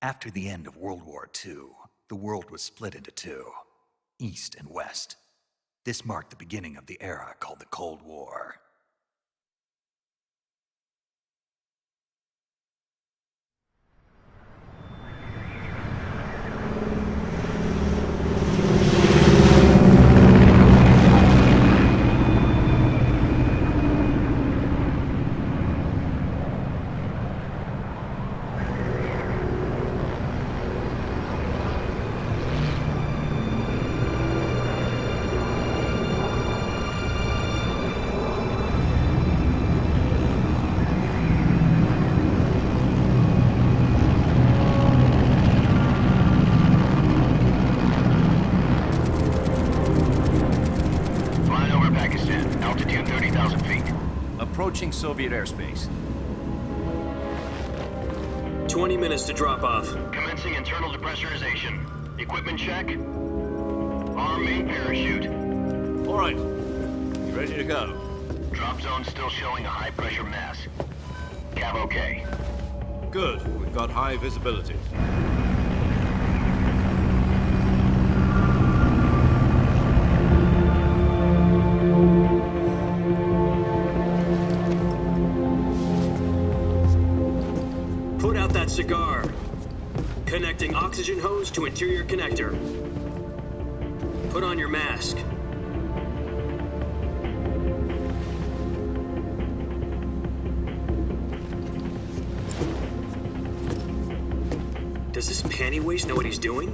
After the end of World War II, the world was split into two, East and West. This marked the beginning of the era called the Cold War. Approaching Soviet airspace. 20 minutes to drop off. Commencing internal depressurization. Equipment check. Arm main parachute. All right. You ready to go? Drop zone still showing a high pressure mass. Cav okay. Good. We've got high visibility. Put out that cigar. Connecting oxygen hose to interior connector. Put on your mask. Does this panty waste know what he's doing?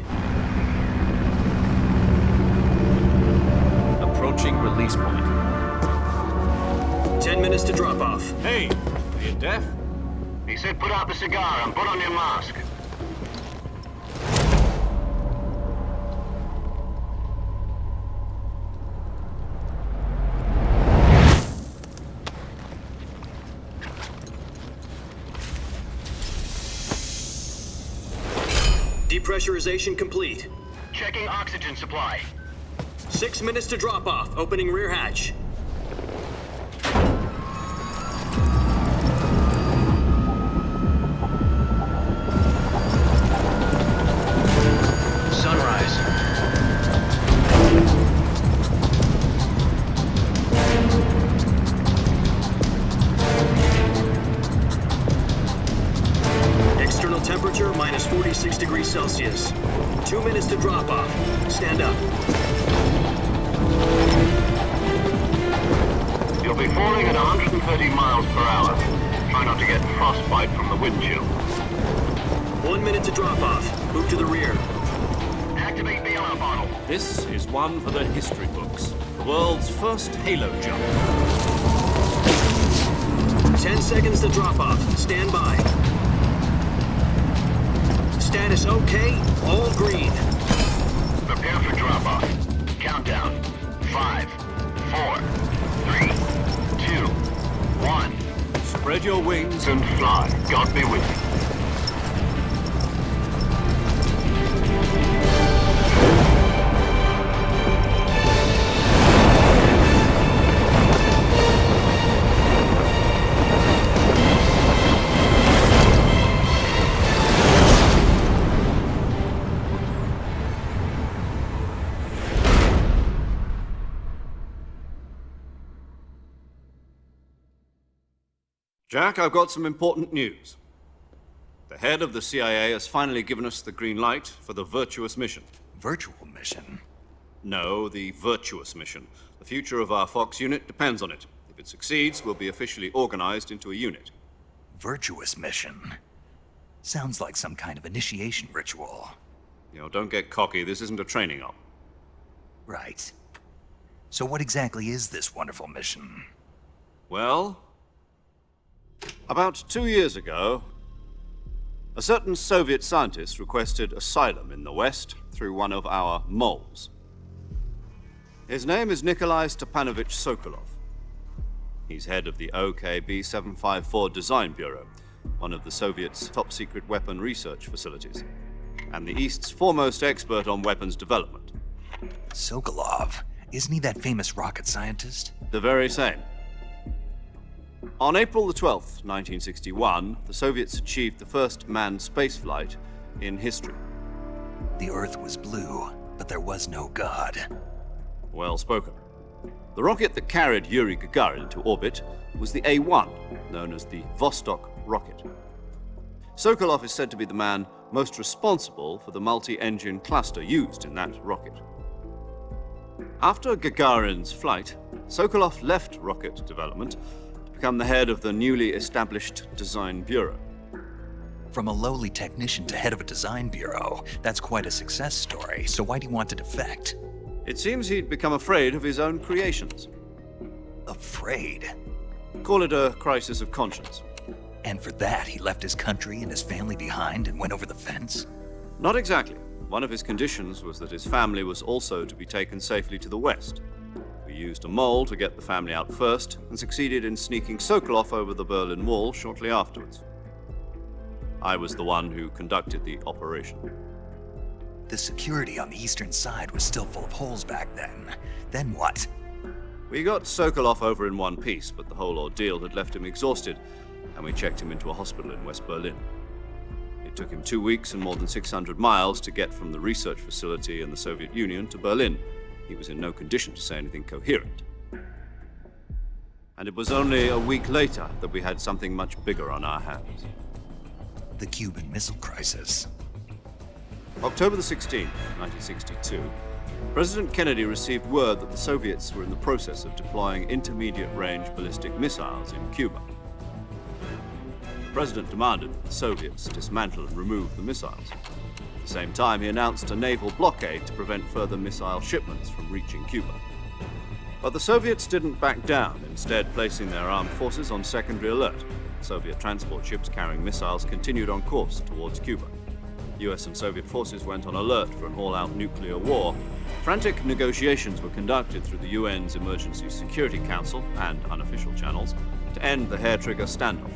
Approaching release point. 10 minutes to drop off. Hey, are you deaf? He said put out the cigar and put on your mask. Depressurization complete. Checking oxygen supply. 6 minutes to drop off. Opening rear hatch. Sunrise. External temperature minus 46 degrees Celsius. 2 minutes to drop off. Stand up. You'll be falling at 130 miles per hour. Try not to get frostbite from the wind chill. 1 minute to drop off. Move to the rear. Activate bailout bottle. This is one for the history books. The world's first halo jump. 10 seconds to drop off. Stand by. Status okay. All green. Prepare for drop off. Countdown. 5, 4, 3, 2, 1. Spread your wings And fly. God be with you. Jack, I've got some important news. The head of the CIA has finally given us the green light for the virtuous mission. Virtual mission? No, the virtuous mission. The future of our Fox unit depends on it. If it succeeds, we'll be officially organized into a unit. Virtuous mission? Sounds like some kind of initiation ritual. You know, don't get cocky. This isn't a training op. Right. So what exactly is this wonderful mission? Well, about 2 years ago, a certain Soviet scientist requested asylum in the West through one of our moles. His name is Nikolai Stepanovich Sokolov. He's head of the OKB 754 Design Bureau, one of the Soviets' top-secret weapon research facilities, and the East's foremost expert on weapons development. Sokolov? Isn't he that famous rocket scientist? The very same. On April the 12th, 1961, the Soviets achieved the first manned spaceflight in history. The Earth was blue, but there was no God. Well spoken. The rocket that carried Yuri Gagarin to orbit was the A-1, known as the Vostok rocket. Sokolov is said to be the man most responsible for the multi-engine cluster used in that rocket. After Gagarin's flight, Sokolov left rocket development to become the head of the newly established Design Bureau. From a lowly technician to head of a design bureau, that's quite a success story, so why'd he want to defect? It seems he'd become afraid of his own creations. Afraid? Call it a crisis of conscience. And for that, he left his country and his family behind and went over the fence? Not exactly. One of his conditions was that his family was also to be taken safely to the west. We used a mole to get the family out first and succeeded in sneaking Sokolov over the Berlin Wall shortly afterwards. I was the one who conducted the operation. The security on the eastern side was still full of holes back then. Then what? We got Sokolov over in one piece, but the whole ordeal had left him exhausted, and we checked him into a hospital in West Berlin. It took him 2 weeks and more than 600 miles to get from the research facility in the Soviet Union to Berlin. He was in no condition to say anything coherent. And it was only a week later that we had something much bigger on our hands. The Cuban Missile Crisis. October the 16th, 1962, President Kennedy received word that the Soviets were in the process of deploying intermediate-range ballistic missiles in Cuba. The President demanded that the Soviets dismantle and remove the missiles. At the same time, he announced a naval blockade to prevent further missile shipments from reaching Cuba. But the Soviets didn't back down, instead placing their armed forces on secondary alert. Soviet transport ships carrying missiles continued on course towards Cuba. US and Soviet forces went on alert for an all-out nuclear war. Frantic negotiations were conducted through the UN's Emergency Security Council and unofficial channels to end the hair-trigger standoff.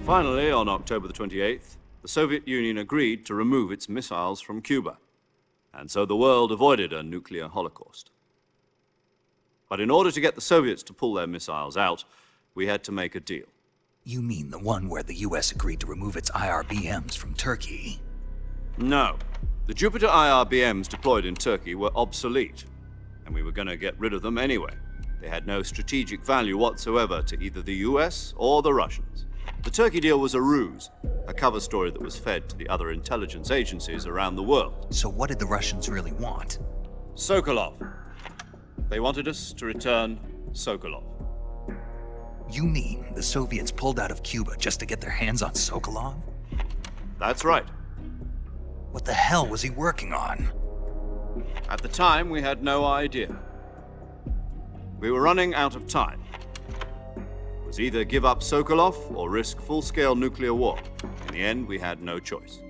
Finally, on October the 28th, the Soviet Union agreed to remove its missiles from Cuba, and so the world avoided a nuclear holocaust. But in order to get the Soviets to pull their missiles out, we had to make a deal. You mean the one where the US agreed to remove its IRBMs from Turkey? No. The Jupiter IRBMs deployed in Turkey were obsolete, and we were going to get rid of them anyway. They had no strategic value whatsoever to either the US or the Russians. The Turkey deal was a ruse, a cover story that was fed to the other intelligence agencies around the world. So what did the Russians really want? Sokolov. They wanted us to return Sokolov. You mean the Soviets pulled out of Cuba just to get their hands on Sokolov? That's right. What the hell was he working on? At the time, we had no idea. We were running out of time. It was either give up Sokolov or risk full-scale nuclear war. In the end, we had no choice.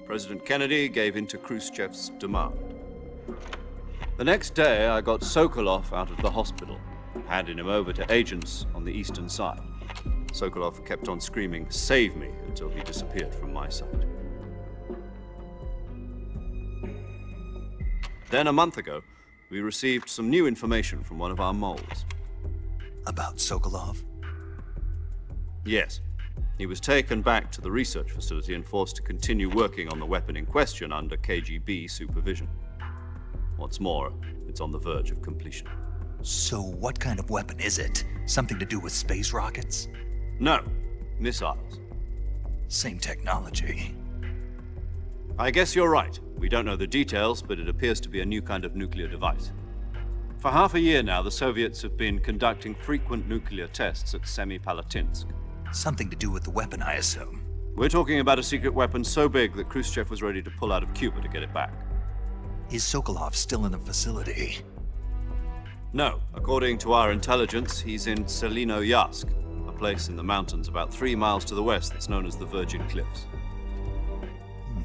President Kennedy gave in to Khrushchev's demand. The next day, I got Sokolov out of the hospital, handing him over to agents on the eastern side. Sokolov kept on screaming, "Save me," until he disappeared from my sight. Then a month ago, we received some new information from one of our moles. About Sokolov? Yes. He was taken back to the research facility and forced to continue working on the weapon in question under KGB supervision. What's more, it's on the verge of completion. So what kind of weapon is it? Something to do with space rockets? No, missiles. Same technology. I guess you're right. We don't know the details, but it appears to be a new kind of nuclear device. For half a year now, the Soviets have been conducting frequent nuclear tests at Semipalatinsk. Something to do with the weapon, I assume. We're talking about a secret weapon so big that Khrushchev was ready to pull out of Cuba to get it back. Is Sokolov still in the facility? No. According to our intelligence, he's in Selino-Yarsk, a place in the mountains about 3 miles to the west that's known as the Virgin Cliffs.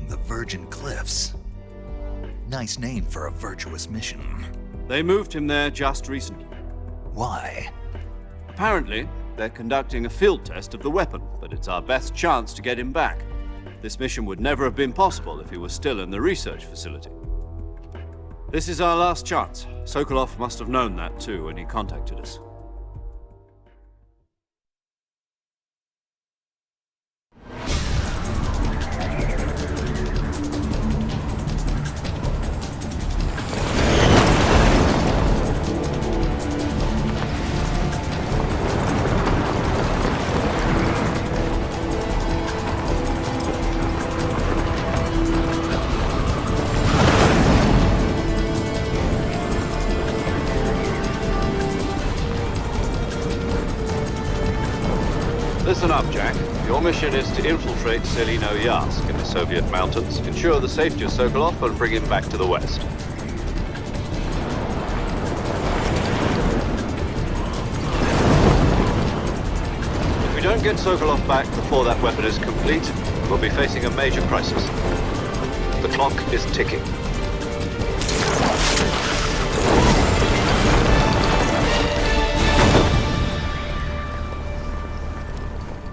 The Virgin Cliffs. Nice name for a virtuous mission. They moved him there just recently. Why? Apparently, they're conducting a field test of the weapon, but it's our best chance to get him back. This mission would never have been possible if he was still in the research facility. This is our last chance. Sokolov must have known that too when he contacted us. up, Jack. Your mission is to infiltrate Selino-Yask in the Soviet mountains, ensure the safety of Sokolov, and bring him back to the west. If we don't get Sokolov back before that weapon is complete, we'll be facing a major crisis. The clock is ticking.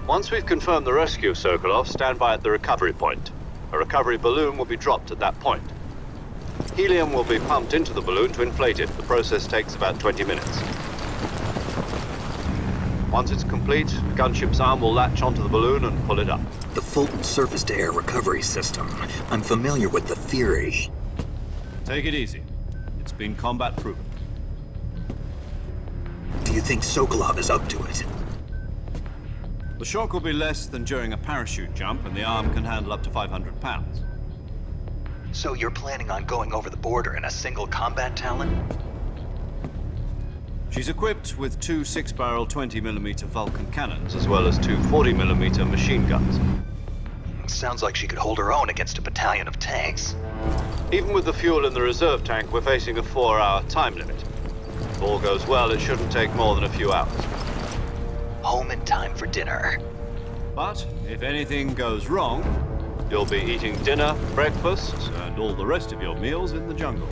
Once we've confirmed the rescue of Sokolov, stand by at the recovery point. A recovery balloon will be dropped at that point. Helium will be pumped into the balloon to inflate it. The process takes about 20 minutes. Once it's complete, the gunship's arm will latch onto the balloon and pull it up. The Fulton surface-to-air recovery system. I'm familiar with the theory. Take it easy. It's been combat-proven. Do you think Sokolov is up to it? The shock will be less than during a parachute jump, and the arm can handle up to 500 pounds. So you're planning on going over the border in a single combat Talon? She's equipped with two 6-barrel 20mm Vulcan cannons, as well as two 40mm machine guns. Sounds like she could hold her own against a battalion of tanks. Even with the fuel in the reserve tank, we're facing a 4-hour time limit. If all goes well, it shouldn't take more than a few hours. Home in time for dinner. But if anything goes wrong, you'll be eating dinner, breakfast, and all the rest of your meals in the jungle.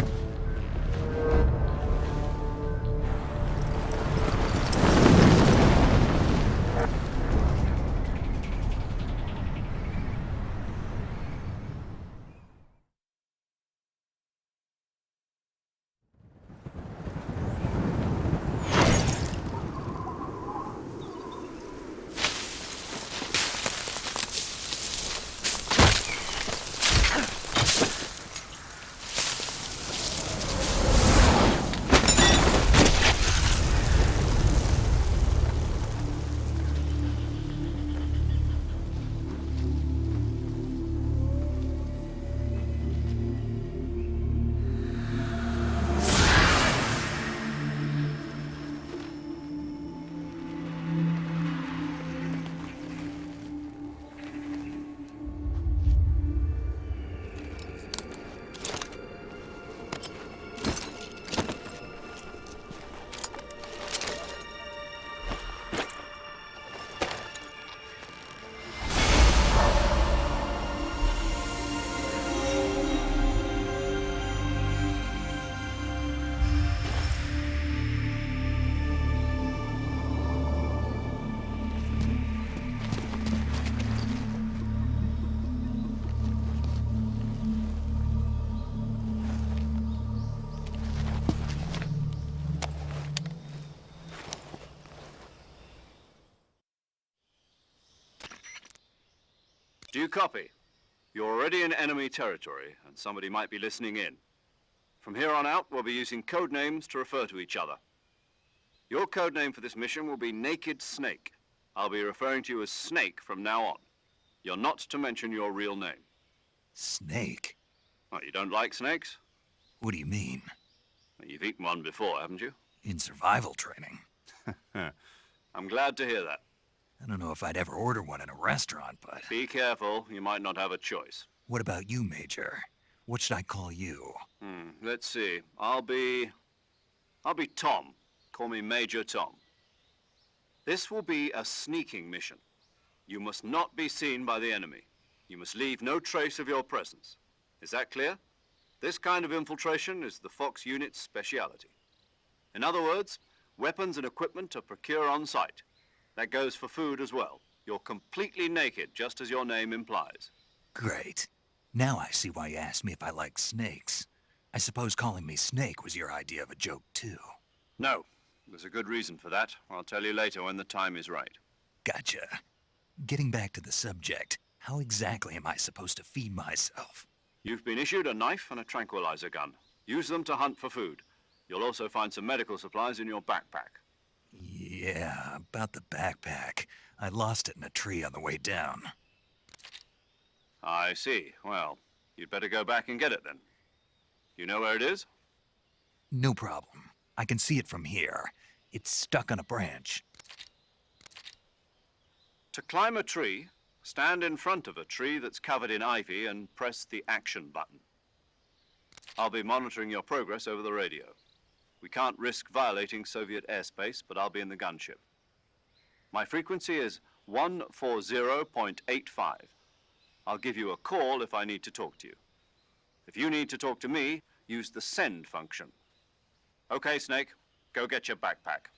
Do you copy? You're already in enemy territory, and somebody might be listening in. From here on out, we'll be using code names to refer to each other. Your code name for this mission will be Naked Snake. I'll be referring to you as Snake from now on. You're not to mention your real name. Snake? Oh, you don't like snakes? What do you mean? Well, you've eaten one before, haven't you? In survival training. I'm glad to hear that. I don't know if I'd ever order one in a restaurant, but... Be careful, you might not have a choice. What about you, Major? What should I call you? Let's see. I'll be Tom. Call me Major Tom. This will be a sneaking mission. You must not be seen by the enemy. You must leave no trace of your presence. Is that clear? This kind of infiltration is the Fox unit's speciality. In other words, weapons and equipment are procured on site. That goes for food as well. You're completely naked, just as your name implies. Great. Now I see why you asked me if I like snakes. I suppose calling me Snake was your idea of a joke, too. No. There's a good reason for that. I'll tell you later when the time is right. Gotcha. Getting back to the subject, how exactly am I supposed to feed myself? You've been issued a knife and a tranquilizer gun. Use them to hunt for food. You'll also find some medical supplies in your backpack. Yeah, about the backpack. I lost it in a tree on the way down. I see. Well, you'd better go back and get it then. You know where it is? No problem. I can see it from here. It's stuck on a branch. To climb a tree, stand in front of a tree that's covered in ivy and press the action button. I'll be monitoring your progress over the radio. We can't risk violating Soviet airspace, but I'll be in the gunship. My frequency is 140.85. I'll give you a call if I need to talk to you. If you need to talk to me, use the send function. Okay, Snake, go get your backpack.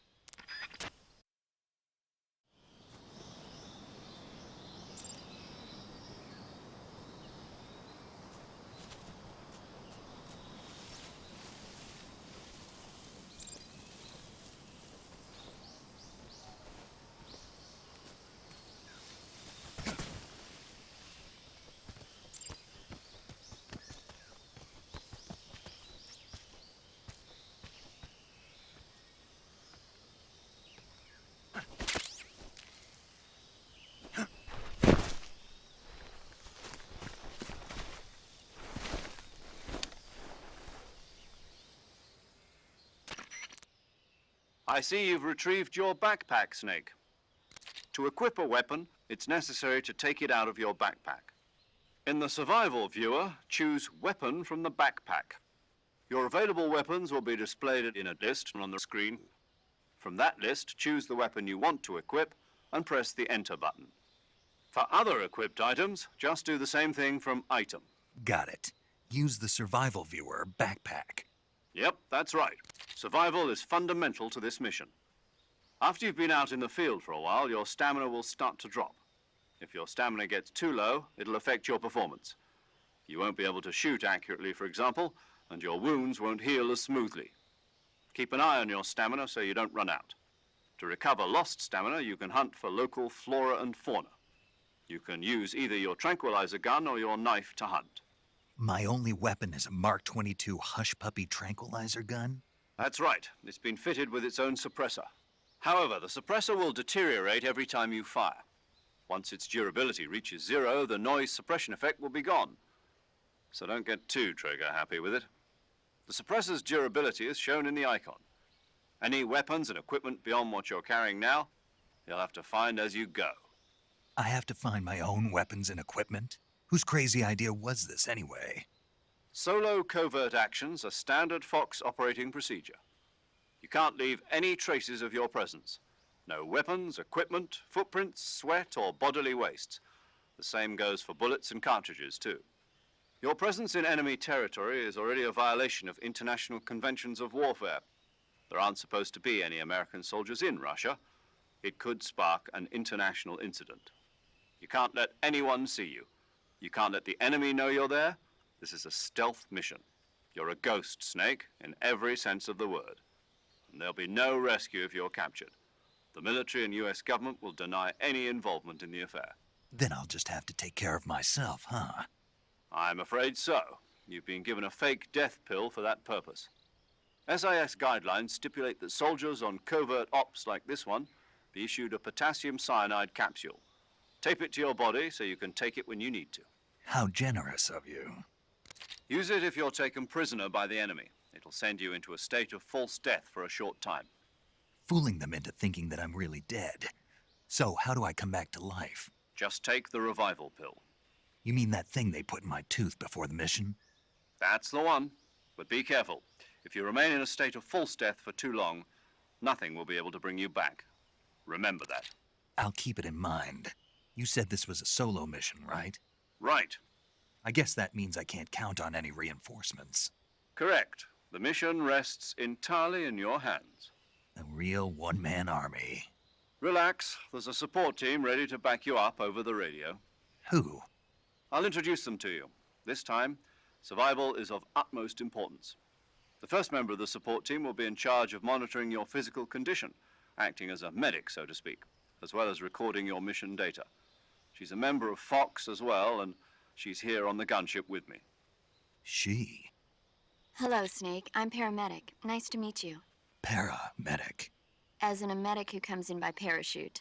I see you've retrieved your backpack, Snake. To equip a weapon, it's necessary to take it out of your backpack. In the survival viewer, choose Weapon from the backpack. Your available weapons will be displayed in a list on the screen. From that list, choose the weapon you want to equip and press the Enter button. For other equipped items, just do the same thing from Item. Got it. Use the survival viewer backpack. Yep, that's right. Survival is fundamental to this mission. After you've been out in the field for a while, your stamina will start to drop. If your stamina gets too low, it'll affect your performance. You won't be able to shoot accurately, for example, and your wounds won't heal as smoothly. Keep an eye on your stamina so you don't run out. To recover lost stamina, you can hunt for local flora and fauna. You can use either your tranquilizer gun or your knife to hunt. My only weapon is a Mark 22 Hush Puppy tranquilizer gun? That's right. It's been fitted with its own suppressor. However, the suppressor will deteriorate every time you fire. Once its durability reaches 0, the noise suppression effect will be gone. So don't get too trigger-happy with it. The suppressor's durability is shown in the icon. Any weapons and equipment beyond what you're carrying now, you'll have to find as you go. I have to find my own weapons and equipment? Whose crazy idea was this, anyway? Solo covert actions are standard Fox operating procedure. You can't leave any traces of your presence. No weapons, equipment, footprints, sweat, or bodily wastes. The same goes for bullets and cartridges, too. Your presence in enemy territory is already a violation of international conventions of warfare. There aren't supposed to be any American soldiers in Russia. It could spark an international incident. You can't let anyone see you. You can't let the enemy know you're there. This is a stealth mission. You're a ghost, Snake, in every sense of the word. And there'll be no rescue if you're captured. The military and US government will deny any involvement in the affair. Then I'll just have to take care of myself, huh? I'm afraid so. You've been given a fake death pill for that purpose. SIS guidelines stipulate that soldiers on covert ops like this one be issued a potassium cyanide capsule. Tape it to your body so you can take it when you need to. How generous of you. Use it if you're taken prisoner by the enemy. It'll send you into a state of false death for a short time. Fooling them into thinking that I'm really dead. So, how do I come back to life? Just take the revival pill. You mean that thing they put in my tooth before the mission? That's the one. But be careful. If you remain in a state of false death for too long, nothing will be able to bring you back. Remember that. I'll keep it in mind. You said this was a solo mission, right? Right. I guess that means I can't count on any reinforcements. Correct. The mission rests entirely in your hands. A real one-man army. Relax. There's a support team ready to back you up over the radio. Who? I'll introduce them to you. This time, survival is of utmost importance. The first member of the support team will be in charge of monitoring your physical condition, acting as a medic, so to speak, as well as recording your mission data. She's a member of Fox as well, and she's here on the gunship with me. She? Hello, Snake. I'm paramedic. Nice to meet you. Paramedic. As in a medic who comes in by parachute.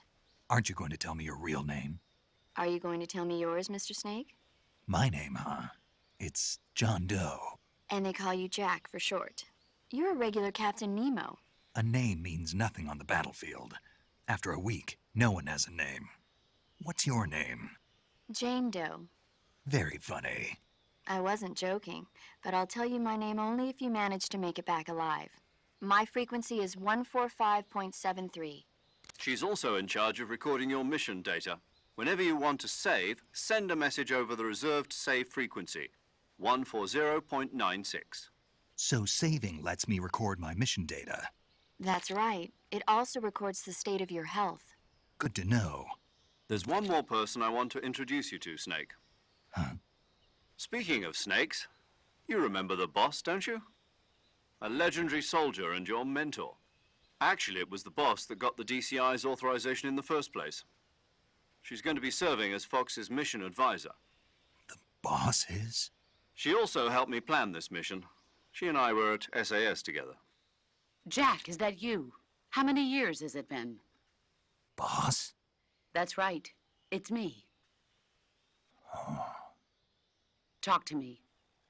Aren't you going to tell me your real name? Are you going to tell me yours, Mr. Snake? My name, huh? It's John Doe. And they call you Jack for short. You're a regular Captain Nemo. A name means nothing on the battlefield. After a week, no one has a name. What's your name? Jane Doe. Very funny. I wasn't joking, but I'll tell you my name only if you manage to make it back alive. My frequency is 145.73. She's also in charge of recording your mission data. Whenever you want to save, send a message over the reserved save frequency, 140.96. So saving lets me record my mission data. That's right. It also records the state of your health. Good to know. There's one more person I want to introduce you to, Snake. Huh? Speaking of snakes, you remember the boss, don't you? A legendary soldier and your mentor. Actually, it was the boss that got the DCI's authorization in the first place. She's going to be serving as Fox's mission advisor. The boss is? She also helped me plan this mission. She and I were at SAS together. Jack, is that you? How many years has it been? Boss? That's right. It's me. Oh. Talk to me.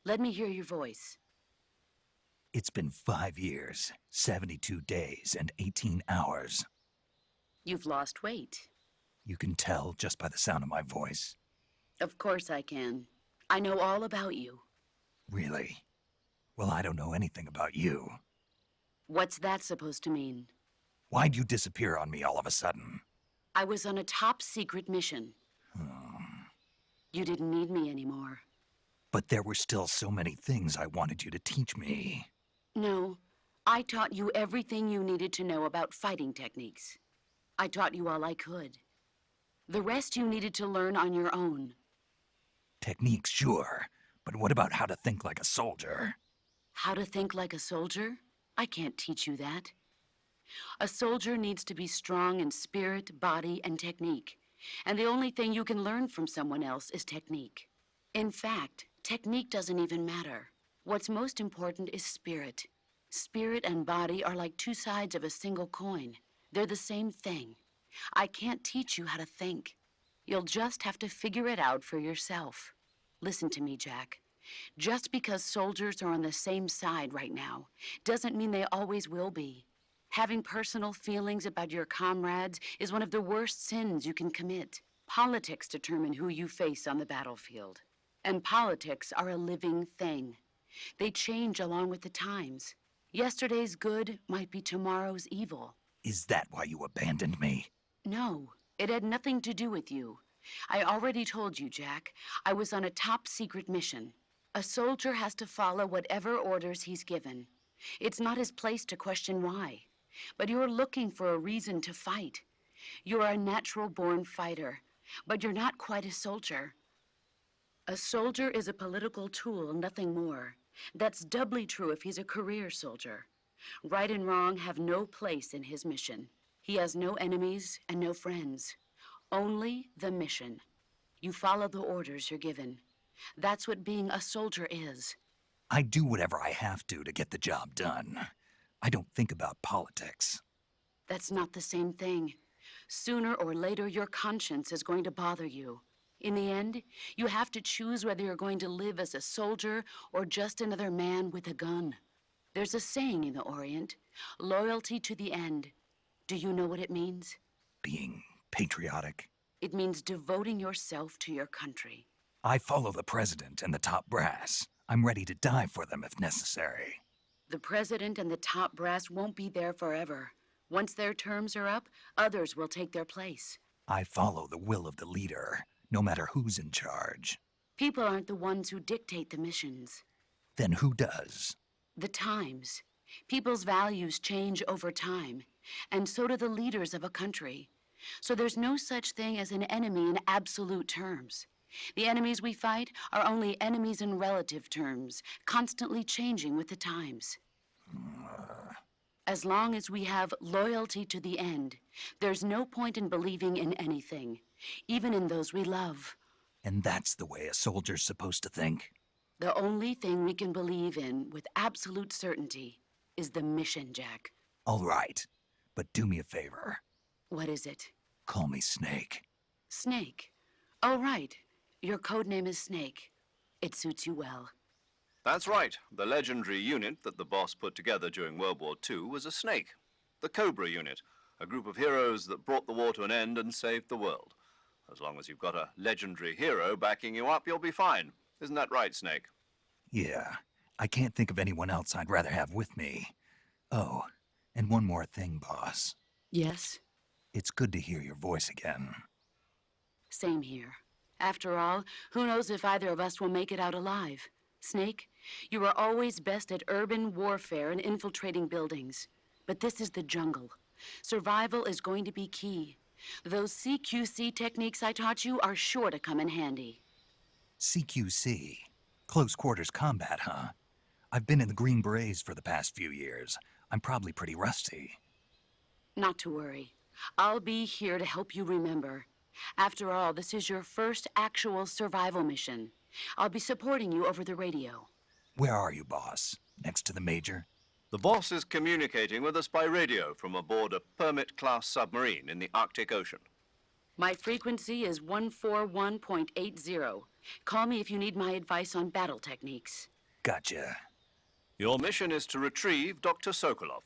Let me hear your voice. It's been 5 years, 72 days, and 18 hours. You've lost weight. You can tell just by the sound of my voice. Of course I can. I know all about you. Really? Well, I don't know anything about you. What's that supposed to mean? Why'd you disappear on me all of a sudden? I was on a top-secret mission. You didn't need me anymore. But there were still so many things I wanted you to teach me. No, I taught you everything you needed to know about fighting techniques. I taught you all I could. The rest you needed to learn on your own. Techniques, sure. But what about how to think like a soldier? How to think like a soldier? I can't teach you that. A soldier needs to be strong in spirit, body, and technique. And the only thing you can learn from someone else is technique. In fact, technique doesn't even matter. What's most important is spirit. Spirit and body are like two sides of a single coin. They're the same thing. I can't teach you how to think. You'll just have to figure it out for yourself. Listen to me, Jack. Just because soldiers are on the same side right now doesn't mean they always will be. Having personal feelings about your comrades is one of the worst sins you can commit. Politics determine who you face on the battlefield. And politics are a living thing. They change along with the times. Yesterday's good might be tomorrow's evil. Is that why you abandoned me? No, it had nothing to do with you. I already told you, Jack. I was on a top-secret mission. A soldier has to follow whatever orders he's given. It's not his place to question why. But you're looking for a reason to fight. You're a natural-born fighter, but you're not quite a soldier. A soldier is a political tool, nothing more. That's doubly true if he's a career soldier. Right and wrong have no place in his mission. He has no enemies and no friends. Only the mission. You follow the orders you're given. That's what being a soldier is. I do whatever I have to get the job done. I don't think about politics. That's not the same thing. Sooner or later, your conscience is going to bother you. In the end, you have to choose whether you're going to live as a soldier or just another man with a gun. There's a saying in the Orient, loyalty to the end. Do you know what it means? Being patriotic. It means devoting yourself to your country. I follow the president and the top brass. I'm ready to die for them if necessary. The president and the top brass won't be there forever. Once their terms are up, others will take their place. I follow the will of the leader, no matter who's in charge. People aren't the ones who dictate the missions. Then who does? The times. People's values change over time, and so do the leaders of a country. So there's no such thing as an enemy in absolute terms. The enemies we fight are only enemies in relative terms, constantly changing with the times. As long as we have loyalty to the end, there's no point in believing in anything, even in those we love. And that's the way a soldier's supposed to think? The only thing we can believe in with absolute certainty is the mission, Jack. All right, but do me a favor. What is it? Call me Snake. Snake. Oh, right. Your code name is Snake. It suits you well. That's right. The legendary unit that the boss put together during World War II was a snake. The Cobra unit, a group of heroes that brought the war to an end and saved the world. As long as you've got a legendary hero backing you up, you'll be fine. Isn't that right, Snake? Yeah, I can't think of anyone else I'd rather have with me. Oh, and one more thing, boss. Yes? It's good to hear your voice again. Same here. After all, who knows if either of us will make it out alive? Snake, you are always best at urban warfare and infiltrating buildings. But this is the jungle. Survival is going to be key. Those CQC techniques I taught you are sure to come in handy. CQC? Close quarters combat, huh? I've been in the Green Berets for the past few years. I'm probably pretty rusty. Not to worry. I'll be here to help you remember. After all, this is your first actual survival mission. I'll be supporting you over the radio. Where are you, boss? Next to the Major? The boss is communicating with us by radio from aboard a Permit-class submarine in the Arctic Ocean. My frequency is 141.80. Call me if you need my advice on battle techniques. Gotcha. Your mission is to retrieve Dr. Sokolov.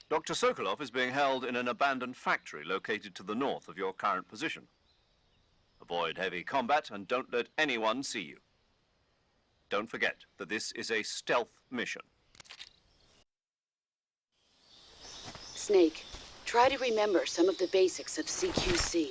Dr. Sokolov is being held in an abandoned factory located to the north of your current position. Avoid heavy combat and don't let anyone see you. Don't forget that this is a stealth mission. Snake, try to remember some of the basics of CQC.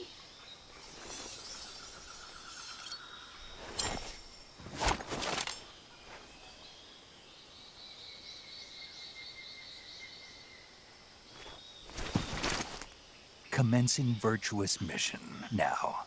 Commencing virtuous mission now.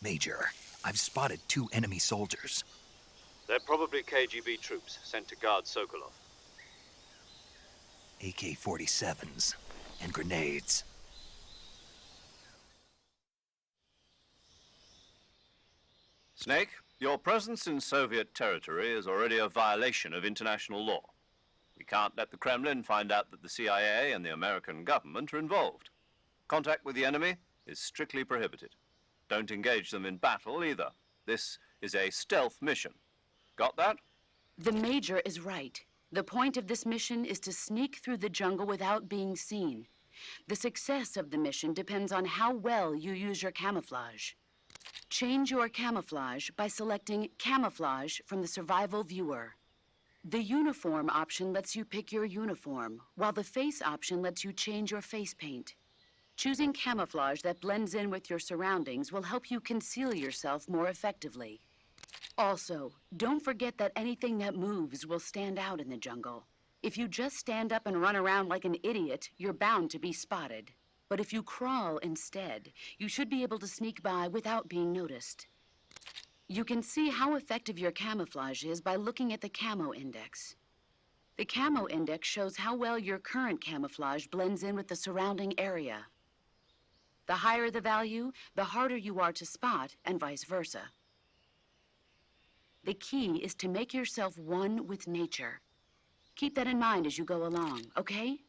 Major, I've spotted 2 enemy soldiers. They're probably KGB troops sent to guard Sokolov. AK-47s and grenades. Snake, your presence in Soviet territory is already a violation of international law. We can't let the Kremlin find out that the CIA and the American government are involved. Contact with the enemy is strictly prohibited. Don't engage them in battle either. This is a stealth mission. Got that? The Major is right. The point of this mission is to sneak through the jungle without being seen. The success of the mission depends on how well you use your camouflage. Change your camouflage by selecting Camouflage from the Survival Viewer. The Uniform option lets you pick your uniform, while the Face option lets you change your face paint. Choosing camouflage that blends in with your surroundings will help you conceal yourself more effectively. Also, don't forget that anything that moves will stand out in the jungle. If you just stand up and run around like an idiot, you're bound to be spotted. But if you crawl instead, you should be able to sneak by without being noticed. You can see how effective your camouflage is by looking at the camo index. The camo index shows how well your current camouflage blends in with the surrounding area. The higher the value, the harder you are to spot, and vice versa. The key is to make yourself one with nature. Keep that in mind as you go along, okay?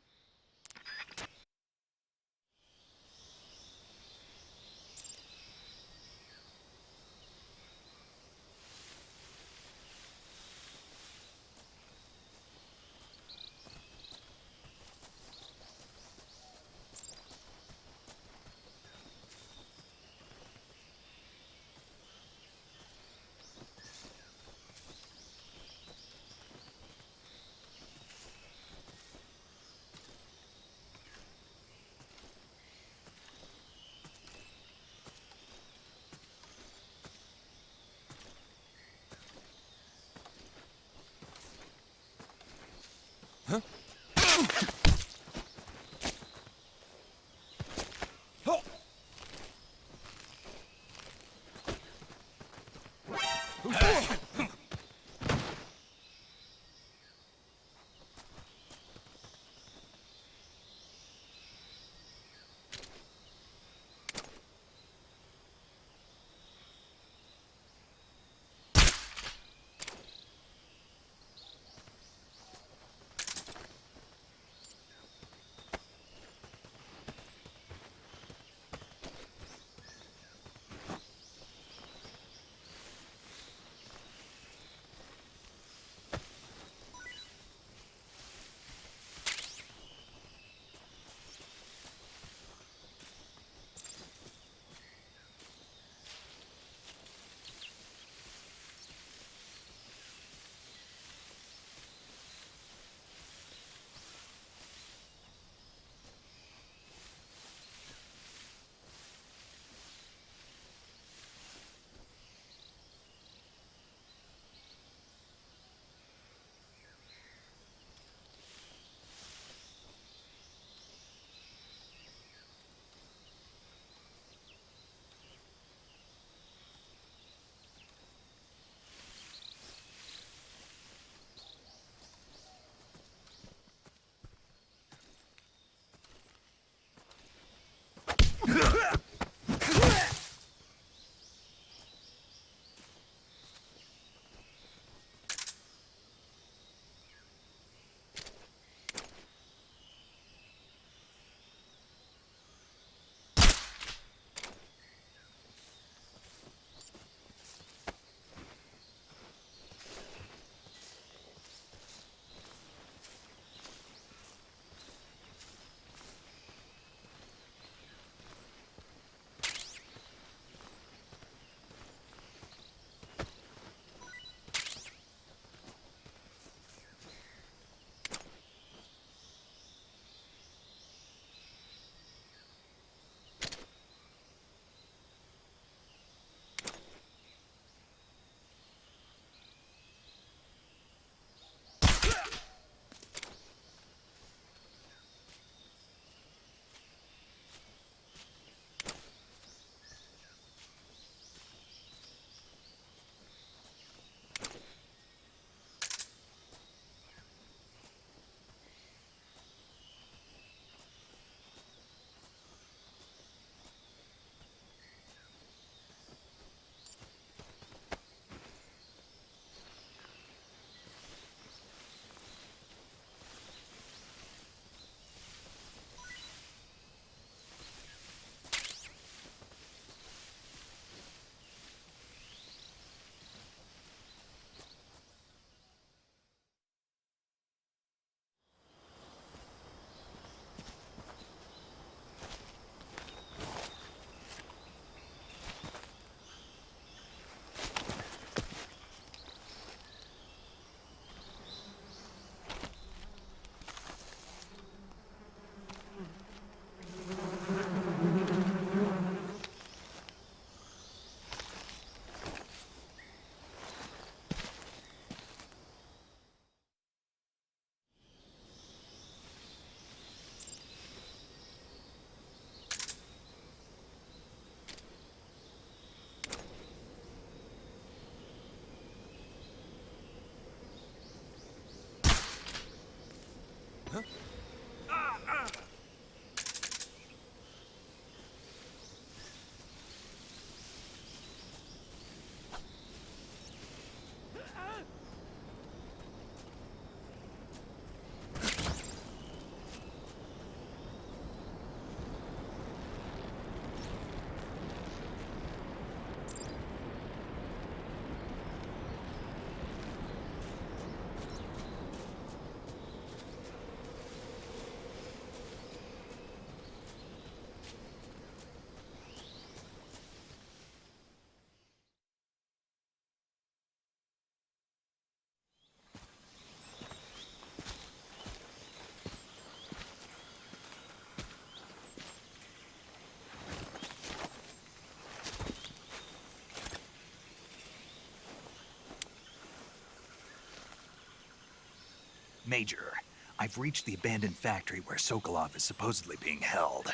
Major, I've reached the abandoned factory where Sokolov is supposedly being held.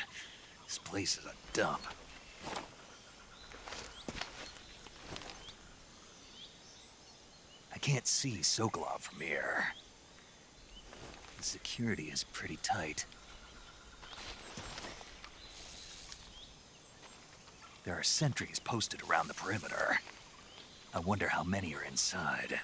This place is a dump. I can't see Sokolov from here. The security is pretty tight. There are sentries posted around the perimeter. I wonder how many are inside.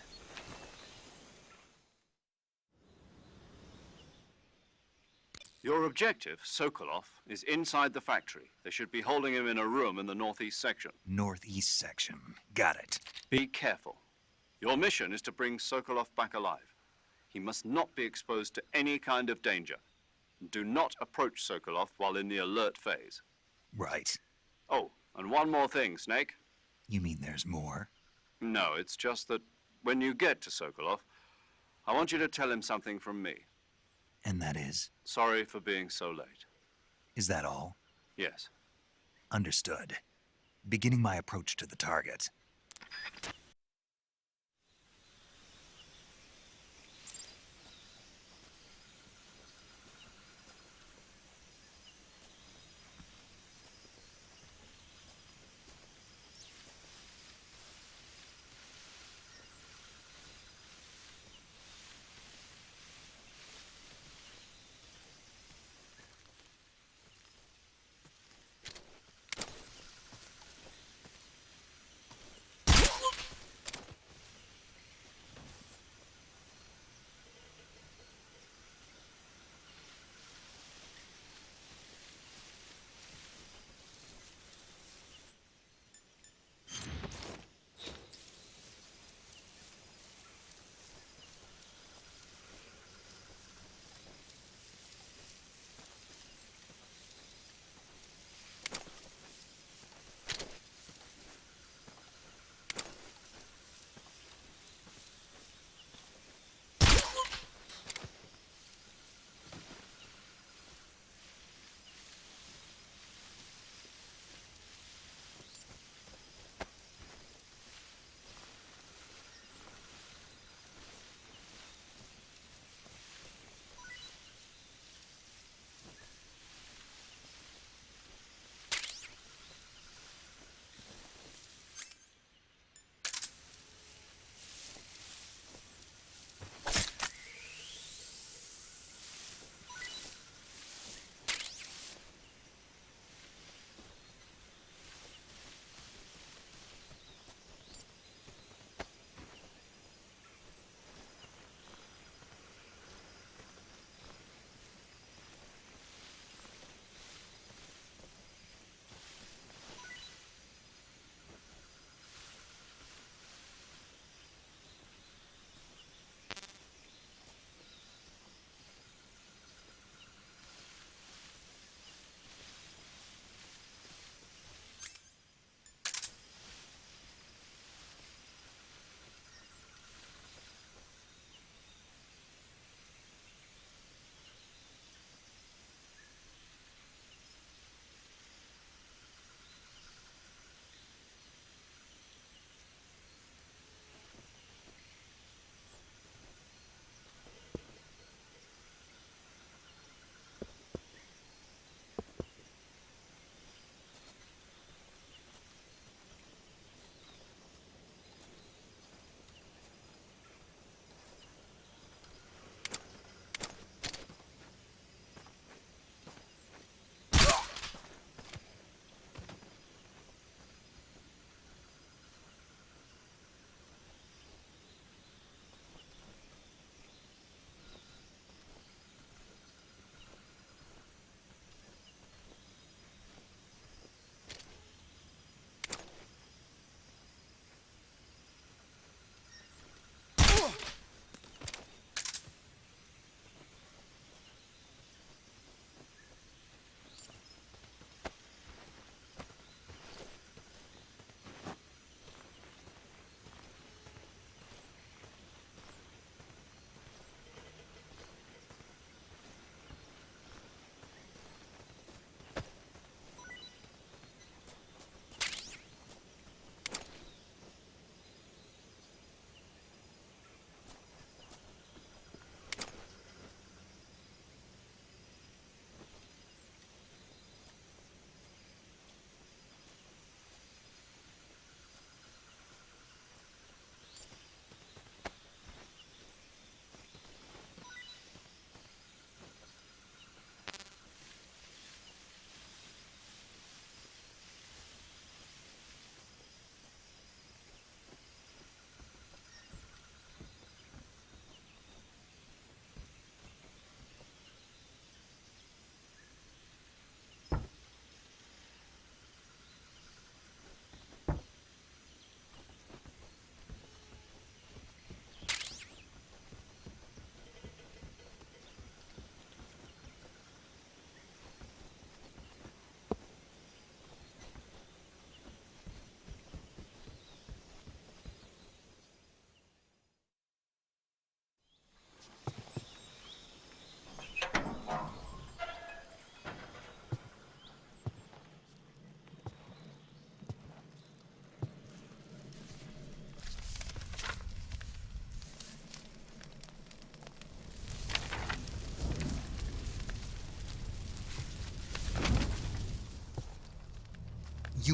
Your objective, Sokolov, is inside the factory. They should be holding him in a room in the northeast section. Northeast section. Got it. Be careful. Your mission is to bring Sokolov back alive. He must not be exposed to any kind of danger. Do not approach Sokolov while in the alert phase. Right. Oh, and one more thing, Snake. You mean there's more? No, it's just that when you get to Sokolov, I want you to tell him something from me. And that is? Sorry for being so late. Is that all? Yes. Understood. Beginning my approach to the target.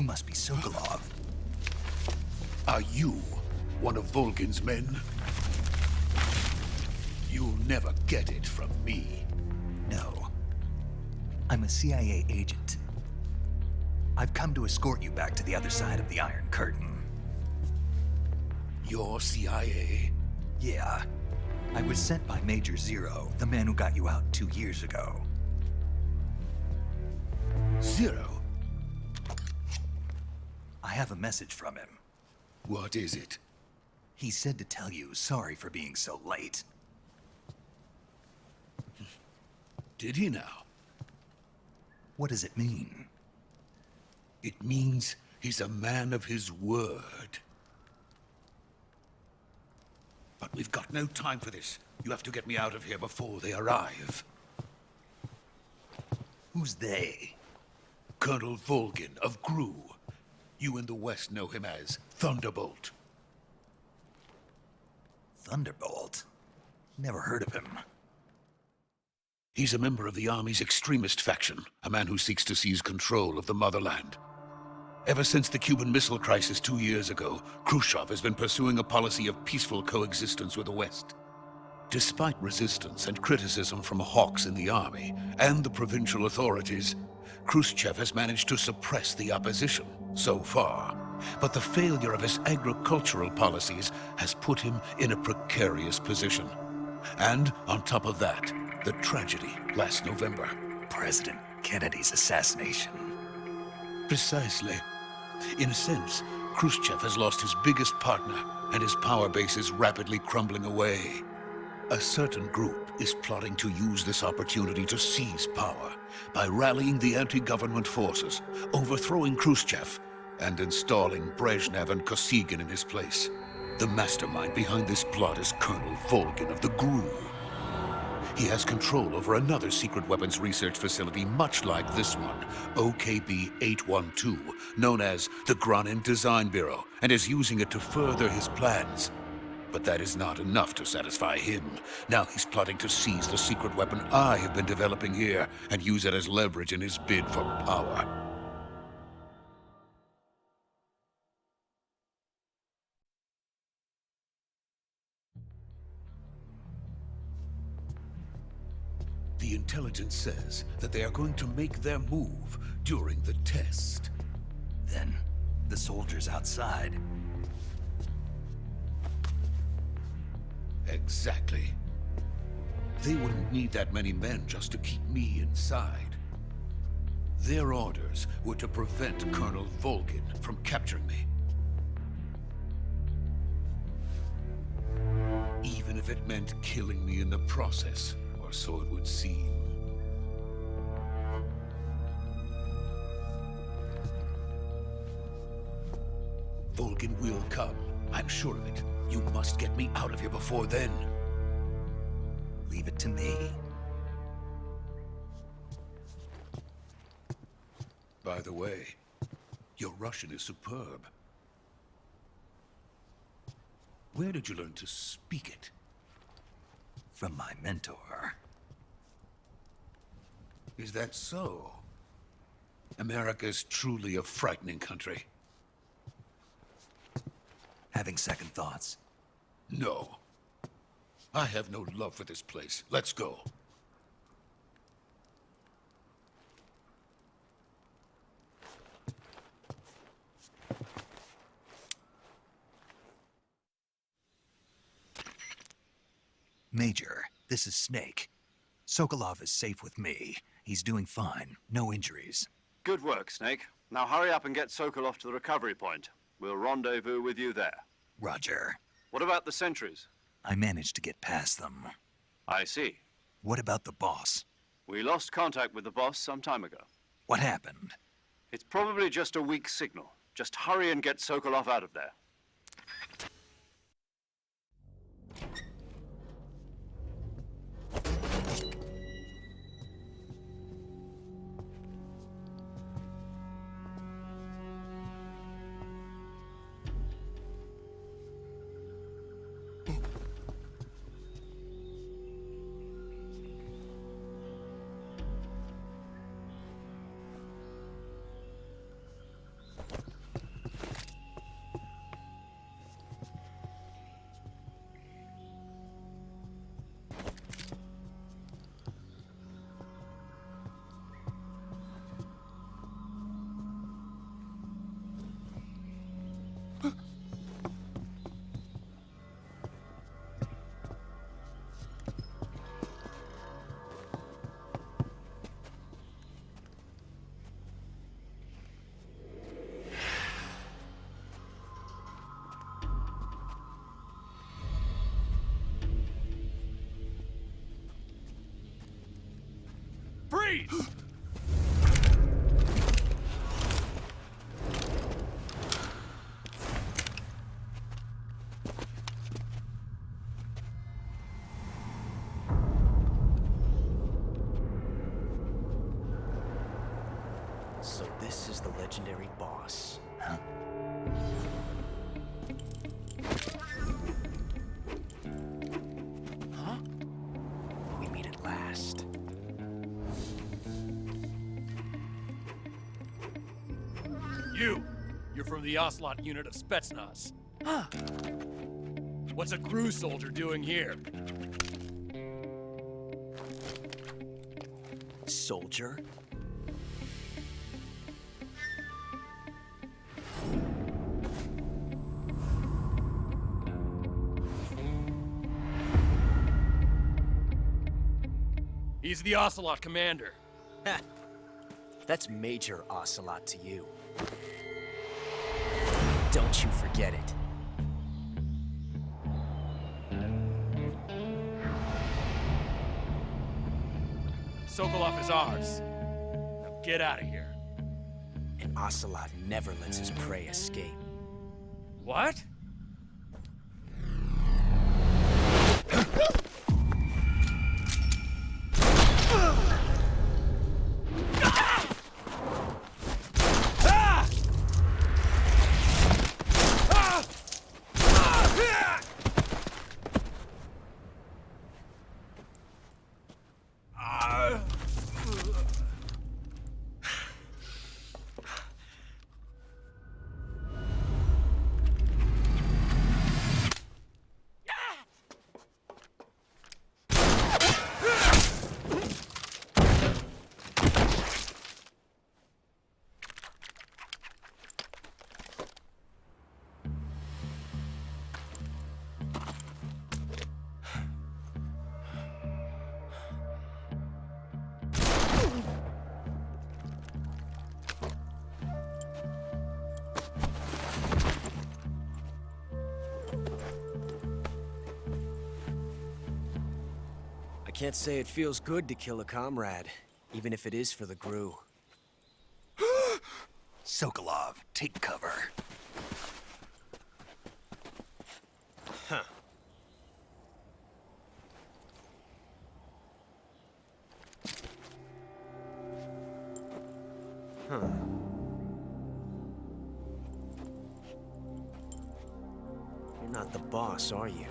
must be Sokolov. Are you one of Volgin's men? You'll never get it from me. No. I'm a CIA agent. I've come to escort you back to the other side of the Iron Curtain. You're CIA? Yeah. I was sent by Major Zero, the man who got you out 2 years ago. Zero? I have a message from him. What is it? He said to tell you sorry for being so late. Did he now? What does it mean? It means he's a man of his word. But we've got no time for this. You have to get me out of here before they arrive. Who's they? Colonel Volgin of GRU. You in the West know him as Thunderbolt. Thunderbolt? Never heard of him. He's a member of the Army's extremist faction, a man who seeks to seize control of the motherland. Ever since the Cuban Missile Crisis 2 years ago, Khrushchev has been pursuing a policy of peaceful coexistence with the West. Despite resistance and criticism from hawks in the army and the provincial authorities, Khrushchev has managed to suppress the opposition so far. But the failure of his agricultural policies has put him in a precarious position. And on top of that, the tragedy last November. President Kennedy's assassination. Precisely. In a sense, Khrushchev has lost his biggest partner, and his power base is rapidly crumbling away. A certain group is plotting to use this opportunity to seize power by rallying the anti-government forces, overthrowing Khrushchev, and installing Brezhnev and Kosygin in his place. The mastermind behind this plot is Colonel Volgin of the GRU. He has control over another secret weapons research facility much like this one, OKB-812, known as the Granin Design Bureau, and is using it to further his plans. But that is not enough to satisfy him. Now he's plotting to seize the secret weapon I have been developing here and use it as leverage in his bid for power. The intelligence says that they are going to make their move during the test. Then, the soldiers outside. Exactly. They wouldn't need that many men just to keep me inside. Their orders were to prevent Colonel Volgin from capturing me. Even if it meant killing me in the process, or so it would seem. Volgin will come. I'm sure of it. You must get me out of here before then. Leave it to me. By the way, your Russian is superb. Where did you learn to speak it? From my mentor. Is that so? America's truly a frightening country. Having second thoughts. No. I have no love for this place. Let's go. Major, this is Snake. Sokolov is safe with me. He's doing fine. No injuries. Good work, Snake. Now hurry up and get Sokolov to the recovery point. We'll rendezvous with you there. Roger. What about the sentries? I managed to get past them. I see. What about the boss? We lost contact with the boss some time ago. What happened? It's probably just a weak signal. Just hurry and get Sokolov out of there. Freeze! So this is the legendary boss. Huh? Huh? We meet at last. You're from the Ocelot unit of Spetsnaz. Huh. What's a crew soldier doing here? Soldier? He's the Ocelot commander. Ha! That's Major Ocelot to you. Don't you forget it. Sokolov is ours. Now get out of here. And Ocelot never lets his prey escape. What? I can't say it feels good to kill a comrade, even if it is for the Gru. Sokolov, take cover. Huh. Huh. You're not the boss, are you?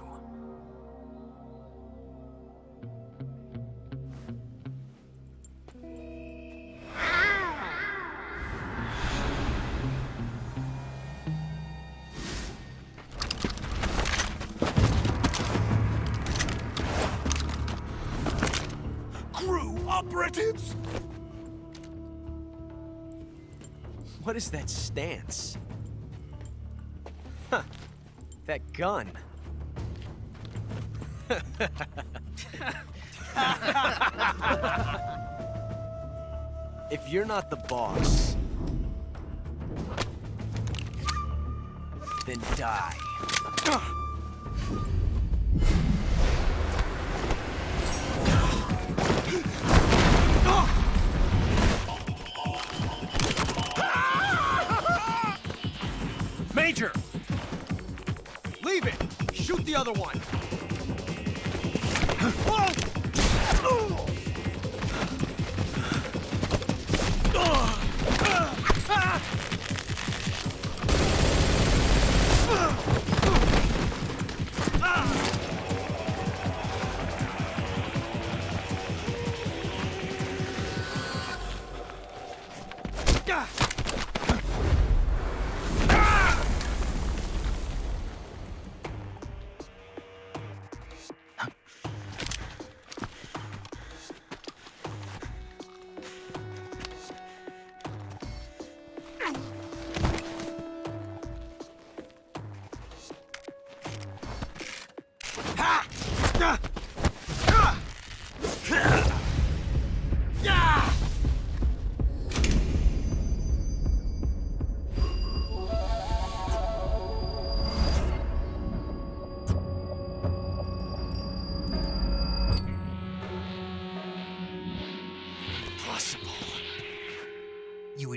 Operatives! What is that stance? Huh. That gun. If you're not the boss, then die. Major! Leave it! Shoot the other one!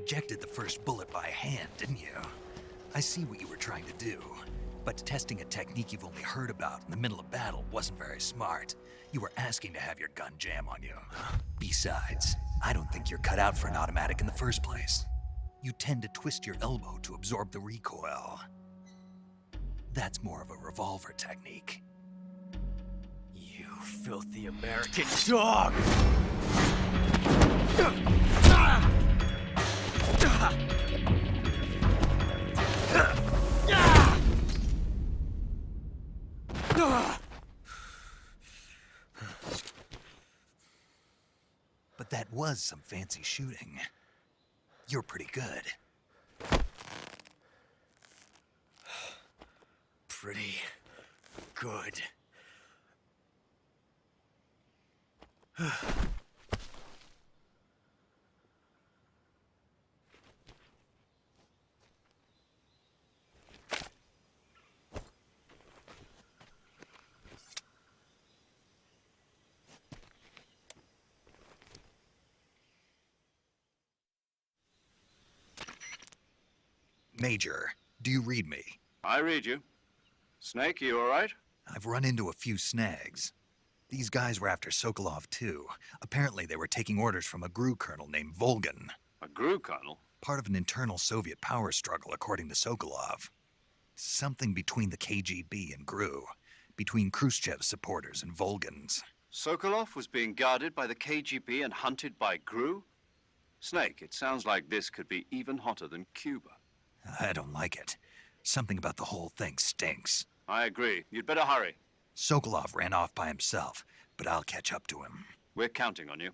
ejected the first bullet by hand, didn't you? I see what you were trying to do, but testing a technique you've only heard about in the middle of battle wasn't very smart. You were asking to have your gun jam on you. Besides, I don't think you're cut out for an automatic in the first place. You tend to twist your elbow to absorb the recoil. That's more of a revolver technique. You filthy American dog! But that was some fancy shooting. You're pretty good. Pretty good. Major, do you read me? I read you. Snake, you all right? I've run into a few snags. These guys were after Sokolov too. Apparently they were taking orders from a GRU colonel named Volgin. A GRU colonel? Part of an internal Soviet power struggle, according to Sokolov. Something between the KGB and GRU. Between Khrushchev's supporters and Volgin's. Sokolov was being guarded by the KGB and hunted by GRU? Snake, it sounds like this could be even hotter than Cuba. I don't like it. Something about the whole thing stinks. I agree. You'd better hurry. Sokolov ran off by himself, but I'll catch up to him. We're counting on you.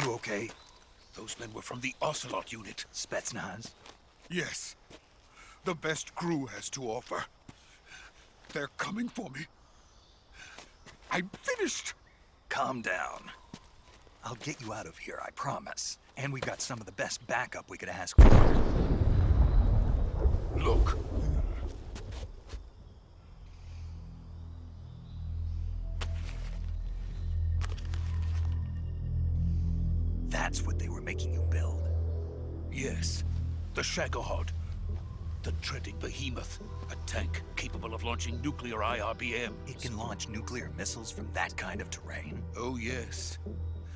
You okay? Those men were from the Ocelot unit. Spetsnaz? Yes. The best GRU has to offer. They're coming for me. I'm finished! Calm down. I'll get you out of here, I promise. And we got some of the best backup we could ask for. Look. That's what they were making you build? Yes. The Shagohod. The treading behemoth. A tank capable of launching nuclear IRBMs. It can launch nuclear missiles from that kind of terrain? Oh, yes.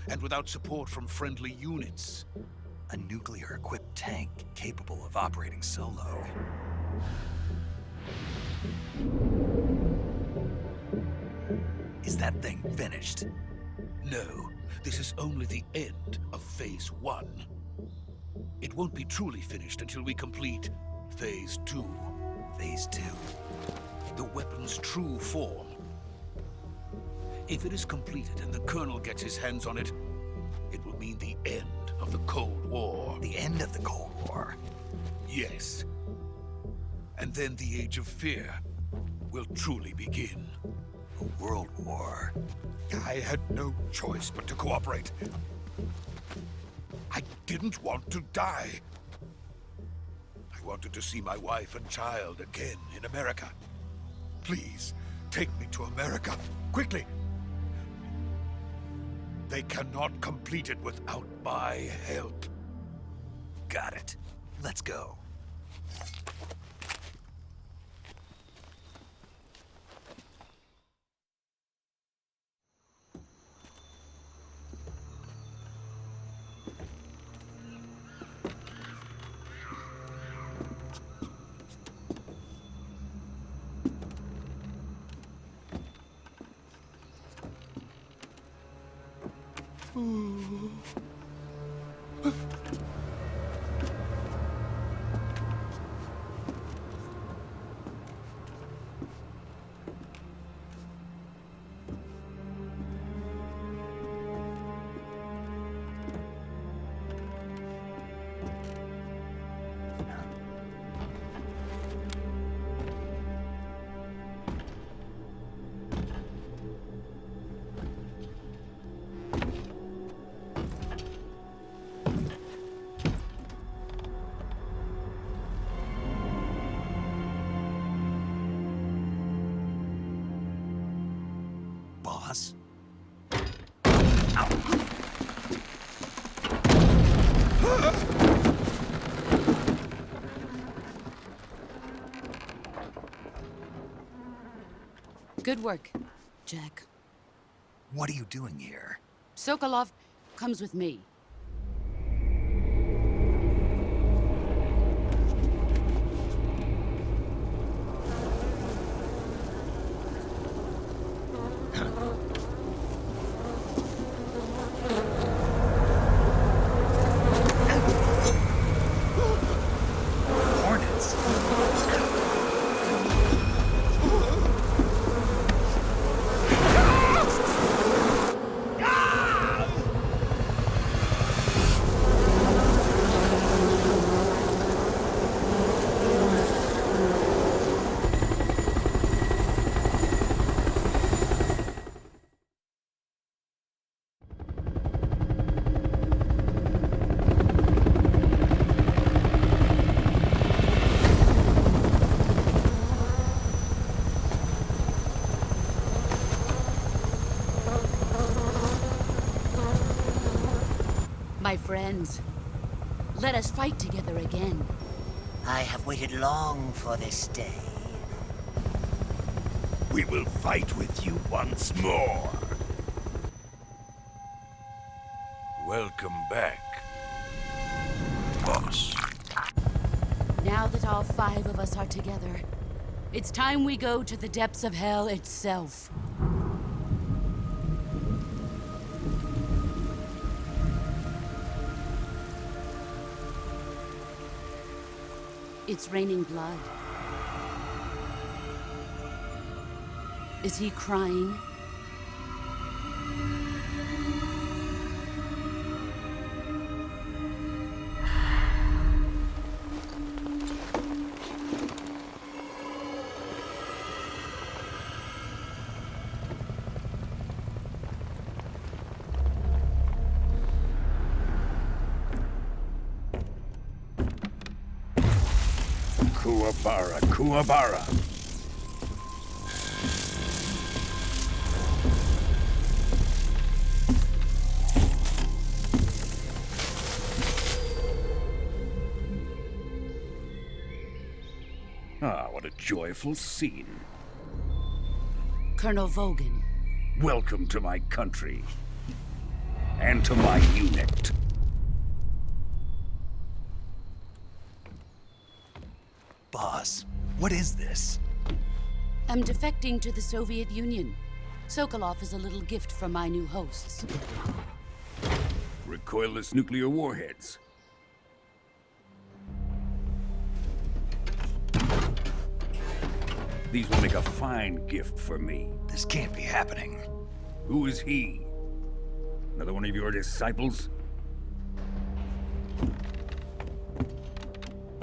And without support from friendly units. A nuclear-equipped tank capable of operating solo. Is that thing finished? No. This is only the end of Phase 1. It won't be truly finished until we complete Phase 2. Phase 2? The weapon's true form. If it is completed and the Colonel gets his hands on it, it will mean the end of the Cold War. The end of the Cold War? Yes. And then the Age of Fear will truly begin. A world war? I had no choice but to cooperate. I didn't want to die. I wanted to see my wife and child again in America. Please, take me to America, quickly. They cannot complete it without my help. Got it. Let's go. Boss? Good work, Jack. What are you doing here? Sokolov comes with me. Hornets? My friends, let us fight together again. I have waited long for this day. We will fight with you once more. Welcome back, boss. Now that all 5 of us are together, it's time we go to the depths of hell itself. It's raining blood. Is he crying? Kuwabara, Kuwabara. Ah, what a joyful scene. Colonel Volgin. Welcome to my country. And to my unit. Boss, what is this? I'm defecting to the Soviet Union. Sokolov is a little gift from my new hosts. Recoilless nuclear warheads. These will make a fine gift for me. This can't be happening. Who is he? Another one of your disciples?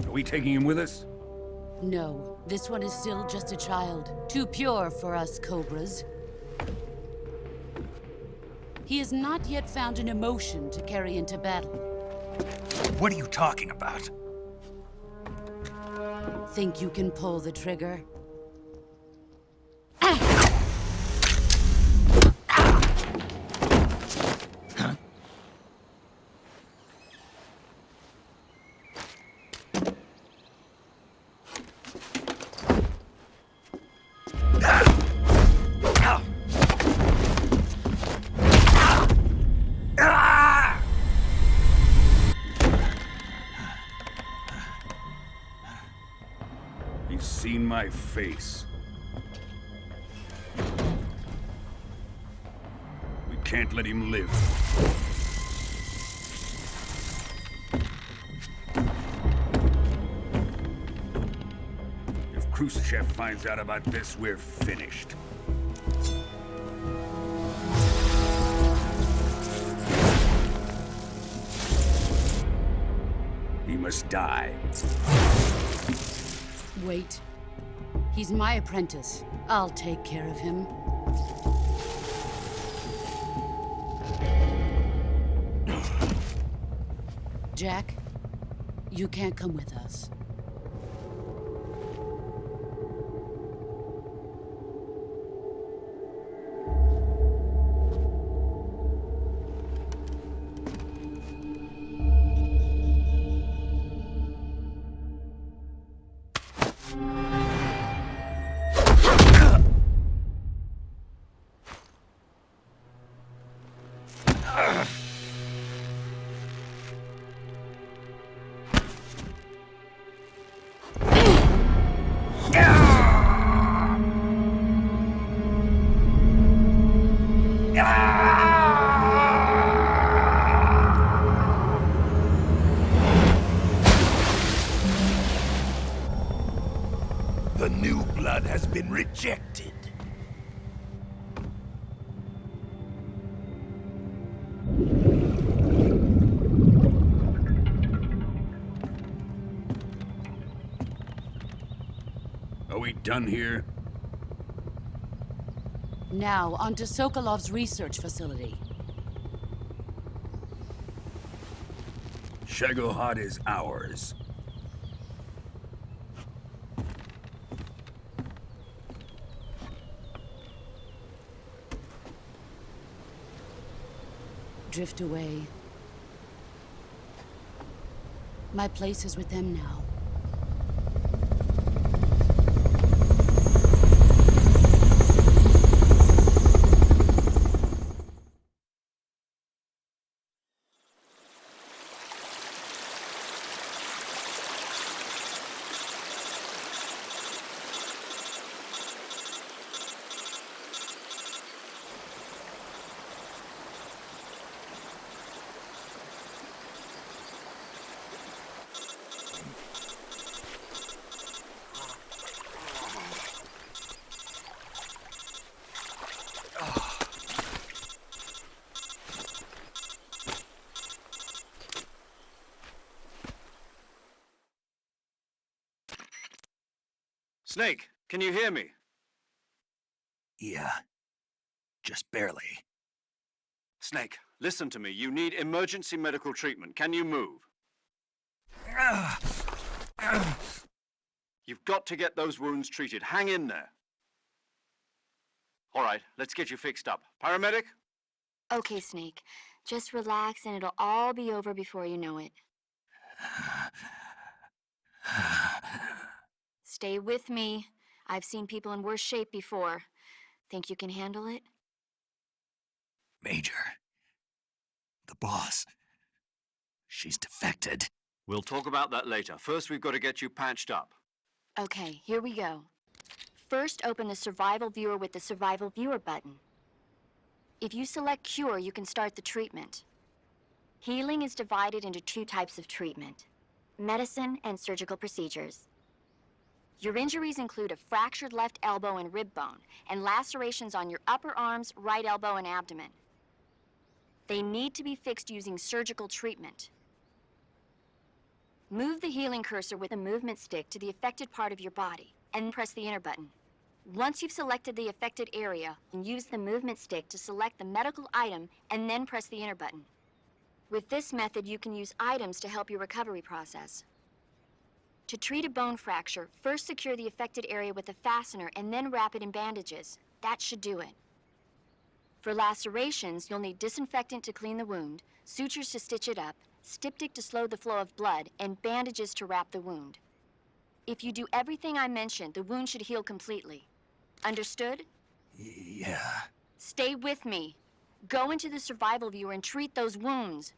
Are we taking him with us? No, this one is still just a child. Too pure for us Cobras. He has not yet found an emotion to carry into battle. What are you talking about? Think you can pull the trigger? He's seen my face. We can't let him live. If Khrushchev finds out about this, we're finished. He must die. Wait. He's my apprentice. I'll take care of him. Jack, you can't come with us. The new blood has been rejected. Are we done here? Now, on to Sokolov's research facility. Shagohod is ours. Drift away. My place is with them now. Snake, can you hear me? Yeah. Just barely. Snake, listen to me. You need emergency medical treatment. Can you move? You've got to get those wounds treated. Hang in there. All right, let's get you fixed up. Paramedic? Okay, Snake. Just relax and it'll all be over before you know it. Stay with me. I've seen people in worse shape before. Think you can handle it? Major. The boss. She's defected. We'll talk about that later. First, we've got to get you patched up. Okay, here we go. First, open the Survival Viewer with the Survival Viewer button. If you select Cure, you can start the treatment. Healing is divided into two types of treatment: medicine and surgical procedures. Your injuries include a fractured left elbow and rib bone, and lacerations on your upper arms, right elbow, and abdomen. They need to be fixed using surgical treatment. Move the healing cursor with a movement stick to the affected part of your body, and press the enter button. Once you've selected the affected area, use the movement stick to select the medical item, and then press the enter button. With this method, you can use items to help your recovery process. To treat a bone fracture, first secure the affected area with a fastener and then wrap it in bandages. That should do it. For lacerations, you'll need disinfectant to clean the wound, sutures to stitch it up, styptic to slow the flow of blood, and bandages to wrap the wound. If you do everything I mentioned, the wound should heal completely. Understood? Yeah. Stay with me. Go into the survival viewer and treat those wounds.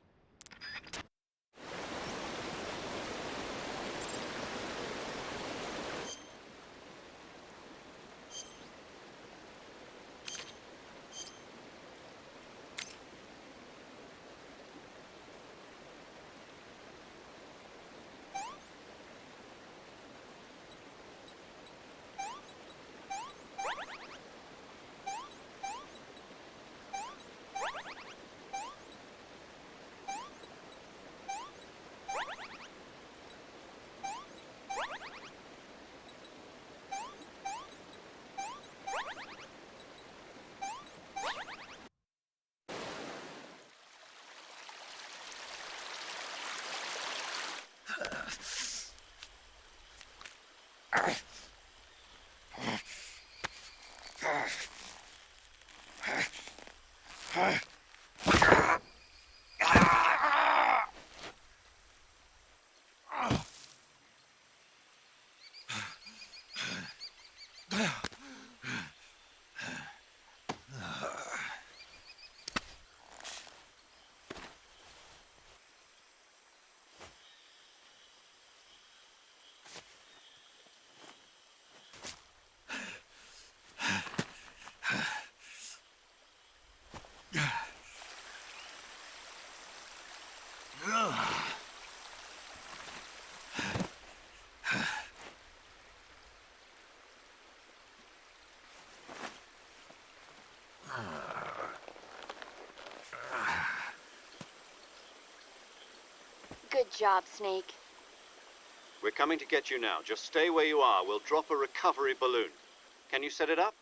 Good job, Snake. We're coming to get you now. Just stay where you are. We'll drop a recovery balloon. Can you set it up?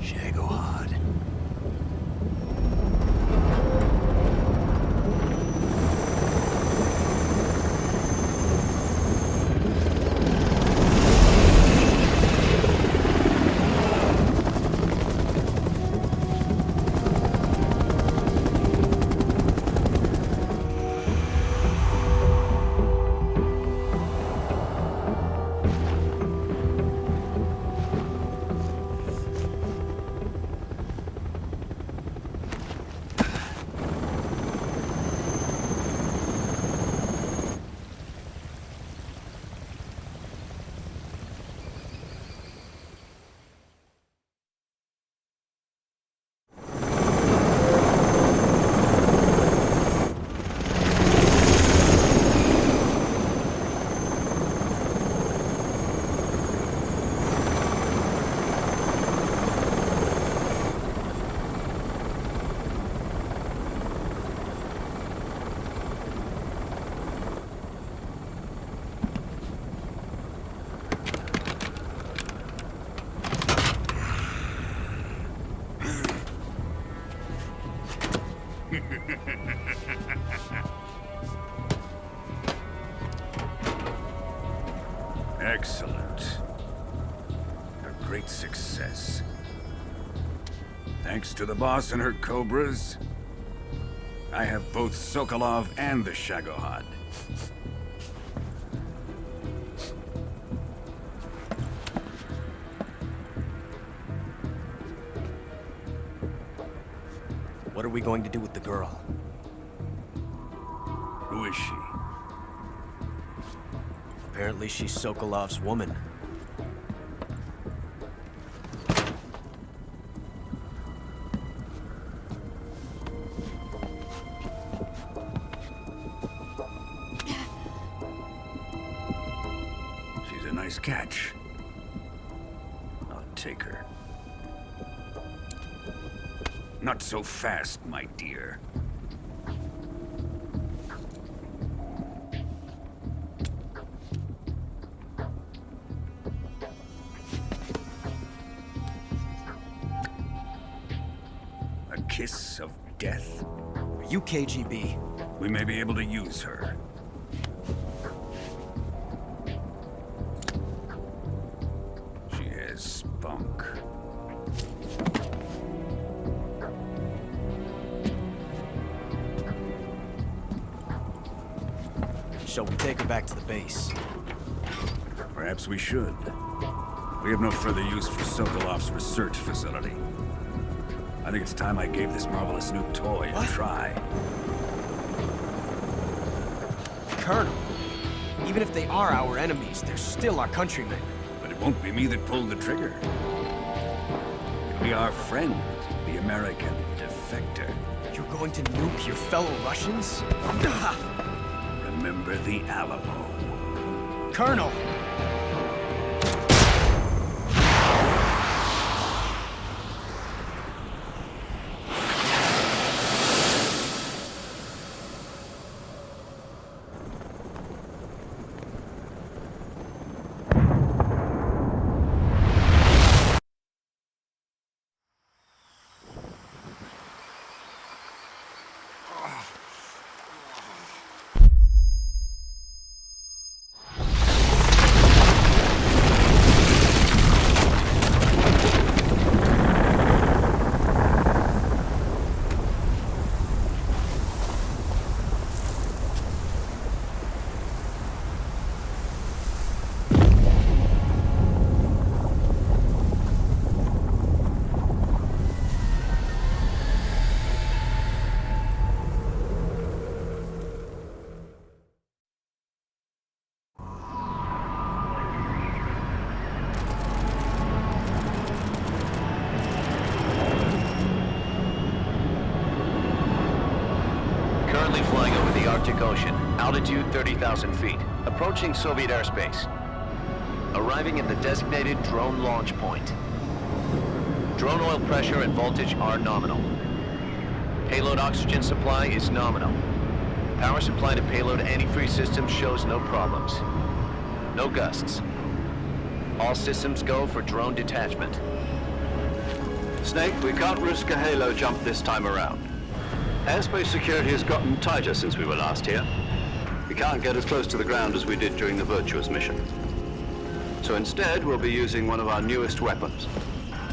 Shagohod. Excellent. A great success. Thanks to the boss and her cobras, I have both Sokolov and the Shagohod. What are we going to do with the girl? Who is she? Apparently she's Sokolov's woman. She's a nice catch. I'll take her. Not so fast, my dear. A kiss of death? Are you KGB? We may be able to use her. She has spunk. Shall we take her back to the base? Perhaps we should. We have no further use for Sokolov's research facility. I think it's time I gave this marvelous new toy a try. Colonel, even if they are our enemies, they're still our countrymen. But it won't be me that pulled the trigger. It'll be our friend, the American defector. You're going to nuke your fellow Russians? Remember the Alamo. Colonel! Flying over the Arctic Ocean, altitude 30,000 feet, approaching Soviet airspace. Arriving at the designated drone launch point. Drone oil pressure and voltage are nominal. Payload oxygen supply is nominal. Power supply to payload antifreeze system shows no problems. No gusts. All systems go for drone detachment. Snake, we can't risk a halo jump this time around. Airspace security has gotten tighter since we were last here. We can't get as close to the ground as we did during the Virtuous mission. So instead, we'll be using one of our newest weapons.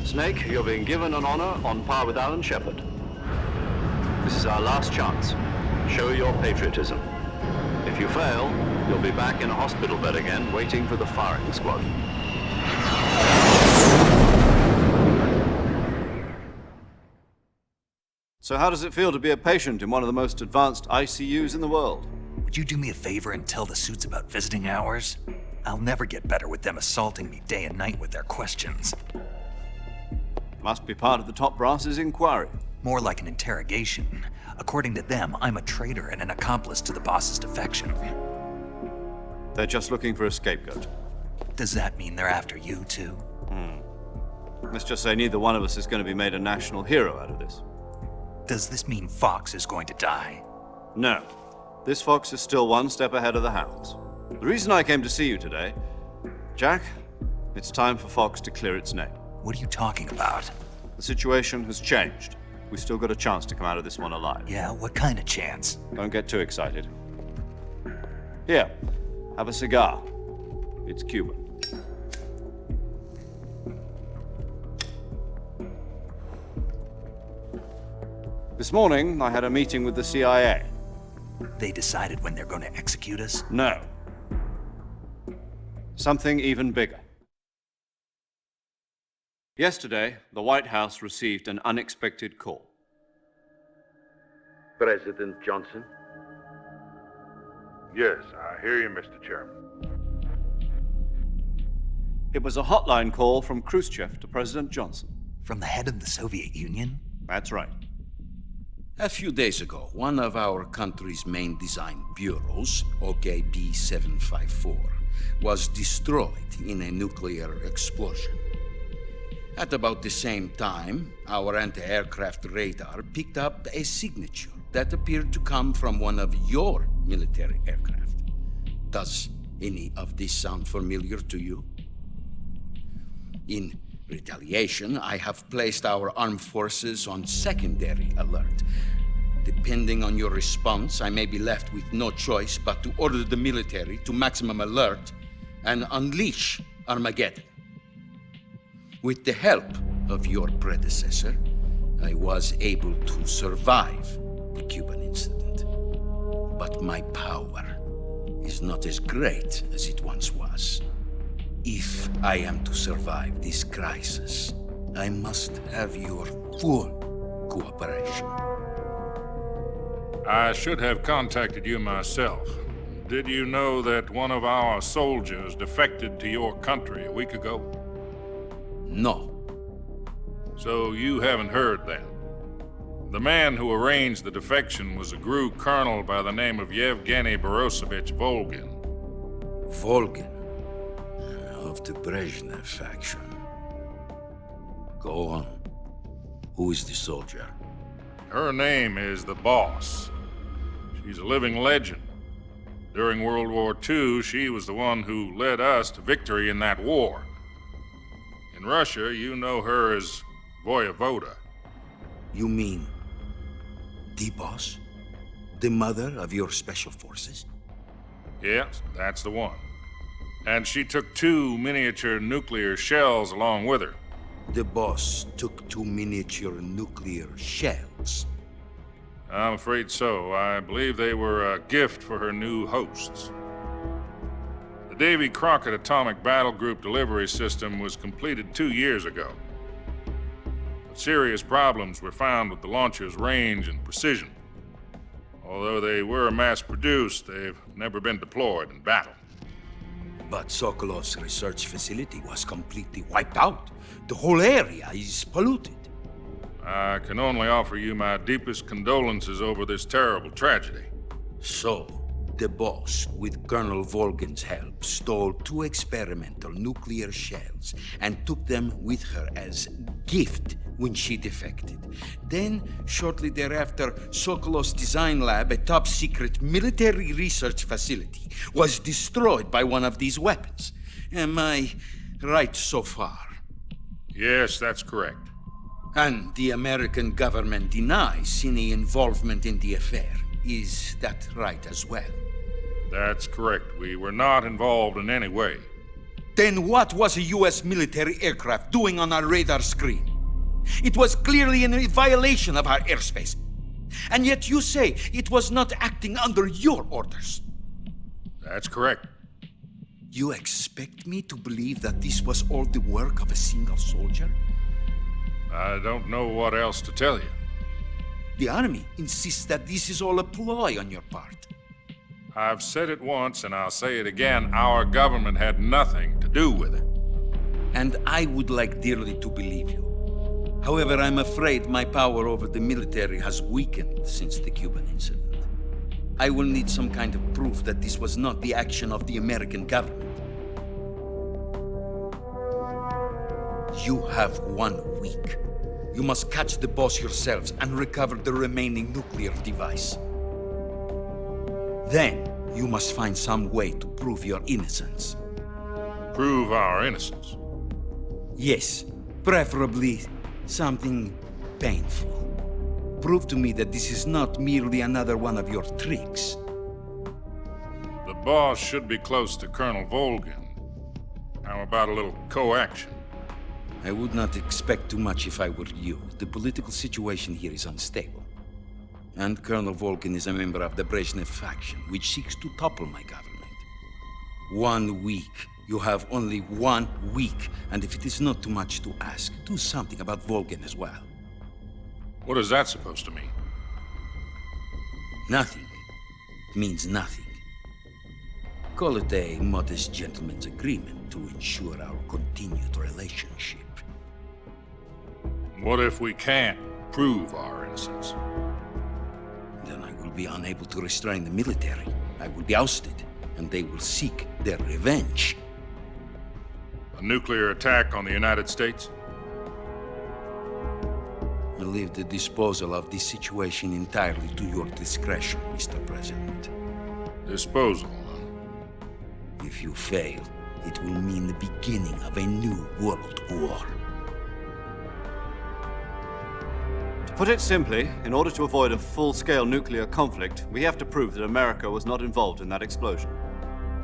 Snake, you're being given an honor on par with Alan Shepard. This is our last chance. Show your patriotism. If you fail, you'll be back in a hospital bed again, waiting for the firing squad. So how does it feel to be a patient in one of the most advanced ICUs in the world? Would you do me a favor and tell the suits about visiting hours? I'll never get better with them assaulting me day and night with their questions. Must be part of the top brass's inquiry. More like an interrogation. According to them, I'm a traitor and an accomplice to the boss's defection. They're just looking for a scapegoat. Does that mean they're after you, too? Let's just say neither one of us is going to be made a national hero out of this. Does this mean Fox is going to die? No. This fox is still one step ahead of the hounds. The reason I came to see you today, Jack, it's time for Fox to clear its name. What are you talking about? The situation has changed. We've still got a chance to come out of this one alive. Yeah, what kind of chance? Don't get too excited. Here, have a cigar. It's Cuban. This morning, I had a meeting with the CIA. They decided when they're going to execute us? No. Something even bigger. Yesterday, the White House received an unexpected call. President Johnson? Yes, I hear you, Mr. Chairman. It was a hotline call from Khrushchev to President Johnson. From the head of the Soviet Union? That's right. A few days ago, one of our country's main design bureaus, OKB 754, was destroyed in a nuclear explosion. At about the same time, our anti-aircraft radar picked up a signature that appeared to come from one of your military aircraft. Does any of this sound familiar to you? In retaliation, I have placed our armed forces on secondary alert. Depending on your response, I may be left with no choice but to order the military to maximum alert and unleash Armageddon. With the help of your predecessor, I was able to survive the Cuban incident. But my power is not as great as it once was. If I am to survive this crisis, I must have your full cooperation. I should have contacted you myself. Did you know that one of our soldiers defected to your country a week ago? No. So you haven't heard then. The man who arranged the defection was a GRU colonel by the name of Yevgeny Borosovich Volgin. Volgin? Of the Brezhnev faction. Go on. Who is the soldier? Her name is the Boss. She's a living legend. During World War II, she was the one who led us to victory in that war. In Russia, you know her as Voyevoda. You mean the Boss? The mother of your special forces? Yes, that's the one. And she took 2 miniature nuclear shells along with her. The Boss took 2 miniature nuclear shells? I'm afraid so. I believe they were a gift for her new hosts. The Davy Crockett Atomic Battle Group delivery system was completed 2 years ago. But serious problems were found with the launcher's range and precision. Although they were mass-produced, they've never been deployed in battle. But Sokolov's research facility was completely wiped out. The whole area is polluted. I can only offer you my deepest condolences over this terrible tragedy. So, the Boss, with Colonel Volgin's help, stole 2 experimental nuclear shells and took them with her as gift when she defected. Then, shortly thereafter, Sokolov's design lab, a top-secret military research facility, was destroyed by one of these weapons. Am I right so far? Yes, that's correct. And the American government denies any involvement in the affair. Is that right as well? That's correct. We were not involved in any way. Then what was a U.S. military aircraft doing on our radar screen? It was clearly in violation of our airspace. And yet you say it was not acting under your orders. That's correct. You expect me to believe that this was all the work of a single soldier? I don't know what else to tell you. The army insists that this is all a ploy on your part. I've said it once and I'll say it again. Our government had nothing to do with it. And I would like dearly to believe you. However, I'm afraid my power over the military has weakened since the Cuban incident. I will need some kind of proof that this was not the action of the American government. You have 1 week. You must catch the Boss yourselves and recover the remaining nuclear device. Then, you must find some way to prove your innocence. Prove our innocence? Yes, preferably something painful. Prove to me that this is not merely another one of your tricks. The Boss should be close to Colonel Volgin. How about a little co-action? I would not expect too much if I were you. The political situation here is unstable. And Colonel Volgin is a member of the Brezhnev faction, which seeks to topple my government. 1 week. You have only 1 week, and if it is not too much to ask, do something about Volgin as well. What is that supposed to mean? Nothing means nothing. Call it a modest gentleman's agreement to ensure our continued relationship. What if we can't prove our innocence? Then I will be unable to restrain the military. I will be ousted, and they will seek their revenge. A nuclear attack on the United States? I leave the disposal of this situation entirely to your discretion, Mr. President. Disposal, huh? If you fail, it will mean the beginning of a new world war. To put it simply, in order to avoid a full-scale nuclear conflict, we have to prove that America was not involved in that explosion.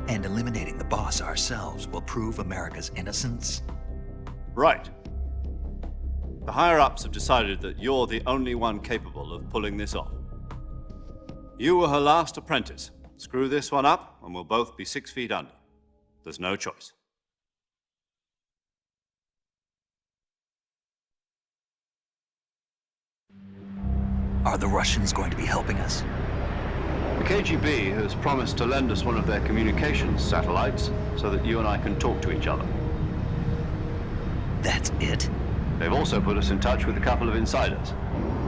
And eliminating the boss ourselves will prove America's innocence? Right. The higher-ups have decided that you're the only one capable of pulling this off. You were her last apprentice. Screw this one up, and we'll both be 6 feet under. There's no choice. Are the Russians going to be helping us? The KGB has promised to lend us one of their communications satellites so that you and I can talk to each other. That's it? They've also put us in touch with a couple of insiders.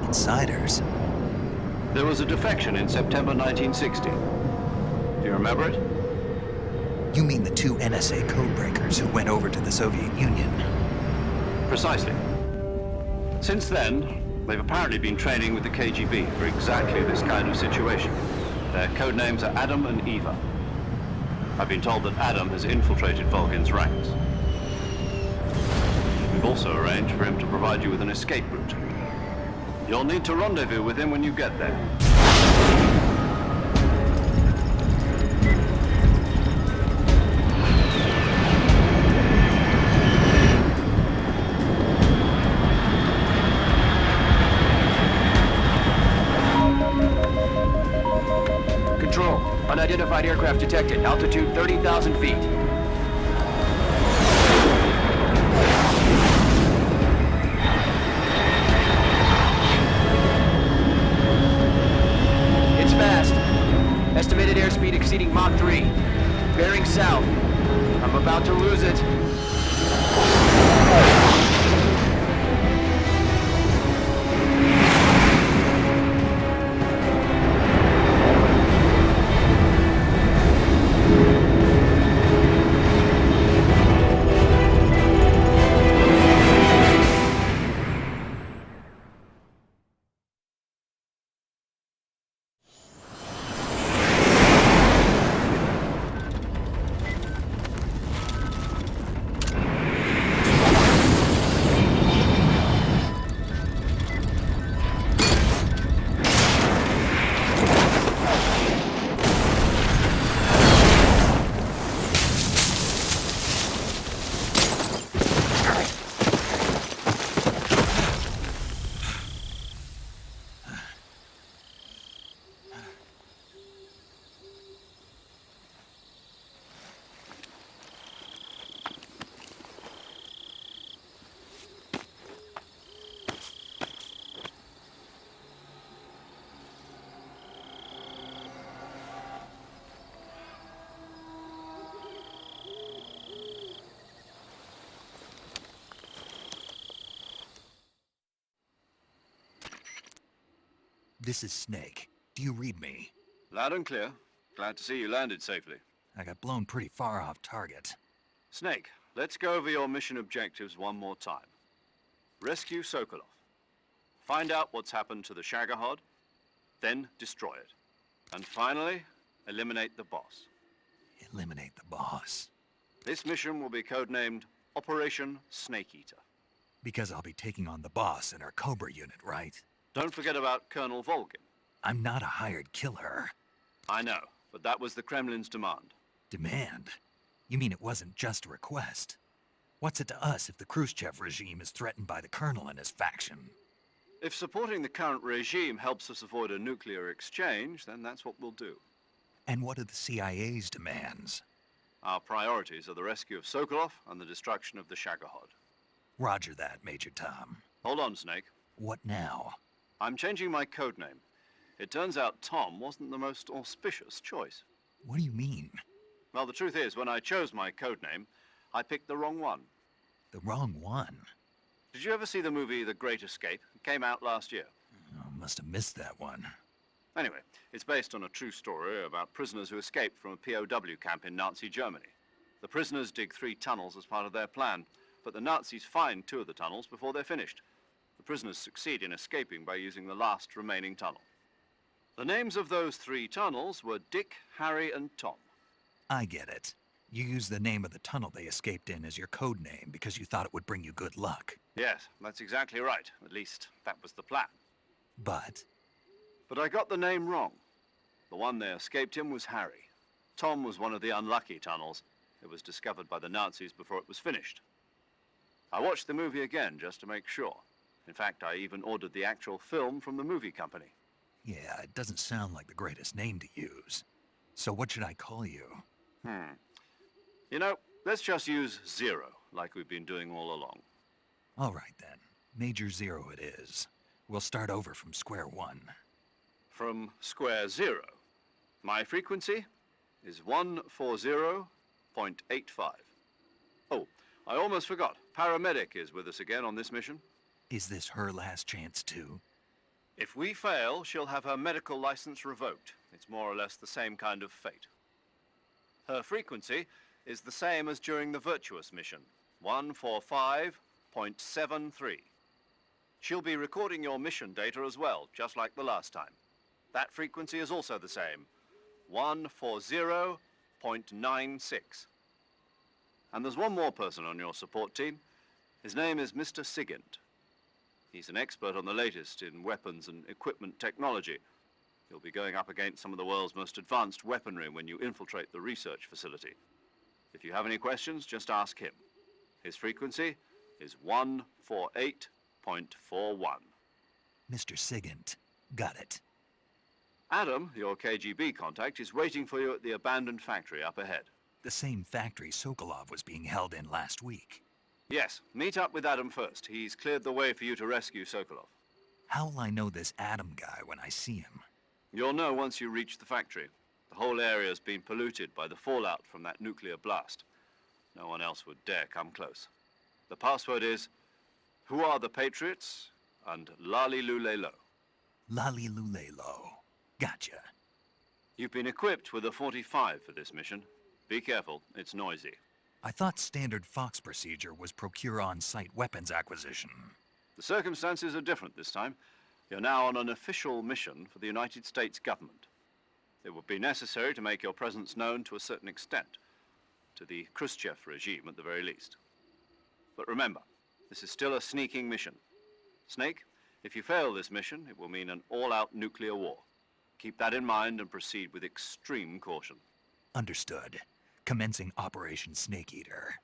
Insiders? There was a defection in September 1960. Do you remember it? You mean the 2 NSA codebreakers who went over to the Soviet Union? Precisely. Since then, they've apparently been training with the KGB for exactly this kind of situation. Their code names are Adam and Eva. I've been told that Adam has infiltrated Volgin's ranks. We've also arranged for him to provide you with an escape route. You'll need to rendezvous with him when you get there. Control, unidentified aircraft detected. Altitude 30,000 feet. It's fast. Estimated airspeed exceeding Mach 3. Bearing south. I'm about to lose it. This is Snake. Do you read me? Loud and clear. Glad to see you landed safely. I got blown pretty far off target. Snake, let's go over your mission objectives one more time. Rescue Sokolov. Find out what's happened to the Shagohod, then destroy it. And finally, eliminate the boss. Eliminate the boss? This mission will be codenamed Operation Snake Eater. Because I'll be taking on the boss in our Cobra unit, right? Don't forget about Colonel Volgin. I'm not a hired killer. I know, but that was the Kremlin's demand. Demand? You mean it wasn't just a request? What's it to us if the Khrushchev regime is threatened by the Colonel and his faction? If supporting the current regime helps us avoid a nuclear exchange, then that's what we'll do. And what are the CIA's demands? Our priorities are the rescue of Sokolov and the destruction of the Shagohod. Roger that, Major Tom. Hold on, Snake. What now? I'm changing my code name. It turns out Tom wasn't the most auspicious choice. What do you mean? Well, the truth is, when I chose my codename, I picked the wrong one. The wrong one? Did you ever see the movie The Great Escape? It came out last year. Oh, must have missed that one. Anyway, it's based on a true story about prisoners who escaped from a POW camp in Nazi Germany. The prisoners dig 3 tunnels as part of their plan, but the Nazis find 2 of the tunnels before they're finished. The prisoners succeed in escaping by using the last remaining tunnel. The names of those 3 tunnels were Dick, Harry, and Tom. I get it. You used the name of the tunnel they escaped in as your code name because you thought it would bring you good luck. Yes, that's exactly right. At least, that was the plan. But I got the name wrong. The one they escaped in was Harry. Tom was one of the unlucky tunnels. It was discovered by the Nazis before it was finished. I watched the movie again just to make sure. In fact, I even ordered the actual film from the movie company. yeah, it doesn't sound like the greatest name to use. So what should I call you? You know, let's just use Zero, like we've been doing all along. All right then. Major Zero it is. We'll start over from square one. From square 0. My frequency is 140.85. Oh, I almost forgot. Paramedic is with us again on this mission. Is this her last chance too? If we fail, she'll have her medical license revoked. It's more or less the same kind of fate. Her frequency is the same as during the Virtuous mission, 145.73. She'll be recording your mission data as well, just like the last time. That frequency is also the same, 140.96. And there's one more person on your support team. His name is Mr. Sigint. He's an expert on the latest in weapons and equipment technology. You'll be going up against some of the world's most advanced weaponry when you infiltrate the research facility. If you have any questions, just ask him. His frequency is 148.41. Mr. Sigint. Got it. Adam, your KGB contact, is waiting for you at the abandoned factory up ahead. The same factory Sokolov was being held in last week. Yes, meet up with Adam first. He's cleared the way for you to rescue Sokolov. How will I know this Adam guy when I see him? You'll know once you reach the factory. The whole area's been polluted by the fallout from that nuclear blast. No one else would dare come close. The password is, "Who are the Patriots?" and "Lali Lulelo." Lali Lulelo. Gotcha. You've been equipped with a 45 for this mission. Be careful, it's noisy. I thought standard Fox procedure was procure on-site weapons acquisition. The circumstances are different this time. You're now on an official mission for the United States government. It would be necessary to make your presence known to a certain extent, to the Khrushchev regime at the very least. But remember, this is still a sneaking mission. Snake, if you fail this mission, it will mean an all-out nuclear war. Keep that in mind and proceed with extreme caution. Understood. Commencing Operation Snake Eater.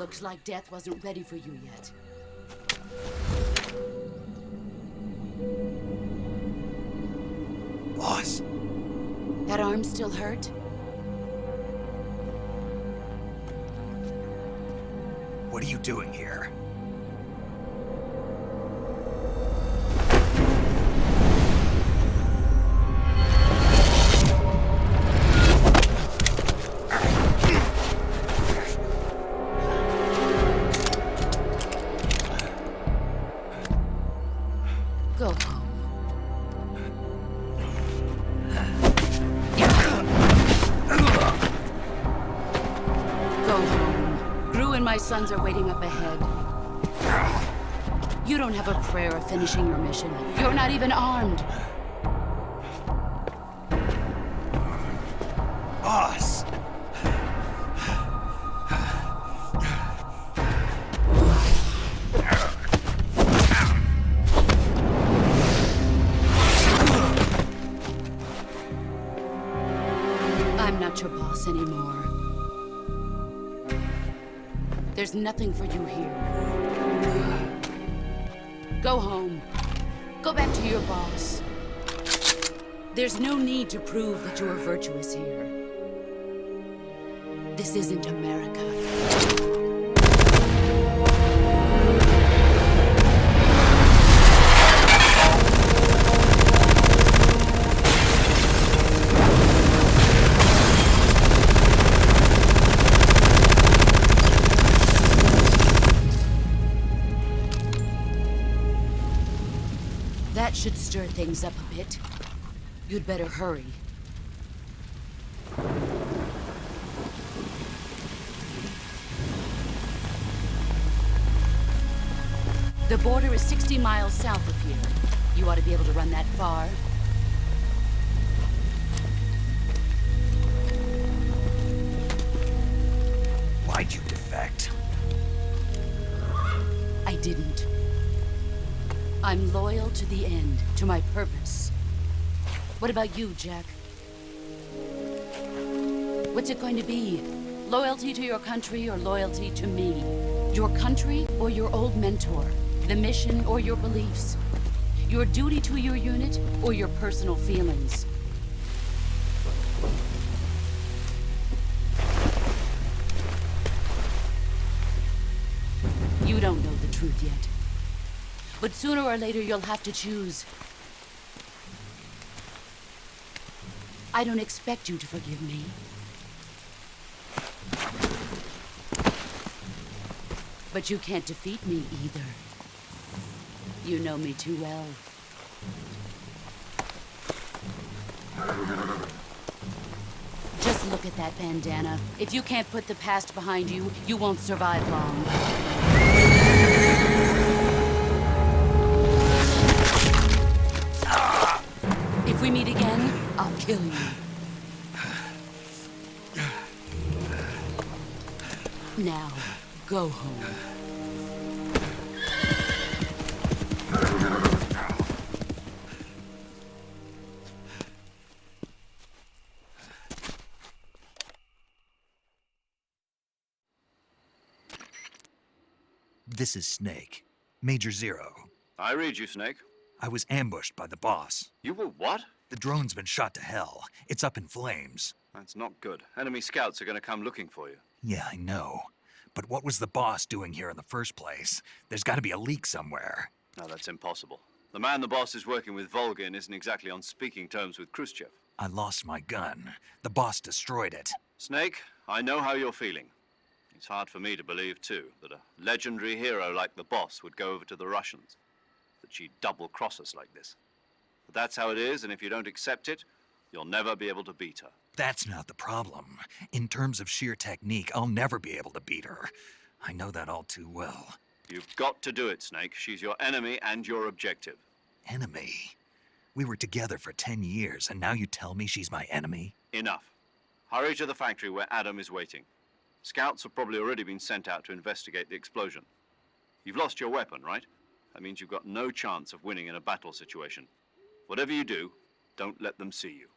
Looks like death wasn't ready for you yet. Boss. That arm still hurt? What are you doing here? Go home. Go home. Gru and my sons are waiting up ahead. You don't have a prayer of finishing your mission. You're not even armed. Boss! I'm not your boss anymore. There's nothing for you here. Go home. Go back to your boss. There's no need to prove that you are virtuous here. This isn't America. That should stir things up a bit. You'd better hurry. The border is 60 miles south of here. You ought to be able to run that far. Why'd you defect? I didn't. I'm loyal to the end, to my purpose. What about you, Jack? What's it going to be? Loyalty to your country or loyalty to me? Your country or your old mentor? The mission or your beliefs? Your duty to your unit or your personal feelings? You don't know the truth yet. But sooner or later, you'll have to choose. I don't expect you to forgive me. But you can't defeat me either. You know me too well. Just look at that bandana. If you can't put the past behind you, you won't survive long. If we meet again, I'll kill you. Now, go home. This is Snake. Major Zero. I read you, Snake. I was ambushed by the boss. You were what? The drone's been shot to hell. It's up in flames. That's not good. Enemy scouts are going to come looking for you. Yeah, I know. But what was the boss doing here in the first place? There's got to be a leak somewhere. No, that's impossible. The man the boss is working with, Volgin, isn't exactly on speaking terms with Khrushchev. I lost my gun. The boss destroyed it. Snake, I know how you're feeling. It's hard for me to believe, too, that a legendary hero like the boss would go over to the Russians. That she'd double-cross us like this. But that's how it is, and if you don't accept it, you'll never be able to beat her. That's not the problem. In terms of sheer technique, I'll never be able to beat her. I know that all too well. You've got to do it, Snake. She's your enemy and your objective. Enemy? We were together for 10 years, and now you tell me she's my enemy? Enough. Hurry to the factory where Adam is waiting. Scouts have probably already been sent out to investigate the explosion. You've lost your weapon, right? That means you've got no chance of winning in a battle situation. Whatever you do, don't let them see you.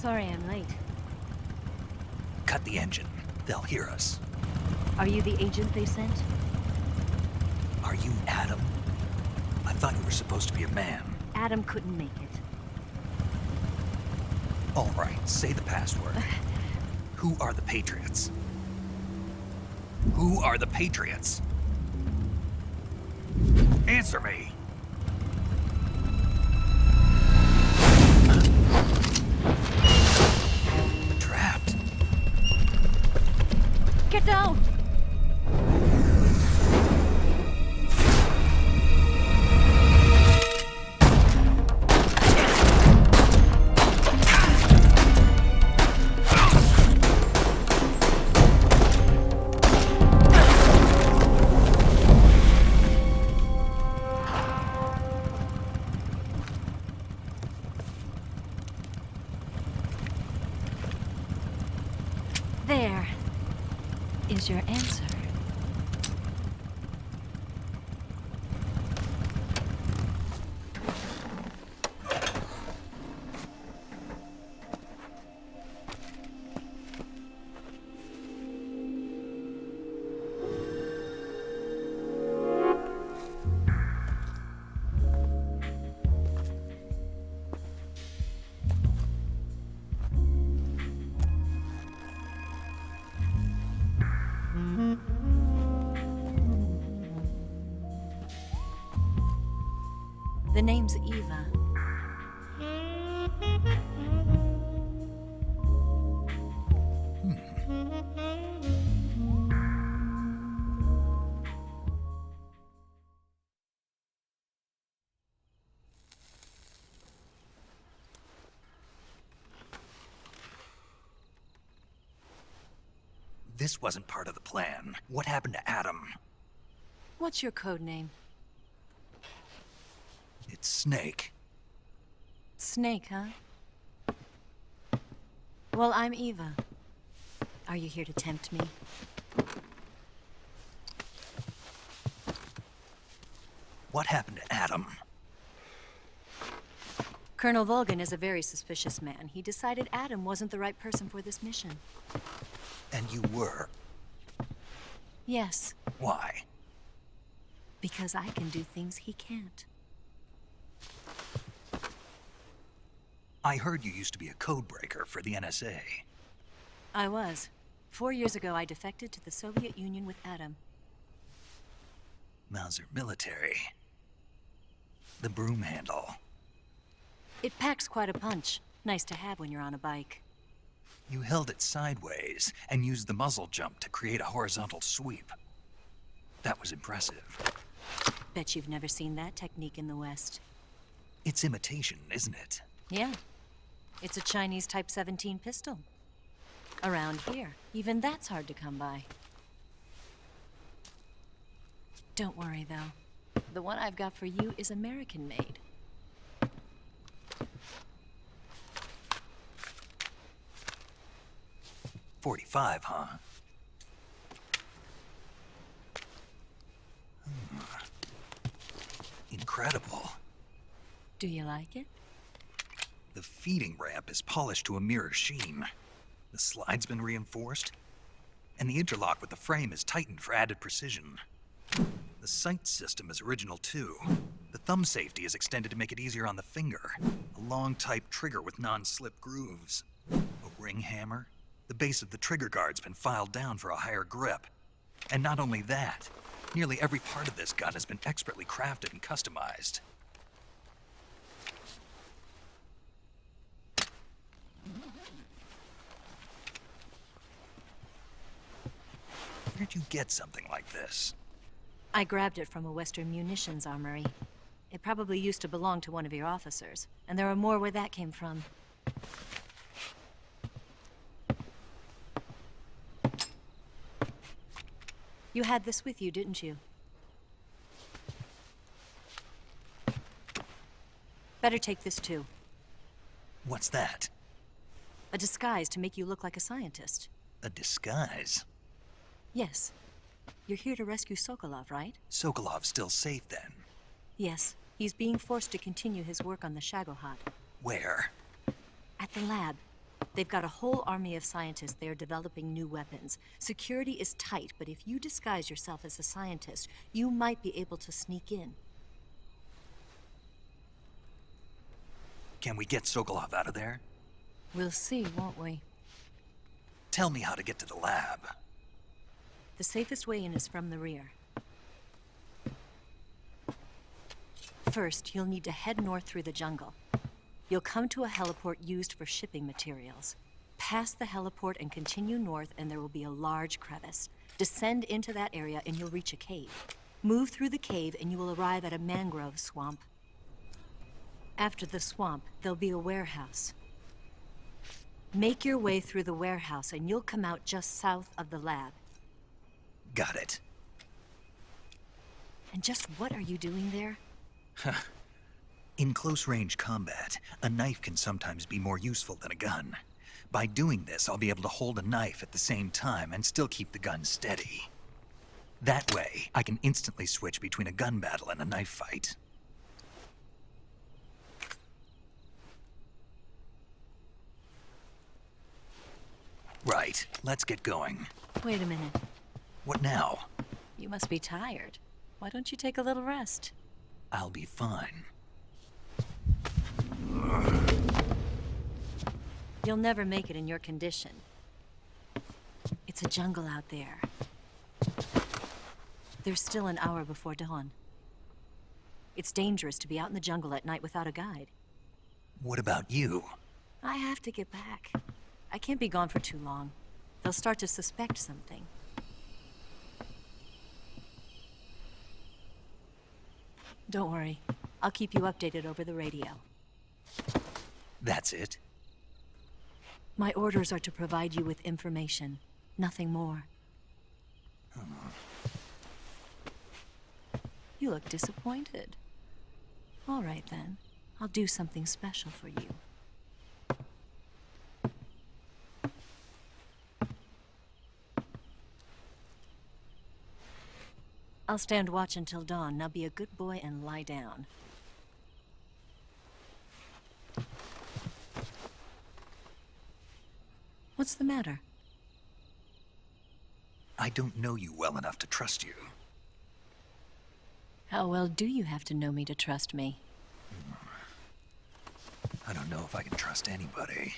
Sorry I'm late. Cut the engine. They'll hear us. Are you the agent they sent? Are you Adam? I thought you were supposed to be a man. Adam couldn't make it. All right, say the password. Who are the Patriots? Who are the Patriots? Answer me! Trapped. Get down! There is your answer. The name's Eva. This wasn't part of the plan. What happened to Adam? What's your code name? It's Snake. Snake, huh? Well, I'm Eva. Are you here to tempt me? What happened to Adam? Colonel Volgin is a very suspicious man. He decided Adam wasn't the right person for this mission. And you were? Yes. Why? Because I can do things he can't. I heard you used to be a codebreaker for the NSA. I was. 4 years ago, I defected to the Soviet Union with Adam. Mauser military. The broom handle. It packs quite a punch. Nice to have when you're on a bike. You held it sideways and used the muzzle jump to create a horizontal sweep. That was impressive. Bet you've never seen that technique in the West. It's imitation, isn't it? Yeah. It's a Chinese Type 17 pistol. Around here, even that's hard to come by. Don't worry, though. The one I've got for you is American-made. .45, huh? Incredible. Do you like it? The feeding ramp is polished to a mirror sheen. The slide's been reinforced, and the interlock with the frame is tightened for added precision. The sight system is original too. The thumb safety is extended to make it easier on the finger. A long type trigger with non-slip grooves. A ring hammer. The base of the trigger guard's been filed down for a higher grip. And not only that, nearly every part of this gun has been expertly crafted and customized. Where'd you get something like this? I grabbed it from a Western munitions armory. It probably used to belong to one of your officers, and there are more where that came from. You had this with you, didn't you? Better take this too. What's that? A disguise to make you look like a scientist. A disguise? Yes. You're here to rescue Sokolov, right? Sokolov's still safe then? Yes. He's being forced to continue his work on the Shagohod. Where? At the lab. They've got a whole army of scientists there developing new weapons. Security is tight, but if you disguise yourself as a scientist, you might be able to sneak in. Can we get Sokolov out of there? We'll see, won't we? Tell me how to get to the lab. The safest way in is from the rear. First, you'll need to head north through the jungle. You'll come to a heliport used for shipping materials. Pass the heliport and continue north, and there will be a large crevice. Descend into that area and you'll reach a cave. Move through the cave and you will arrive at a mangrove swamp. After the swamp, there'll be a warehouse. Make your way through the warehouse and you'll come out just south of the lab. Got it. And just what are you doing there? In close-range combat, a knife can sometimes be more useful than a gun. By doing this, I'll be able to hold a knife at the same time and still keep the gun steady. That way, I can instantly switch between a gun battle and a knife fight. Right, let's get going. Wait a minute. What now? You must be tired. Why don't you take a little rest? I'll be fine. You'll never make it in your condition. It's a jungle out there. There's still an hour before dawn. It's dangerous to be out in the jungle at night without a guide. What about you? I have to get back. I can't be gone for too long. They'll start to suspect something. Don't worry. I'll keep you updated over the radio. That's it? My orders are to provide you with information. Nothing more. You look disappointed. All right, then. I'll do something special for you. I'll stand watch until dawn. Now be a good boy and lie down. What's the matter? I don't know you well enough to trust you. How well do you have to know me to trust me? I don't know if I can trust anybody.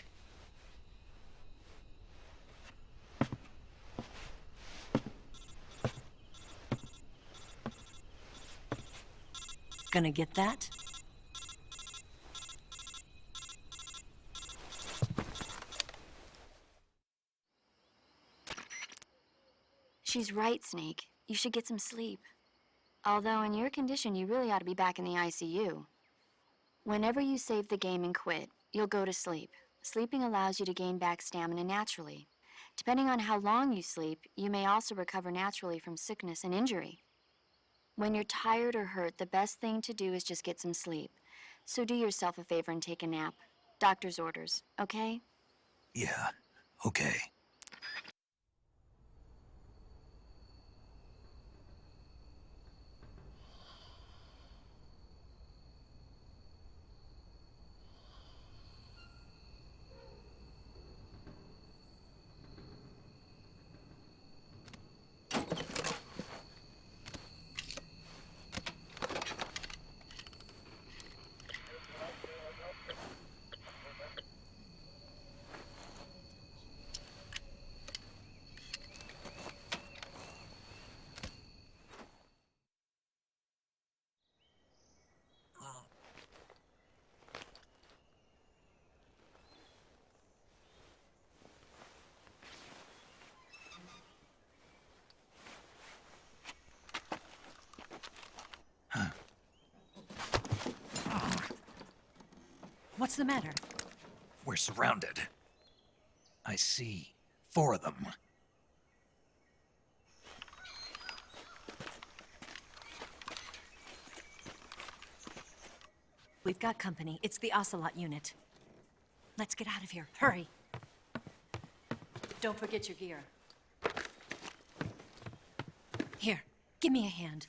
Gonna get that? She's right, Snake. You should get some sleep. Although in your condition, you really ought to be back in the ICU. Whenever you save the game and quit, you'll go to sleep. Sleeping allows you to gain back stamina naturally. Depending on how long you sleep, you may also recover naturally from sickness and injury. When you're tired or hurt, the best thing to do is just get some sleep. So do yourself a favor and take a nap. Doctor's orders, okay? Yeah, okay. What's the matter? We're surrounded. I see 4 of them. We've got company. It's the Ocelot unit. Let's get out of here. Hurry. Don't forget your gear. Here, give me a hand.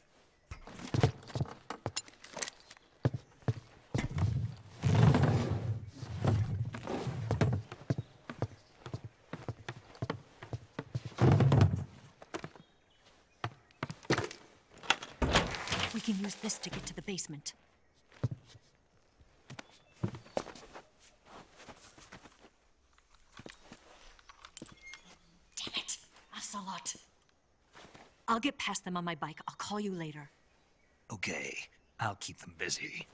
can use this to get to the basement. Damn it! Ocelot. I'll get past them on my bike. I'll call you later. Okay, I'll keep them busy.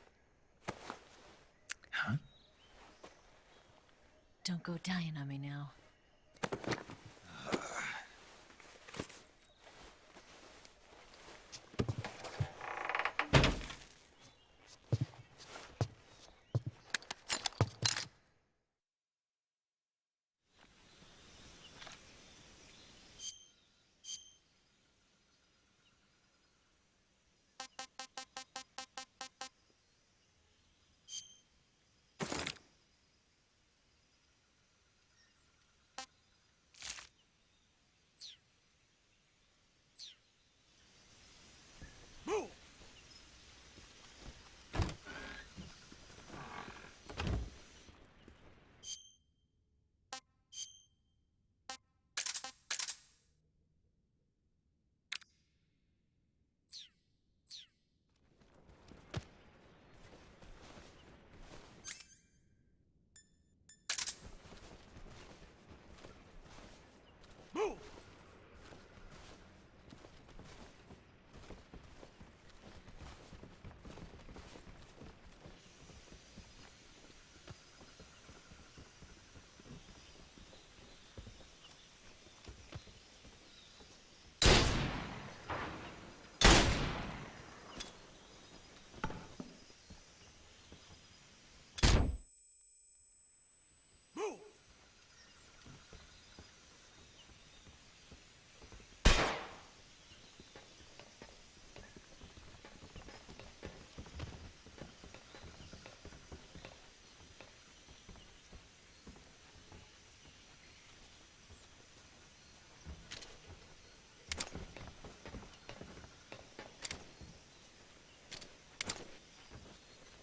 Huh? Don't go dying on me now.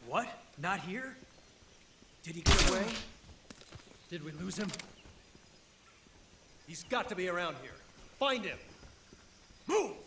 What? Not here? Did he get away? Did we lose him? He's got to be around here. Find him! Move!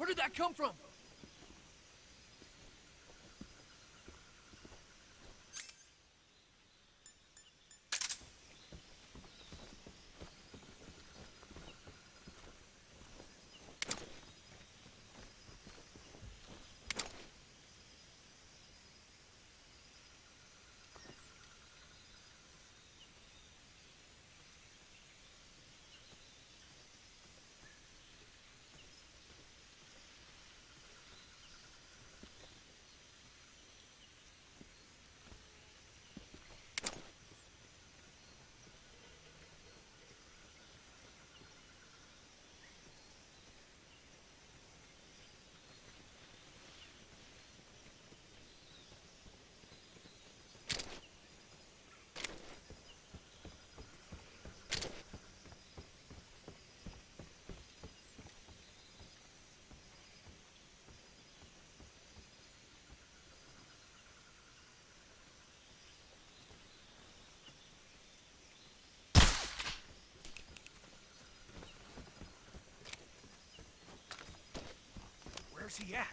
Where did that come from? Where's he at?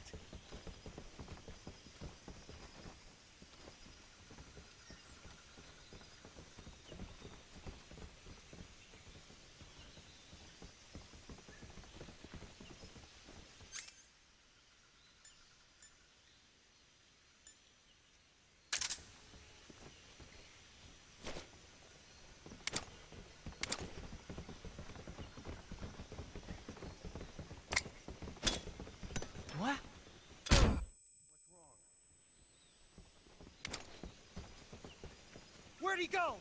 Where'd he go?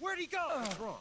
Where'd he go? What's wrong?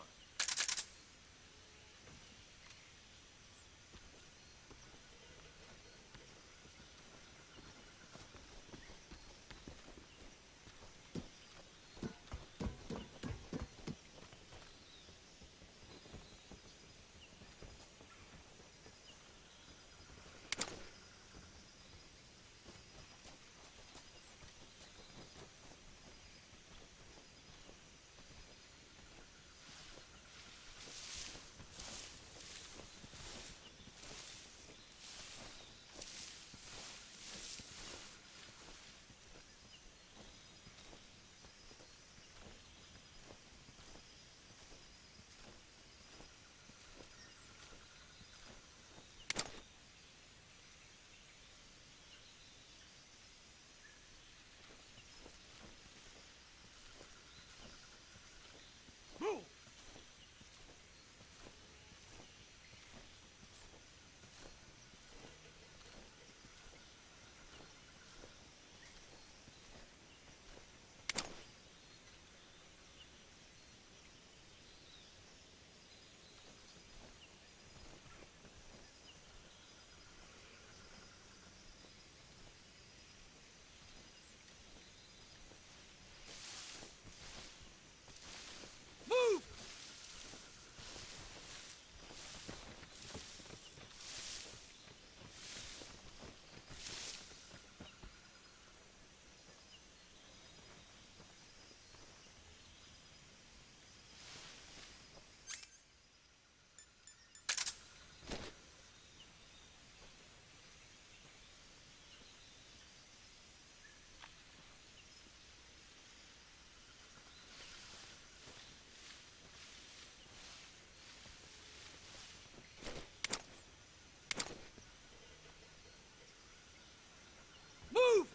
Move! Move! Move!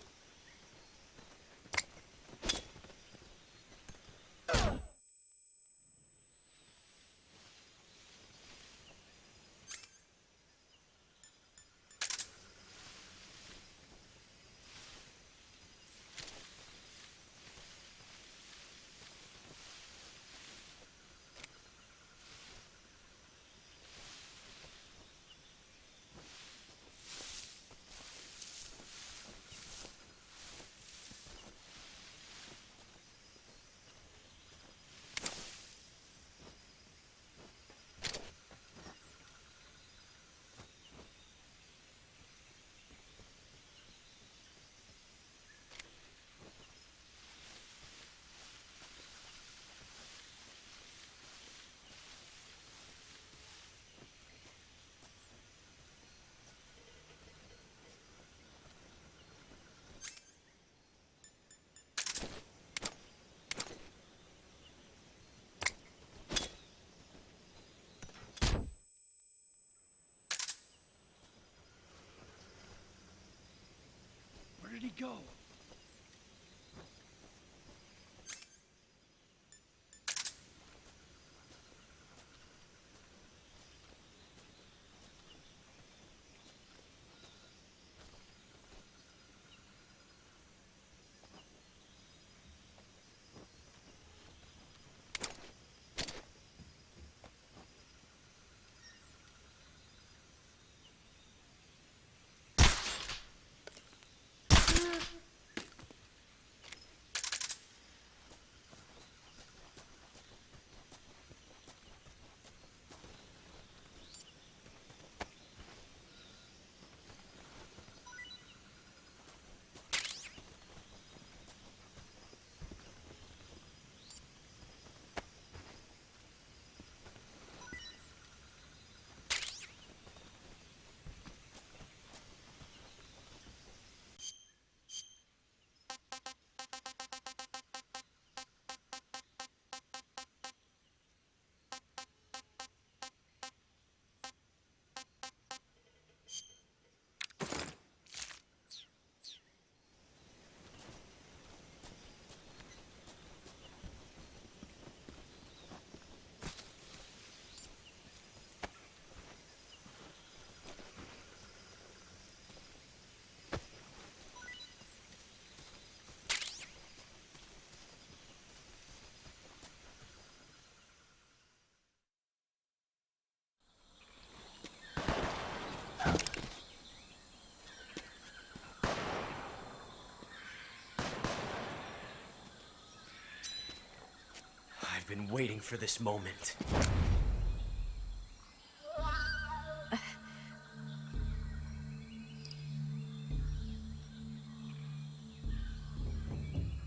Where did he go? been waiting for this moment.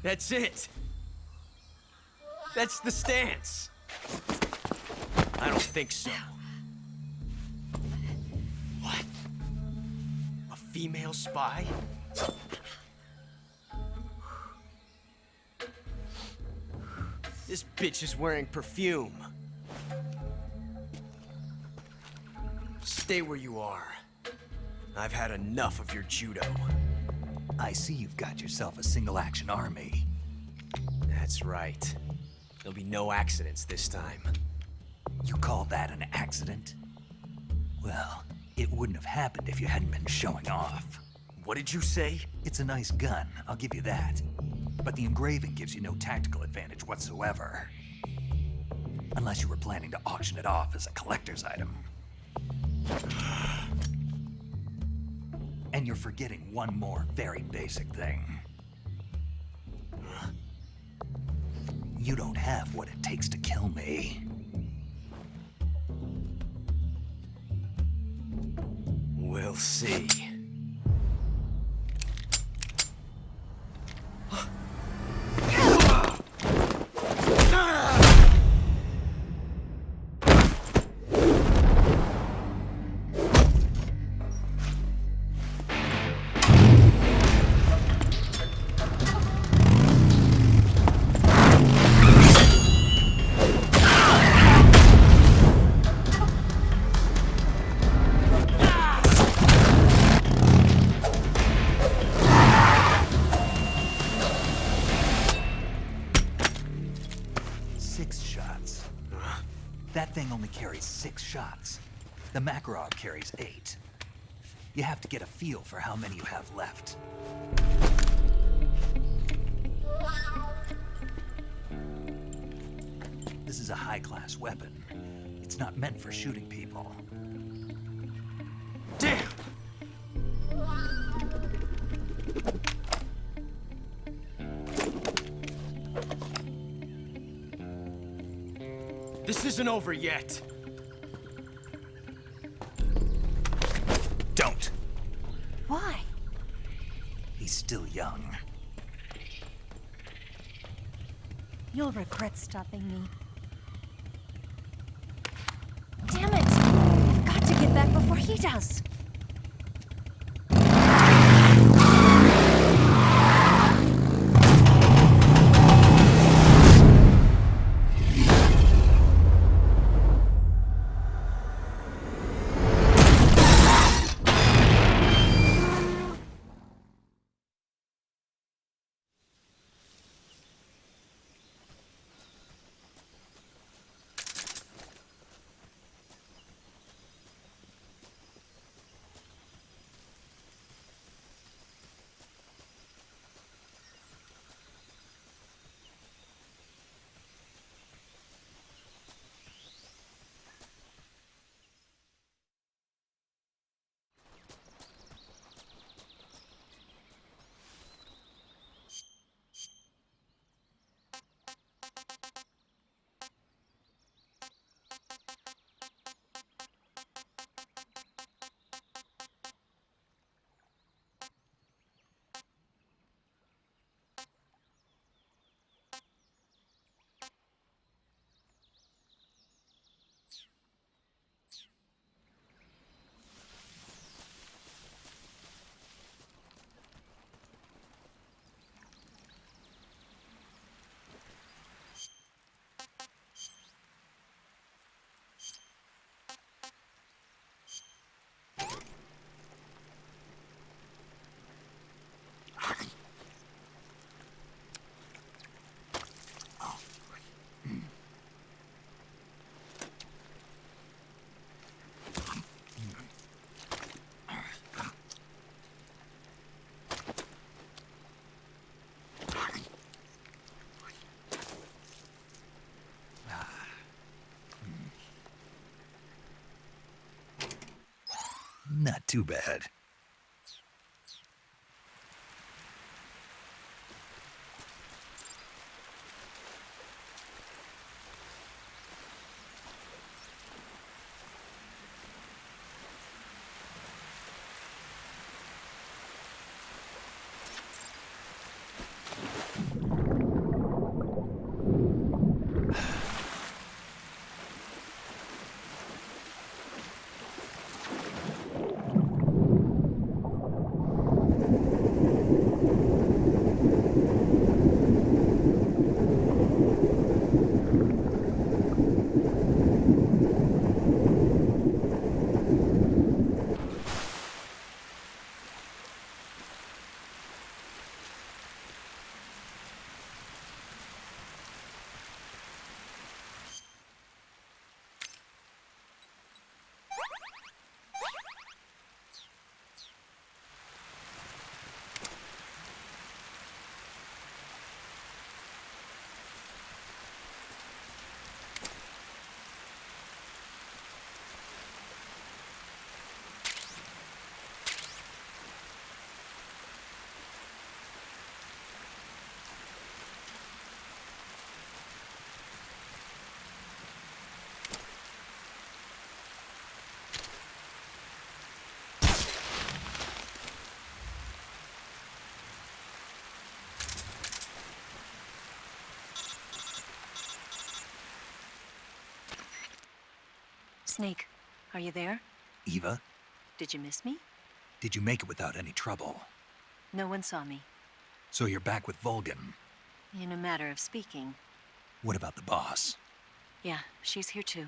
That's it! That's the stance! I don't think so. What? A female spy? This bitch is wearing perfume. Stay where you are. I've had enough of your judo. I see you've got yourself a single-action army. That's right. There'll be no accidents this time. You call that an accident? Well, it wouldn't have happened if you hadn't been showing off. What did you say? It's a nice gun, I'll give you that. But the engraving gives you no tactical advantage whatsoever. Unless you were planning to auction it off as a collector's item. And you're forgetting one more very basic thing. You don't have what it takes to kill me. We'll see. That thing only carries 6 shots. The Makarov carries 8. You have to get a feel for how many you have left. This is a high-class weapon. It's not meant for shooting people. Damn! This isn't over yet. Don't. Why? He's still young. You'll regret stopping me. Damn it! I've got to get back before he does. Not too bad. Snake, are you there? Eva, Did you miss me? did you make it without any trouble? No one saw me. So you're back with Volgin. In a matter of speaking. What about the boss? Yeah, she's here too.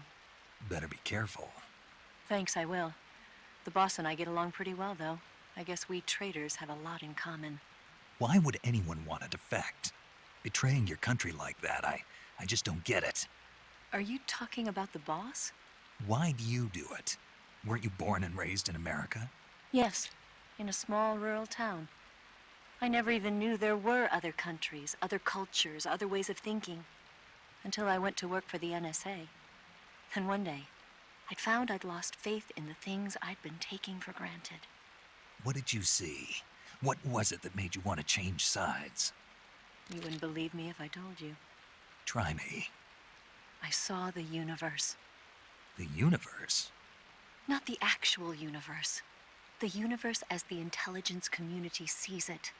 Better be careful. Thanks, I will. The boss and I get along pretty well, though. I guess we traitors have a lot in common. Why would anyone want to defect? Betraying your country like that, I just don't get it. Are you talking about the boss? Why do you do it? Weren't you born and raised in America? Yes, in a small rural town. I never even knew there were other countries, other cultures, other ways of thinking. Until I went to work for the NSA. Then one day, I'd found I'd lost faith in the things I'd been taking for granted. What did you see? What was it that made you want to change sides? You wouldn't believe me if I told you. Try me. I saw the universe. The universe? Not the actual universe. The universe as the intelligence community sees it.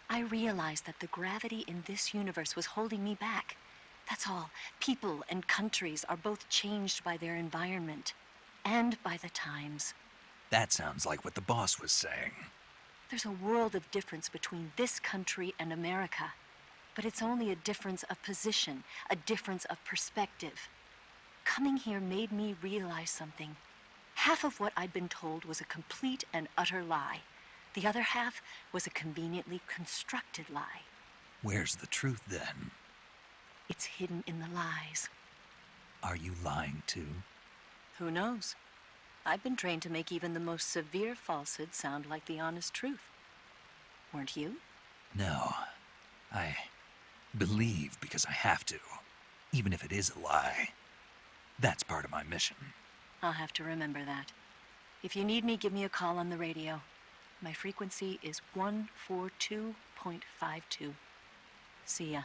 I realized that the gravity in this universe was holding me back. That's all. People and countries are both changed by their environment. And by the times. That sounds like what the boss was saying. There's a world of difference between this country and America. But it's only a difference of position, a difference of perspective. Coming here made me realize something. Half of what I'd been told was a complete and utter lie. The other half was a conveniently constructed lie. Where's the truth, then? It's hidden in the lies. Are you lying, too? Who knows? I've been trained to make even the most severe falsehood sound like the honest truth. Weren't you? No. I believe because I have to, even if it is a lie. That's part of my mission. I'll have to remember that. If you need me, give me a call on the radio. My frequency is 142.52. See ya.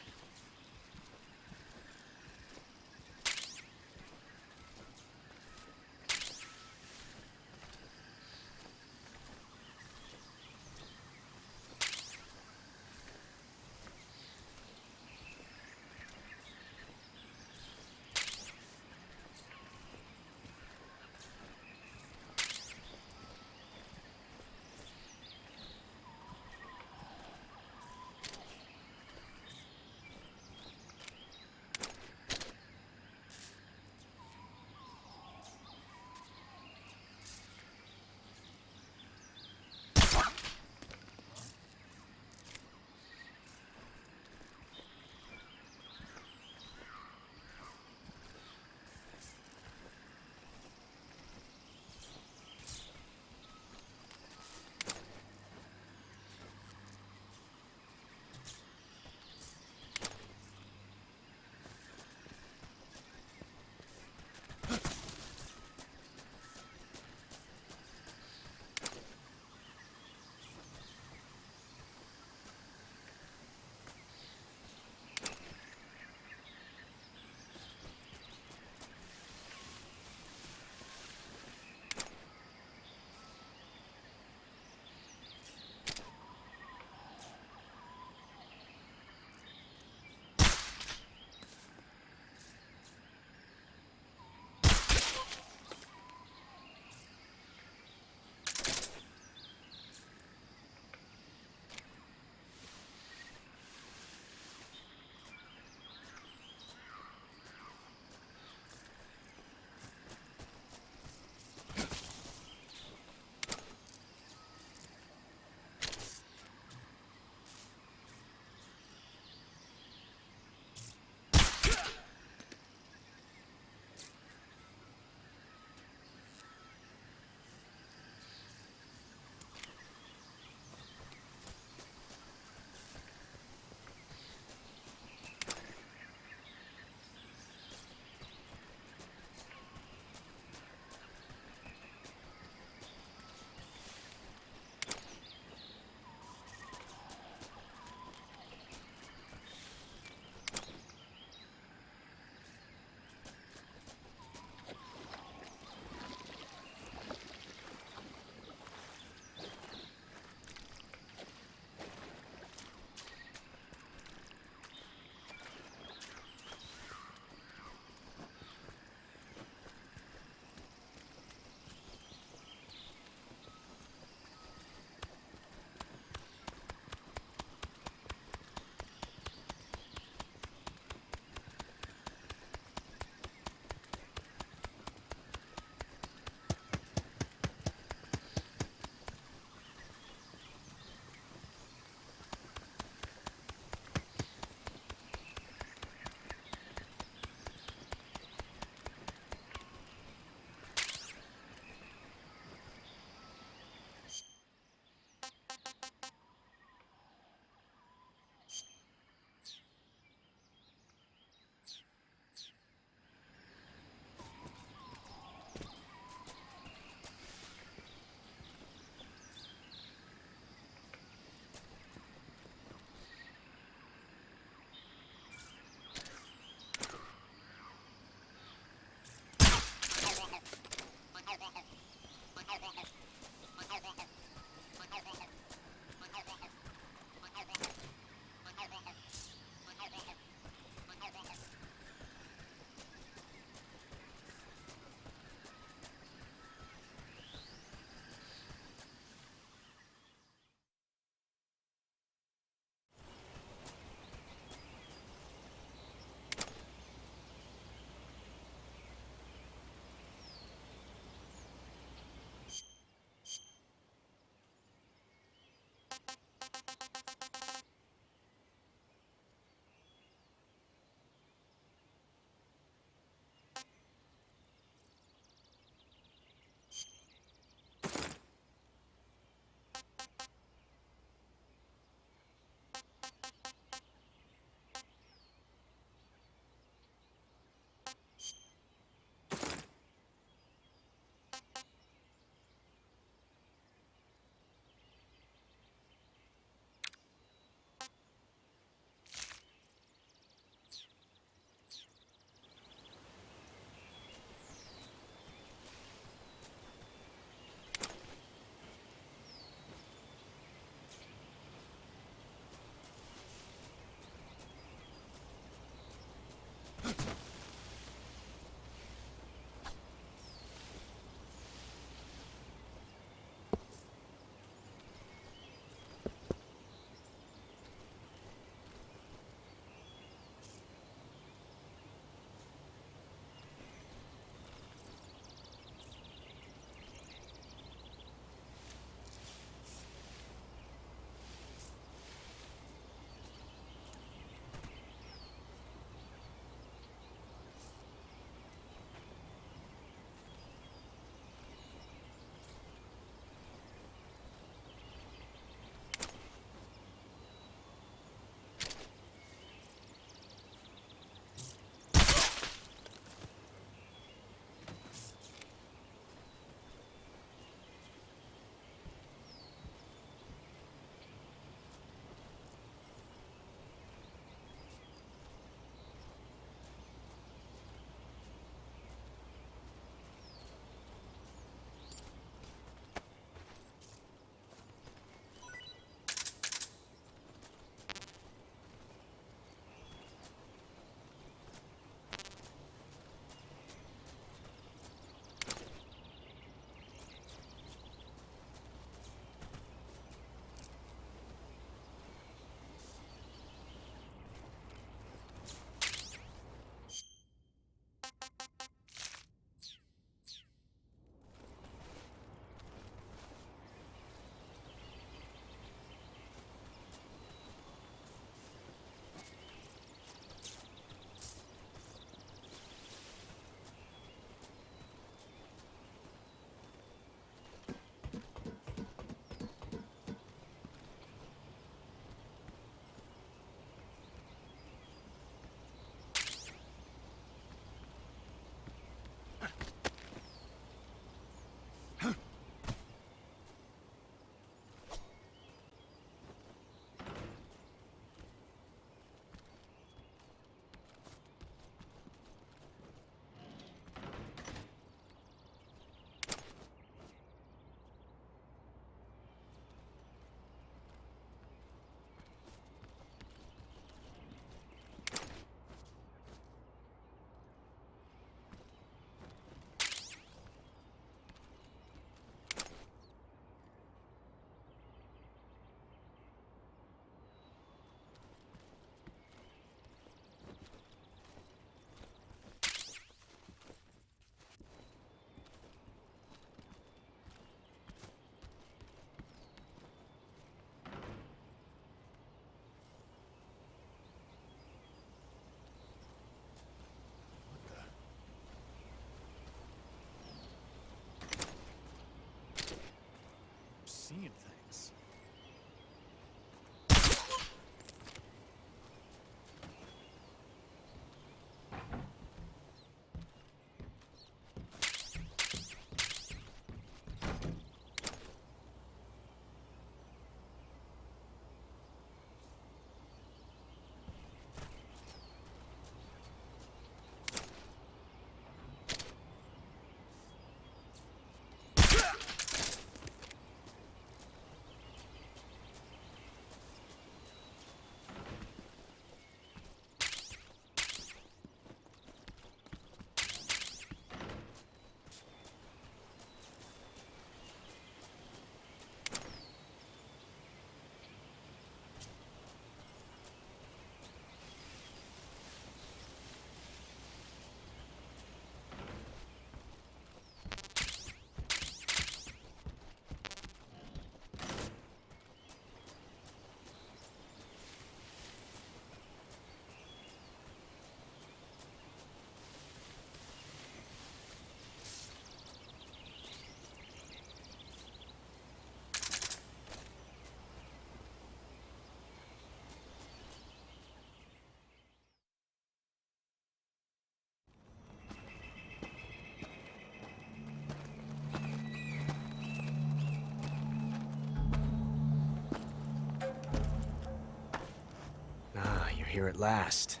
here at last.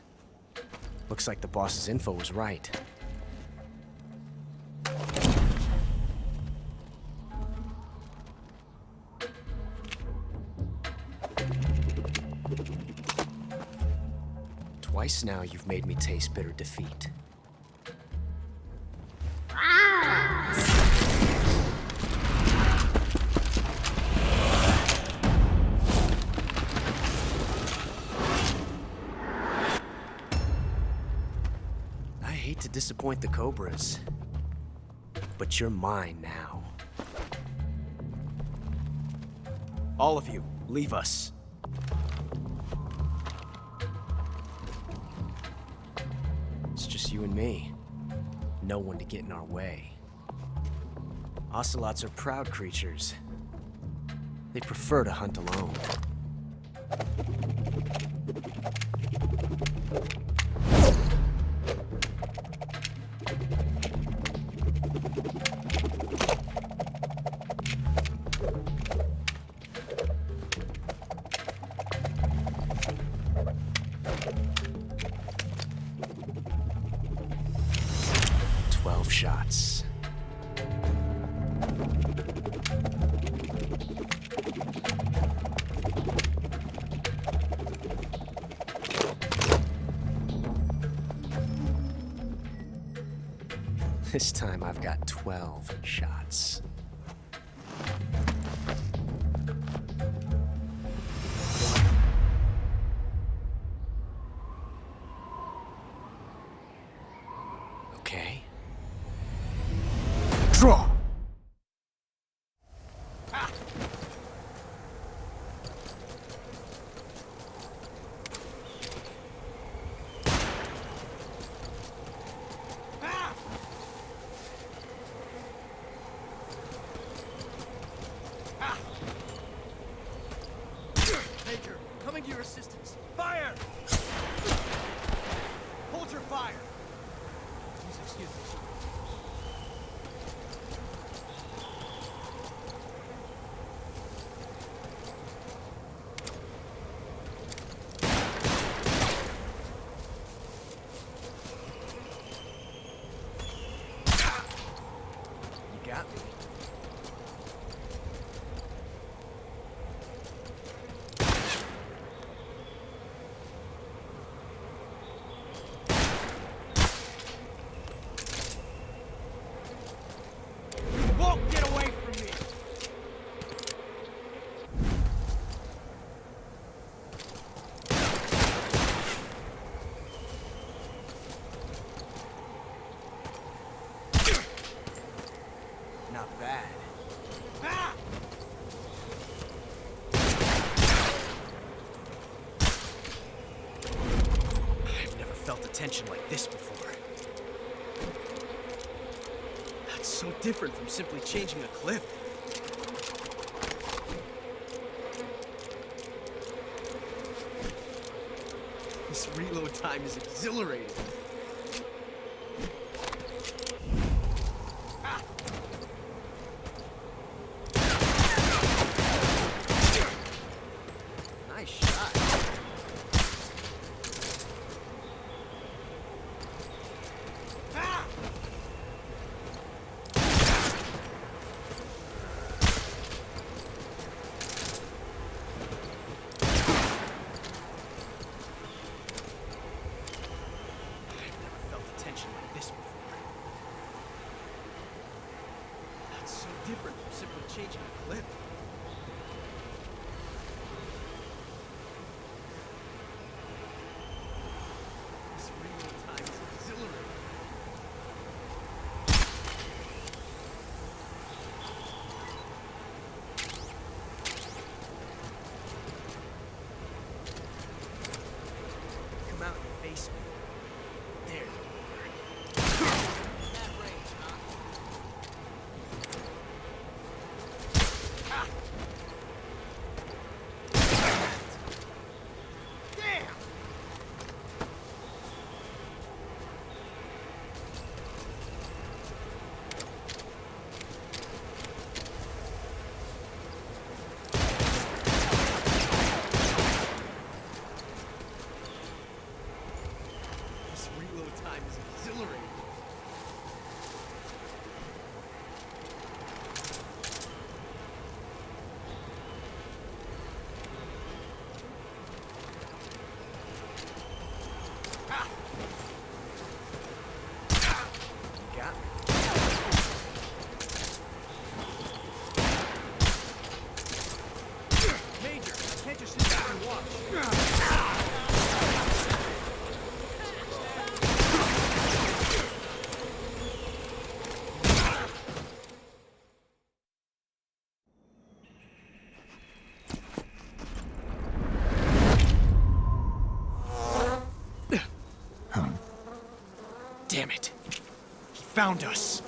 Looks like the boss's info was right. Twice now you've made me taste bitter defeat. I hate to disappoint the Cobras, but you're mine now. All of you, leave us. It's just you and me. No one to get in our way. Ocelots are proud creatures. They prefer to hunt alone. Shots. This time I've got 12 shots. Okay. Draw! Major, coming to your assistance. Fire! Hold your fire! Please excuse me. Got me. You won't get away from me! Not bad. Ah! I've never felt a tension like this before. That's so different from simply changing a clip. This reload time is exhilarating. Nice shot. Different from simply changing a clip. This reload time is exhilarating. Come out and face me. There you are. That range, huh? can't just sit back and watch. Damn it. He found us.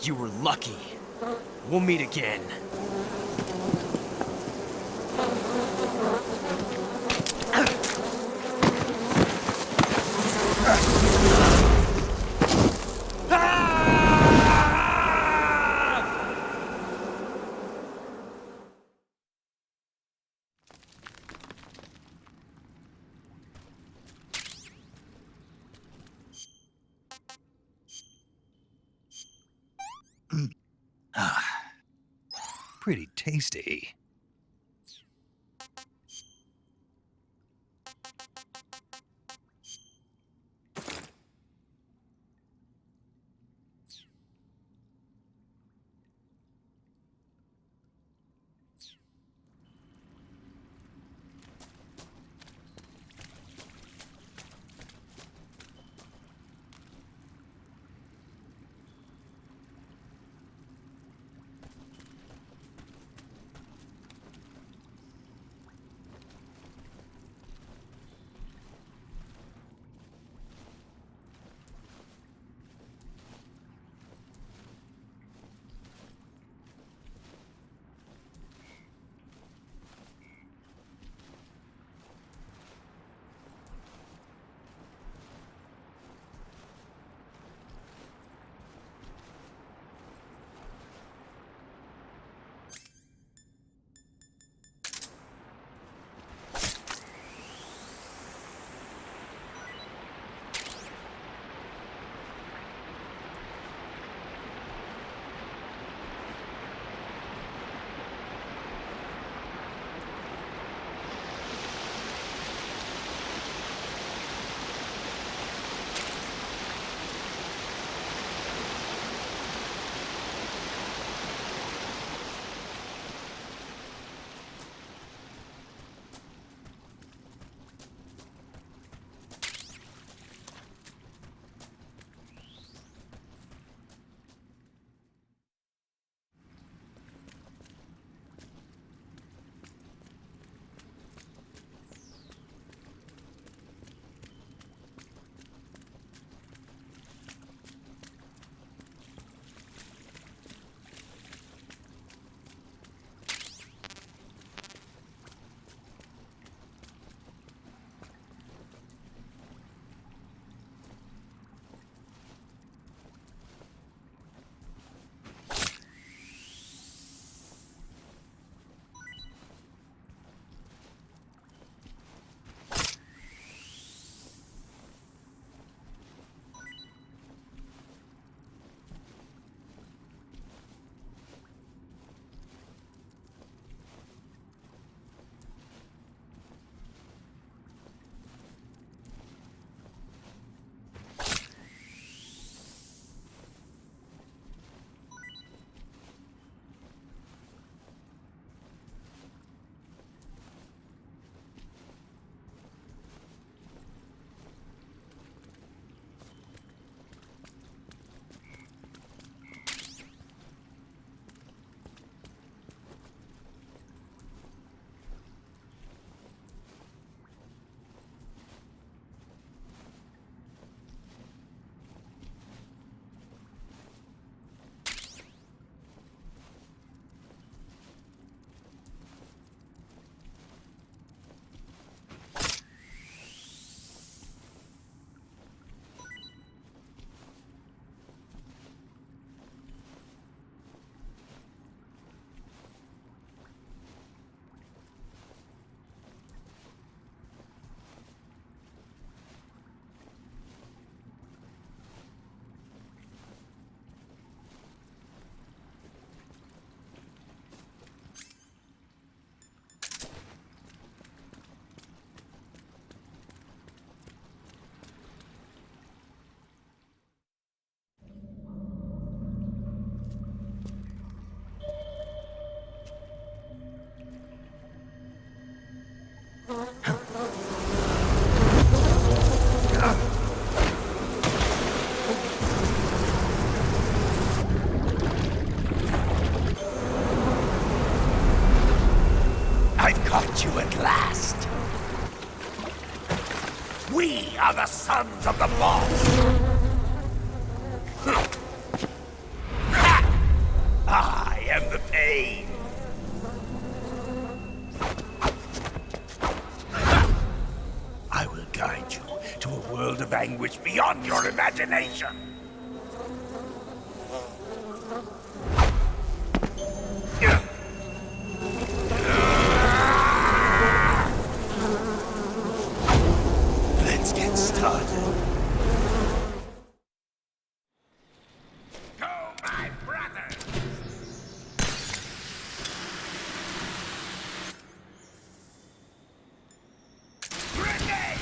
You were lucky. We'll meet again. Pretty tasty. I've caught you at last. We are the sons of the boss. I am the pain. I will guide you to a world of anguish beyond your imagination. Let's get started. Go, my brothers! Grenade!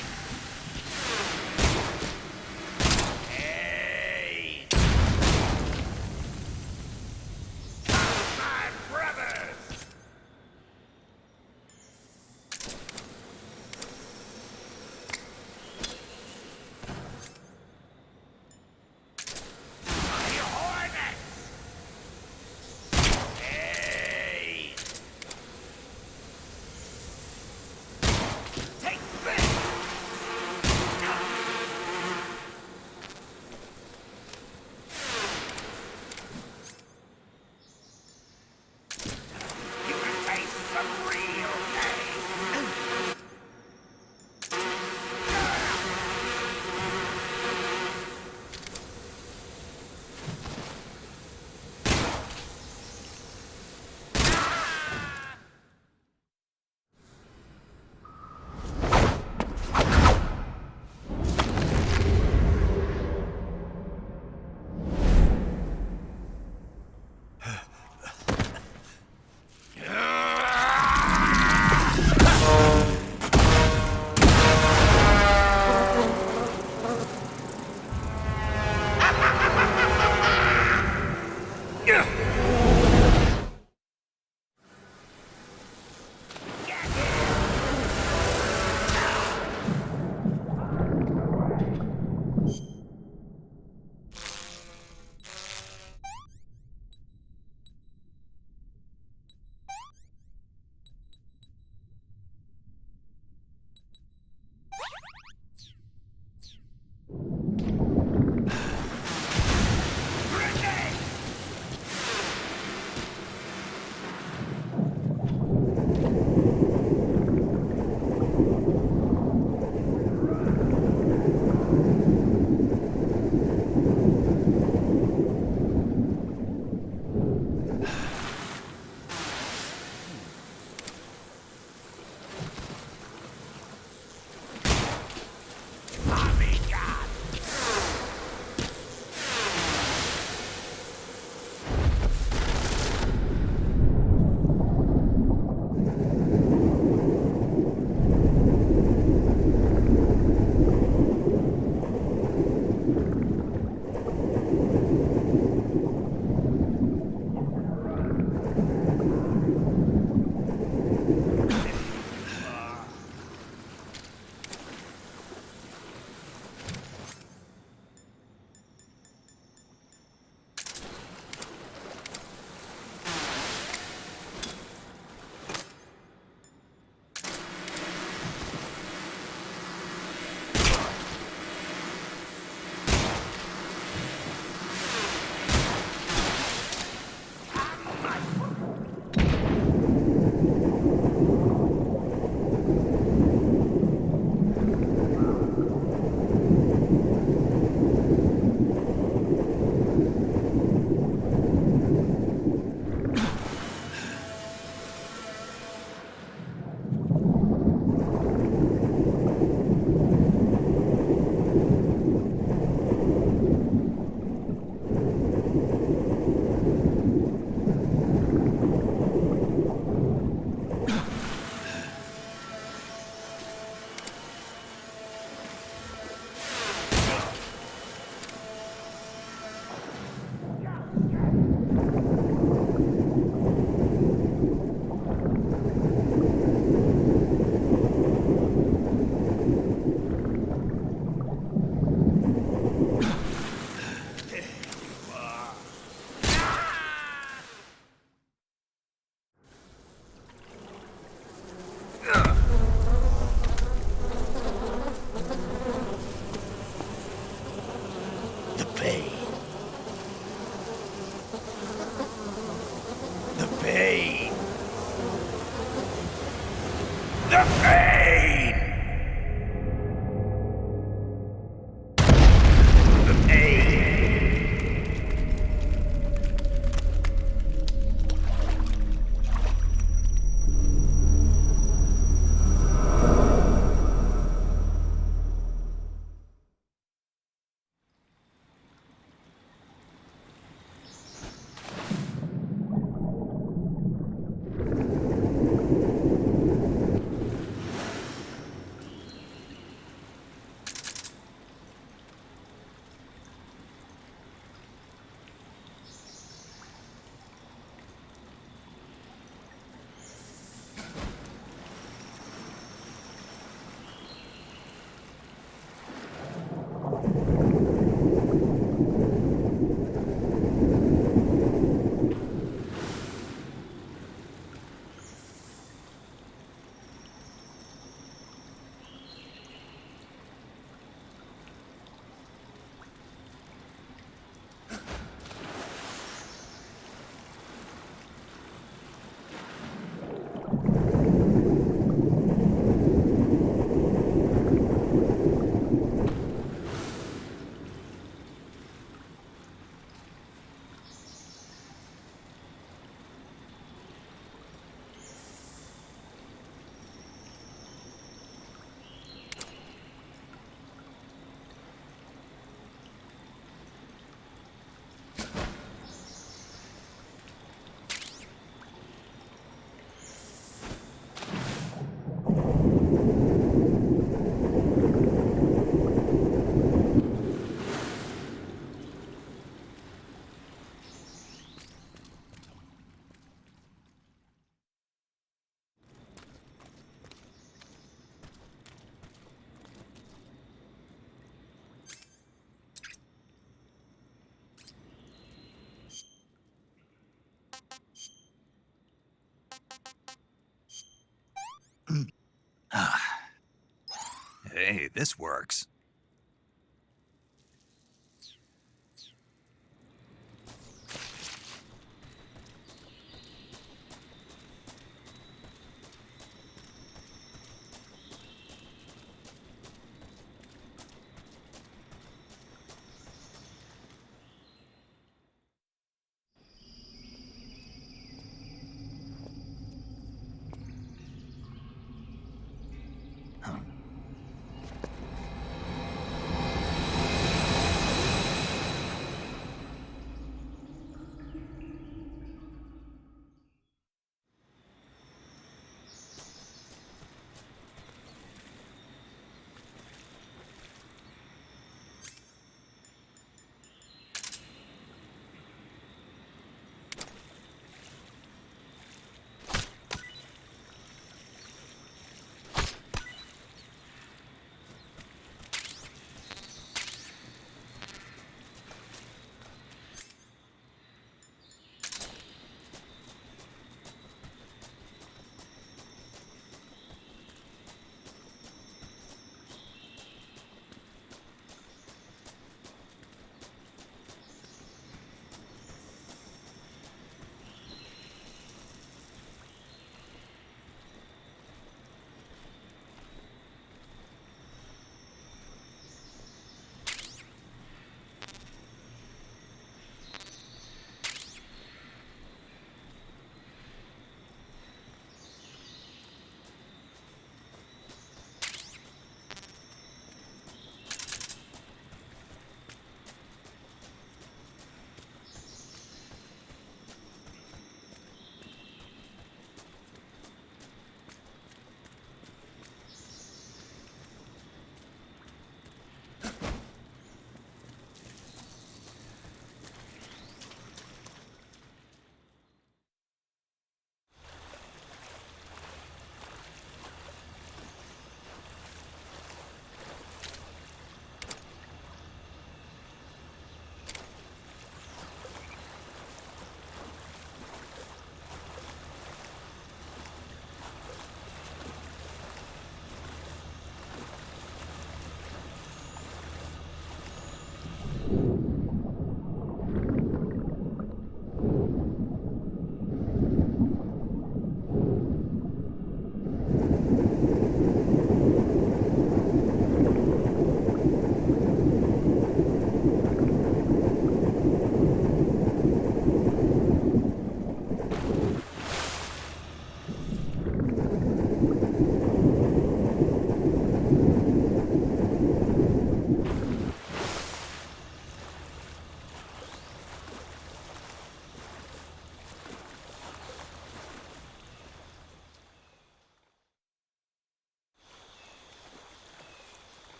Hey, this works.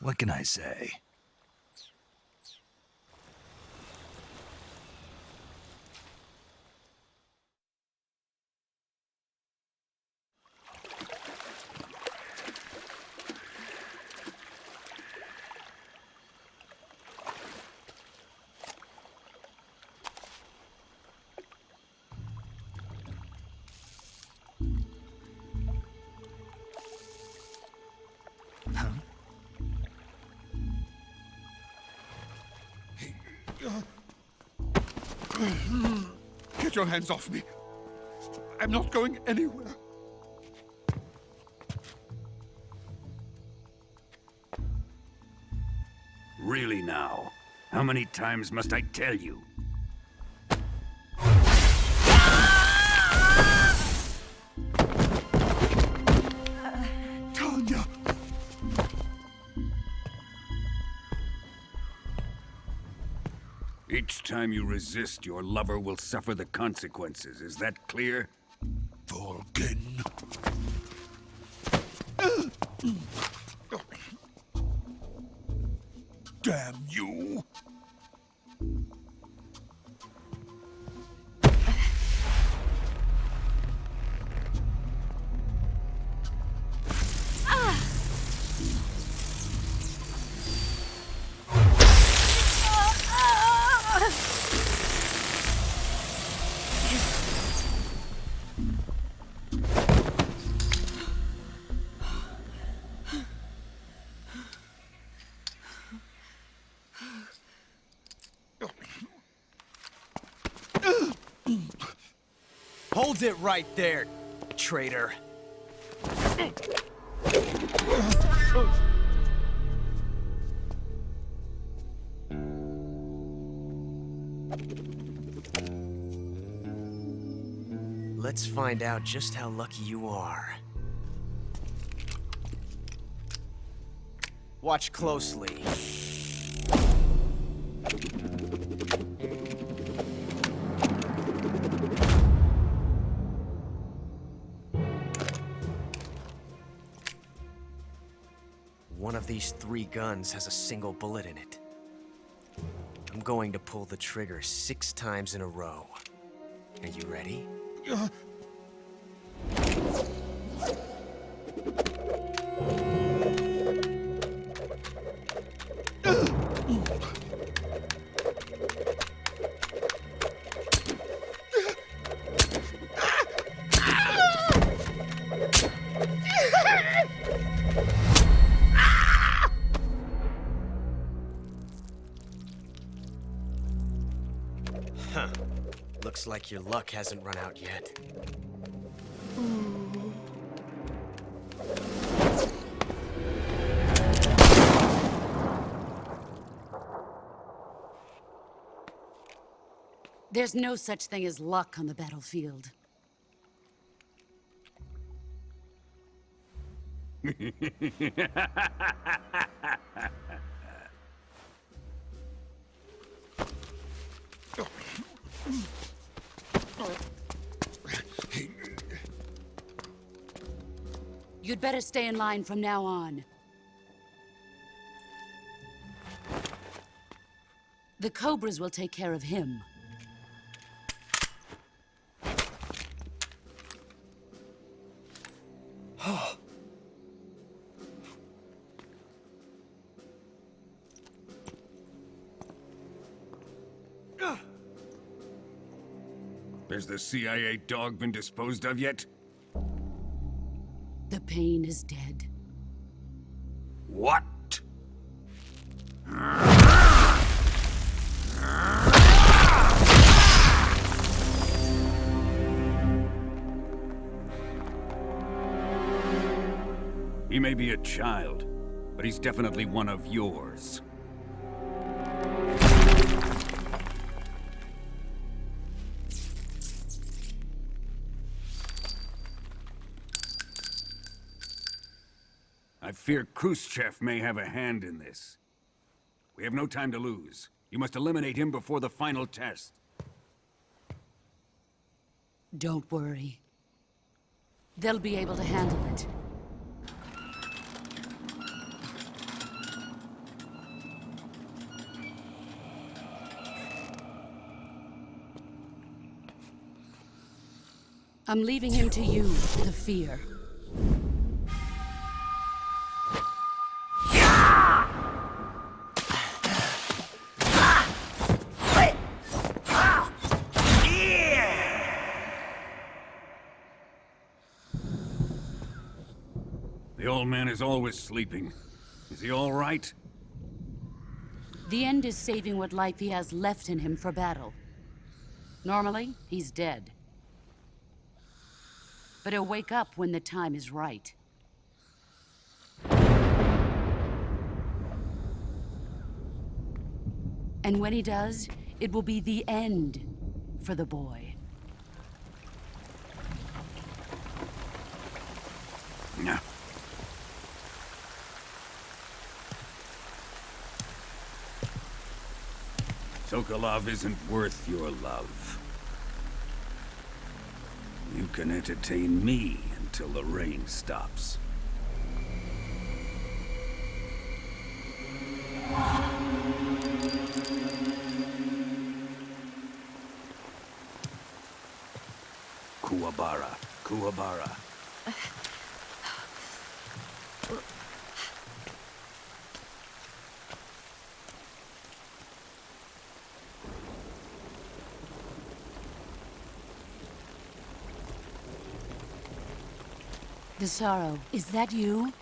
What can I say? Get your hands off me. I'm not going anywhere. Really now? How many times must I tell you? Tanya! Each time you resist, your lover will suffer the consequences. Is that clear? Volgin. Damn you! Hold it right there, traitor. Let's find out just how lucky you are. Watch closely. One of these 3 guns has a single bullet in it. I'm going to pull the trigger 6 times in a row. Are you ready? Huh. Looks like your luck hasn't run out yet. There's no such thing as luck on the battlefield. You'd better stay in line from now on. The Cobras will take care of him. Has the CIA dog been disposed of yet? The pain is dead. What? He may be a child, but he's definitely one of yours. I fear Khrushchev may have a hand in this. We have no time to lose. You must eliminate him before the final test. Don't worry. They'll be able to handle it. I'm leaving him to you, the fear. The old man is always sleeping. Is he all right? The end is saving what life he has left in him for battle. Normally, he's dead. But he'll wake up when the time is right. And when he does, it will be the end for the boy. Yeah. Sokolov isn't worth your love. You can entertain me until the rain stops. Kuwabara, Kuwabara. The sorrow, is that you?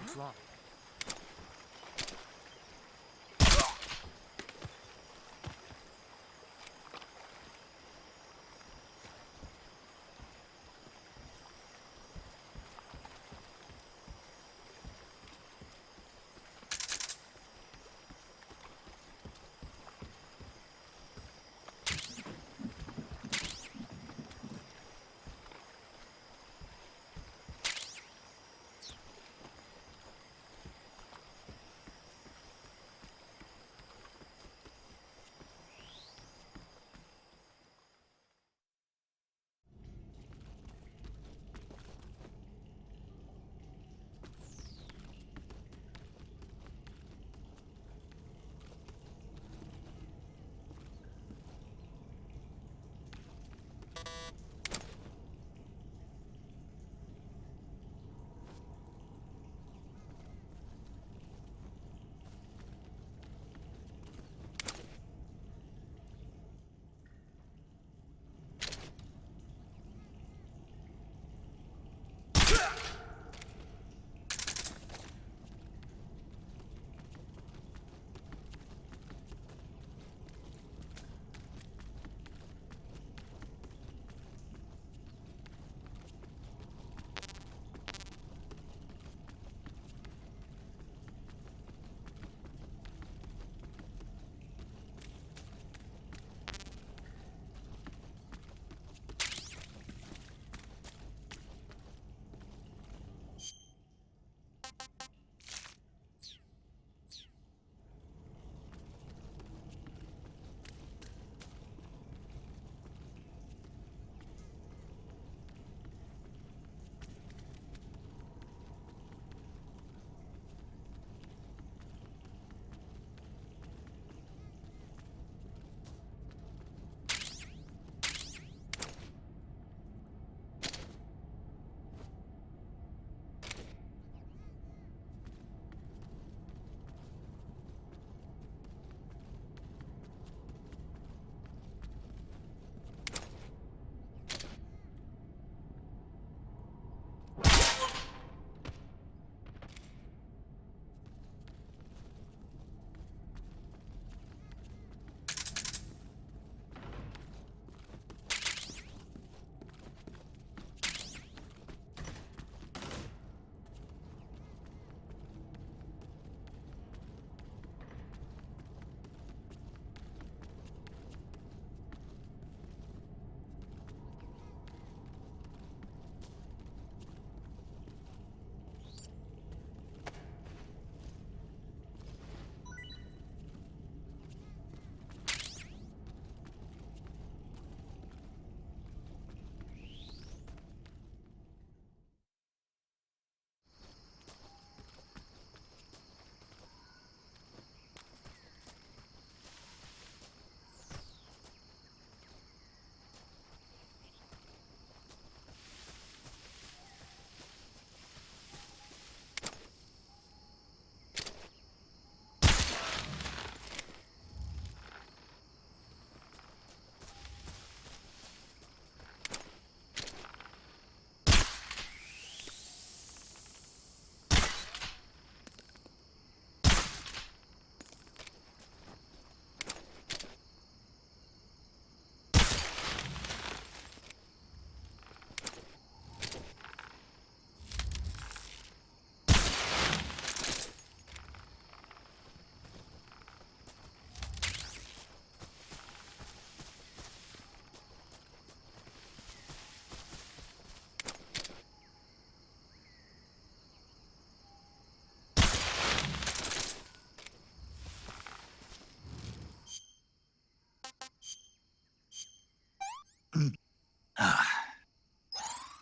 What's wrong?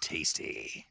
tasty.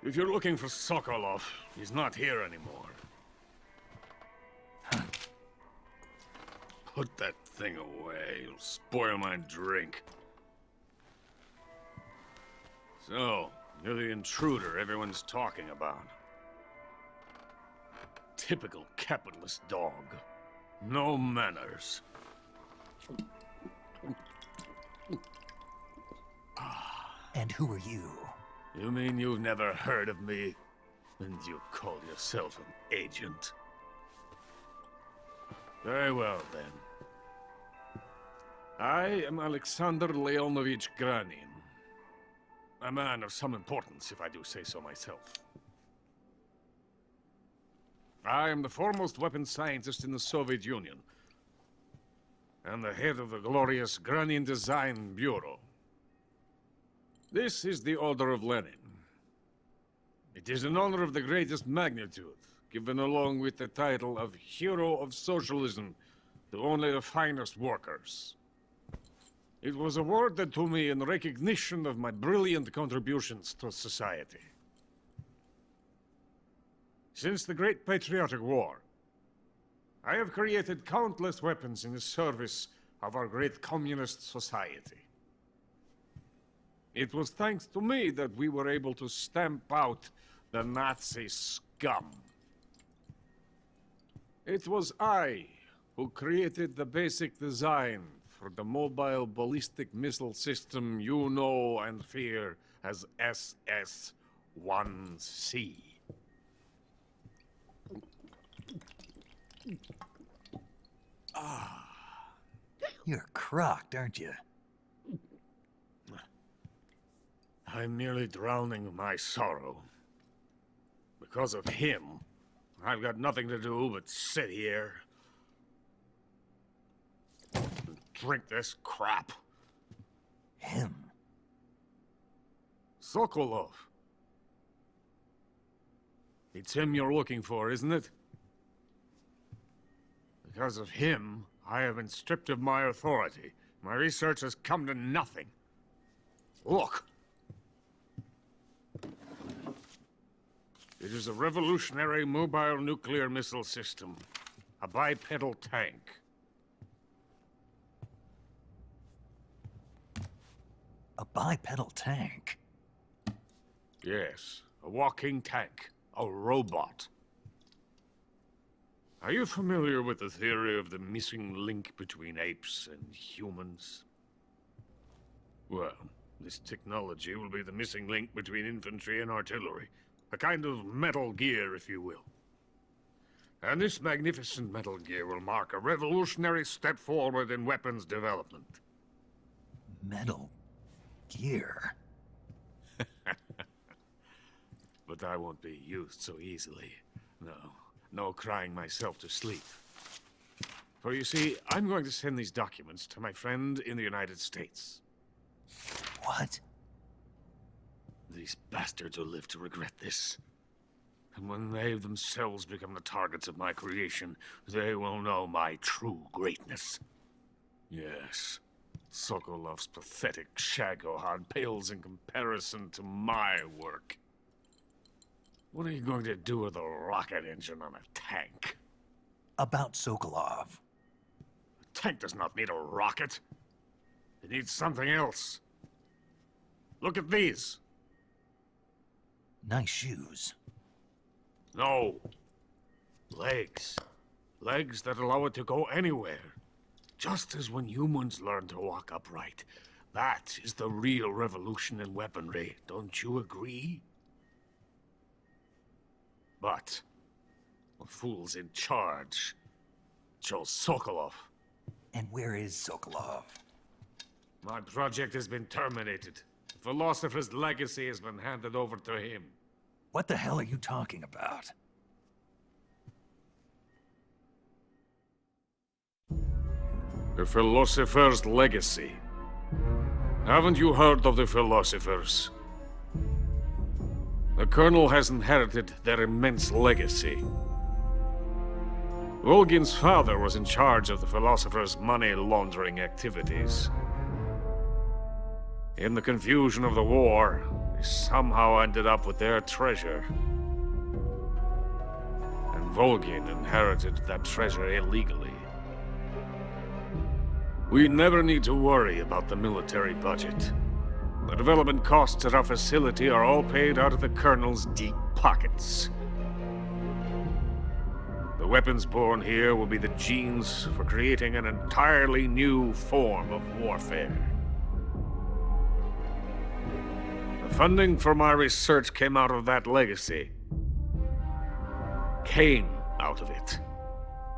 If you're looking for Sokolov, he's not here anymore. Put that thing away. You'll spoil my drink. So, you're the intruder everyone's talking about. Typical capitalist dog. No manners. And who are you? You mean you've never heard of me? And you call yourself an agent? Very well, then. I am Alexander Leonovich Granin. A man of some importance, if I do say so myself. I am the foremost weapons scientist in the Soviet Union, and the head of the glorious Granin Design Bureau. This is the Order of Lenin. It is an honor of the greatest magnitude, given along with the title of Hero of Socialism to only the finest workers. It was awarded to me in recognition of my brilliant contributions to society. Since the Great Patriotic War, I have created countless weapons in the service of our great communist society. It was thanks to me that we were able to stamp out the Nazi scum. It was I who created the basic design for the mobile ballistic missile system you know and fear as SS-1C. You're crocked, aren't you? I'm merely drowning my sorrow. Because of him, I've got nothing to do but sit here and drink this crap. Him? Sokolov. It's him you're looking for, isn't it? Because of him, I have been stripped of my authority. My research has come to nothing. Look. It is a revolutionary mobile nuclear missile system. A bipedal tank. A bipedal tank? Yes, a walking tank. A robot. Are you familiar with the theory of the missing link between apes and humans? Well, this technology will be the missing link between infantry and artillery. A kind of Metal Gear, if you will. And this magnificent Metal Gear will mark a revolutionary step forward in weapons development. Metal Gear? But I won't be used so easily. No crying myself to sleep. For you see, I'm going to send these documents to my friend in the United States. What? These bastards will live to regret this. And when they themselves become the targets of my creation, they will know my true greatness. Yes, Sokolov's pathetic Shagohod pales in comparison to my work. What are you going to do with a rocket engine on a tank? About Sokolov. A tank does not need a rocket. It needs something else. Look at these. Nice shoes. No. Legs. Legs that allow it to go anywhere. Just as when humans learn to walk upright. That is the real revolution in weaponry. Don't you agree? But the fool's in charge. Joe Sokolov. And where is Sokolov? My project has been terminated. The philosopher's legacy has been handed over to him. What the hell are you talking about? The philosopher's legacy. Haven't you heard of the philosophers? The Colonel has inherited their immense legacy. Volgin's father was in charge of the philosophers' money laundering activities. In the confusion of the war, they somehow ended up with their treasure. And Volgin inherited that treasure illegally. We never need to worry about the military budget. The development costs at our facility are all paid out of the Colonel's deep pockets. The weapons born here will be the genes for creating an entirely new form of warfare. The Funding for my research came out of that legacy. Came out of it.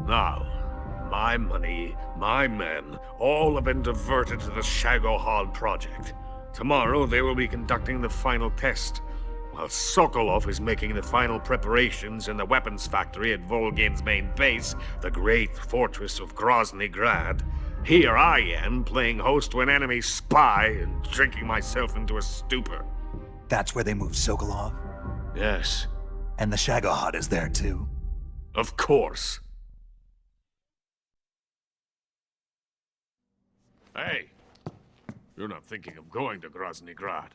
Now, my money, my men, all have been diverted to the Shagohod project. Tomorrow, they will be conducting the final test, while Sokolov is making the final preparations in the weapons factory at Volgin's main base, the great fortress of Grozny Grad. Here I am, playing host to an enemy spy and drinking myself into a stupor. That's where they moved Sokolov? Yes. And the Shagohod is there too? Of course. Hey, you're not thinking of going to Grozny Grad.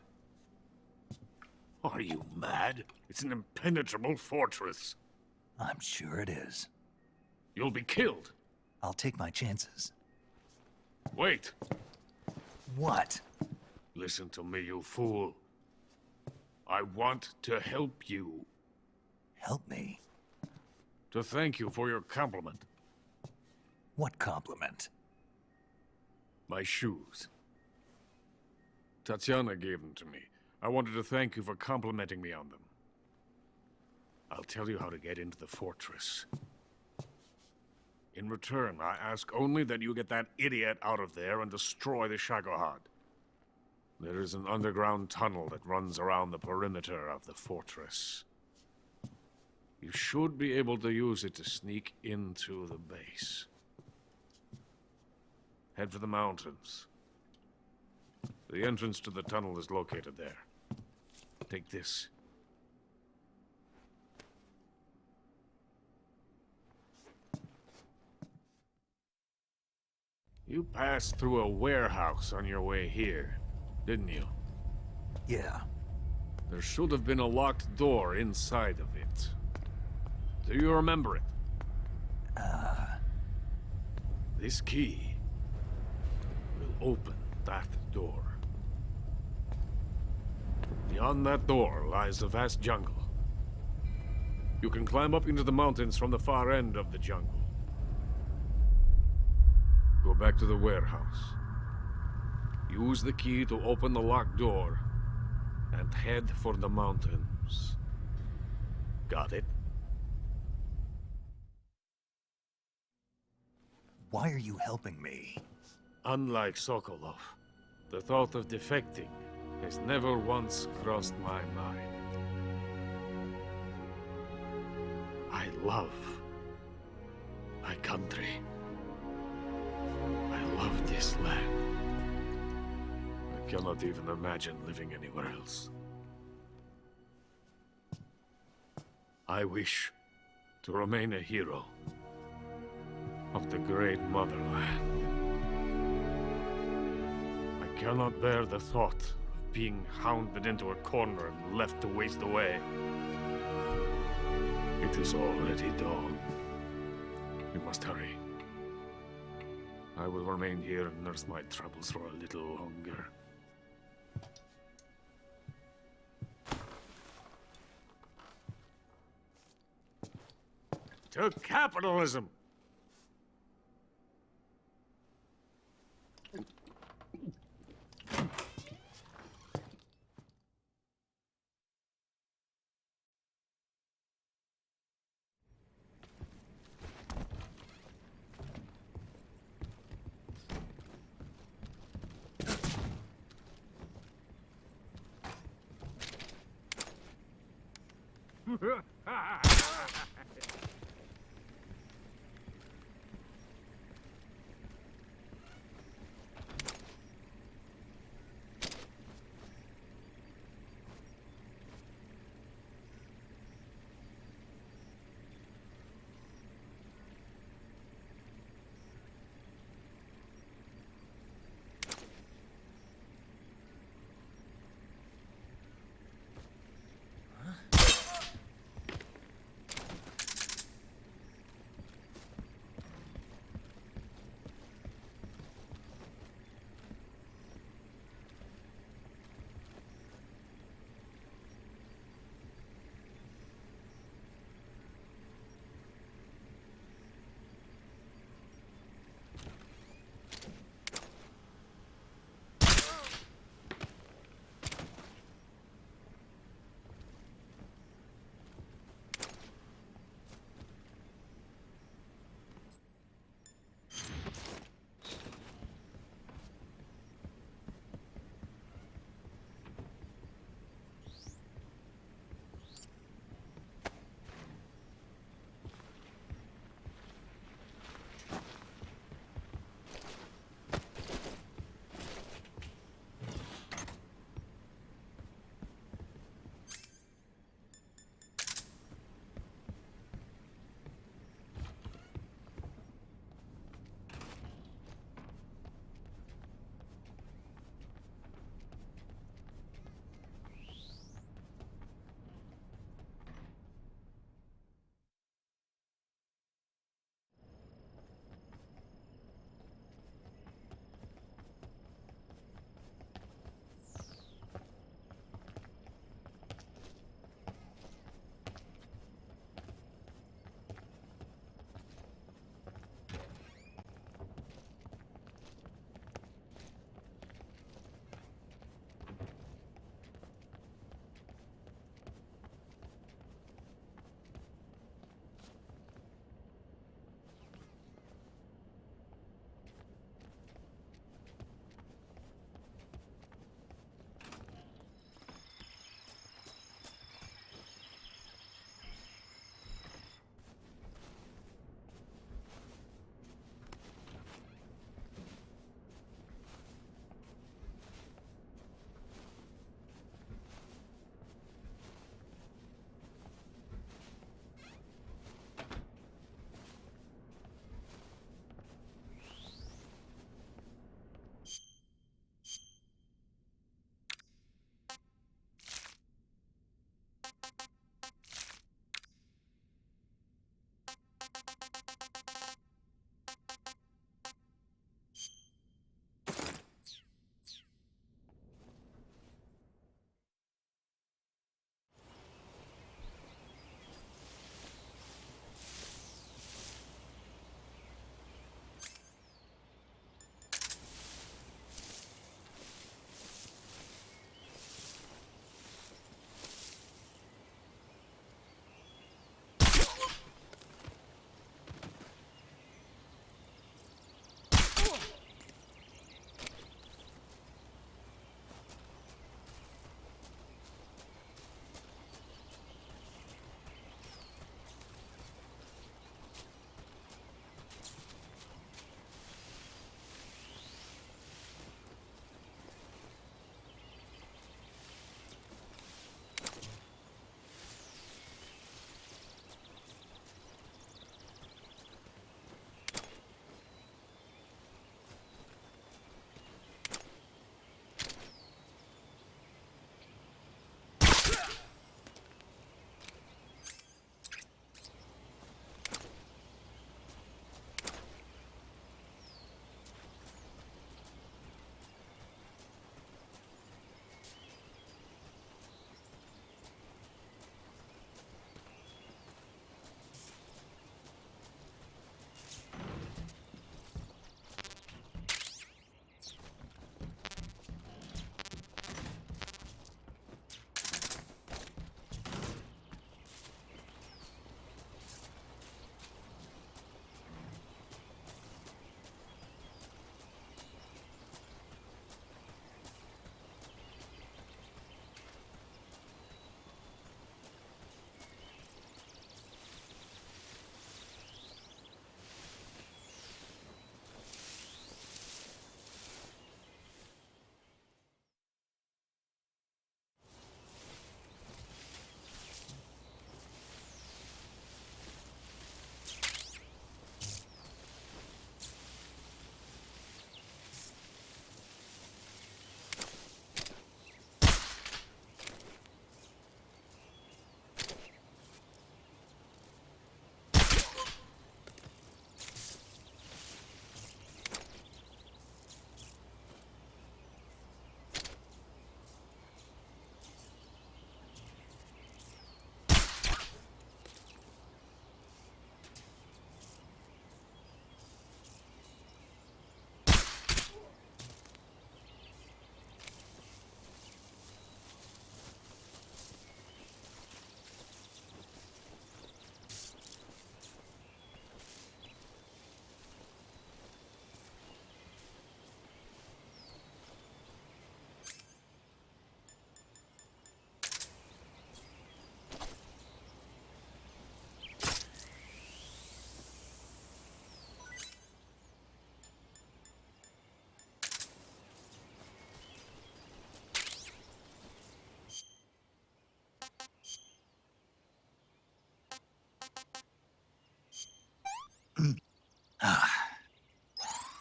Are you mad? It's an impenetrable fortress. I'm sure it is. You'll be killed. I'll take my chances. Wait. What? Listen to me, you fool. I want to help you. Help me? To thank you for your compliment. What compliment? My shoes. Tatiana gave them to me. I wanted to thank you for complimenting me on them. I'll tell you how to get into the fortress. In return, I ask only that you get that idiot out of there and destroy the Shagohod. There is an underground tunnel that runs around the perimeter of the fortress. You should be able to use it to sneak into the base. Head for the mountains. The entrance to the tunnel is located there. Take this. You passed through a warehouse on your way here, didn't you? Yeah. There should have been a locked door inside of it. Do you remember it? This key will open that door. Beyond that door lies a vast jungle. You can climb up into the mountains from the far end of the jungle. Go back to the warehouse. Use the key to open the locked door, and head for the mountains. Got it? Why are you helping me? Unlike Sokolov, the thought of defecting has never once crossed my mind. I love my country. I love this land. I cannot even imagine living anywhere else. I wish to remain a hero of the great motherland. I cannot bear the thought of being hounded into a corner and left to waste away. It is already dawn. We must hurry. I will remain here and nurse my troubles for a little longer. To capitalism!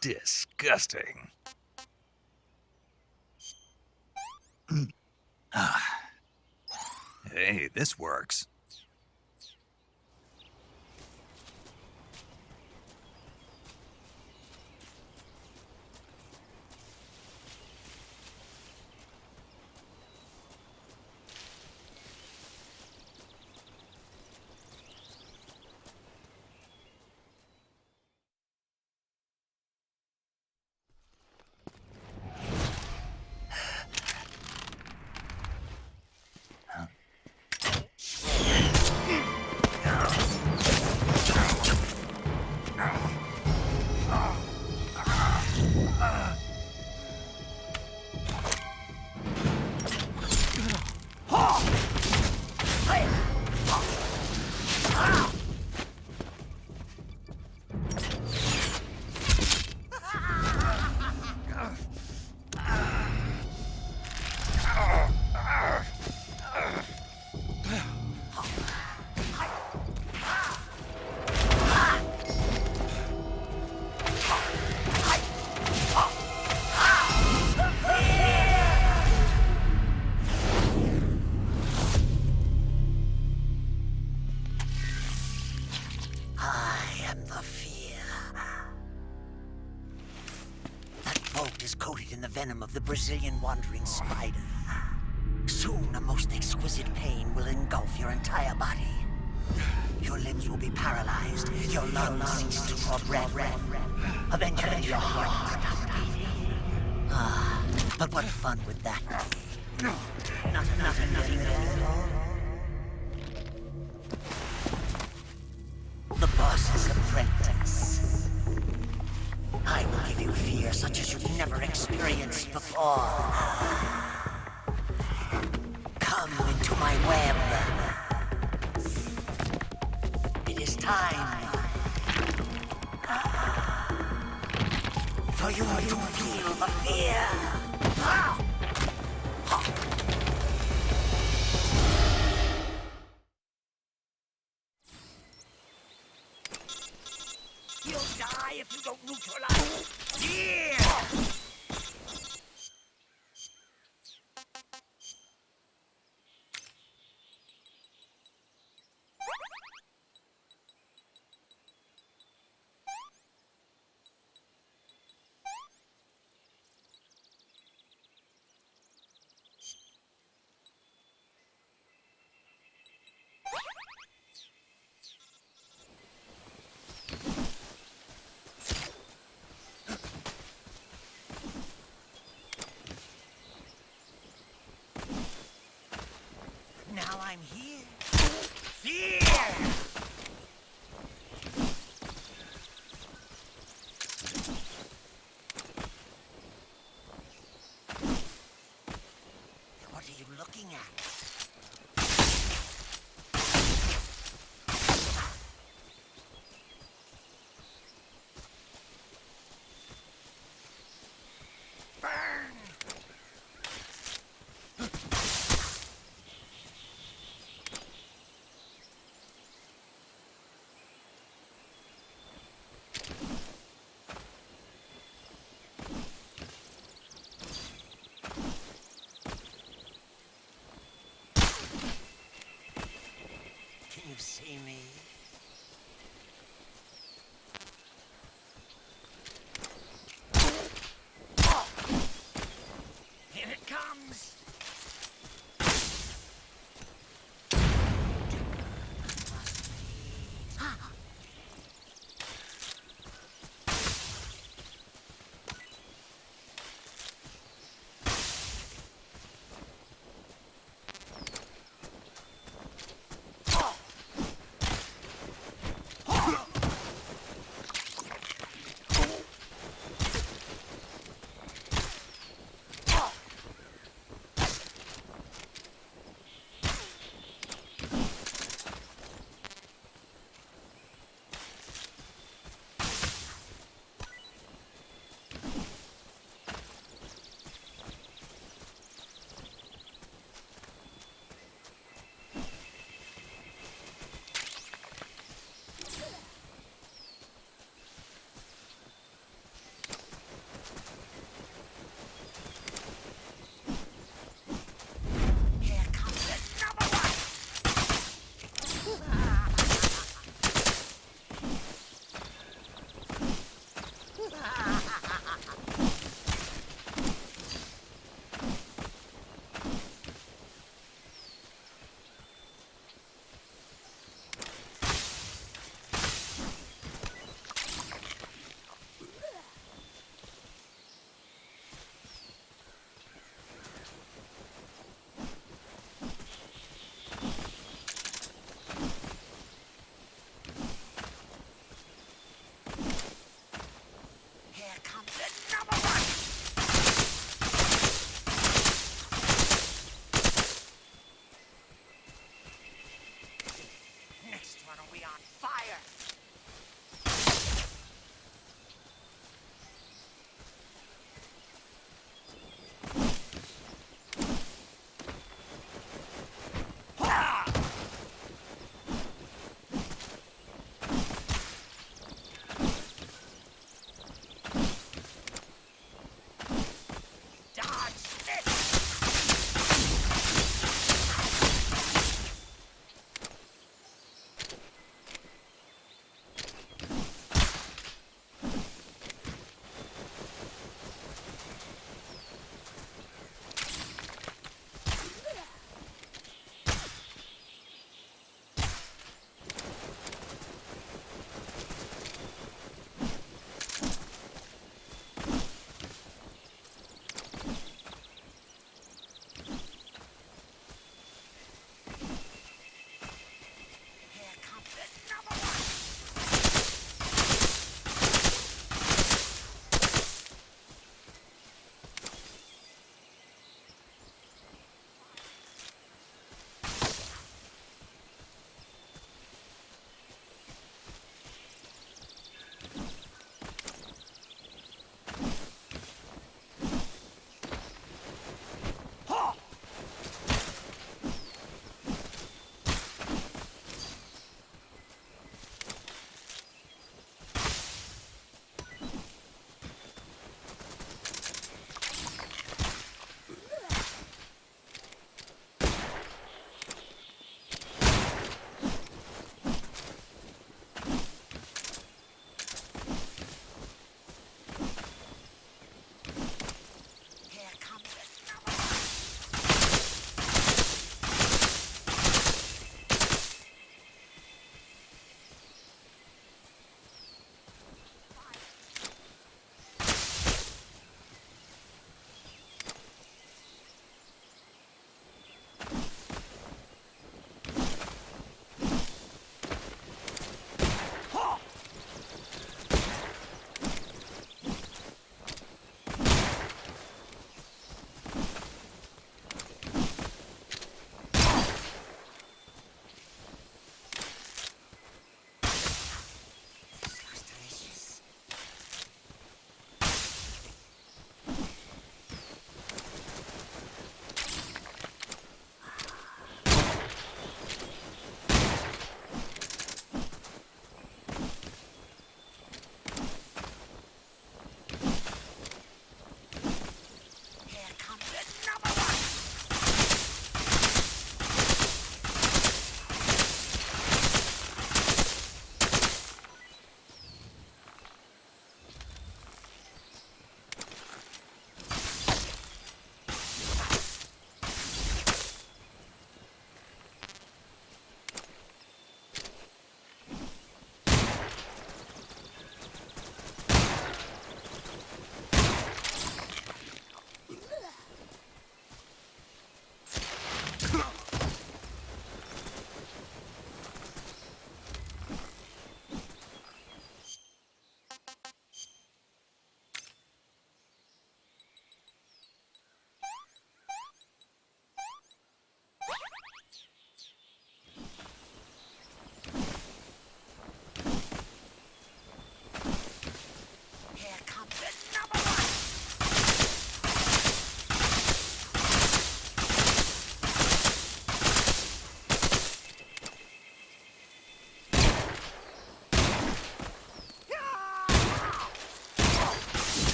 Disgusting. Hey, this works. Venom of the Brazilian wandering spider. Soon, a most exquisite pain will engulf your entire body. Your limbs will be paralyzed, your lungs cease to draw breath. Eventually, your heart will stop beating. Ah, but what fun would that be? Nothing at all. The boss's apprentice. I will give you fear such as you've never experienced before. Come into my web. It is time for you to feel the fear. You'll die if you don't neutralize. Yeah!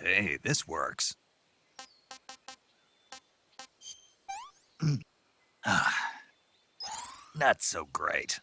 Hey, this works. Not so great.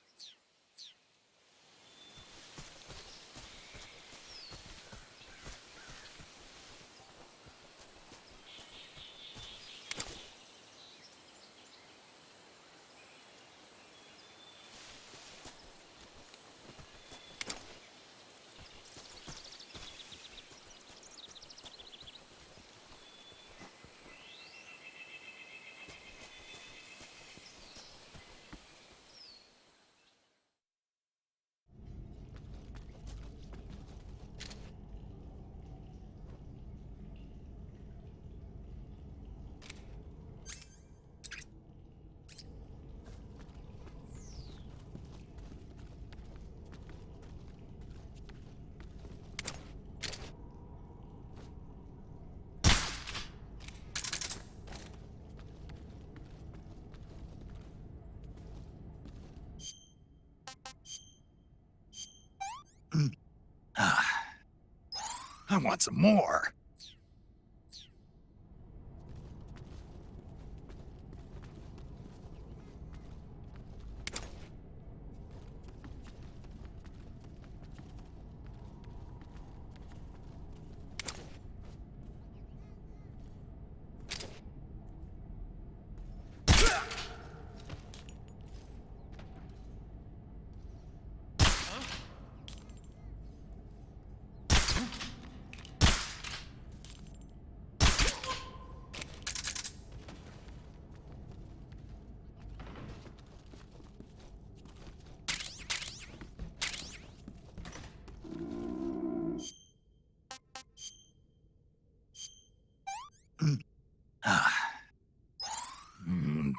I want some more.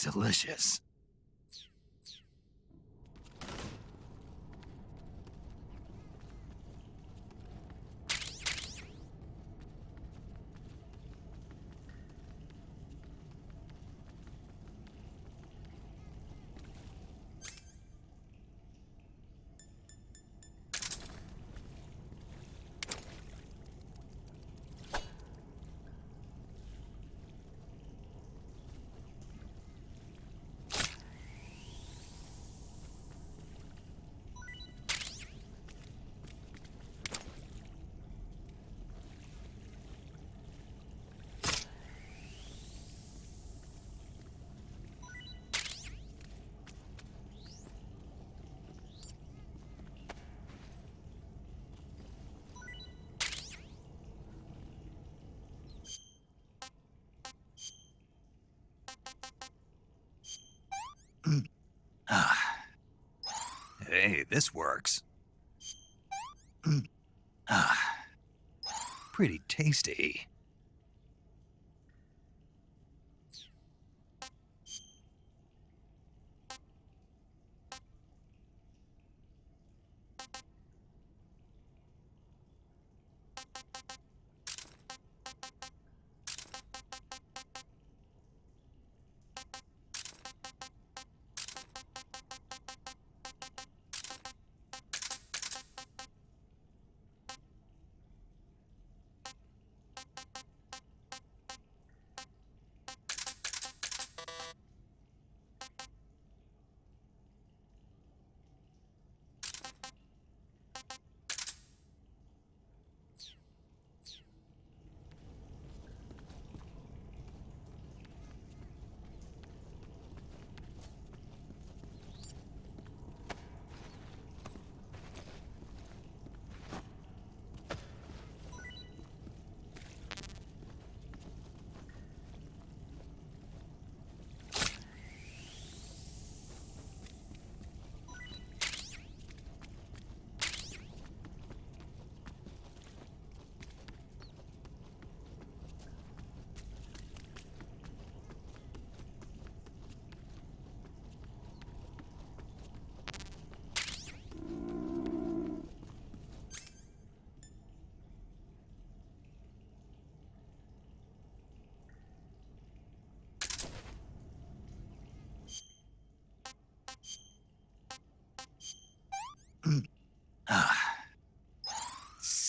Delicious. Hey, this works. Pretty tasty.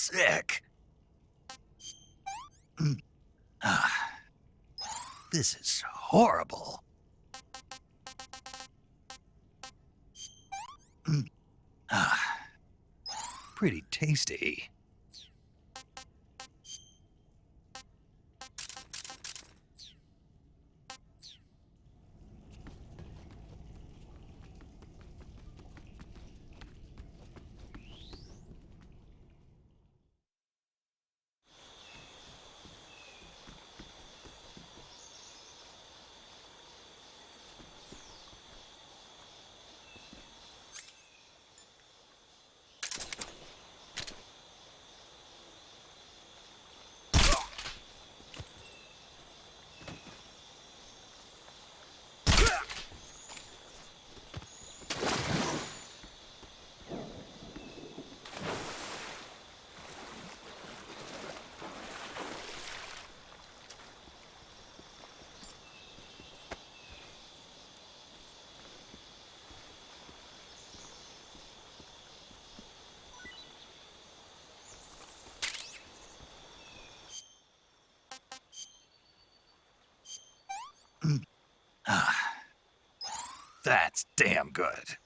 sick. This is horrible. Pretty tasty. That's damn good.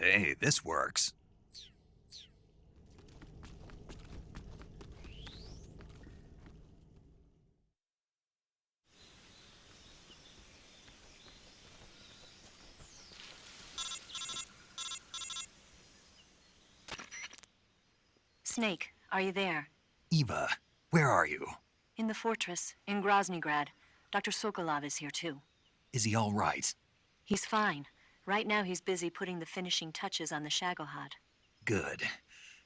Hey, this works. Snake, are you there? Eva, where are you? In the fortress, in Groznygrad. Dr. Sokolov is here too. Is he all right? He's fine. Right now he's busy putting the finishing touches on the Shagohod. Good.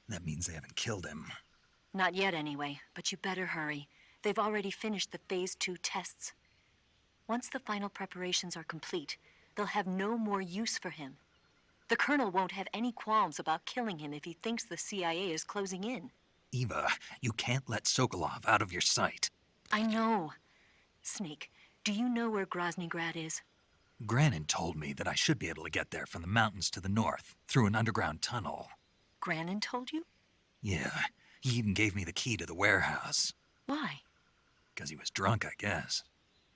That means they haven't killed him. Not yet anyway, but you better hurry. They've already finished the Phase 2 tests. Once the final preparations are complete, they'll have no more use for him. The Colonel won't have any qualms about killing him if he thinks the CIA is closing in. Eva, you can't let Sokolov out of your sight. I know. Snake, do you know where Groznygrad is? Granin told me that I should be able to get there from the mountains to the north, through an underground tunnel. Granin told you? Yeah, he even gave me the key to the warehouse. Why? Because he was drunk, I guess.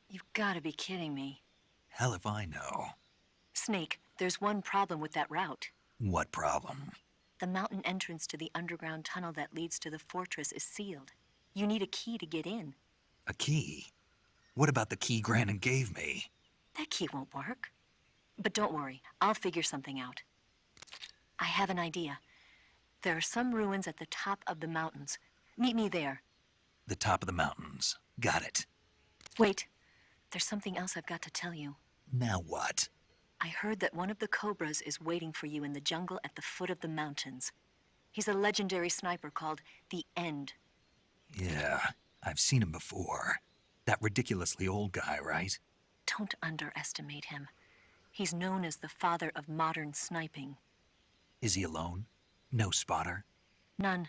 You've got to be kidding me. Hell if I know. Snake, there's one problem with that route. What problem? The mountain entrance to the underground tunnel that leads to the fortress is sealed. You need a key to get in. A key? What about the key Granin gave me? That key won't work. But don't worry, I'll figure something out. I have an idea. There are some ruins at the top of the mountains. Meet me there. The top of the mountains. Got it. Wait, there's something else I've got to tell you. Now what? I heard that one of the Cobras is waiting for you in the jungle at the foot of the mountains. He's a legendary sniper called the End. Yeah, I've seen him before. That ridiculously old guy, right? Don't underestimate him. He's known as the father of modern sniping. Is he alone? No spotter? None.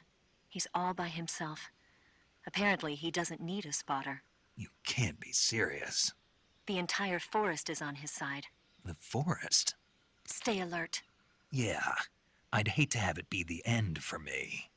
He's all by himself. Apparently, he doesn't need a spotter. You can't be serious. The entire forest is on his side. The forest? Stay alert. Yeah, I'd hate to have it be the end for me.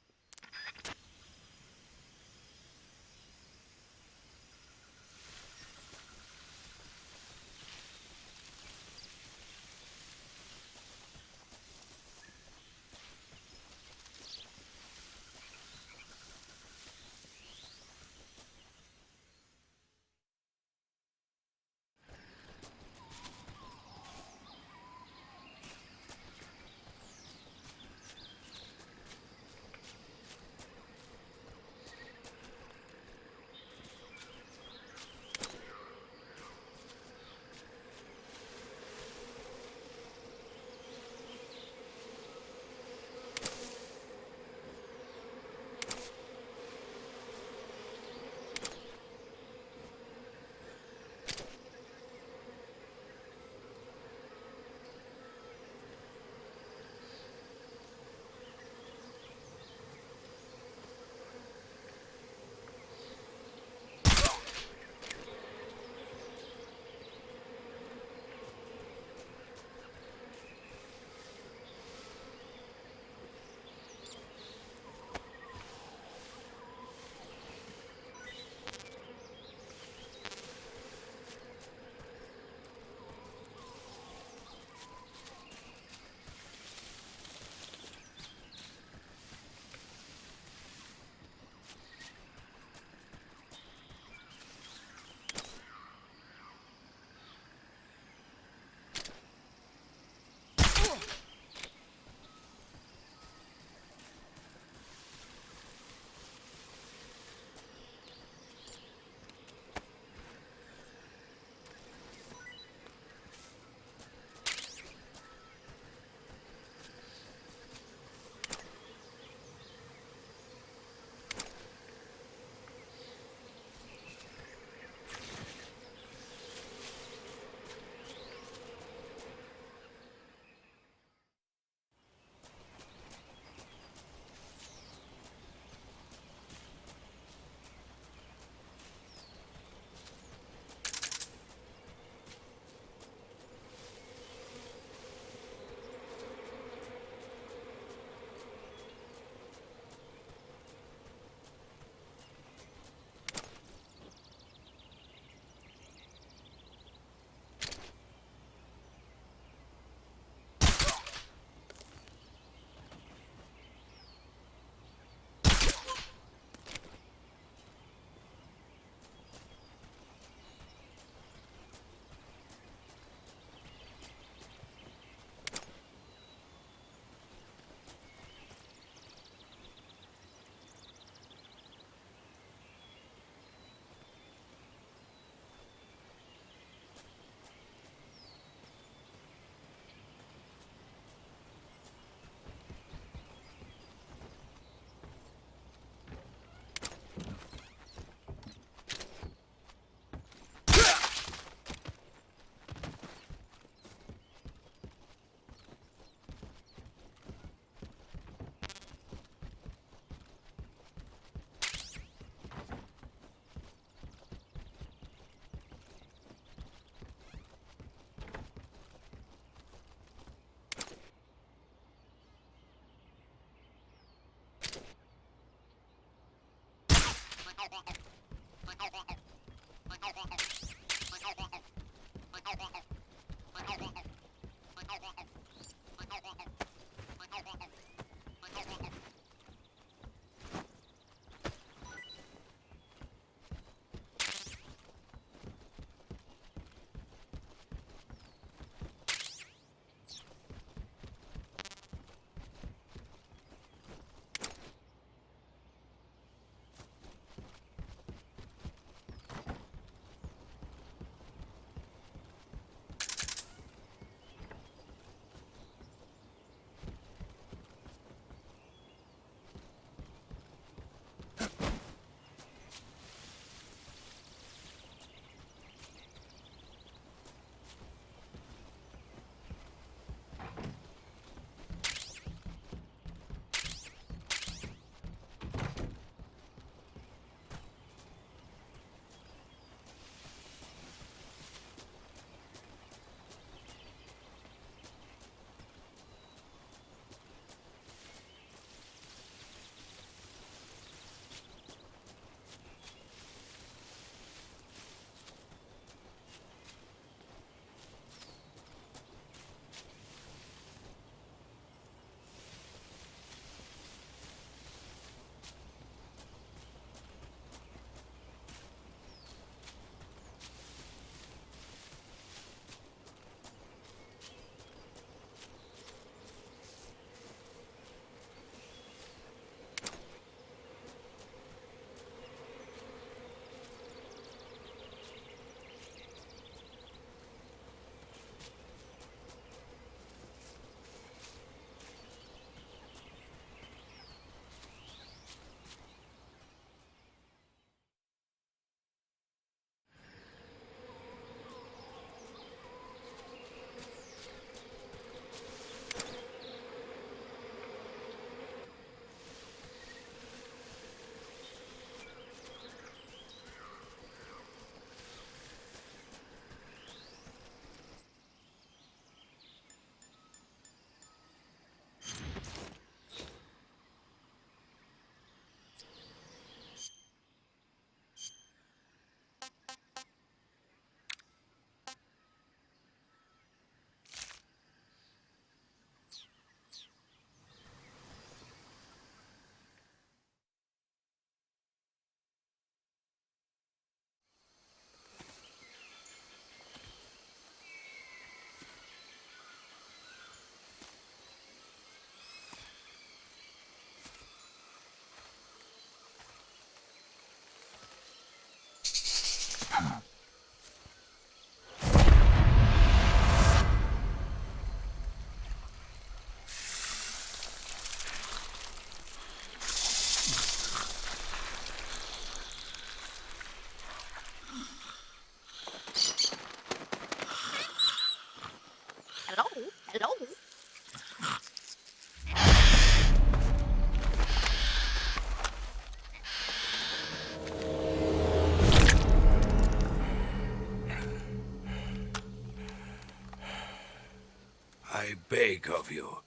I beg of you,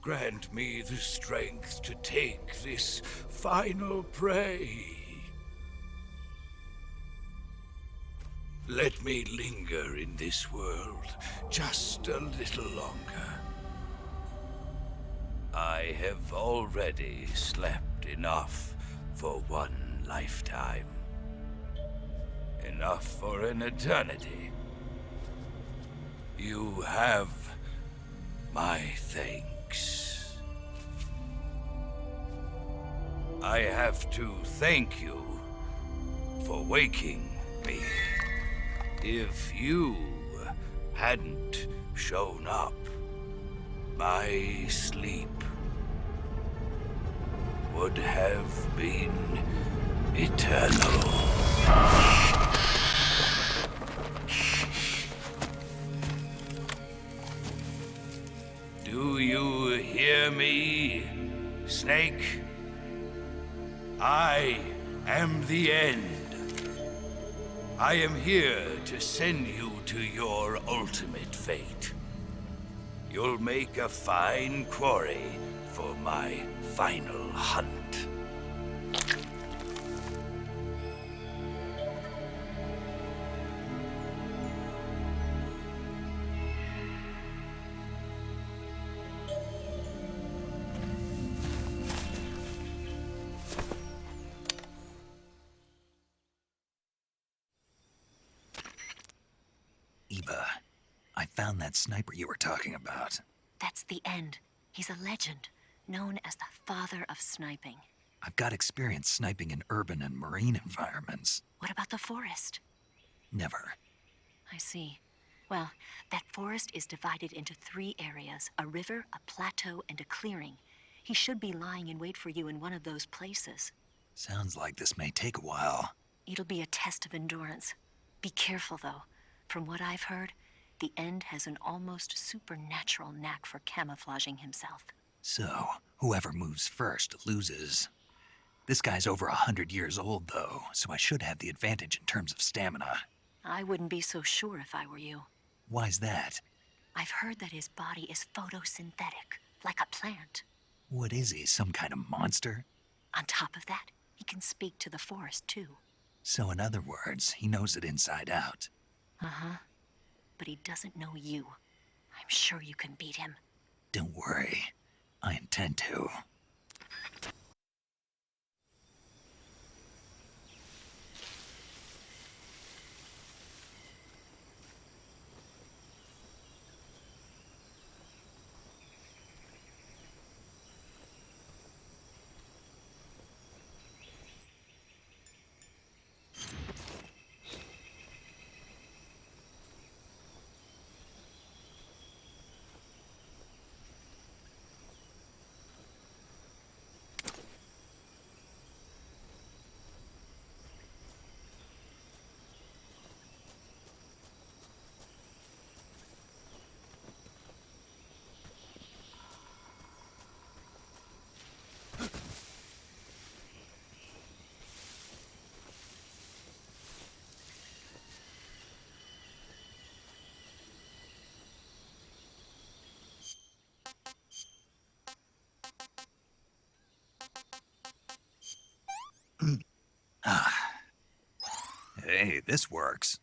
grant me the strength to take this final prey. Let me linger in this world just a little longer. I have already slept enough for one lifetime. Enough for an eternity. You have my thanks. I have to thank you for waking me. If you hadn't shown up, my sleep would have been eternal. Do you hear me, Snake? I am the end. I am here to send you to your ultimate fate. You'll make a fine quarry for my final hunt. Eva, I found that sniper you were talking about. That's the end. He's a legend, known as the father of sniping. I've got experience sniping in urban and marine environments. What about the forest? Never. I see. Well, that forest is divided into 3 areas, a river, a plateau, and a clearing. He should be lying in wait for you in one of those places. Sounds like this may take a while. It'll be a test of endurance. Be careful, though. From what I've heard, the End has an almost supernatural knack for camouflaging himself. So, whoever moves first loses. This guy's over 100 years old, though, so I should have the advantage in terms of stamina. I wouldn't be so sure if I were you. Why's that? I've heard that his body is photosynthetic, like a plant. What is he, some kind of monster? On top of that, he can speak to the forest, too. So in other words, he knows it inside out. Uh-huh. But he doesn't know you. I'm sure you can beat him. Don't worry. I intend to. Hey, this works.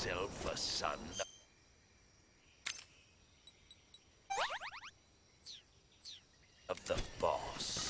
yourself a son of the boss.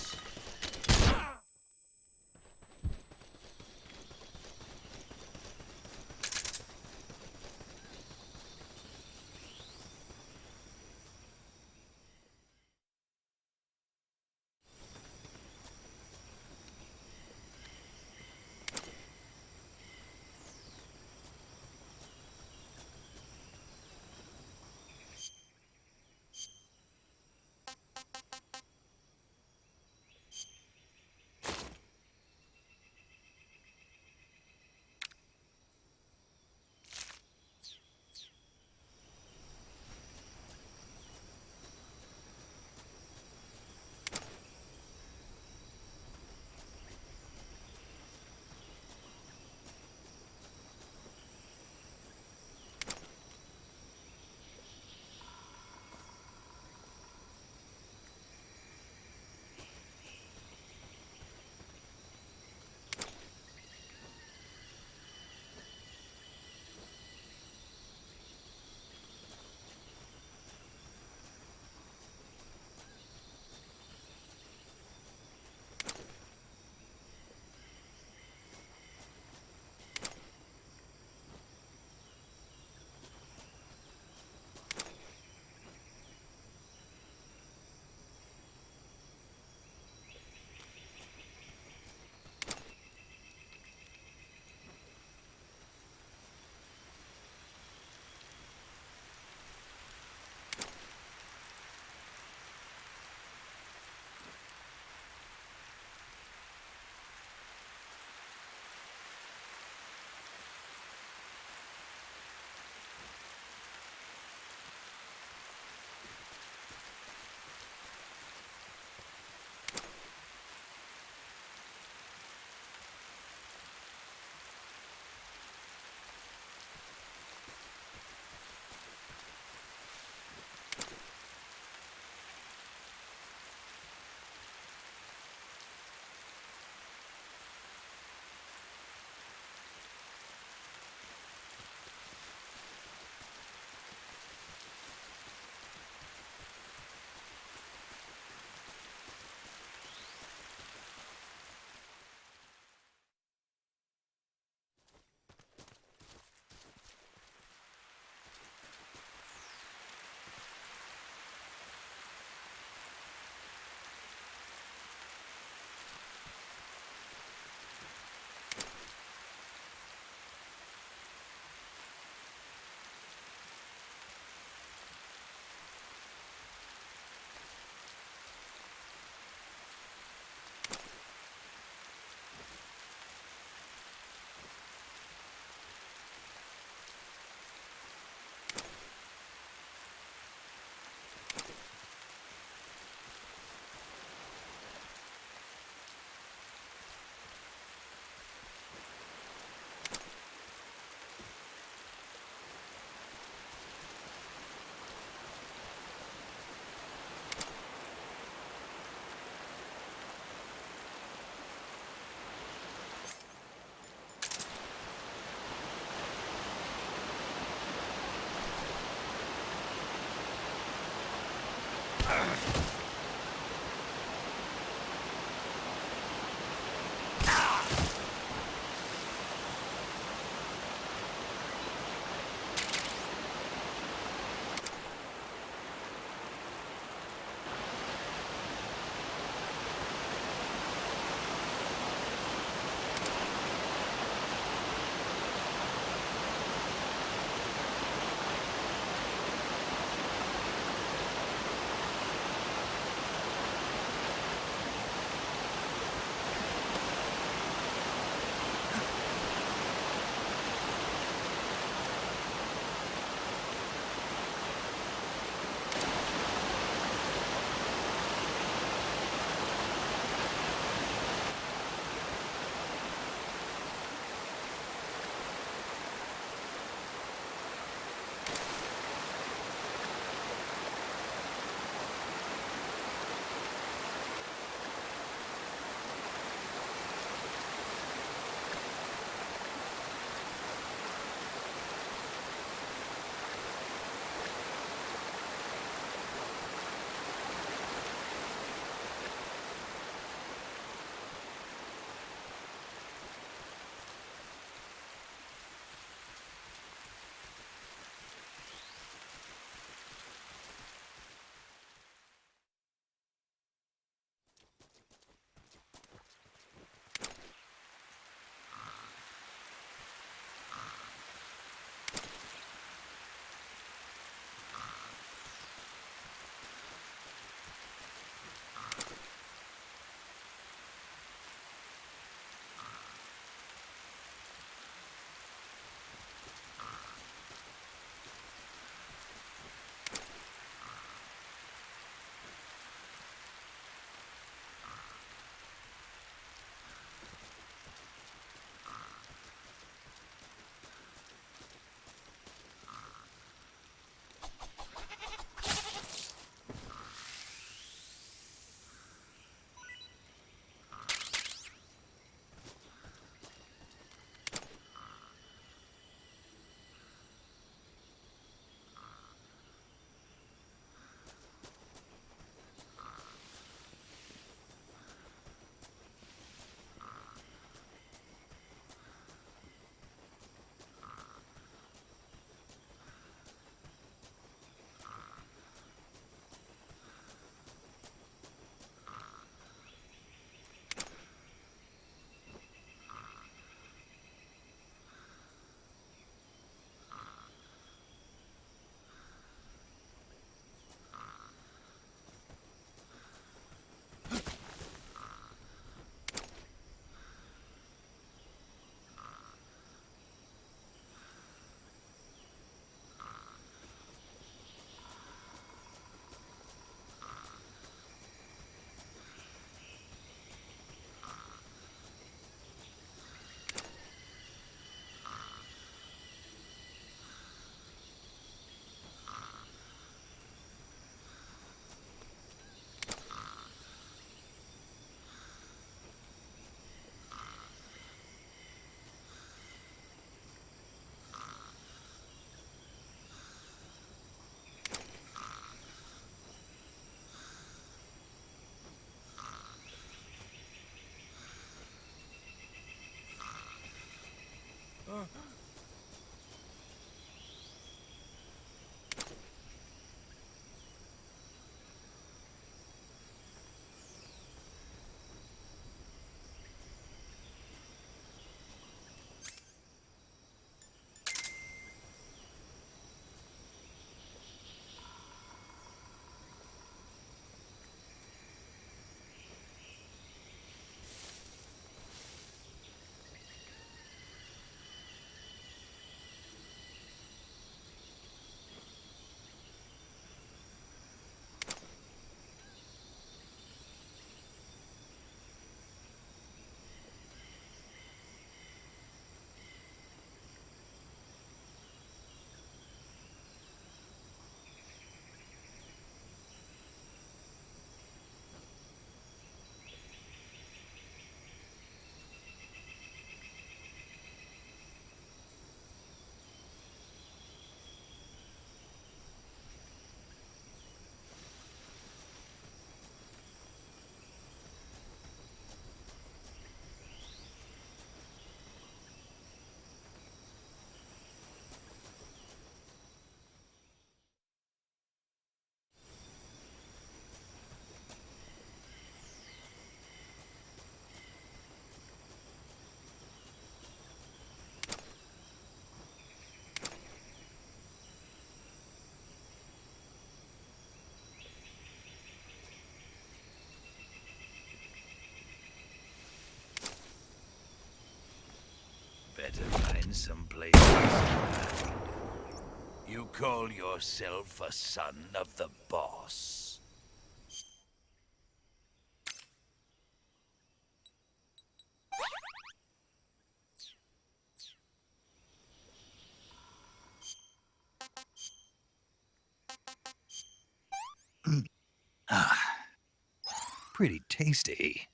someplace else. You call yourself a son of the boss? Pretty tasty.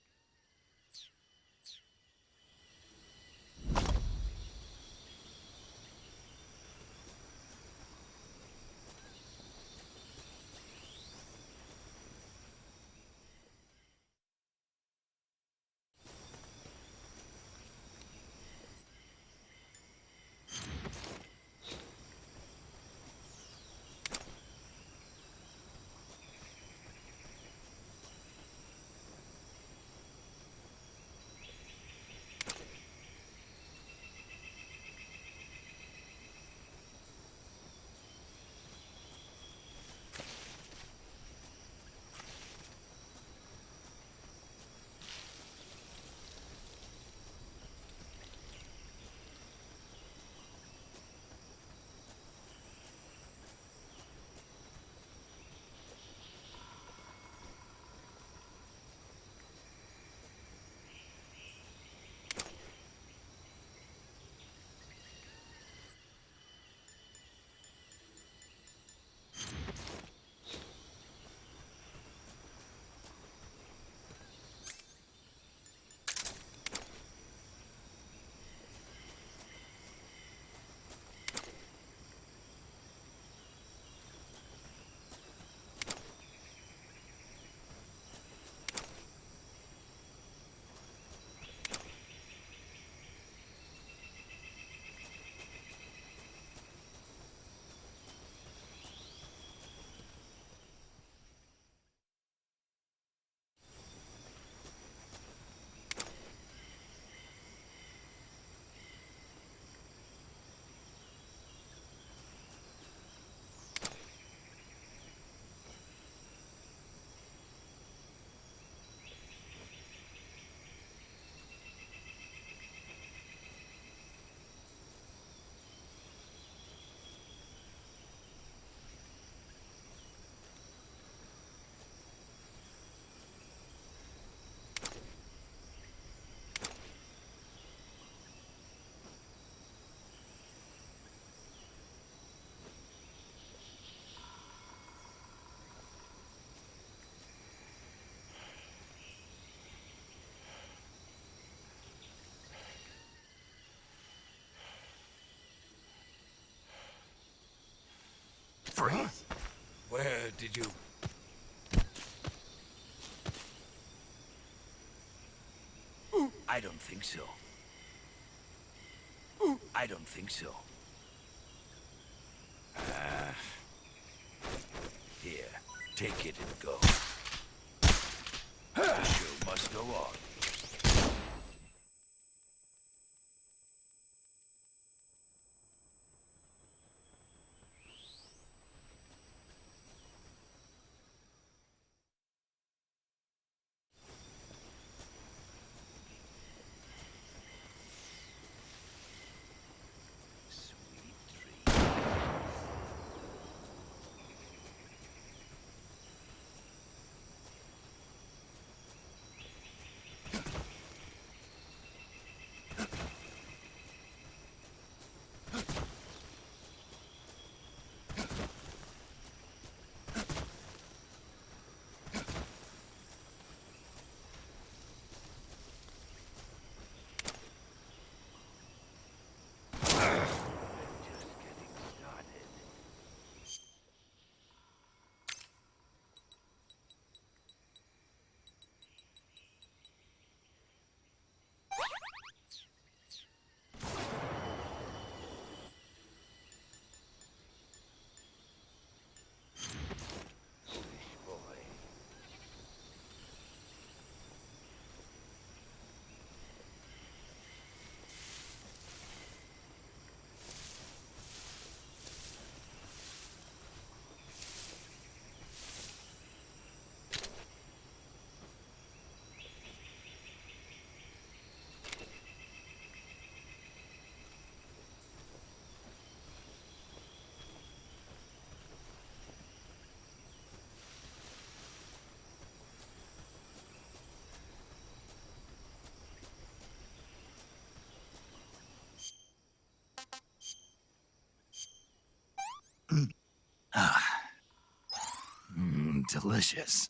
Freeze! Where did you... I don't think so. I don't think so. Here, take it and go. The show must go on. delicious.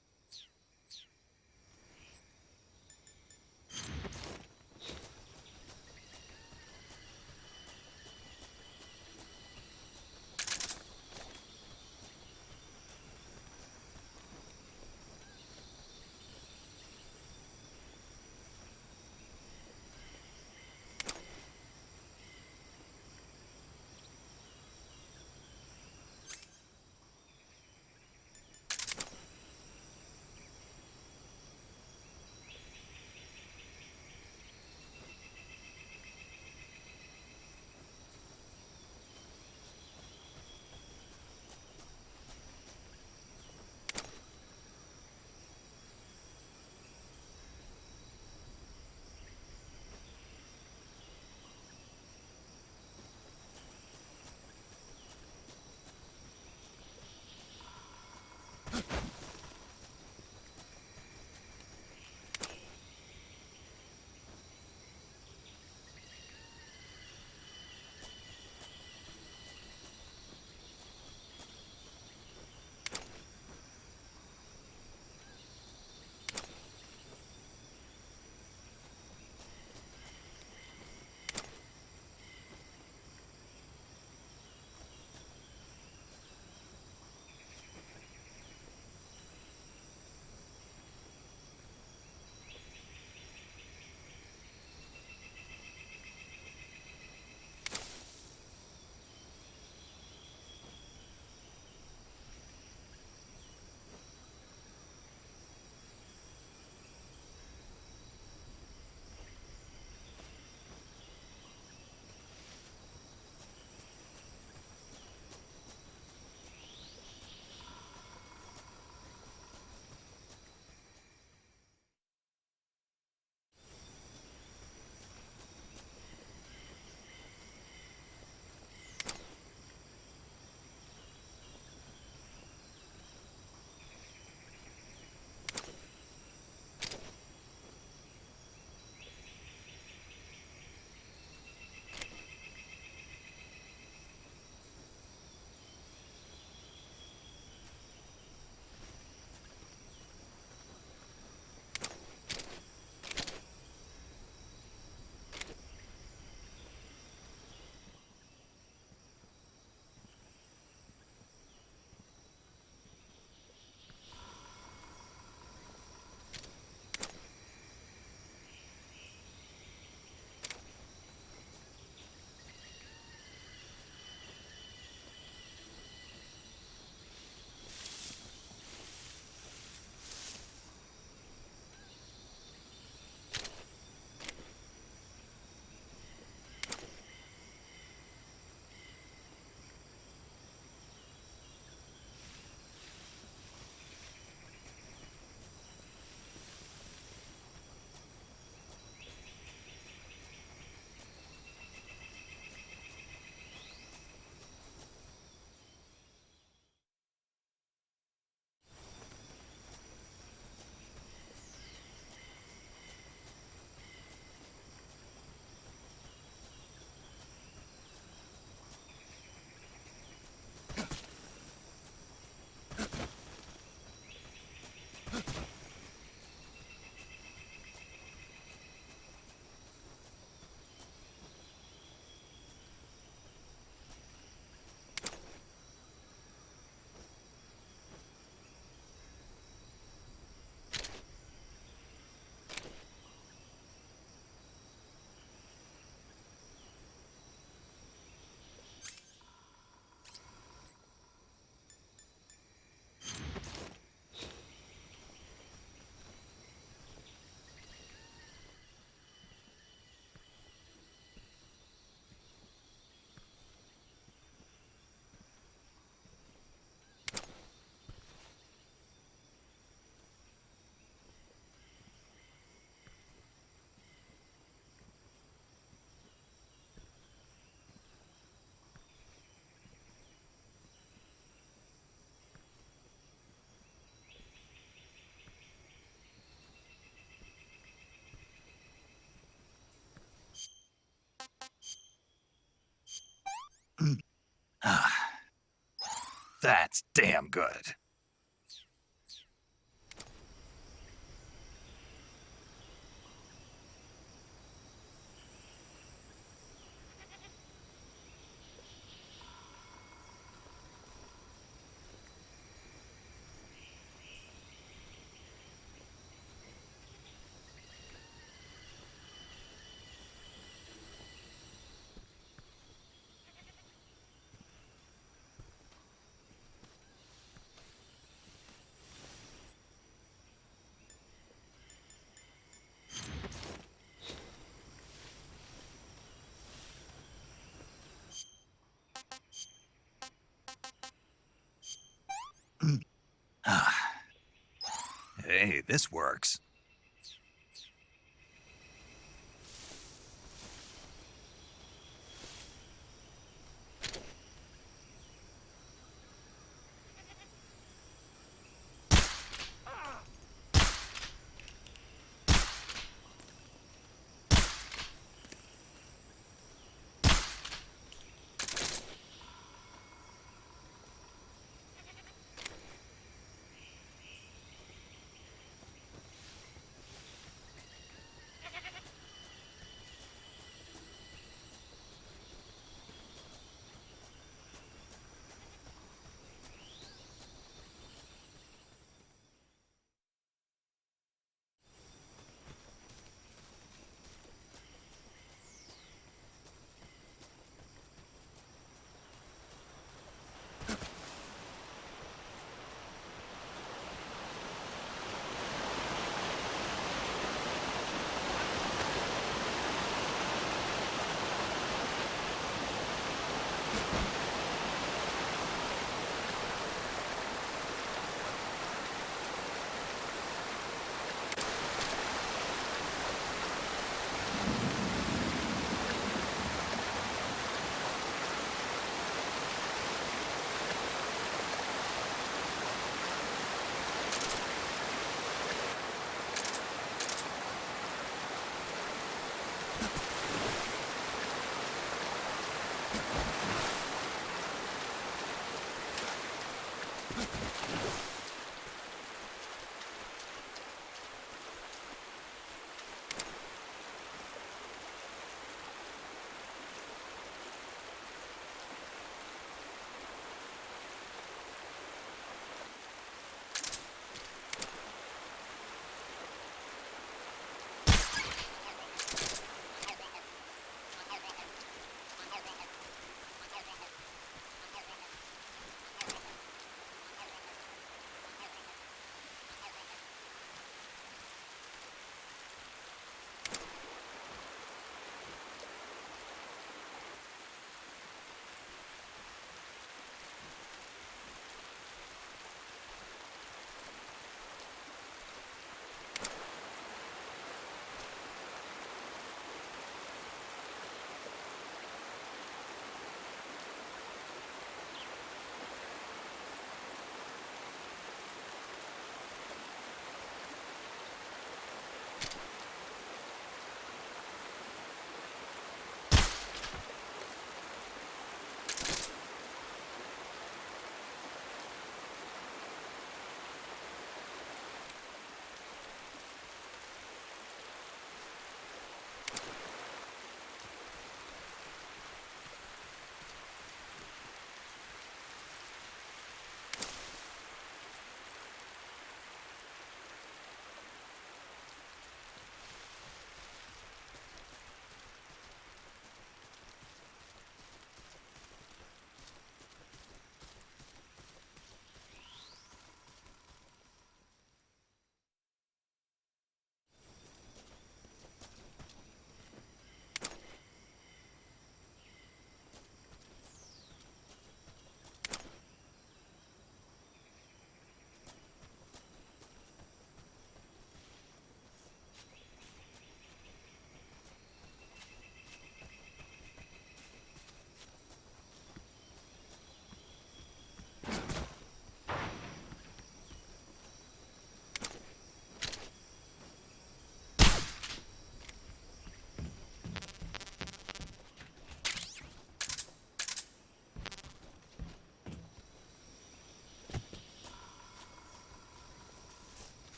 That's damn good. Hey, this works.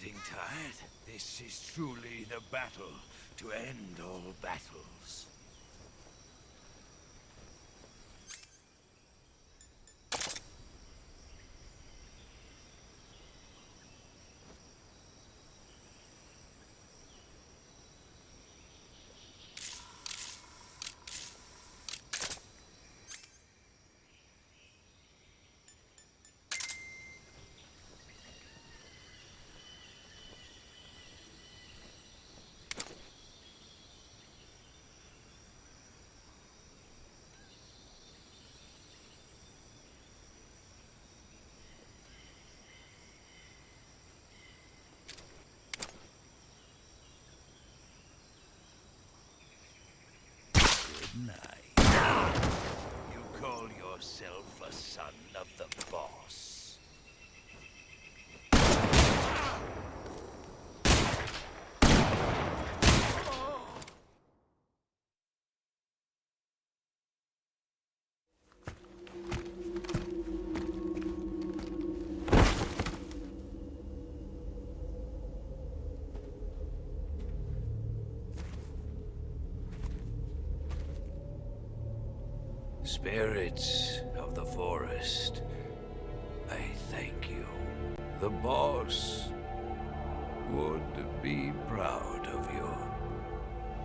getting tired? This is truly the battle to end all battles. Night. You call yourself a son of the boss? Spirits of the forest, I thank you. The boss would be proud of you.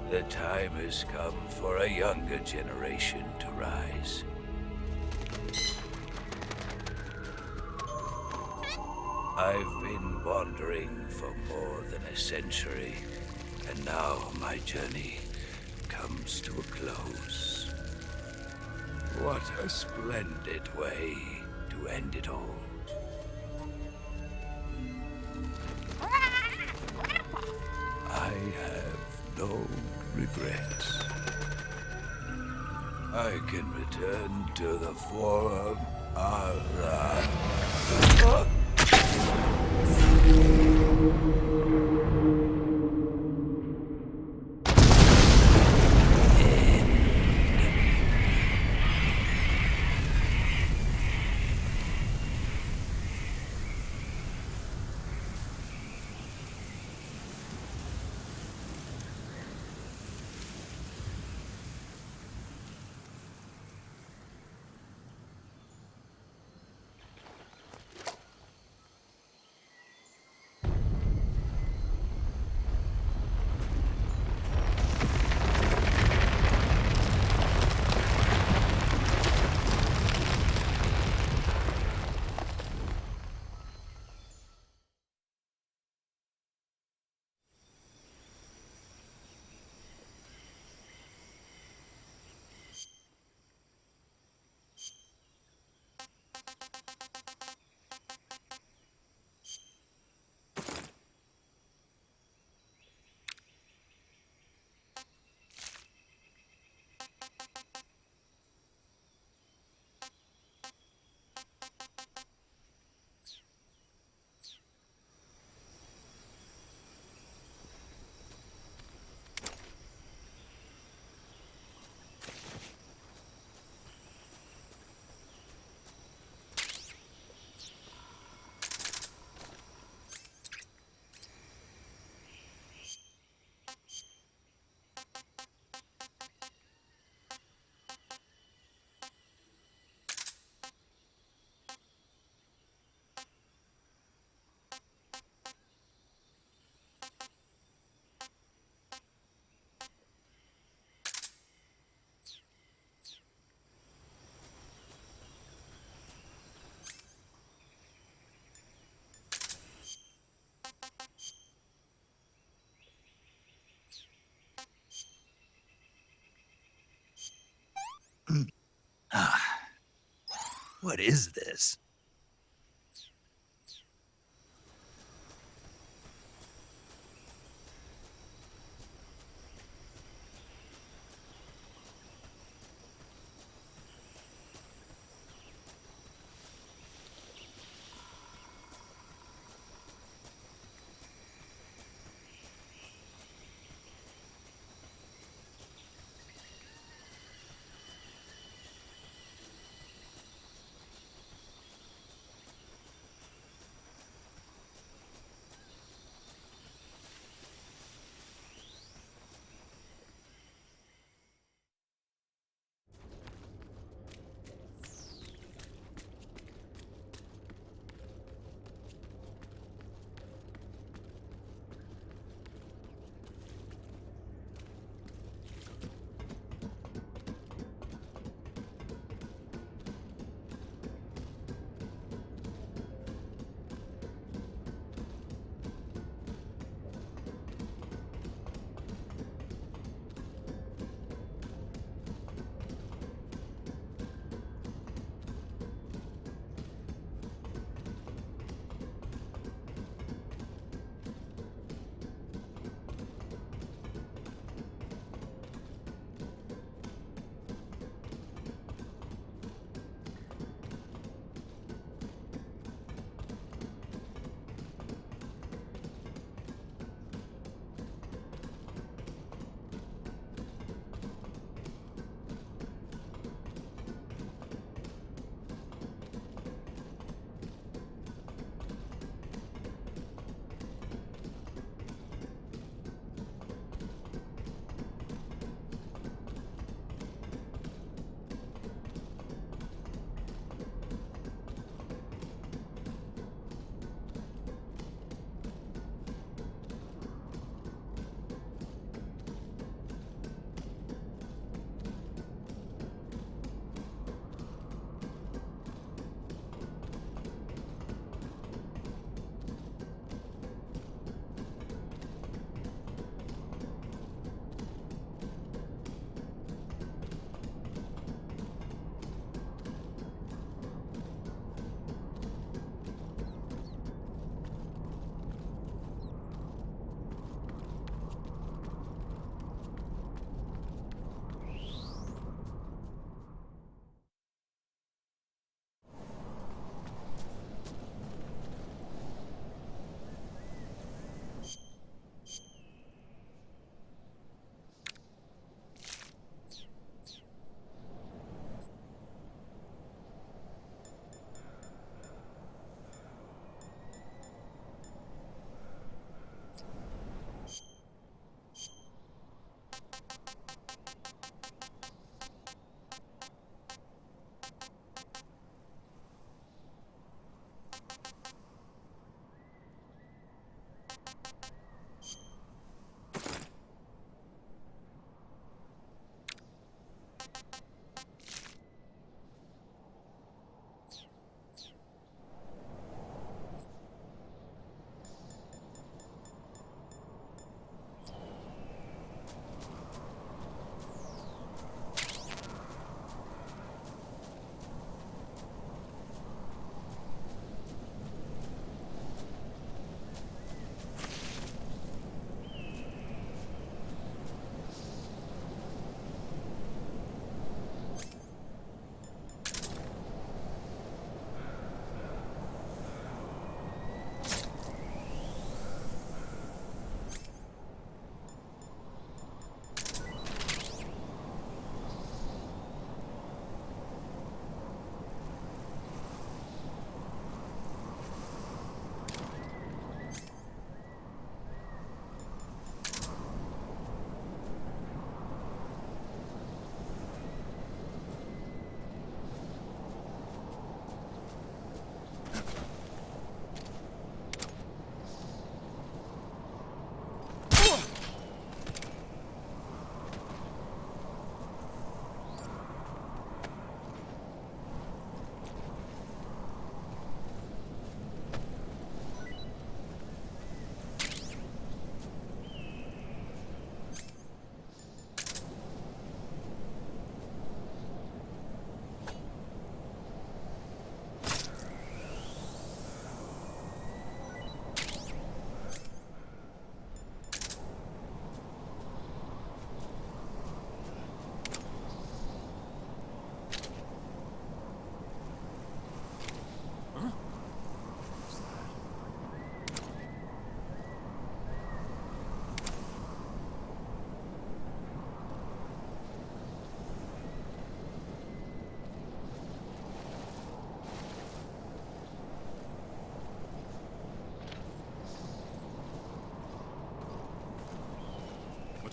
The time has come for a younger generation to rise. I've been wandering for more than a century, and now my journey comes to a close. What a splendid way to end it all. I have no regrets. I can return to the Forum Allah. What is this?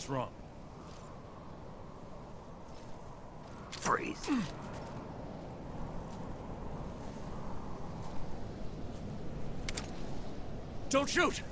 What's wrong? Freeze. Don't shoot!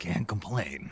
Can't complain.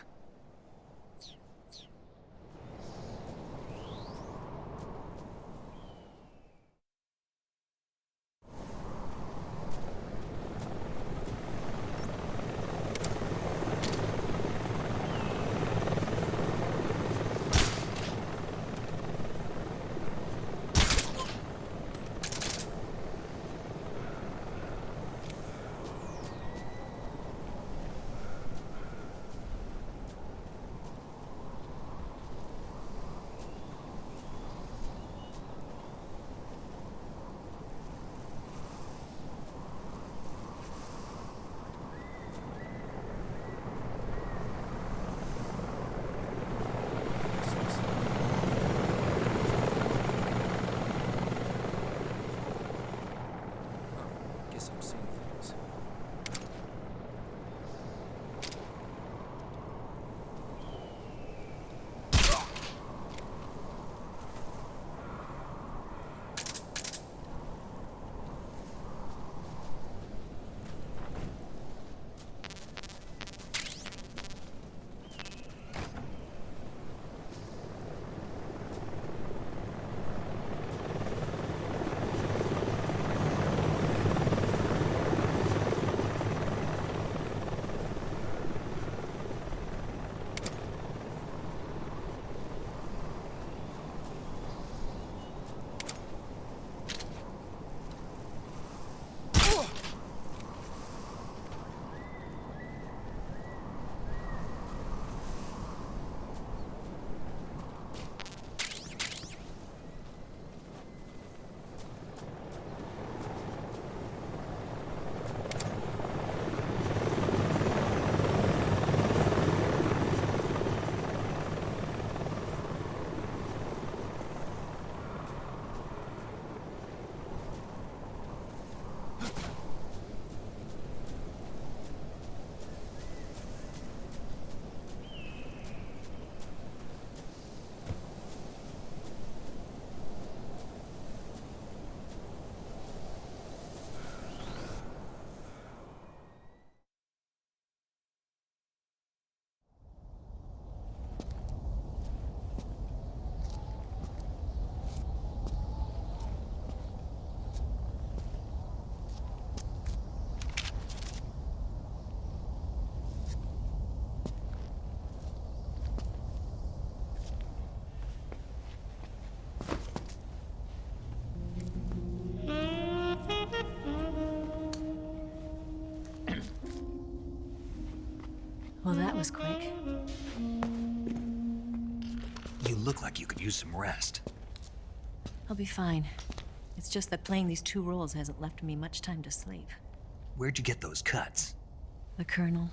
Well, that was quick. You look like you could use some rest. I'll be fine. It's just that playing these two roles hasn't left me much time to sleep. Where'd you get those cuts? The Colonel.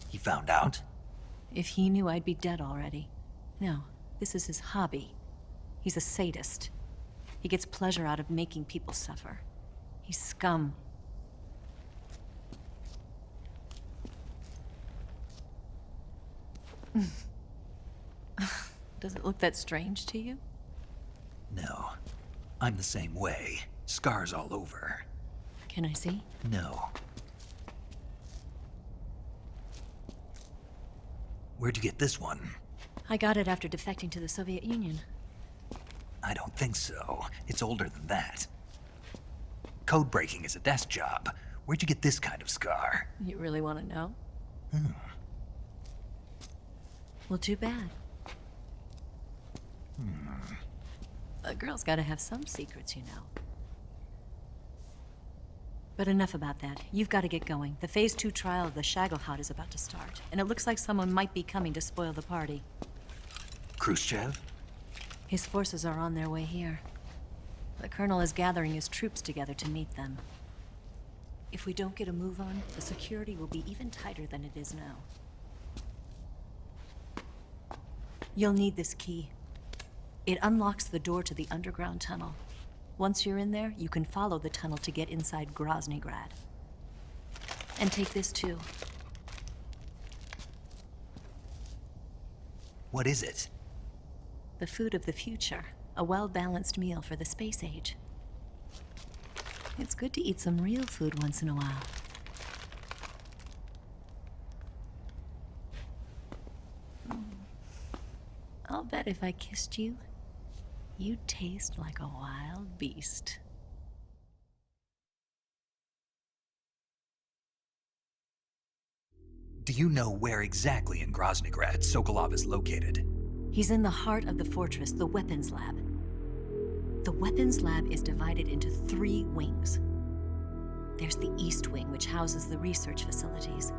He found out? If he knew, I'd be dead already. No, this is his hobby. He's a sadist. He gets pleasure out of making people suffer. He's scum. Does it look that strange to you? No. I'm the same way. Scars all over. Can I see? No. Where'd you get this one? I got it after defecting to the Soviet Union. I don't think so. It's older than that. Code breaking is a desk job. Where'd you get this kind of scar? You really want to know? Well, too bad. A girl's gotta have some secrets, you know. But enough about that. You've got to get going. The Phase 2 trial of the Shagohod is about to start, and it looks like someone might be coming to spoil the party. Khrushchev? His forces are on their way here. The Colonel is gathering his troops together to meet them. If we don't get a move on, the security will be even tighter than it is now. You'll need this key. It unlocks the door to the underground tunnel. Once you're in there, you can follow the tunnel to get inside Groznygrad. And take this too. What is it? The food of the future. A well-balanced meal for the space age. It's good to eat some real food once in a while. I'll bet if I kissed you, you'd taste like a wild beast. Do you know where exactly in Groznygrad Sokolov is located? He's in the heart of the fortress, the weapons lab. The weapons lab is divided into 3 wings. There's the East Wing, which houses the research facilities.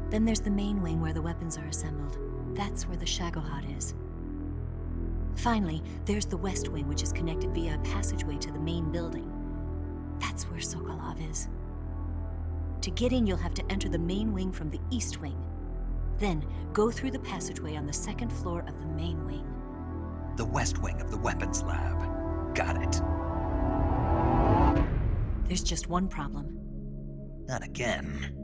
Then there's the main wing where the weapons are assembled. That's where the Shagohod is. Finally, there's the West Wing, which is connected via a passageway to the main building. That's where Sokolov is. To get in, you'll have to enter the main wing from the East Wing. Then, go through the passageway on the 2nd floor of the main wing. The West Wing of the weapons lab. Got it. There's just one problem. Not again.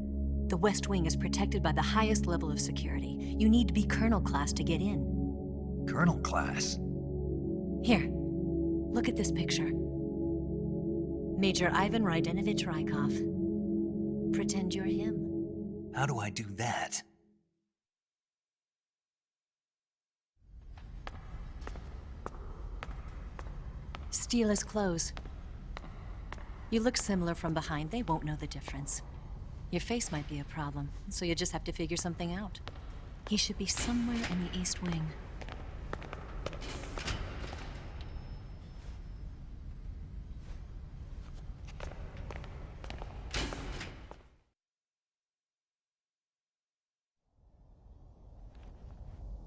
The West Wing is protected by the highest level of security. You need to be Colonel class to get in. Colonel class? Here, look at this picture. Major Ivan Rydenovich Rykov. Pretend you're him. How do I do that? Steal his clothes. You look similar from behind. They won't know the difference. Your face might be a problem, so you just have to figure something out. He should be somewhere in the East Wing.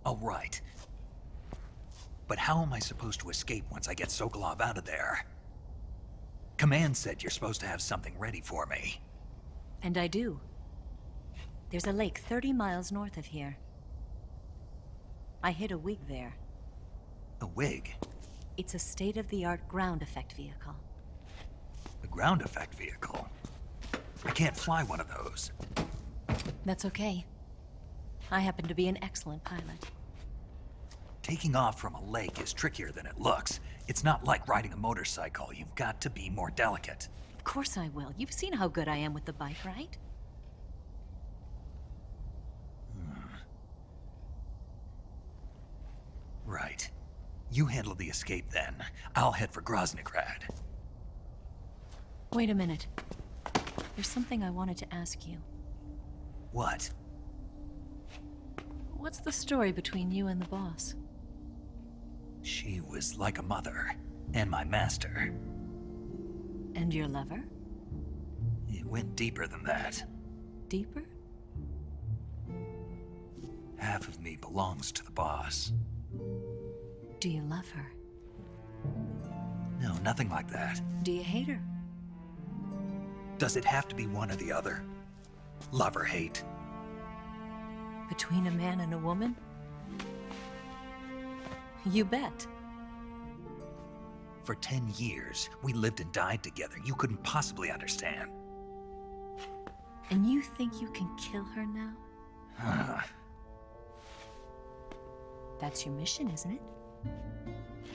All right. But how am I supposed to escape once I get Sokolov out of there? Command said you're supposed to have something ready for me. And I do. There's a lake 30 miles north of here. I hid a wig there. A wig? It's a state-of-the-art ground effect vehicle. A ground effect vehicle? I can't fly one of those. That's okay. I happen to be an excellent pilot. Taking off from a lake is trickier than it looks. It's not like riding a motorcycle. You've got to be more delicate. Of course I will. You've seen how good I am with the bike, right? Right. You handle the escape then. I'll head for Groznygrad. Wait a minute. There's something I wanted to ask you. What? What's the story between you and the boss? She was like a mother, and my master. And your lover? It went deeper than that. Deeper? Half of me belongs to the boss. Do you love her? No, nothing like that. Do you hate her? Does it have to be one or the other? Love or hate? Between a man and a woman? You bet. For 10 years, we lived and died together. You couldn't possibly understand. And you think you can kill her now? That's your mission, isn't it?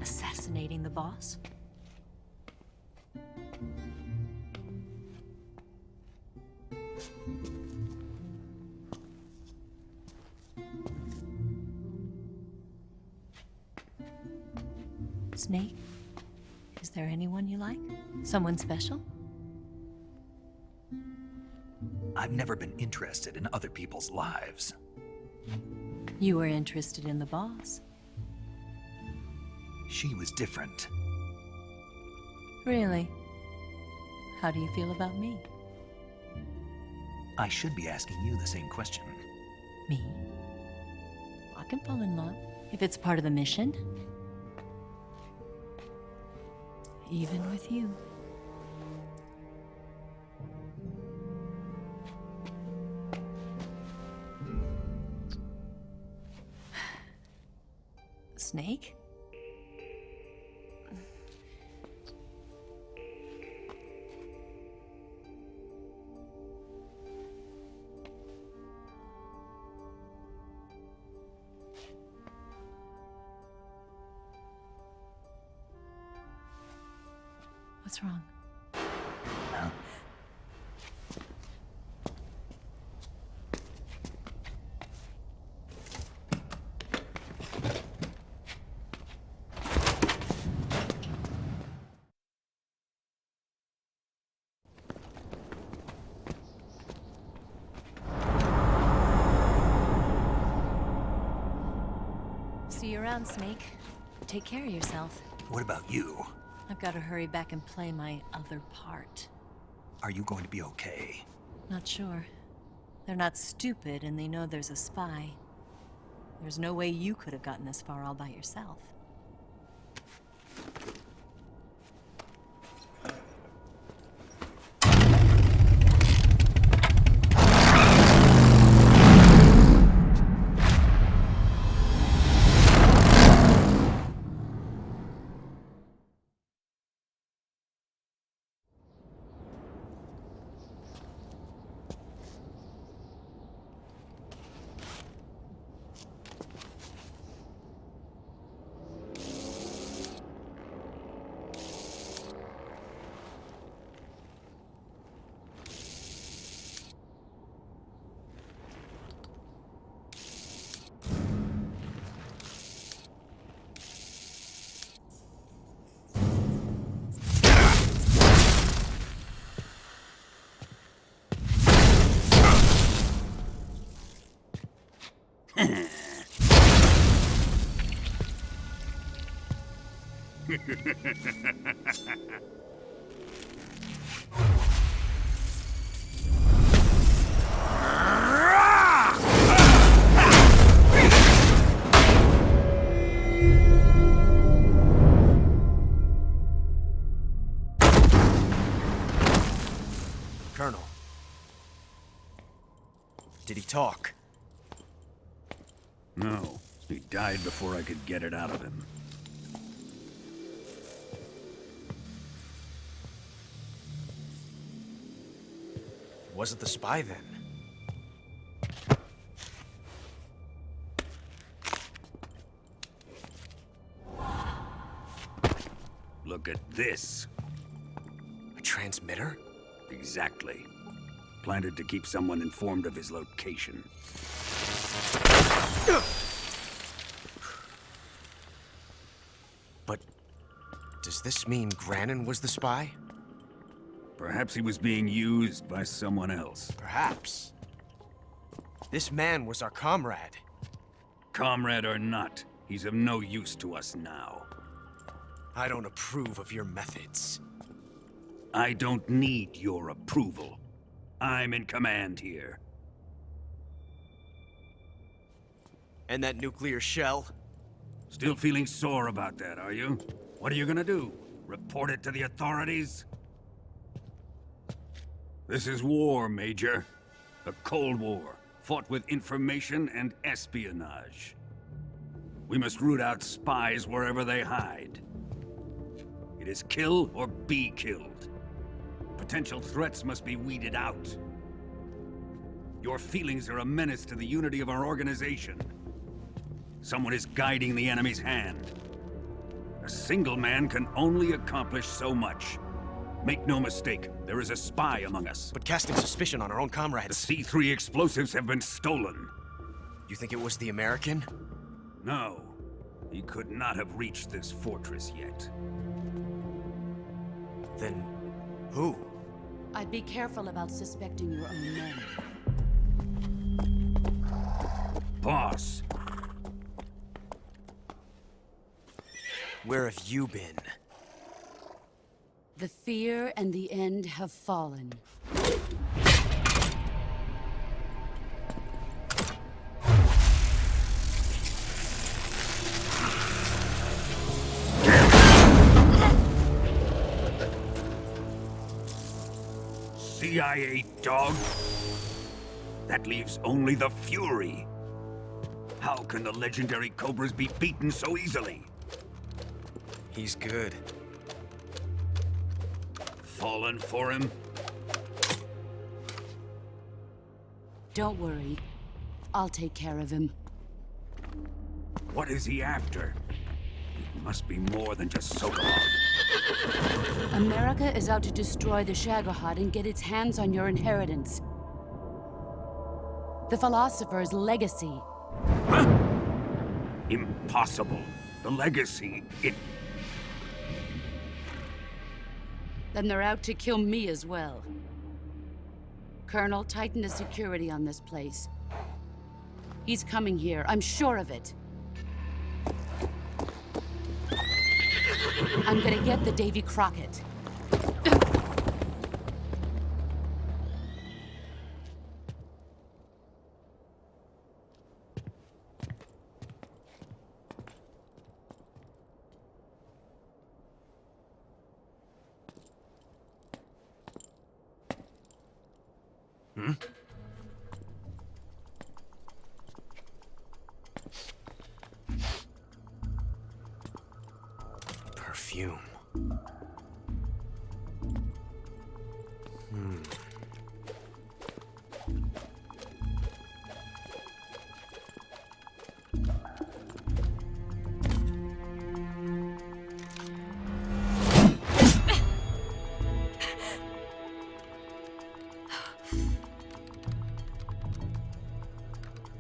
Assassinating the boss? Snake, is there anyone you like? Someone special? I've never been interested in other people's lives. You were interested in the boss. She was different. Really? How do you feel about me? I should be asking you the same question. Me? I can fall in love if it's part of the mission. Even with you. Snake? What's wrong? Huh? See you around, Snake. Take care of yourself. What about you? I've got to hurry back and play my other part. Are you going to be okay? Not sure. They're not stupid, and they know there's a spy. There's no way you could have gotten this far all by yourself. Colonel. Did he talk? No. He died before I could get it out of him. Wasn't the spy then? Look at this. A transmitter? Exactly. Planted to keep someone informed of his location. But does this mean Granin was the spy? Perhaps he was being used by someone else. Perhaps. This man was our comrade. Comrade or not, he's of no use to us now. I don't approve of your methods. I don't need your approval. I'm in command here. And that nuclear shell? Still feeling sore about that, are you? What are you gonna do? Report it to the authorities? This is war, Major. A Cold War, fought with information and espionage. We must root out spies wherever they hide. It is kill or be killed. Potential threats must be weeded out. Your feelings are a menace to the unity of our organization. Someone is guiding the enemy's hand. A single man can only accomplish so much. Make no mistake, there is a spy among us. But casting suspicion on our own comrades... The C3 explosives have been stolen. You think it was the American? No. He could not have reached this fortress yet. Then... who? I'd be careful about suspecting your own men. Boss! Where have you been? The fear and the end have fallen. CIA dog? That leaves only the Fury. How can the legendary Cobras be beaten so easily? He's good. Fallen for him? Don't worry. I'll take care of him. What is he after? It must be more than just Shagohod. America is out to destroy the Shagohod and get its hands on your inheritance. The philosopher's legacy. Huh? Impossible. The legacy, it... Then they're out to kill me as well. Colonel, tighten the security on this place. He's coming here, I'm sure of it. I'm gonna get the Davy Crockett. Hmm? Perfume.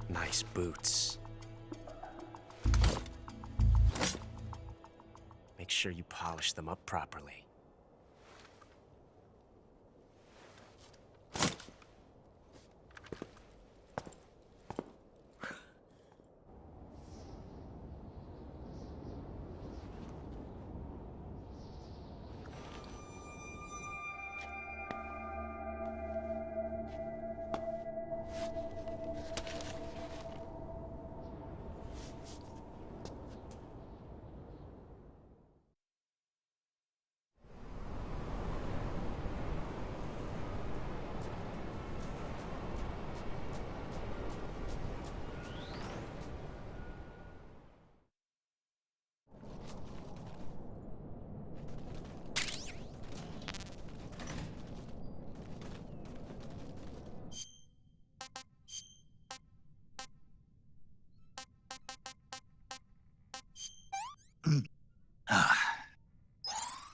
Nice boots. Make sure you polish them up properly.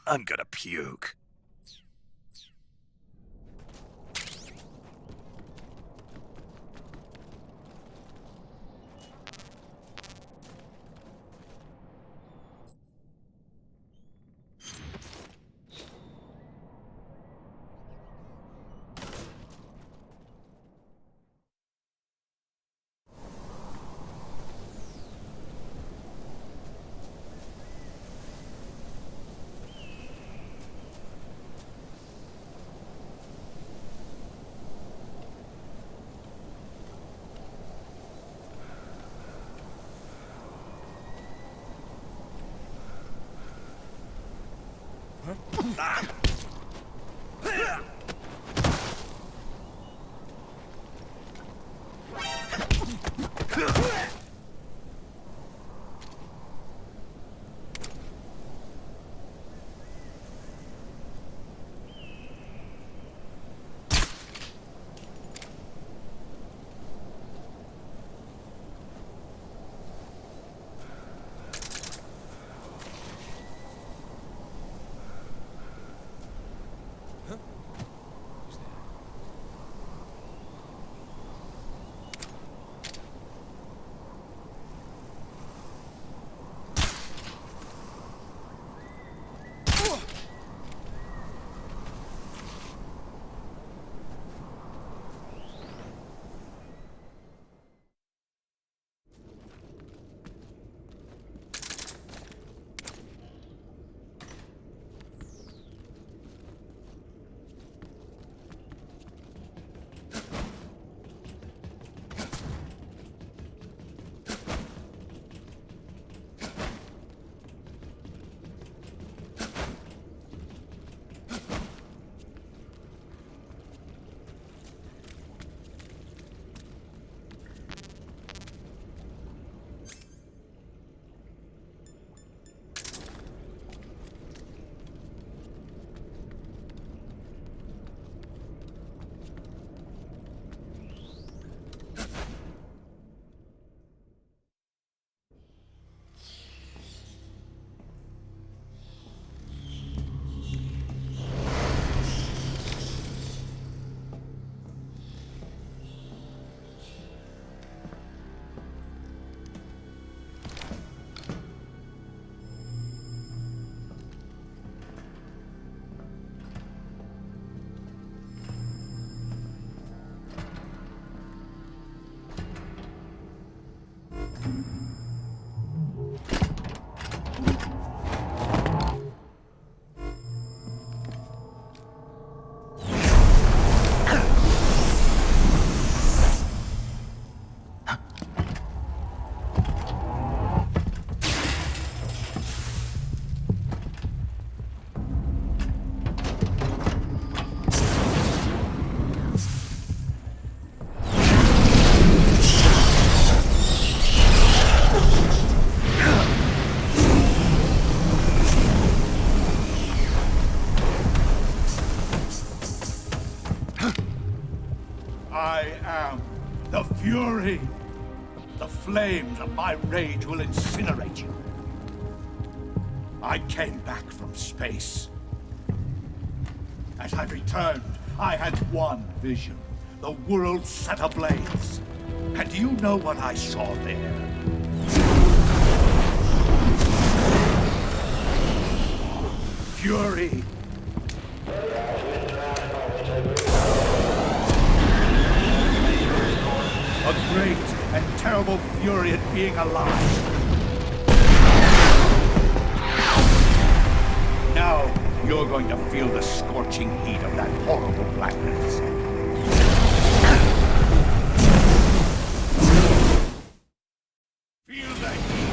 I'm gonna puke. Fury! The flames of my rage will incinerate you. I came back from space. As I returned, I had one vision. The world set ablaze. And do you know what I saw there? Fury! A great and terrible fury at being alive. Now, you're going to feel the scorching heat of that horrible blackness. Feel the heat.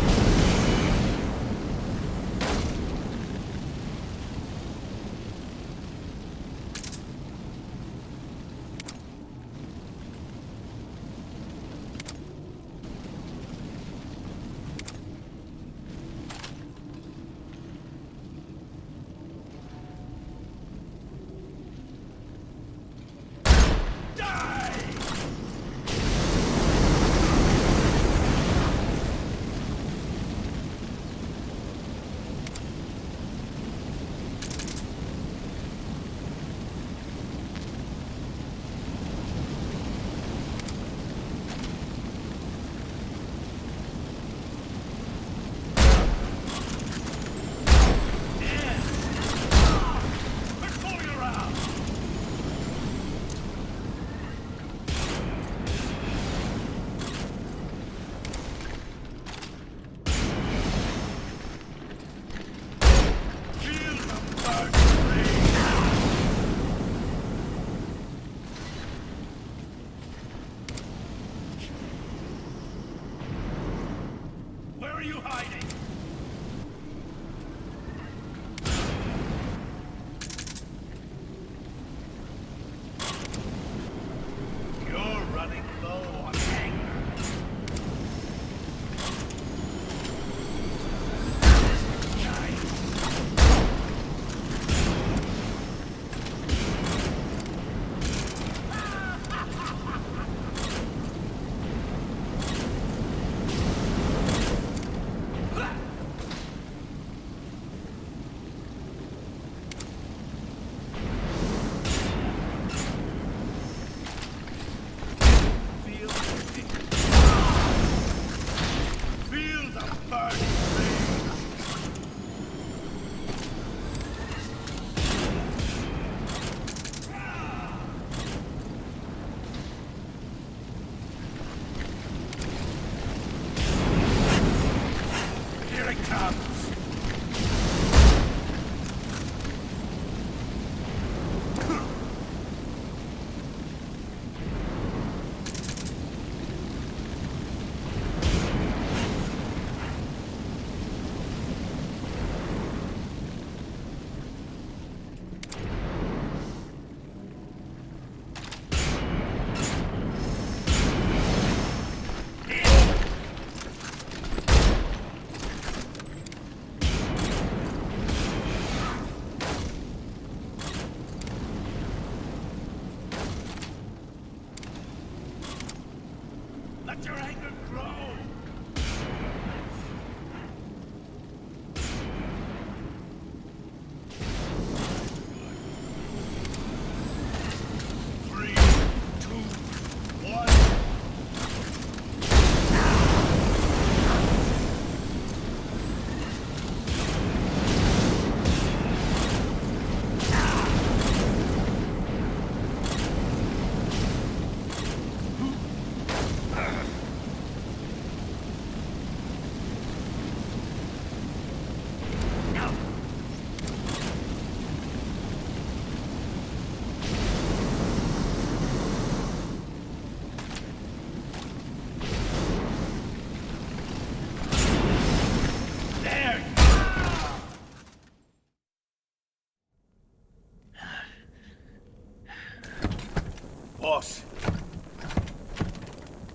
Boss,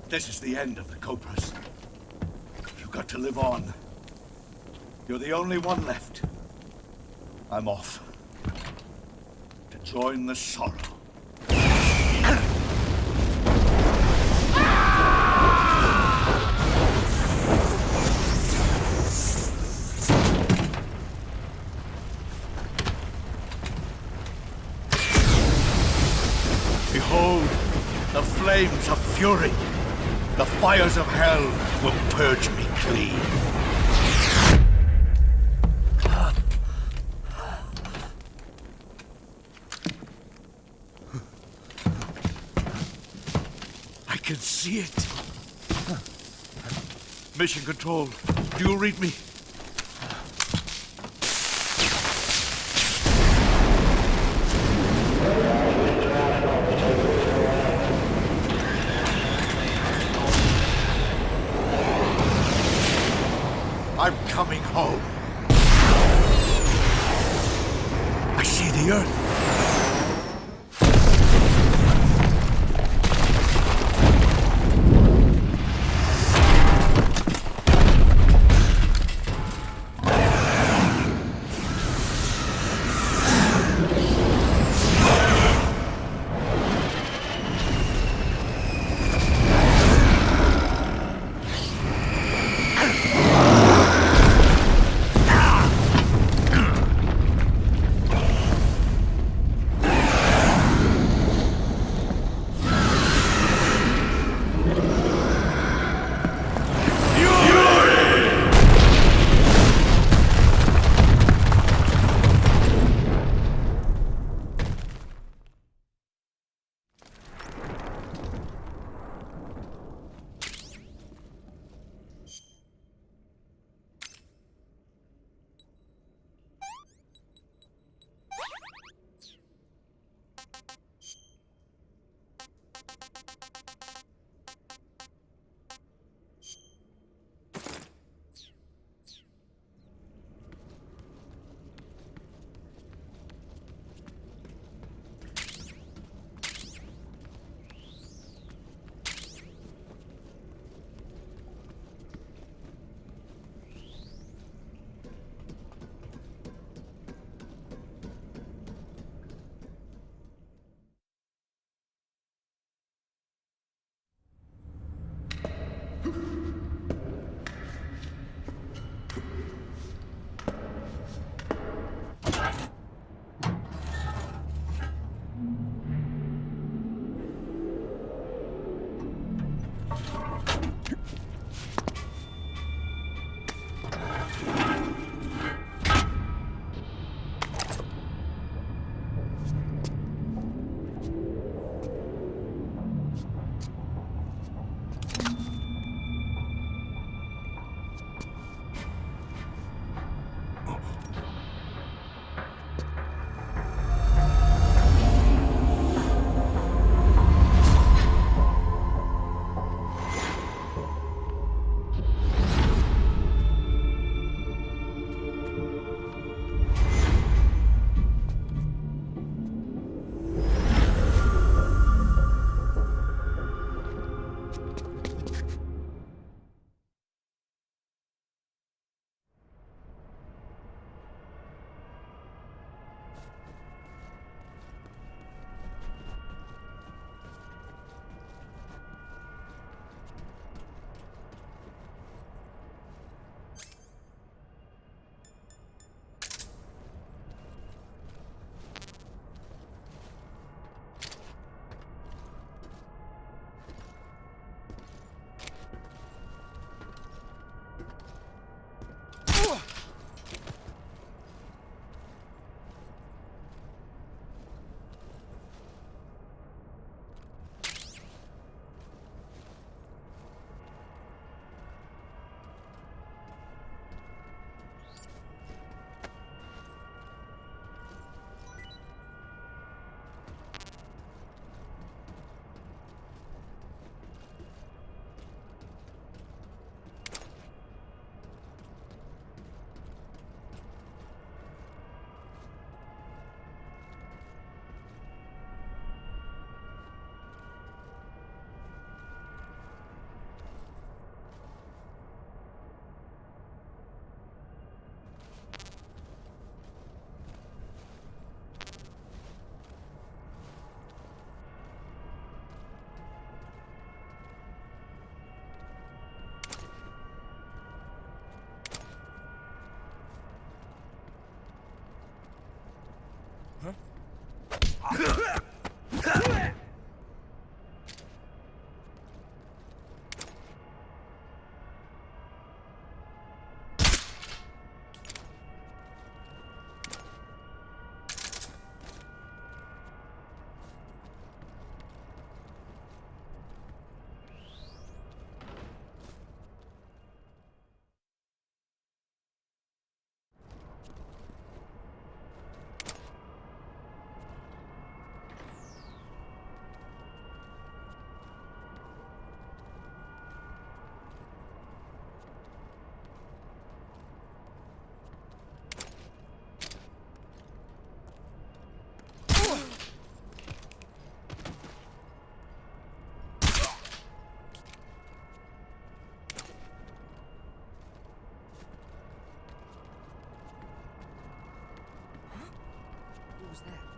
this is the end of the Cobras. You've got to live on. You're the only one left. I'm off. To join the sorrow. fury. The fires of hell will purge me clean. I can see it. Mission Control, do you read me? I'm coming home. I see the Earth. was that?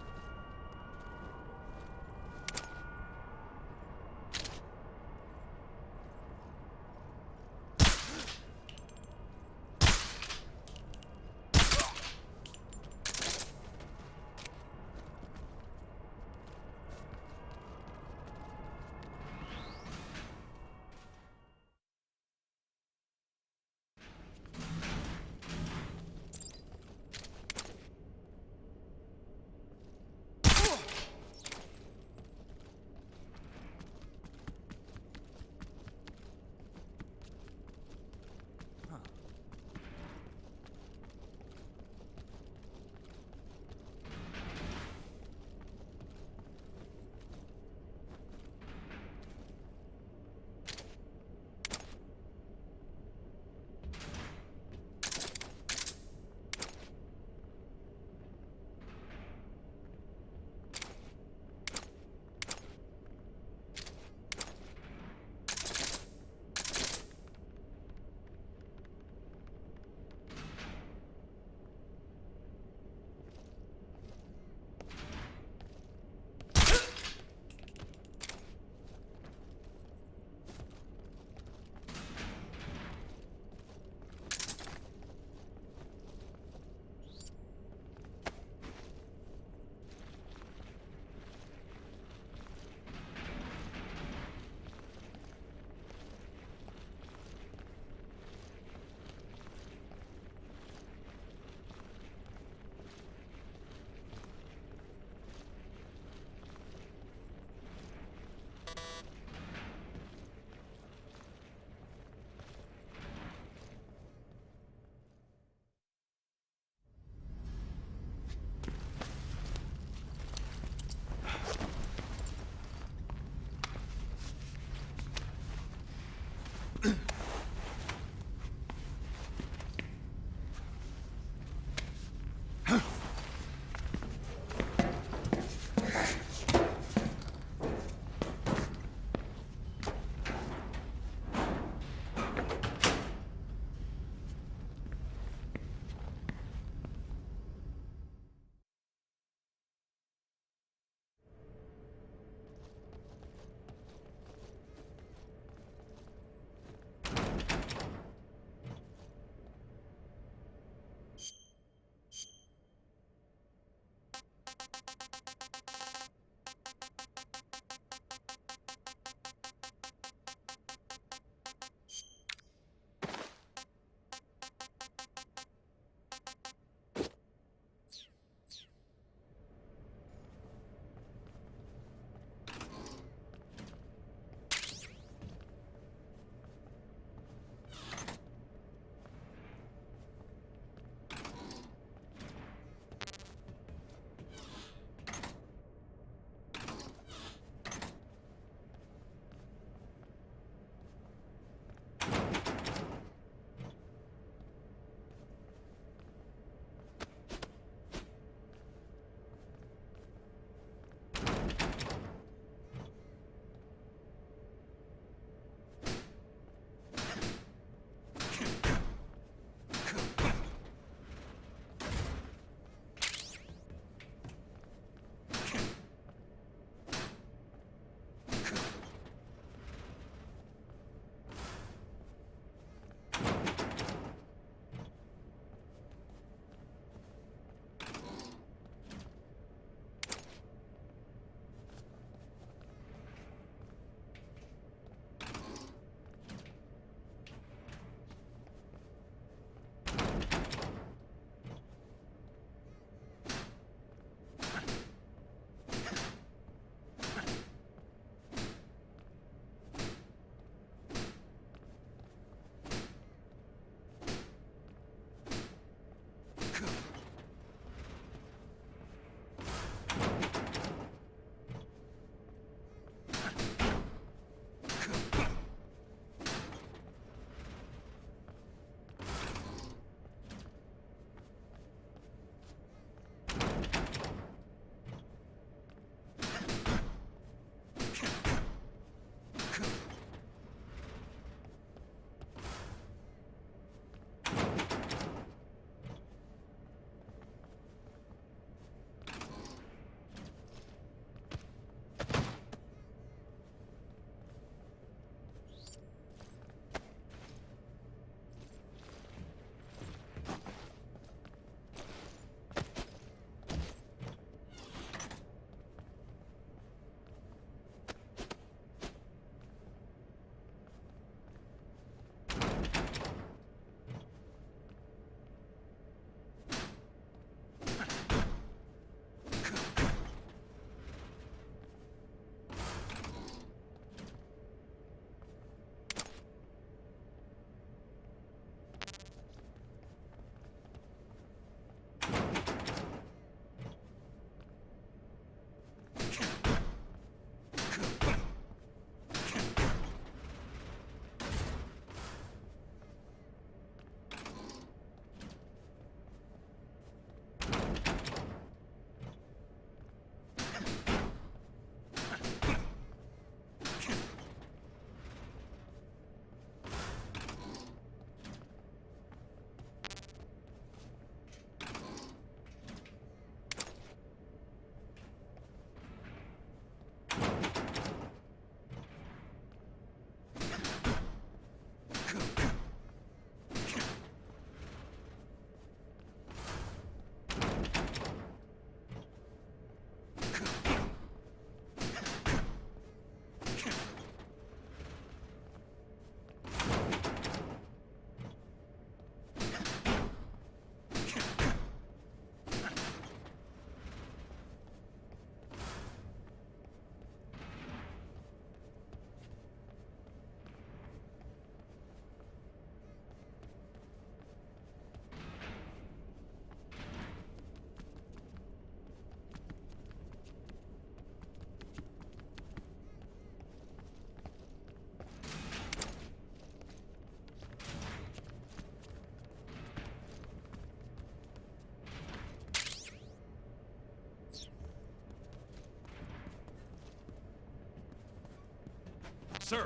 Sir!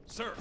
Sir!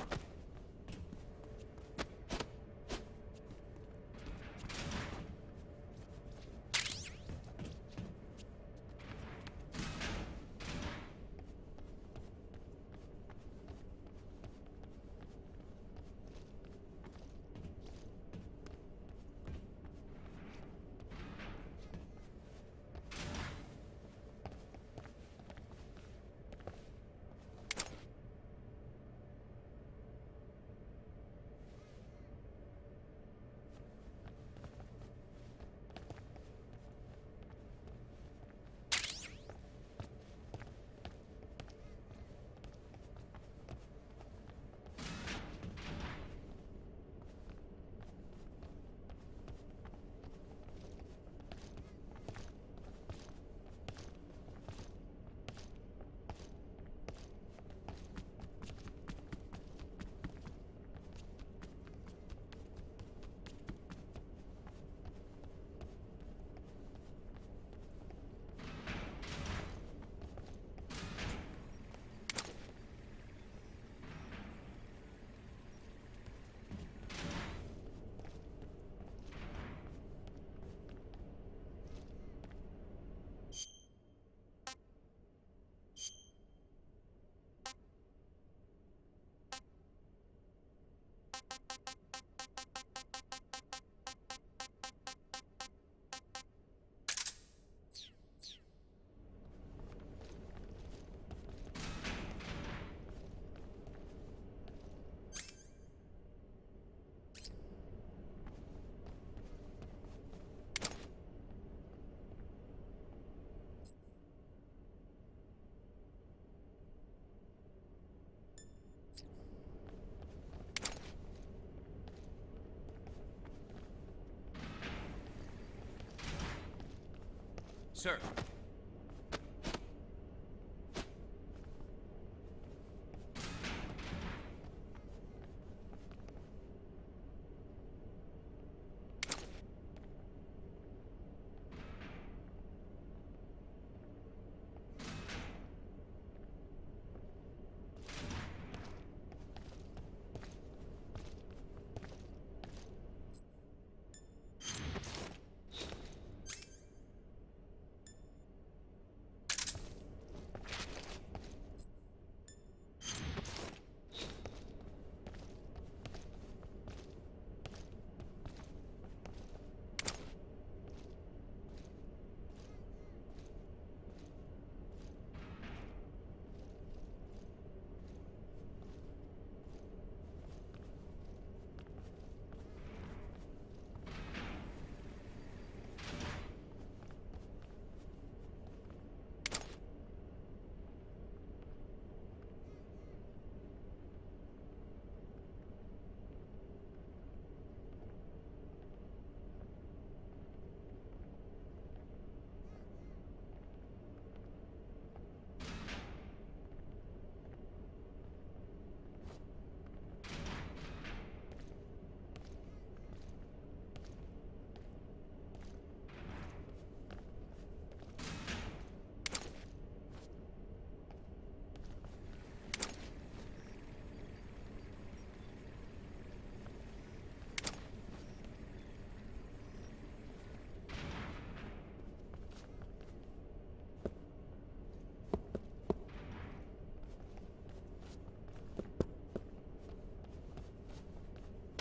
Sir!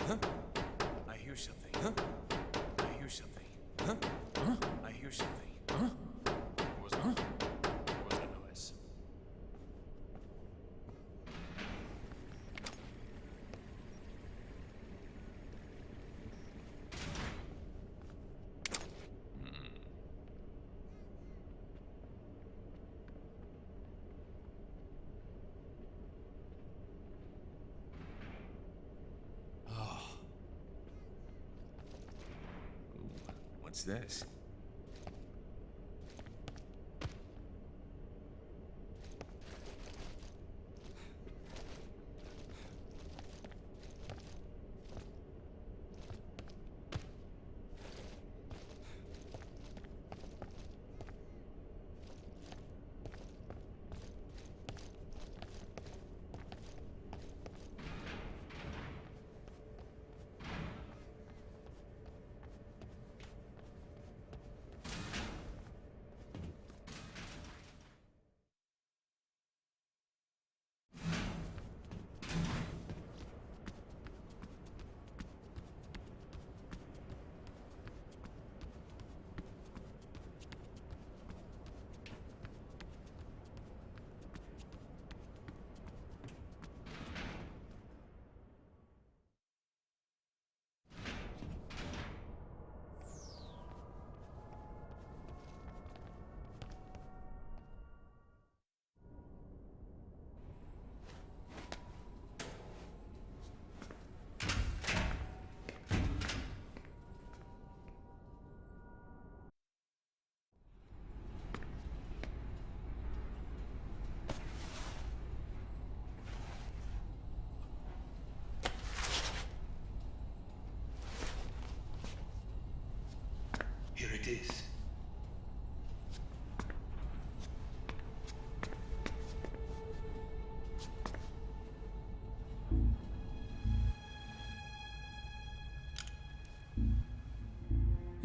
Huh? I hear something. Huh? I hear something. Huh? Huh? I hear something. Huh? What was that? What was that noise? What's this?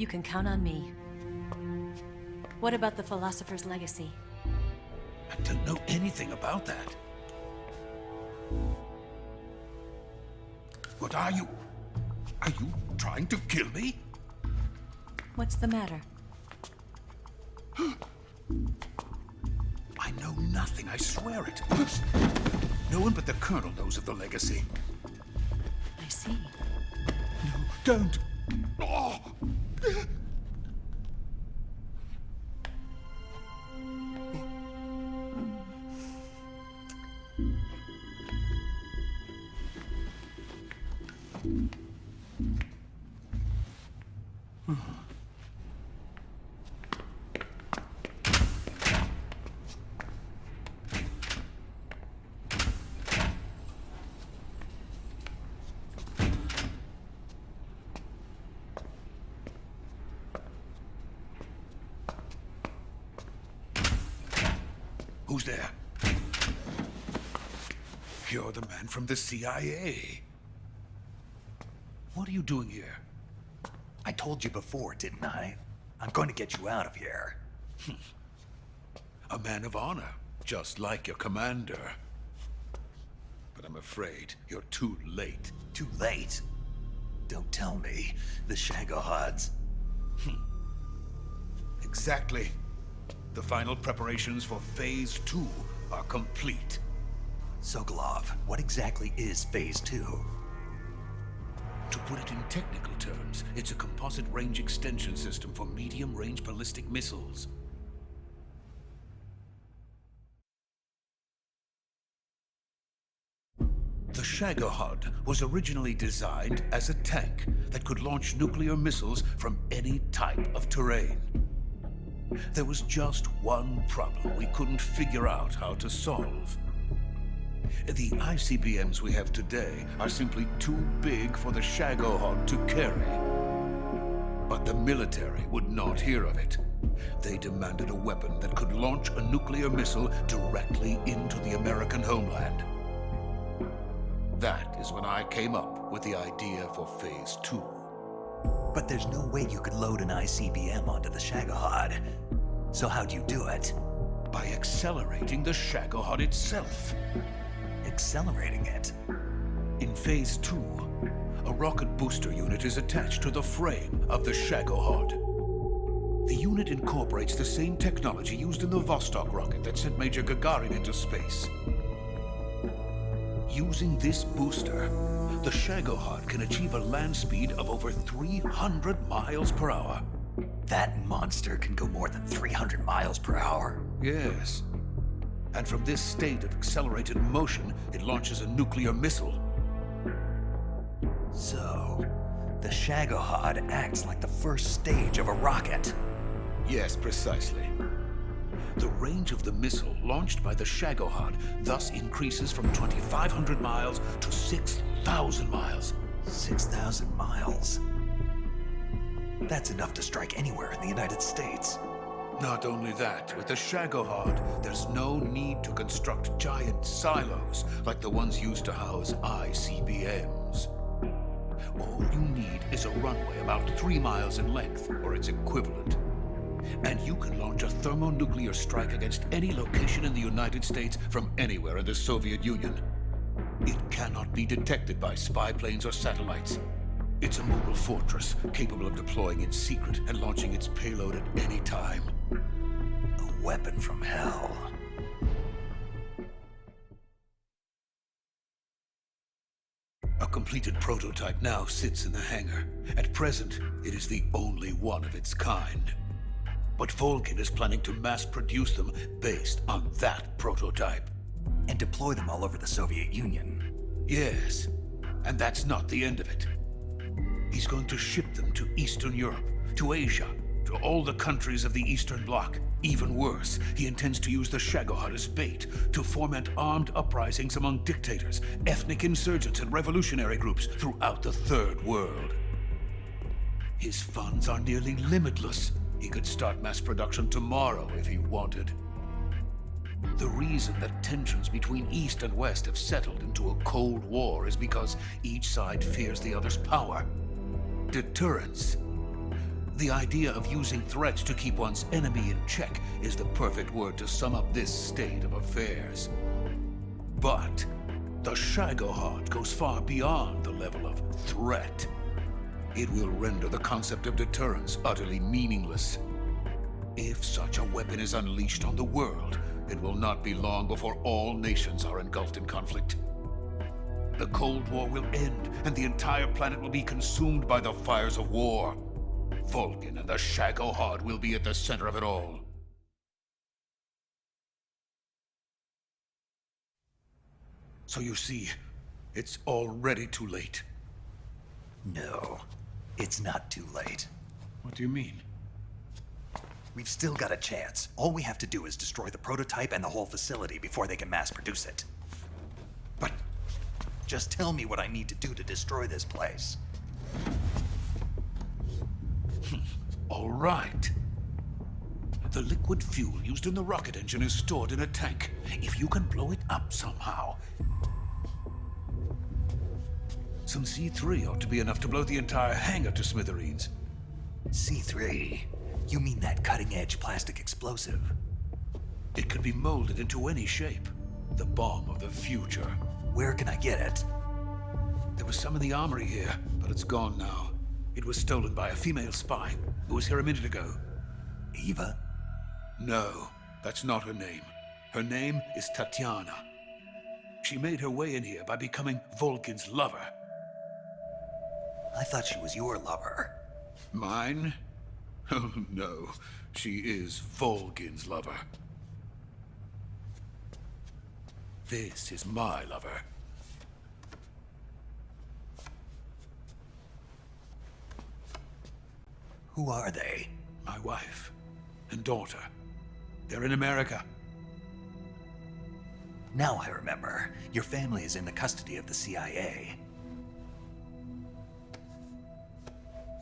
You can count on me. What about the Philosopher's Legacy? I don't know anything about that. What are you? Are you trying to kill me? What's the matter? I know nothing, I swear it. No one but the Colonel knows of the legacy. I see. No, don't. Oh. Who's there? You're the man from the CIA. What are you doing here? I told you before, didn't I? I'm going to get you out of here. A man of honor, just like your commander. But I'm afraid you're too late. Too late? Don't tell me. The Shagohods. Exactly. The final preparations for Phase 2 are complete. Sokolov, what exactly is Phase 2? To put it in technical terms, it's a composite range extension system for medium-range ballistic missiles. The Shagohod was originally designed as a tank that could launch nuclear missiles from any type of terrain. There was just one problem we couldn't figure out how to solve. The ICBMs we have today are simply too big for the Shagohod to carry. But the military would not hear of it. They demanded a weapon that could launch a nuclear missile directly into the American homeland. That is when I came up with the idea for Phase 2. But there's no way you could load an ICBM onto the Shagohod. So how'd you do it? By accelerating the Shagohod itself. Accelerating it? In Phase 2, a rocket booster unit is attached to the frame of the Shagohod. The unit incorporates the same technology used in the Vostok rocket that sent Major Gagarin into space. Using this booster, the Shagohod can achieve a land speed of over 300 miles per hour. That monster can go more than 300 miles per hour? Yes. And from this state of accelerated motion, it launches a nuclear missile. So, the Shagohod acts like the first stage of a rocket. Yes, precisely. The range of the missile launched by the Shagohod thus increases from 2,500 miles to 6,000 miles. 6,000 miles? That's enough to strike anywhere in the United States. Not only that, with the Shagohod, there's no need to construct giant silos like the ones used to house ICBMs. All you need is a runway about 3 miles in length, or its equivalent. And you can launch a thermonuclear strike against any location in the United States from anywhere in the Soviet Union. It cannot be detected by spy planes or satellites. It's a mobile fortress, capable of deploying in secret and launching its payload at any time. A weapon from hell. A completed prototype now sits in the hangar. At present, it is the only one of its kind. But Volgin is planning to mass produce them based on that prototype. And deploy them all over the Soviet Union. Yes, and that's not the end of it. He's going to ship them to Eastern Europe, to Asia, to all the countries of the Eastern Bloc. Even worse, he intends to use the Shagohod as bait to foment armed uprisings among dictators, ethnic insurgents, and revolutionary groups throughout the Third World. His funds are nearly limitless. He could start mass production tomorrow if he wanted. The reason that tensions between East and West have settled into a Cold War is because each side fears the other's power. Deterrence. The idea of using threats to keep one's enemy in check is the perfect word to sum up this state of affairs. But the Shagohod goes far beyond the level of threat. It will render the concept of deterrence utterly meaningless. If such a weapon is unleashed on the world, it will not be long before all nations are engulfed in conflict. The Cold War will end, and the entire planet will be consumed by the fires of war. Volgin and the Shagohod will be at the center of it all. So you see, it's already too late. No, it's not too late. What do you mean? We've still got a chance. All we have to do is destroy the prototype and the whole facility before they can mass produce it. But just tell me what I need to do to destroy this place. All right. The liquid fuel used in the rocket engine is stored in a tank. If you can blow it up somehow, some C3 ought to be enough to blow the entire hangar to smithereens. C3? You mean that cutting-edge plastic explosive? It could be molded into any shape. The bomb of the future. Where can I get it? There was some in the armory here, but it's gone now. It was stolen by a female spy who was here a minute ago. Eva? No, that's not her name. Her name is Tatiana. She made her way in here by becoming Volgin's lover. I thought she was your lover. Mine? Oh, no. She is Volgin's lover. This is my lover. Who are they? My wife and daughter. They're in America. Now I remember. Your family is in the custody of the CIA.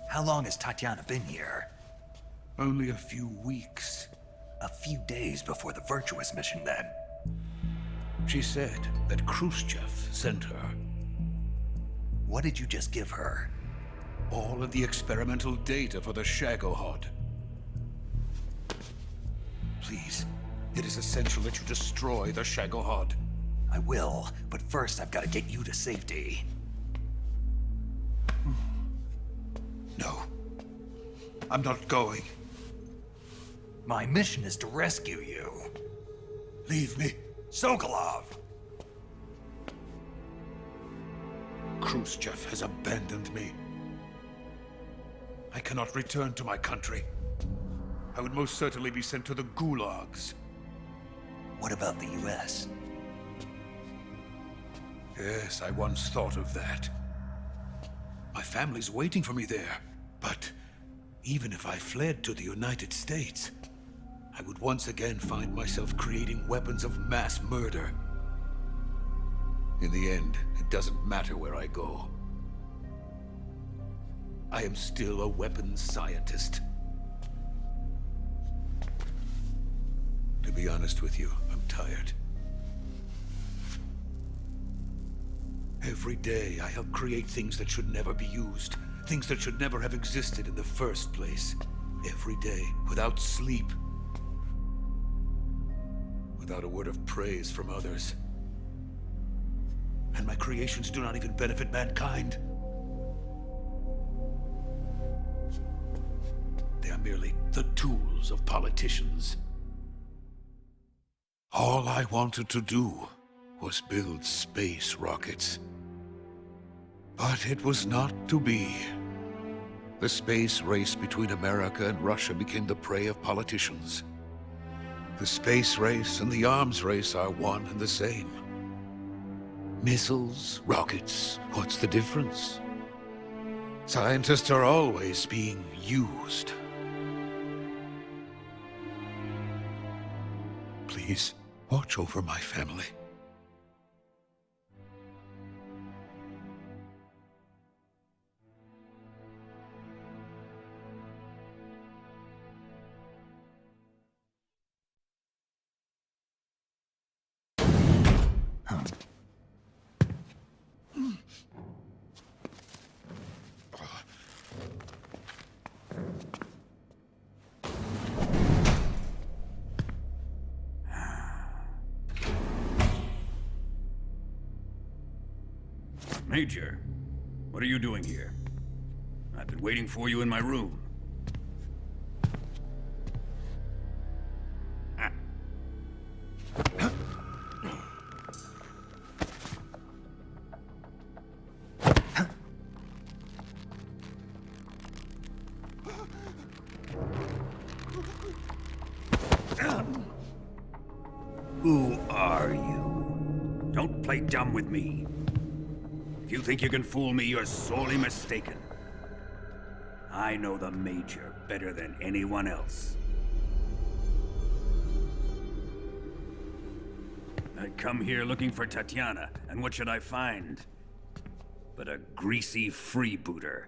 How long has Tatiana been here? Only a few weeks. A few days before the Virtuous mission, then. She said that Khrushchev sent her. What did you just give her? All of the experimental data for the Shagohod. Please, it is essential that you destroy the Shagohod. I will, but first I've got to get you to safety. No. I'm not going. My mission is to rescue you. Leave me. Sokolov! Khrushchev has abandoned me. I cannot return to my country. I would most certainly be sent to the gulags. What about the US? Yes, I once thought of that. My family's waiting for me there. But even if I fled to the United States, I would once again find myself creating weapons of mass murder. In the end, it doesn't matter where I go. I am still a weapons scientist. To be honest with you, I'm tired. Every day, I help create things that should never be used. Things that should never have existed in the first place. Every day, without sleep. Without a word of praise from others. And my creations do not even benefit mankind. They are merely the tools of politicians. All I wanted to do was build space rockets. But it was not to be. The space race between America and Russia became the prey of politicians. The space race and the arms race are one and the same. Missiles, rockets, what's the difference? Scientists are always being used. Please, watch over my family. Major, what are you doing here? I've been waiting for you in my room. Who are you? Don't play dumb with me. If you think you can fool me, you're sorely mistaken. I know the Major better than anyone else. I come here looking for Tatiana, and what should I find? But a greasy freebooter.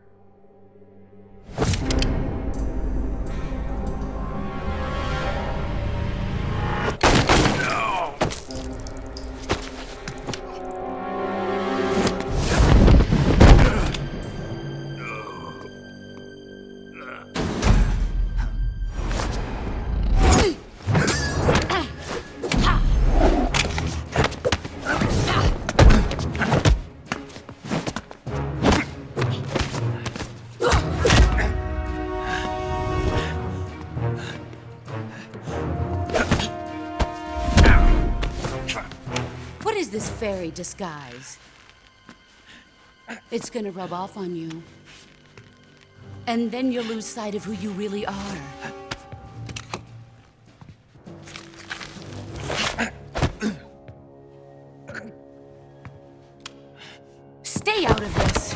This fairy disguise. It's gonna rub off on you. And then you'll lose sight of who you really are. Stay out of this!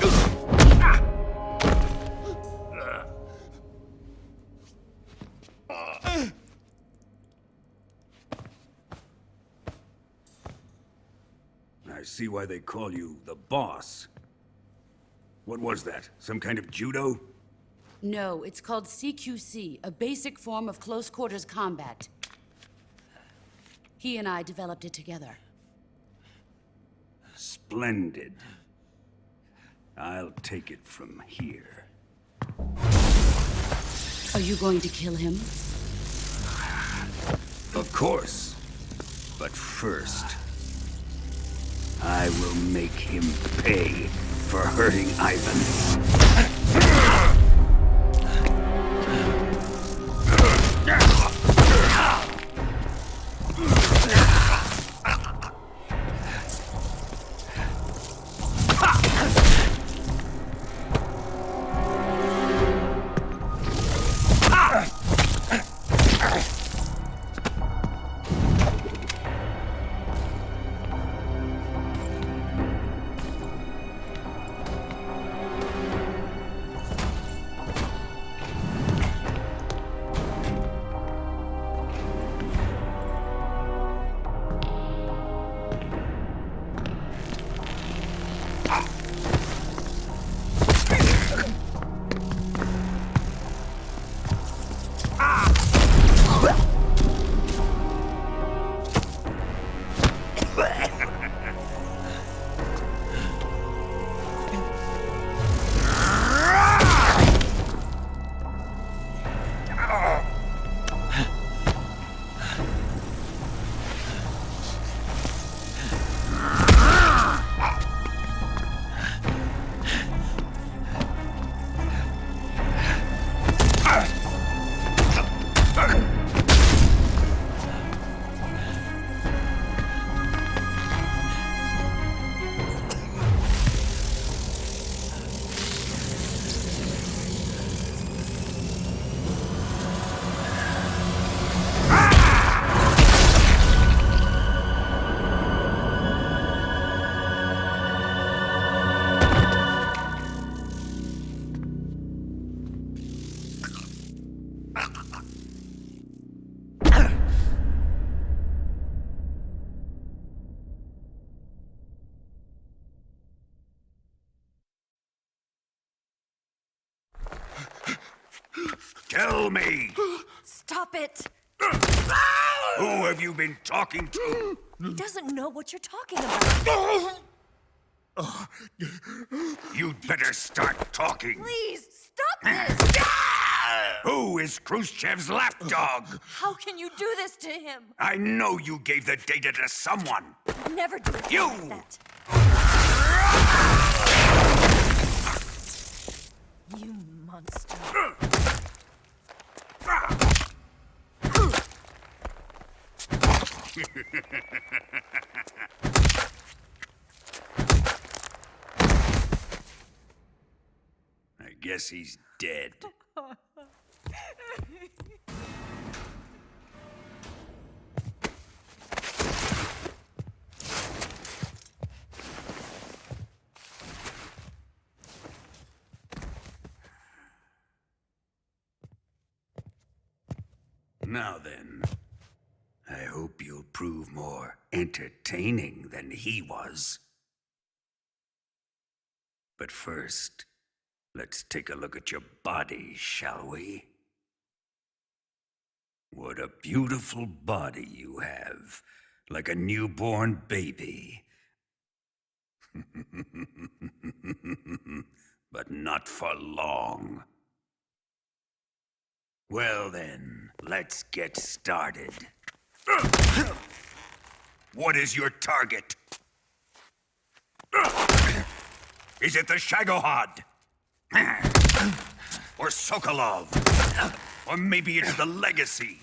I see why they call you the boss. What was that? Some kind of judo? No, it's called CQC, a basic form of close quarters combat. He and I developed it together. Splendid. I'll take it from here. Are you going to kill him? Of course. But first, I will make him pay for hurting Ivan. Tell me! Stop it! Who have you been talking to? He doesn't know what you're talking about. You'd better start talking. Please, stop this! Who is Khrushchev's lapdog? How can you do this to him? I know you gave the data to someone. Never do it You! like that. You monster. I guess he's dead. Now then, I hope you'll prove more entertaining than he was. But first, let's take a look at your body, shall we? What a beautiful body you have, like a newborn baby. But not for long. Well then, let's get started. What is your target? Is it the Shagohod? Or Sokolov? Or maybe it's the Legacy?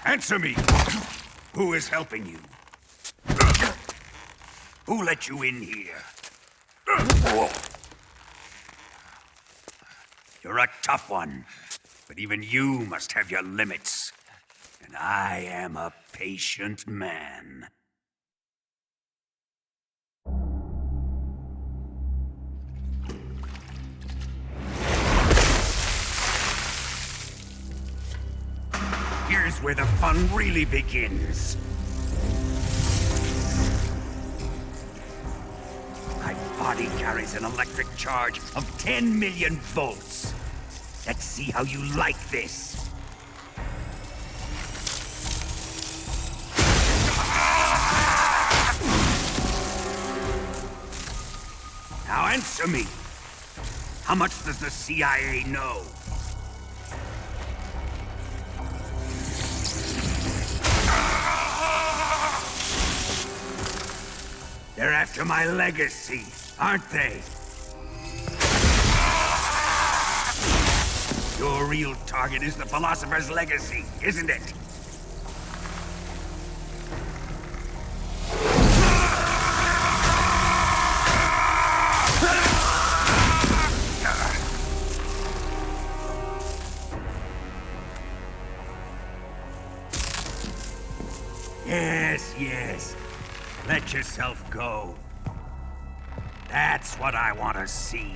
Answer me! Who is helping you? Who let you in here? You're a tough one, but even you must have your limits. And I am a patient man. Here's where the fun really begins. My body carries an electric charge of 10 million volts. Let's see how you like this. Now answer me. How much does the CIA know? They're after my legacy, aren't they? Your real target is the Philosopher's Legacy, isn't it? Yes. Let yourself go. That's what I want to see.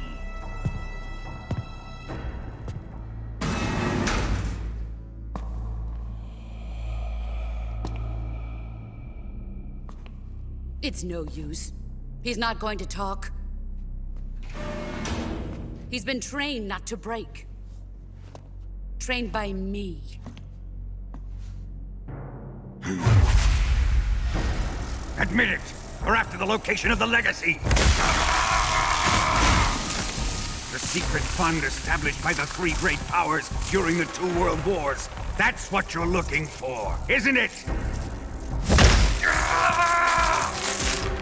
It's no use. He's not going to talk. He's been trained not to break. Trained by me. Admit it! We're after the location of the Legacy! The secret fund established by the three great powers during the 2 world wars. That's what you're looking for, isn't it?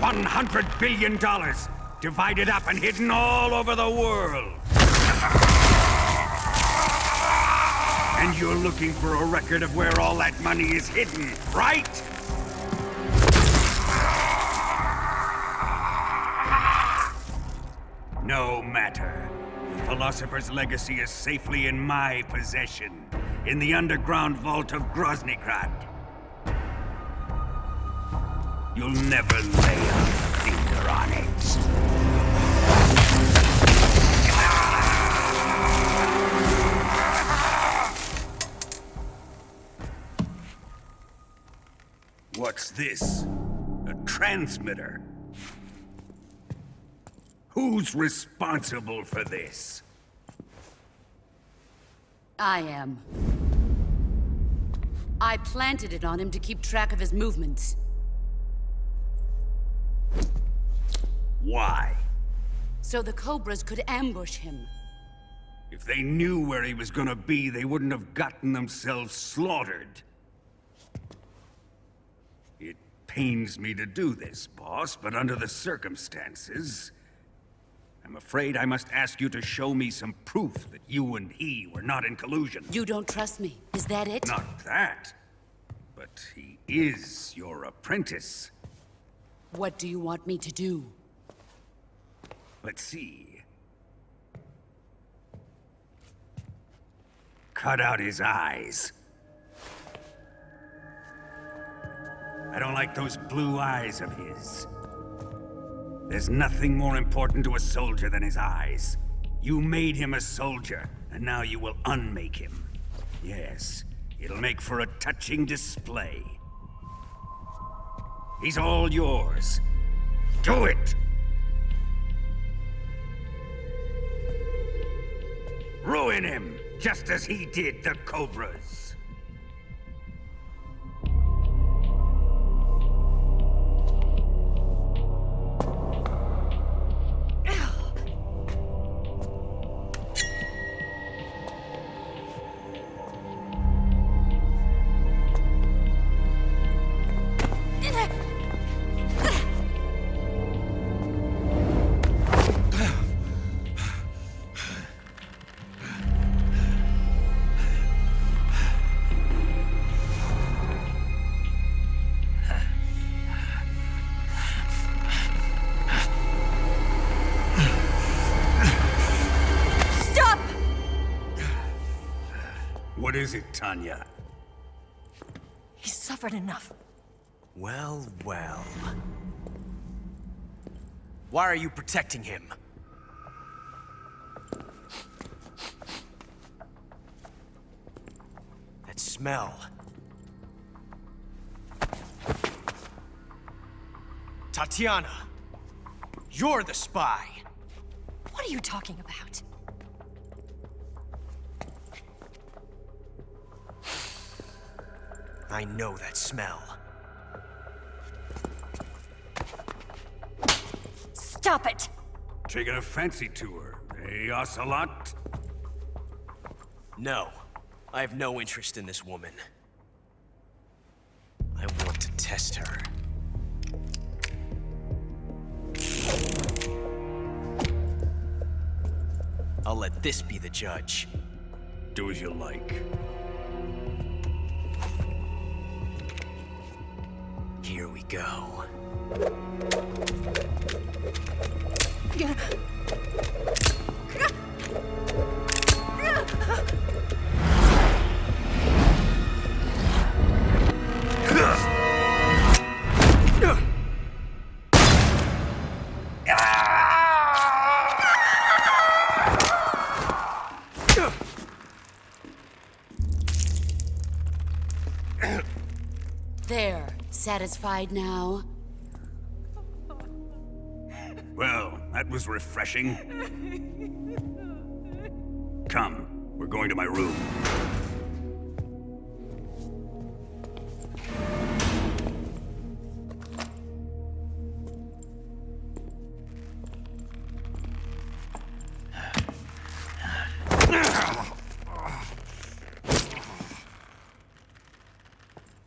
$100 billion, divided up and hidden all over the world. And you're looking for a record of where all that money is hidden, right? No matter. The Philosopher's Legacy is safely in my possession, in the underground vault of Groznygrad. You'll never lay a finger on it. What's this? A transmitter? Who's responsible for this? I am. I planted it on him to keep track of his movements. Why? So the Cobras could ambush him. If they knew where he was gonna be, they wouldn't have gotten themselves slaughtered. It pains me to do this, boss, but under the circumstances, I'm afraid I must ask you to show me some proof that you and he were not in collusion. You don't trust me, is that it? Not that. But he is your apprentice. What do you want me to do? Let's see. Cut out his eyes. I don't like those blue eyes of his. There's nothing more important to a soldier than his eyes. You made him a soldier, and now you will unmake him. Yes, it'll make for a touching display. He's all yours. Do it! Ruin him, just as he did the Cobras. What is it, Tanya? He's suffered enough. Well, well. Why are you protecting him? That smell. Tatiana, you're the spy. What are you talking about? I know that smell. Stop it! Taking a fancy to her, eh, Ocelot? No, I have no interest in this woman. I want to test her. I'll let this be the judge. Do as you like. Here we go. There. Satisfied now? Well, that was refreshing. Come, we're going to my room.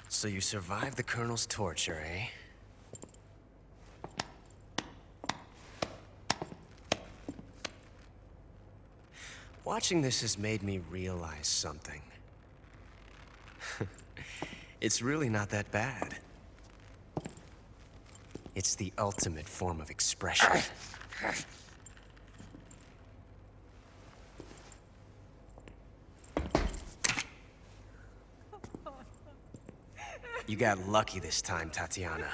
So you survived the Colonel's torture, eh? Watching this has made me realize something. It's really not that bad. It's the ultimate form of expression. You got lucky this time, Tatiana.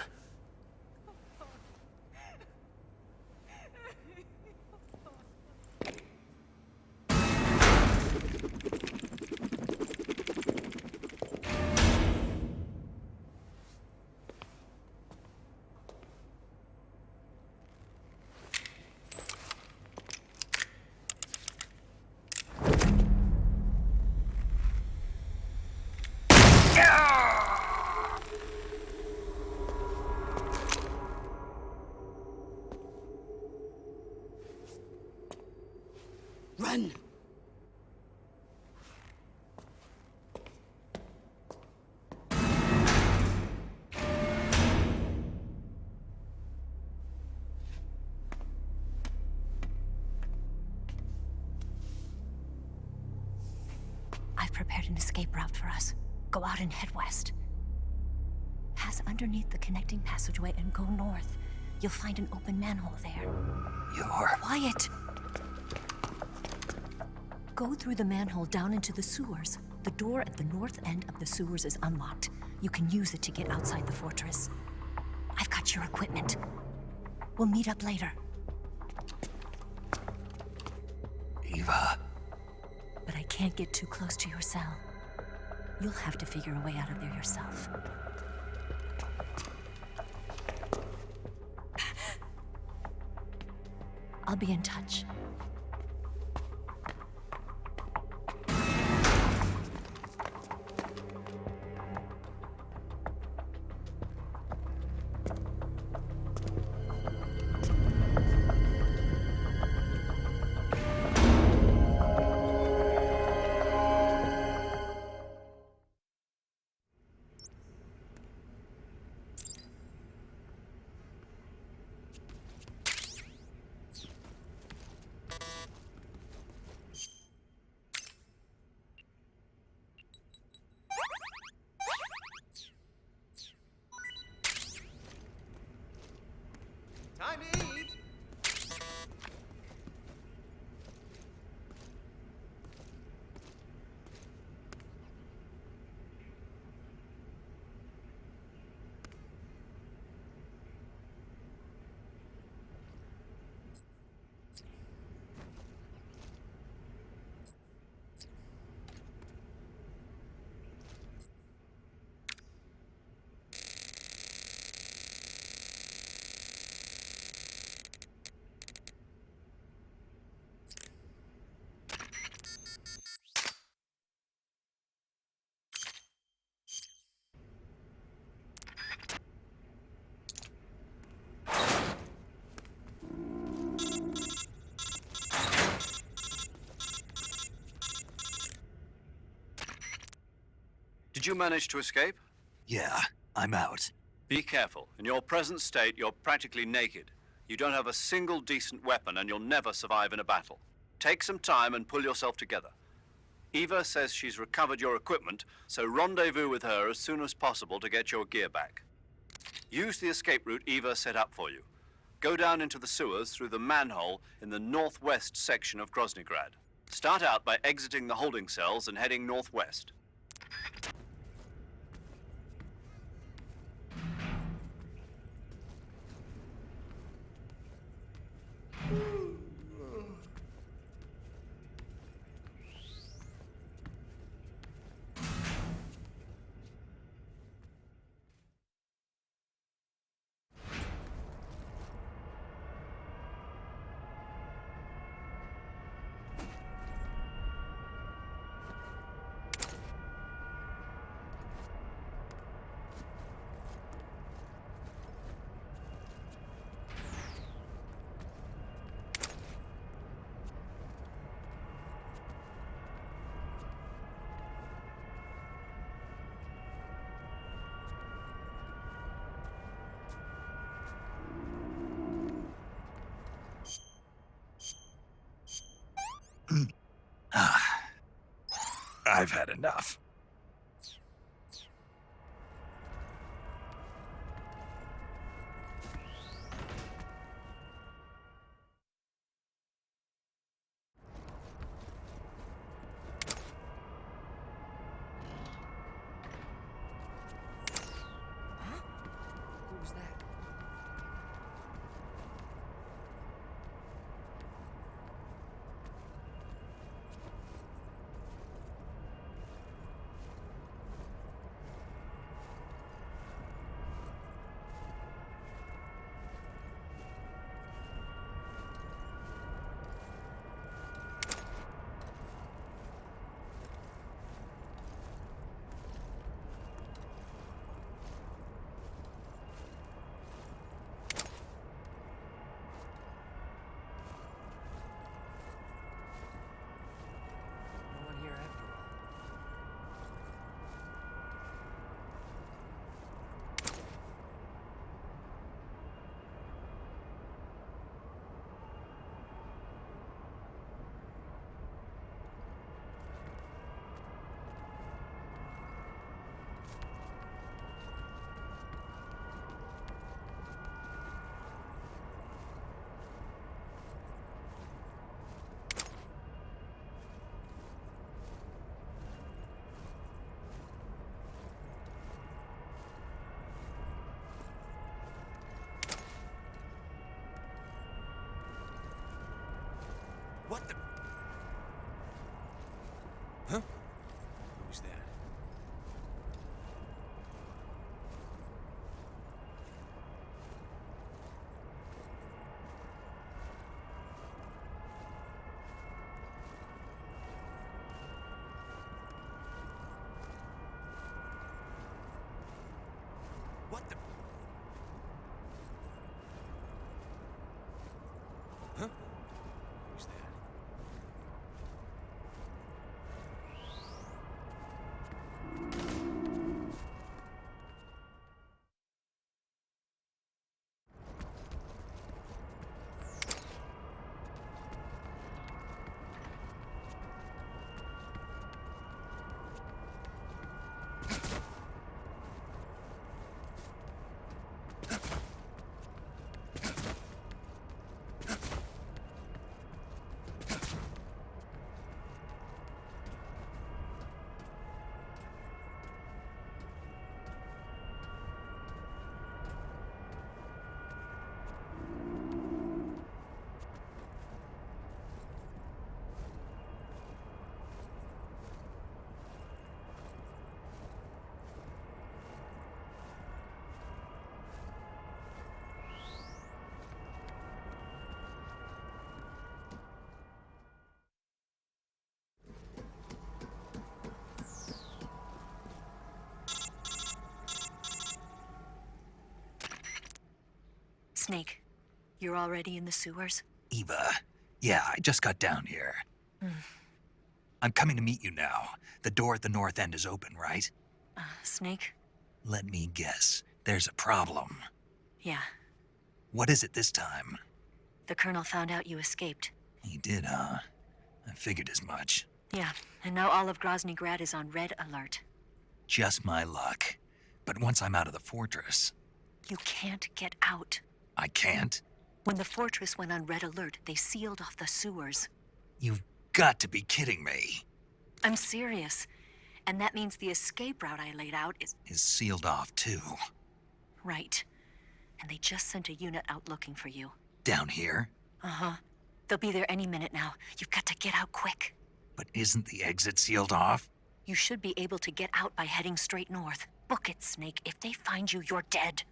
prepared an escape route for us. Go out and head west. Pass underneath the connecting passageway and go north. You'll find an open manhole there. You're... Quiet! Go through the manhole down into the sewers. The door at the north end of the sewers is unlocked. You can use it to get outside the fortress. I've got your equipment. We'll meet up later. Eva. But I can't get too close to your cell. You'll have to figure a way out of there yourself. I'll be in touch. Time to eat! Did you manage to escape? Yeah, I'm out. Be careful. In your present state, you're practically naked. You don't have a single decent weapon, and you'll never survive in a battle. Take some time and pull yourself together. Eva says she's recovered your equipment, so rendezvous with her as soon as possible to get your gear back. Use the escape route Eva set up for you. Go down into the sewers through the manhole in the northwest section of Groznygrad. Start out by exiting the holding cells and heading northwest. I've had enough. Who's that? Huh? Who's that? What the? Huh? Who's that? Snake, you're already in the sewers? Eva, yeah, I just got down here. I'm coming to meet you now. The door at the north end is open, right? Snake? Let me guess. There's a problem. Yeah. What is it this time? The Colonel found out you escaped. He did, huh? I figured as much. Yeah, and now all of Grozny Grad is on red alert. Just my luck. But once I'm out of the fortress... You can't get out. I can't? When the fortress went on red alert, they sealed off the sewers. You've got to be kidding me. I'm serious. And that means the escape route I laid out is sealed off, too. Right. And they just sent a unit out looking for you. Down here? Uh-huh. They'll be there any minute now. You've got to get out quick. But isn't the exit sealed off? You should be able to get out by heading straight north. Book it, Snake. If they find you, you're dead.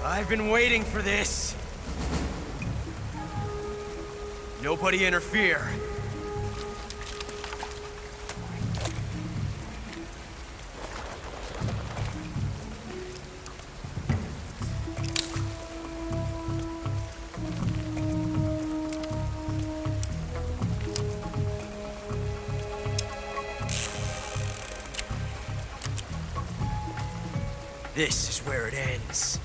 I've been waiting for this. Nobody interfere. This is where it ends.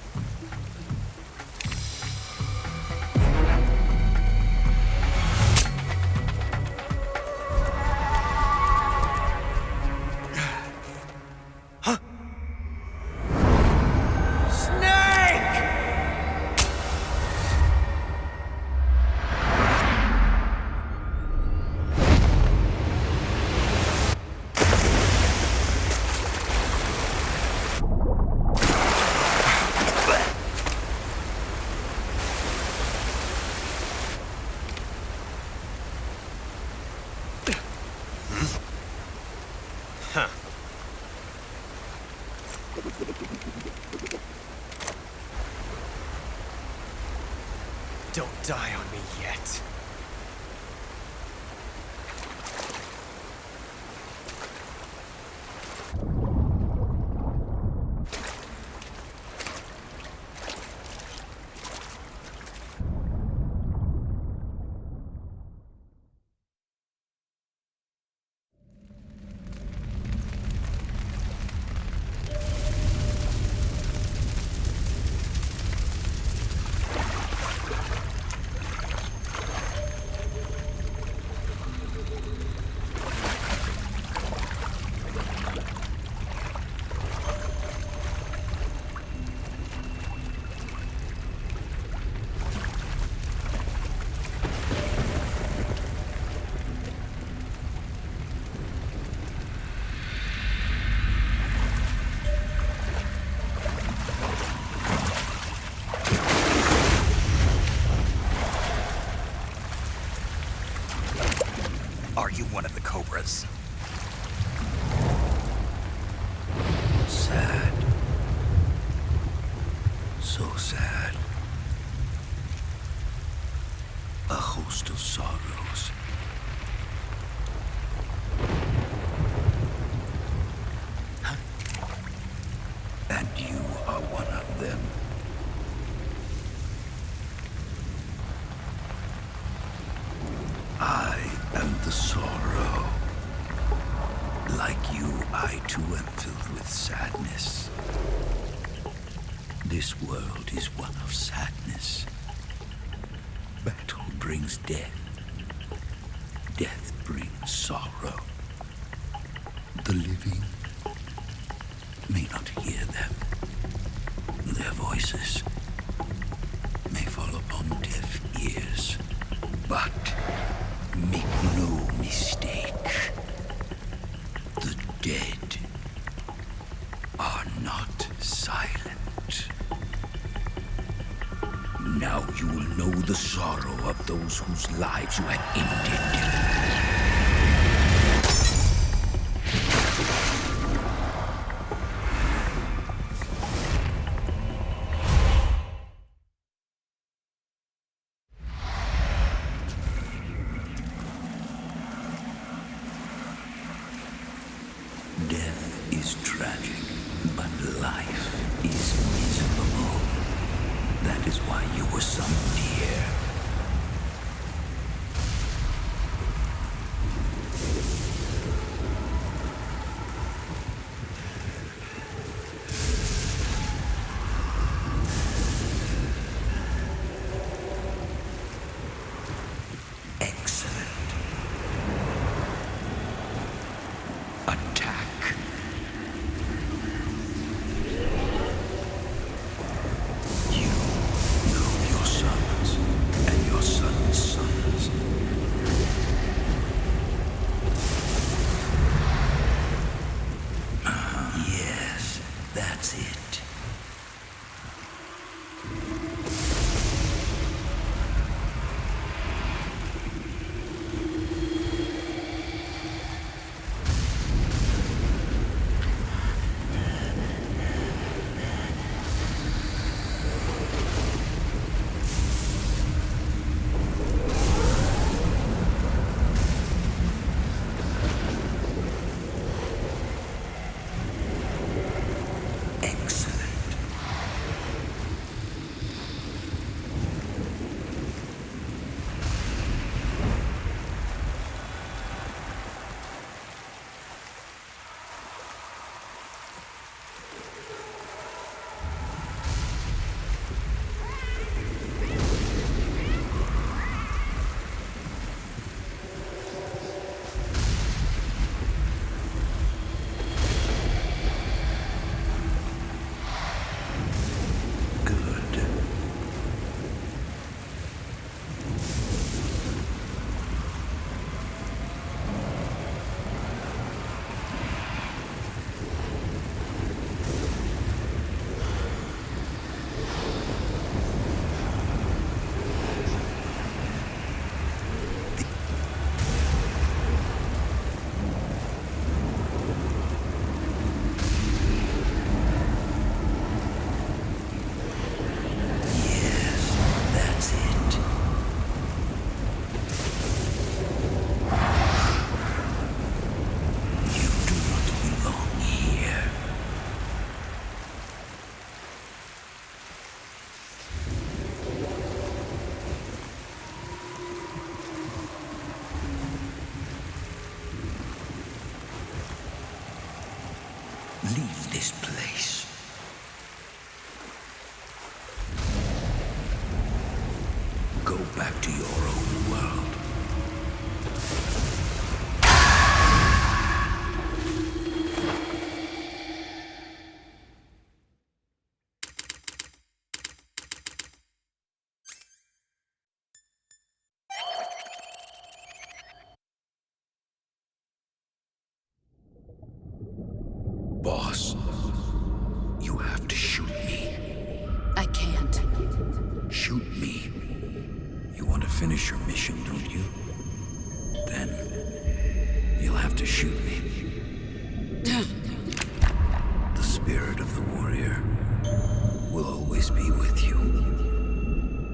Don't die on me yet. Are you one of the Cobras? Sad. So sad. A host of sorrows. And you are one of them. I am the sorrow. Like you, I too am filled with sadness. This world is one of sadness. Battle brings death. Death brings sorrow. The living may not hear them. Their voices may fall upon deaf ears. But make no mistake, the dead are not silent. Now you will know the sorrow of those whose lives you have ended. Death is tragic, but life is miserable. That is why you were summoned here. Leave this place. Go back to your own world. Boss, you have to shoot me. I can't. Shoot me. You want to finish your mission, don't you? Then you'll have to shoot me. The spirit of the warrior will always be with you.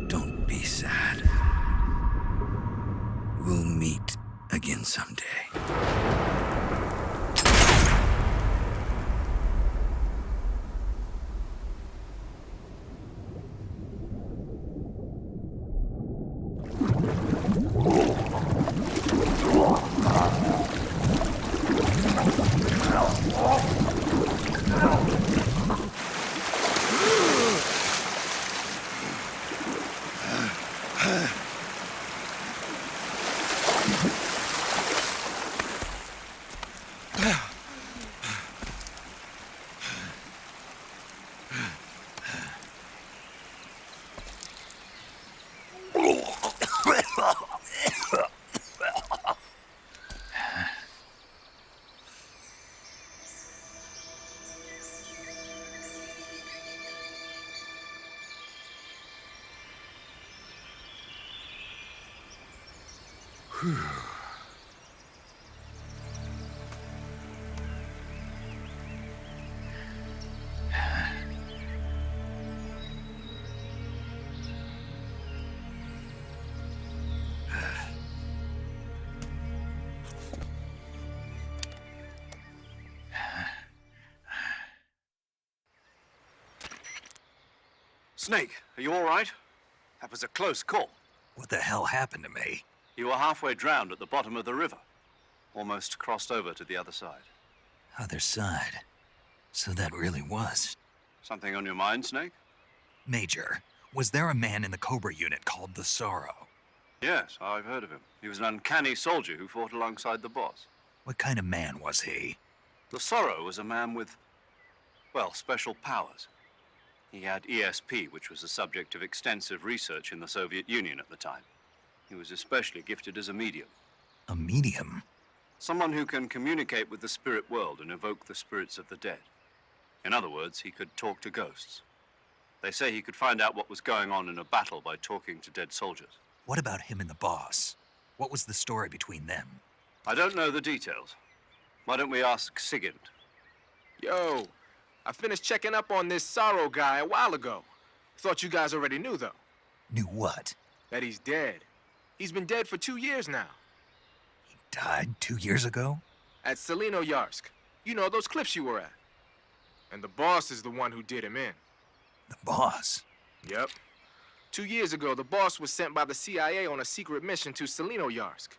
Don't be sad. We'll meet again someday. Snake, are you all right? That was a close call. What the hell happened to me? You were halfway drowned at the bottom of the river. Almost crossed over to the other side. Other side. So that really was. Something on your mind, Snake? Major, was there a man in the Cobra unit called the Sorrow? Yes, I've heard of him. He was an uncanny soldier who fought alongside the boss. What kind of man was he? The Sorrow was a man with, well, special powers. He had ESP, which was the subject of extensive research in the Soviet Union at the time. He was especially gifted as a medium. A medium? Someone who can communicate with the spirit world and evoke the spirits of the dead. In other words, he could talk to ghosts. They say he could find out what was going on in a battle by talking to dead soldiers. What about him and the boss? What was the story between them? I don't know the details. Why don't we ask Sigint? Yo, I finished checking up on this Sorrow guy a while ago. Thought you guys already knew, though. Knew what? That he's dead. He's been dead for 2 years now. He died 2 years ago? At Selino-Yarsk. You know, those cliffs you were at. And the boss is the one who did him in. The boss? Yep. 2 years ago, the boss was sent by the CIA on a secret mission to Selino-Yarsk.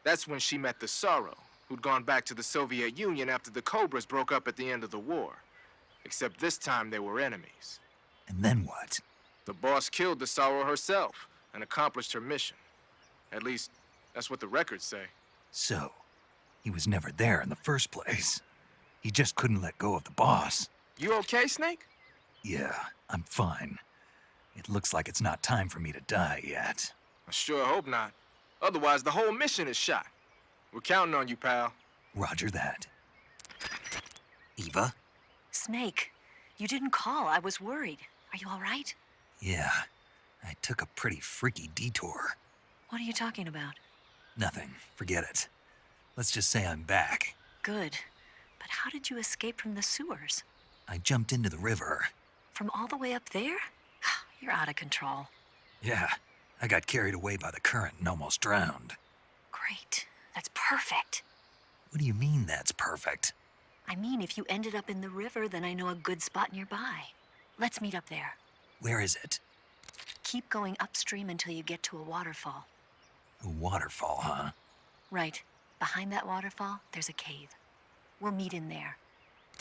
That's when she met the Sorrow, who'd gone back to the Soviet Union after the Cobras broke up at the end of the war. Except this time they were enemies. And then what? The boss killed the Sorrow herself and accomplished her mission. At least, that's what the records say. So, he was never there in the first place. He just couldn't let go of the boss. You okay, Snake? Yeah, I'm fine. It looks like it's not time for me to die yet. I sure hope not. Otherwise, the whole mission is shot. We're counting on you, pal. Roger that. Eva? Snake, you didn't call. I was worried. Are you all right? Yeah, I took a pretty freaky detour. What are you talking about? Nothing. Forget it. Let's just say I'm back. Good. But how did you escape from the sewers? I jumped into the river. From all the way up there? You're out of control. Yeah, I got carried away by the current and almost drowned. Great. That's perfect. What do you mean that's perfect? I mean, if you ended up in the river, then I know a good spot nearby. Let's meet up there. Where is it? Keep going upstream until you get to a waterfall. A waterfall, huh? Right. Behind that waterfall, there's a cave. We'll meet in there.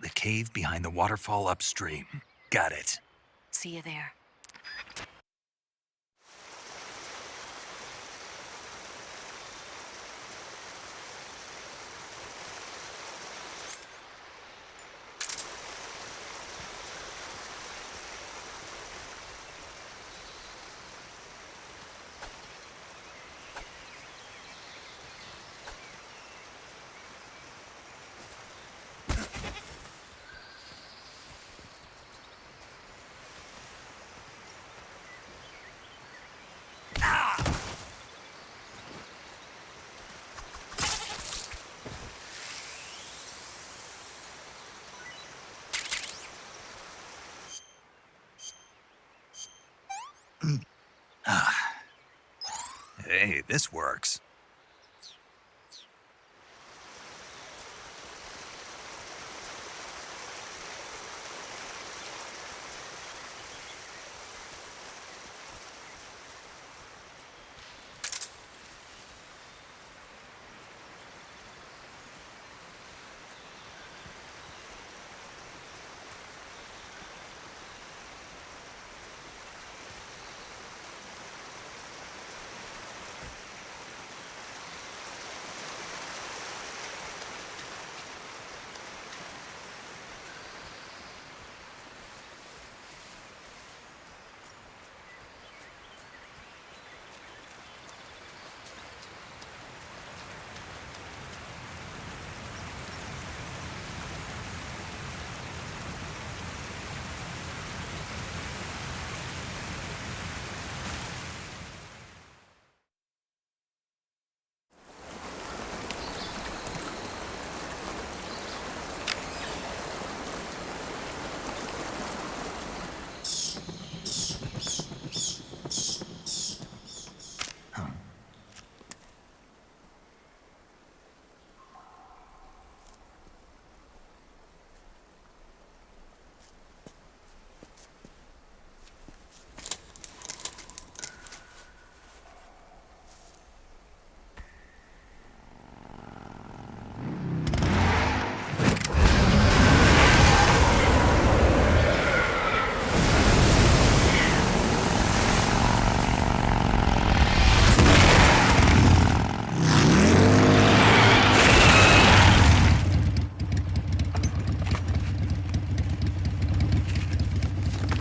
The cave behind the waterfall upstream. Got it. See you there. Hey, this works.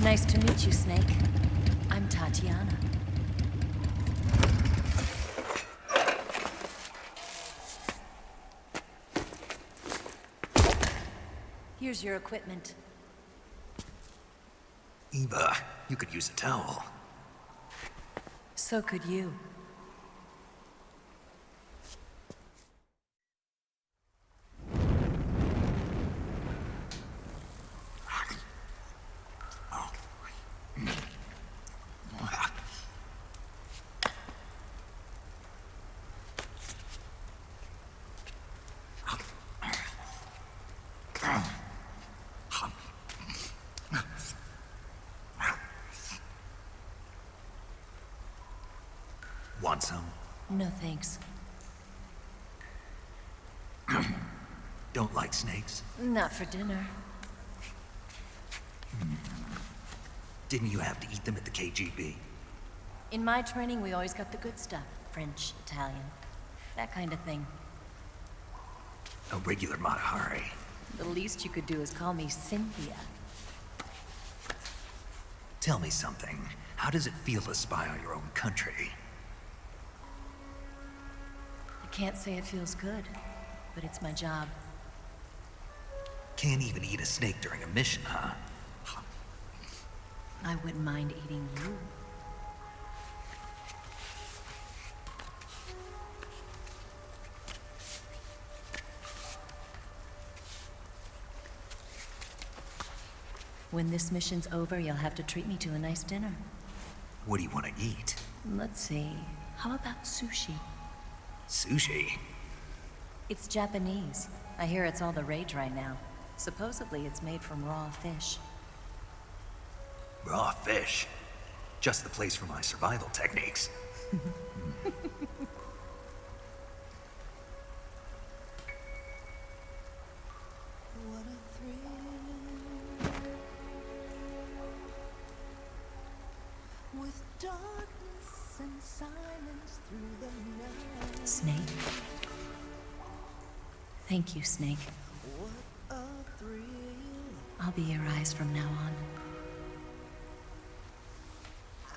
Nice to meet you, Snake. I'm Tatiana. Here's your equipment. Eva, you could use a towel. So could you. Want some? No thanks. Don't like snakes? Not for dinner. Didn't you have to eat them at the KGB? In my training, we always got the good stuff. French, Italian, that kind of thing. A regular Matahari. The least you could do is call me Cynthia. Tell me something. How does it feel to spy on your own country? I can't say it feels good, but it's my job. Can't even eat a snake during a mission, huh? I wouldn't mind eating you. When this mission's over, you'll have to treat me to a nice dinner. What do you want to eat? Let's see. How about sushi? Sushi? It's Japanese. I hear it's all the rage right now. Supposedly, it's made from raw fish. Raw fish? Just the place for my survival techniques. What a thrill. Snake. Thank you, Snake. I'll be your eyes from now on.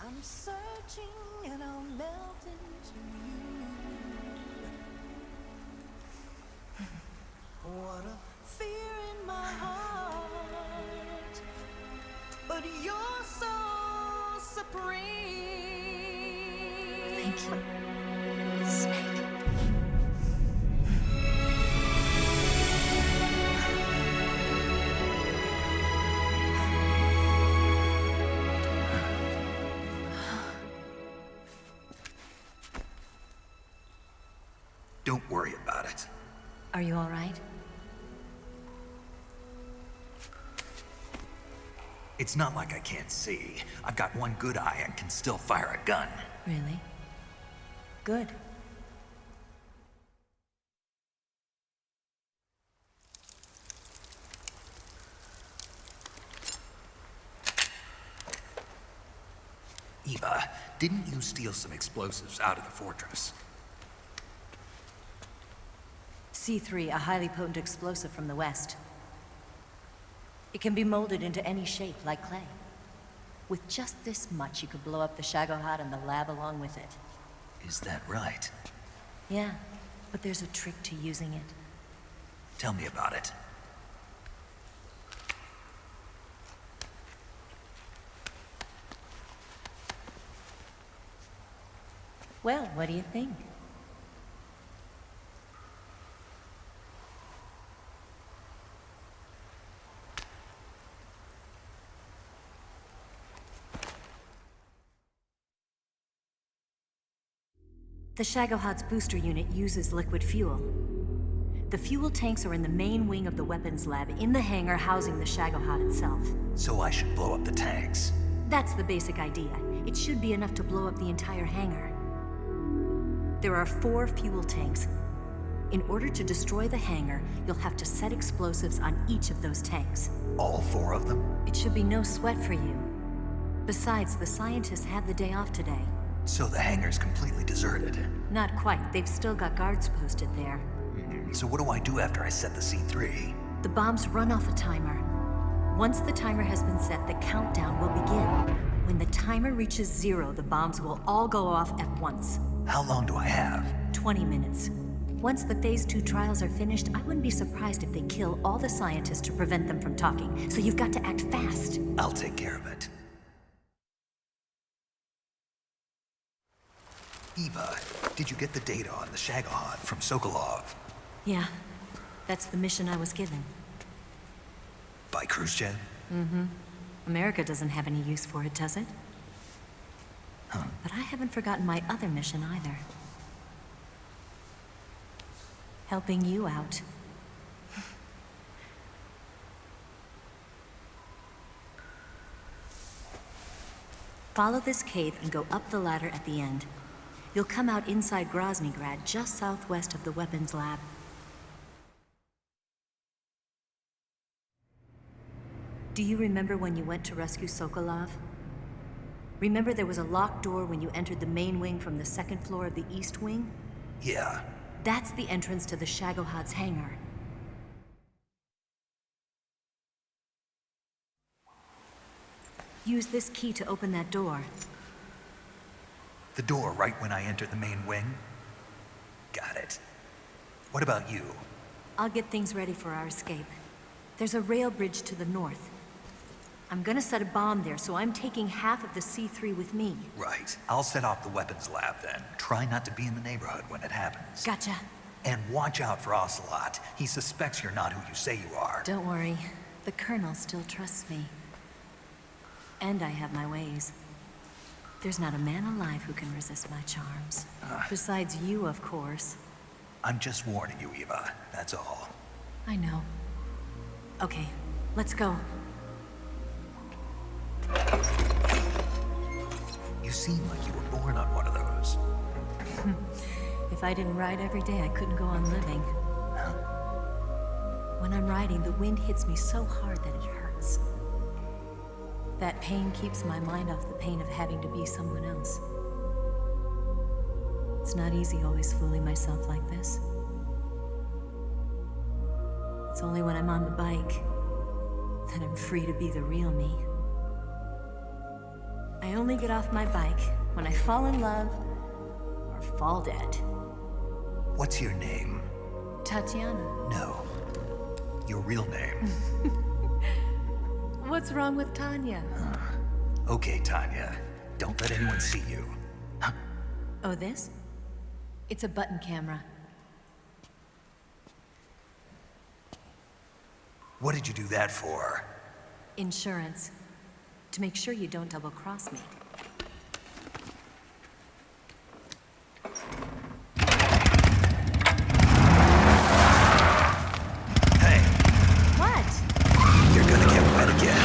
I'm searching and I'll melt into you. What a fear in my heart, but you're so supreme. Thank you, Snake. Don't worry about it. Are you all right? It's not like I can't see. I've got one good eye and can still fire a gun. Really? Good. Eva, didn't you steal some explosives out of the fortress? C3, a highly potent explosive from the west. It can be molded into any shape, like clay. With just this much, you could blow up the Shagohod and the lab along with it. Is that right? Yeah, but there's a trick to using it. Tell me about it. Well, what do you think? The Shagohod's booster unit uses liquid fuel. The fuel tanks are in the main wing of the weapons lab in the hangar housing the Shagohod itself. So I should blow up the tanks? That's the basic idea. It should be enough to blow up the entire hangar. There are 4 fuel tanks. In order to destroy the hangar, you'll have to set explosives on each of those tanks. All 4 of them? It should be no sweat for you. Besides, the scientists had the day off today. So the hangar's completely deserted? Not quite. They've still got guards posted there. So what do I do after I set the C3? The bombs run off a timer. Once the timer has been set, the countdown will begin. When the timer reaches 0, the bombs will all go off at once. How long do I have? 20 minutes. Once the Phase 2 trials are finished, I wouldn't be surprised if they kill all the scientists to prevent them from talking. So you've got to act fast. I'll take care of it. Eva, did you get the data on the Shagohod from Sokolov? Yeah, that's the mission I was given. By Khrushchev? Mm-hmm. America doesn't have any use for it, does it? Huh. But I haven't forgotten my other mission either. Helping you out. Follow this cave and go up the ladder at the end. You'll come out inside Groznygrad, just southwest of the weapons lab. Do you remember when you went to rescue Sokolov? Remember there was a locked door when you entered the main wing from the 2nd floor of the east wing? Yeah. That's the entrance to the Shagohod's hangar. Use this key to open that door. The door right when I enter the main wing? Got it. What about you? I'll get things ready for our escape. There's a rail bridge to the north. I'm gonna set a bomb there, so I'm taking half of the C3 with me. Right. I'll set off the weapons lab then. Try not to be in the neighborhood when it happens. Gotcha. And watch out for Ocelot. He suspects you're not who you say you are. Don't worry. The Colonel still trusts me. And I have my ways. There's not a man alive who can resist my charms. Besides you, of course. I'm just warning you, Eva. That's all. I know. Okay, let's go. You seem like you were born on one of those. If I didn't ride every day, I couldn't go on living. When I'm riding, the wind hits me so hard that it hurts. That pain keeps my mind off the pain of having to be someone else. It's not easy always fooling myself like this. It's only when I'm on the bike that I'm free to be the real me. I only get off my bike when I fall in love or fall dead. What's your name? Tatiana. No. Your real name. What's wrong with Tanya? Okay, Tanya. Don't let anyone see you. Oh, this? It's a button camera. What did you do that for? Insurance. To make sure you don't double-cross me. Hey. What? You're gonna get wet again.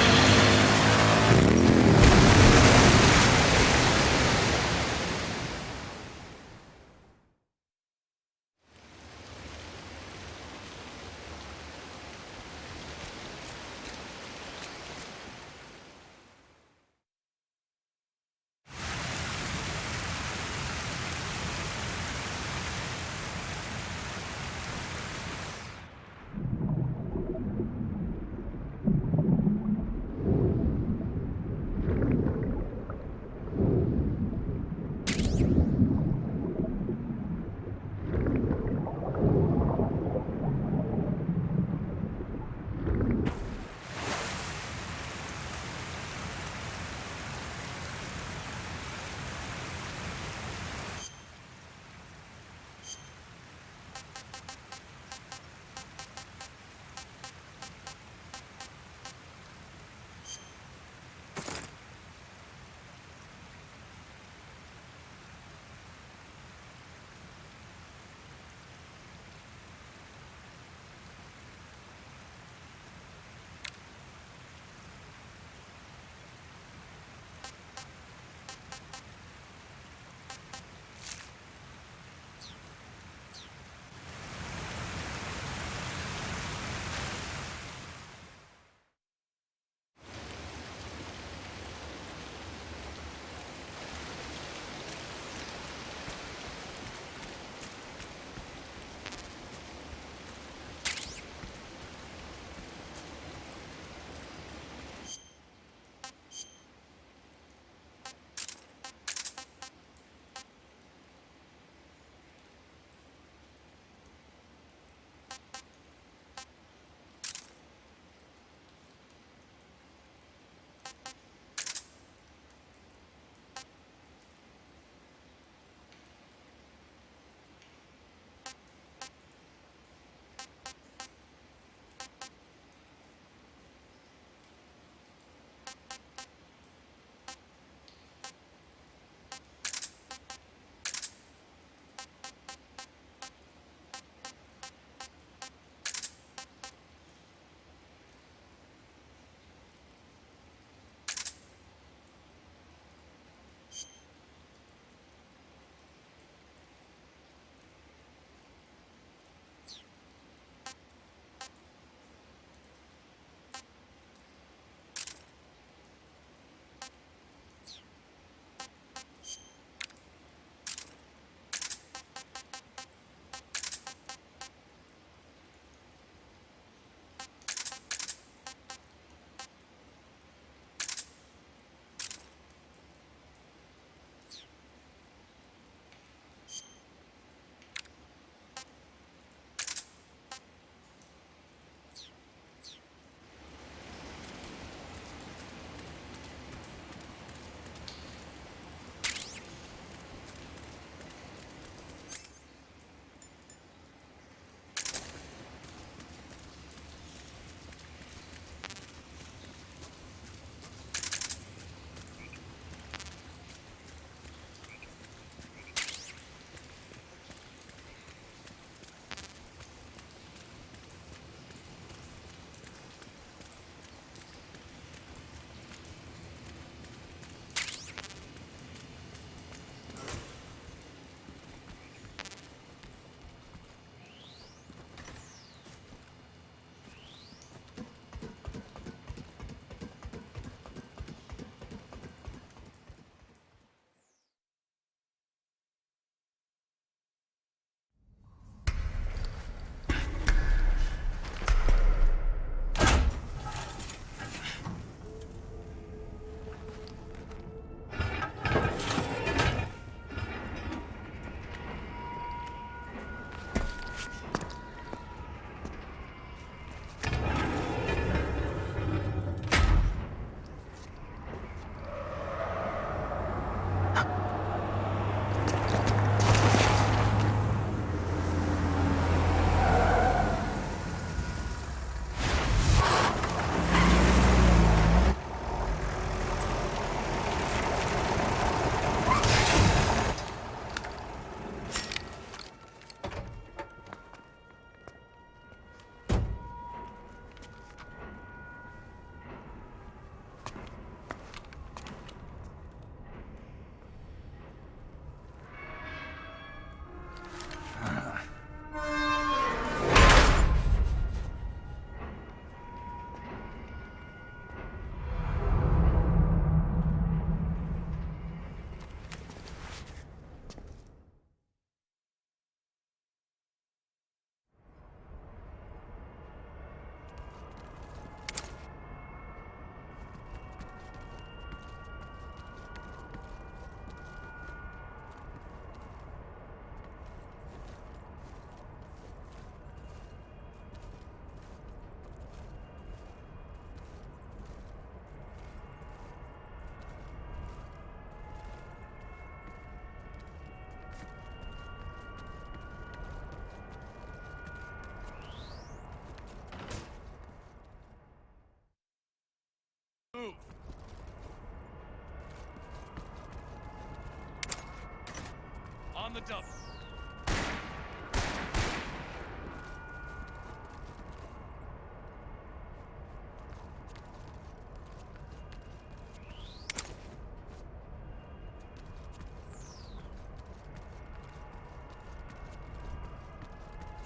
double.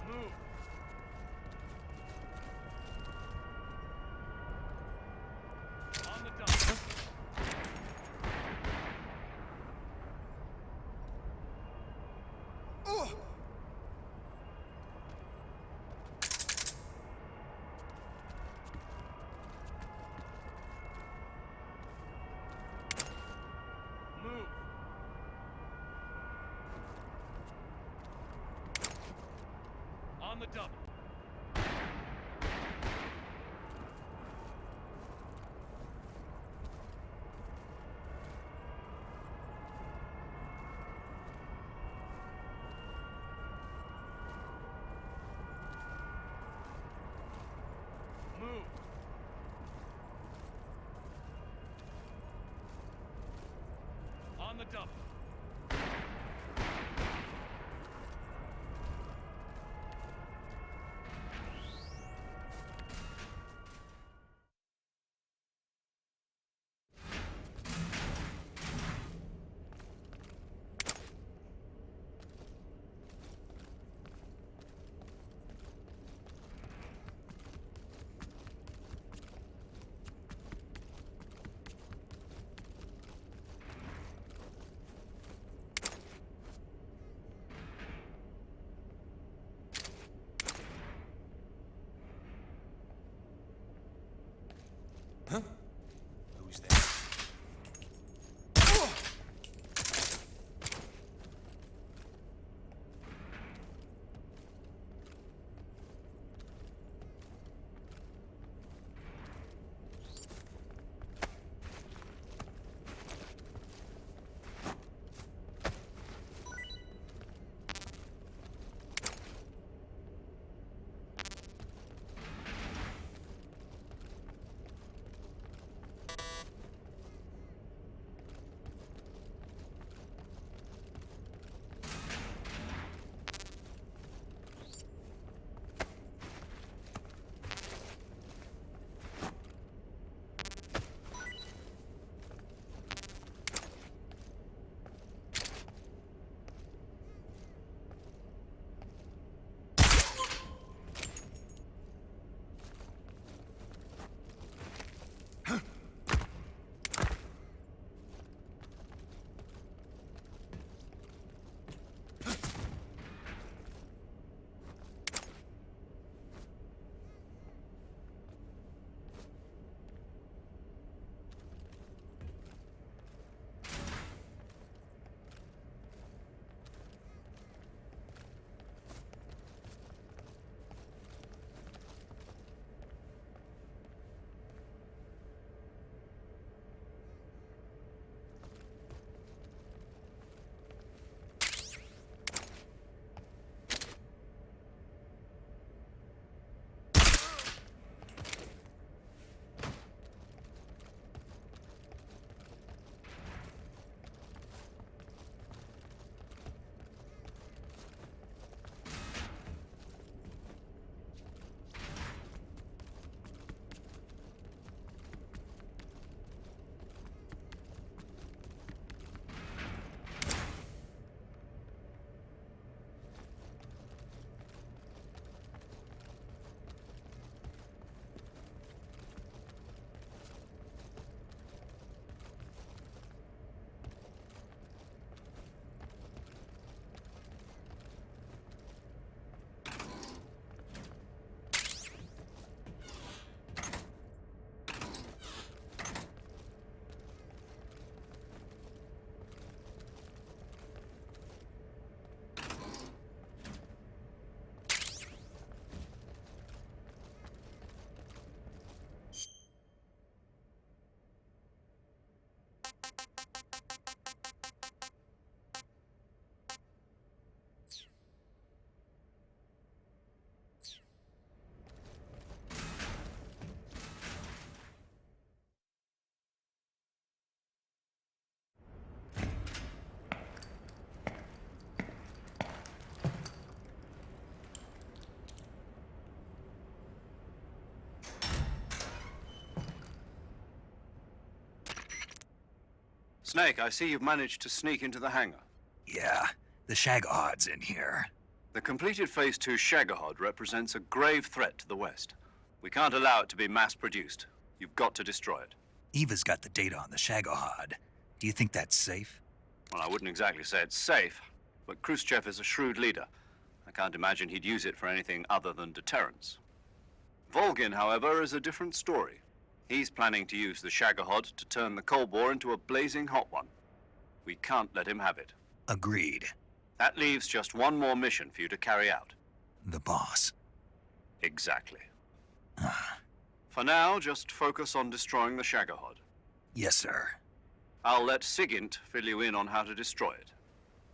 Move. On the double. Move. On the double. Move. On the double. Snake, I see you've managed to sneak into the hangar. Yeah, the Shagohod's in here. The completed Phase 2 Shagohod represents a grave threat to the West. We can't allow it to be mass-produced. You've got to destroy it. Eva's got the data on the Shagohod. Do you think that's safe? Well, I wouldn't exactly say it's safe, but Khrushchev is a shrewd leader. I can't imagine he'd use it for anything other than deterrence. Volgin, however, is a different story. He's planning to use the Shagohod to turn the Cold War into a blazing hot one. We can't let him have it. Agreed. That leaves just one more mission for you to carry out. The boss. Exactly. For now, just focus on destroying the Shagohod. Yes, sir. I'll let Sigint fill you in on how to destroy it.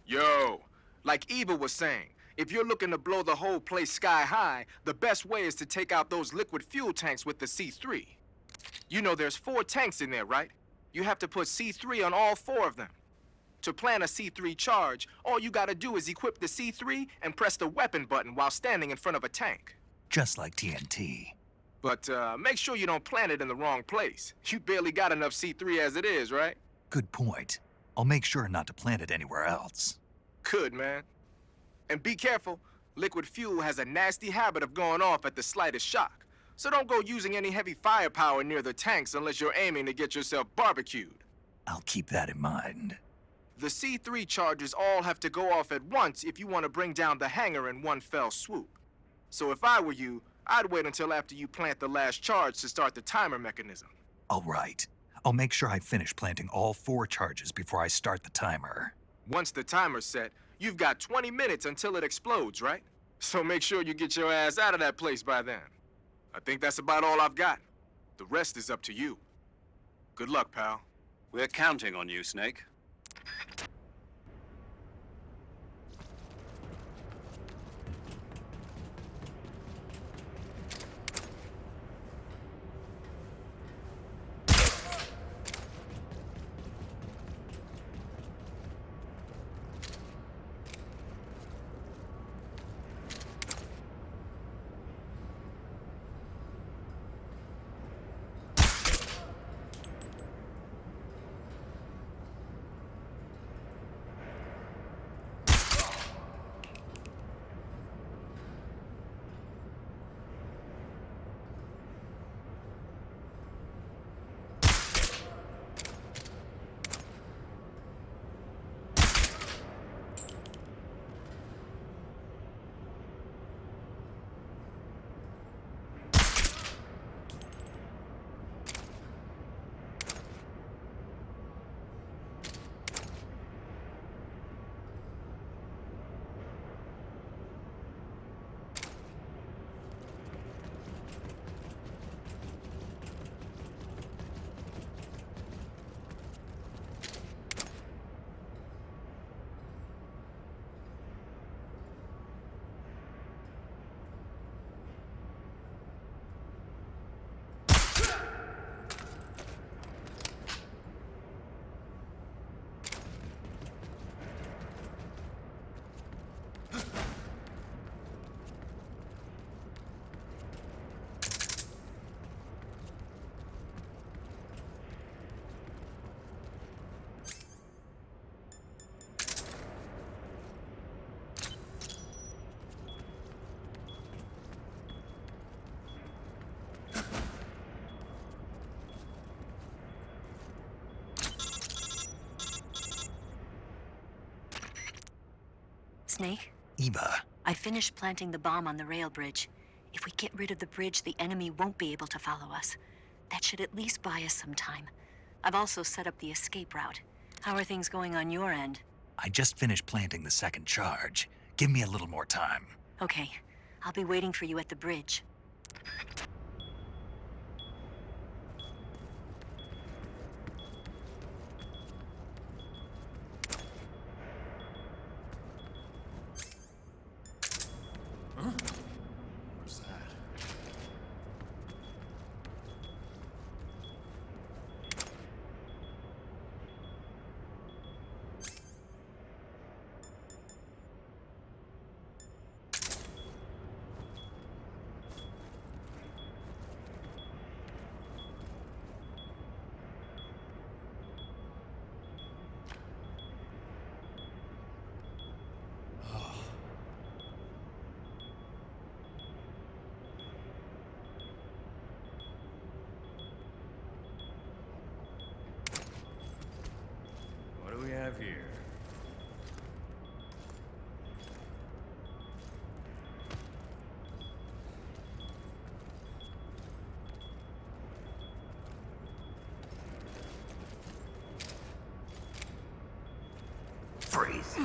Yo, like Eva was saying, if you're looking to blow the whole place sky high, the best way is to take out those liquid fuel tanks with the C3. You know there's 4 tanks in there, right? You have to put C3 on all 4 of them. To plant a C3 charge, all you gotta do is equip the C3 and press the weapon button while standing in front of a tank. Just like TNT. But make sure you don't plant it in the wrong place. You barely got enough C3 as it is, right? Good point. I'll make sure not to plant it anywhere else. Good, man. And be careful. Liquid fuel has a nasty habit of going off at the slightest shock. So don't go using any heavy firepower near the tanks unless you're aiming to get yourself barbecued. I'll keep that in mind. The C3 charges all have to go off at once if you want to bring down the hangar in one fell swoop. So if I were you, I'd wait until after you plant the last charge to start the timer mechanism. All right. I'll make sure I finish planting all 4 charges before I start the timer. Once the timer's set, you've got 20 minutes until it explodes, right? So make sure you get your ass out of that place by then. I think that's about all I've got. The rest is up to you. Good luck, pal. We're counting on you, Snake. Snake? Eva. I finished planting the bomb on the rail bridge. If we get rid of the bridge, the enemy won't be able to follow us. That should at least buy us some time. I've also set up the escape route. How are things going on your end? I just finished planting the 2nd charge. Give me a little more time. Okay. I'll be waiting for you at the bridge. What's that? have here? Freeze.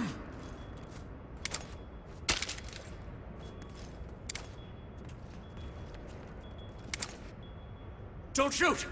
Don't shoot!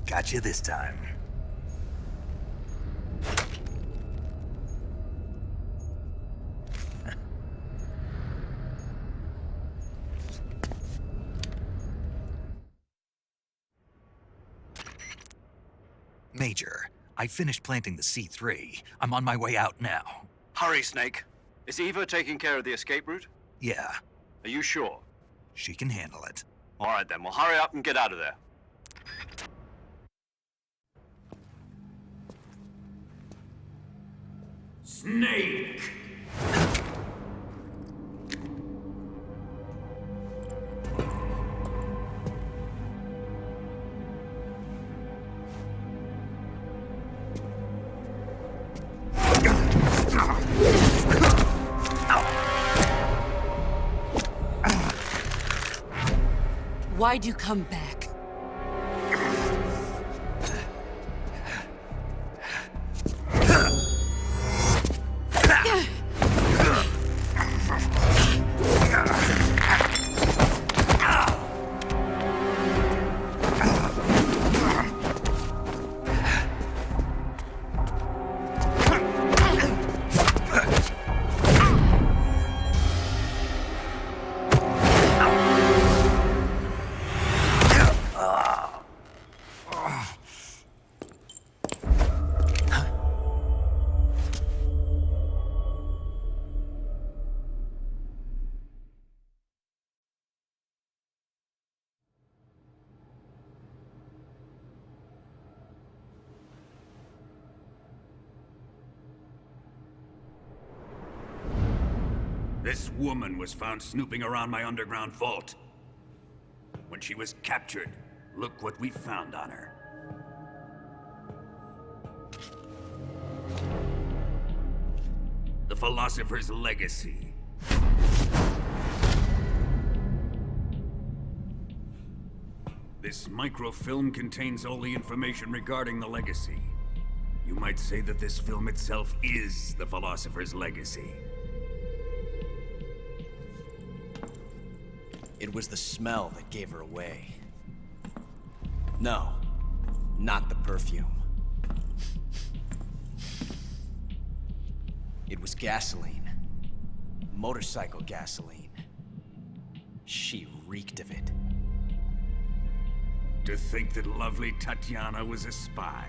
Got you this time. Major, I finished planting the C3. I'm on my way out now. Hurry, Snake. Is Eva taking care of the escape route? Yeah, Are you sure? she can handle it. All right, then. Well, hurry up and get out of there. Snake! Why'd you come back? This woman was found snooping around my underground vault. When she was captured, look what we found on her. The philosopher's legacy. This microfilm contains all the information regarding the legacy. You might say that this film itself is the Philosopher's legacy. It was the smell that gave her away. No, not the perfume. It was gasoline. Motorcycle gasoline. She reeked of it. To think that lovely Tatiana was a spy.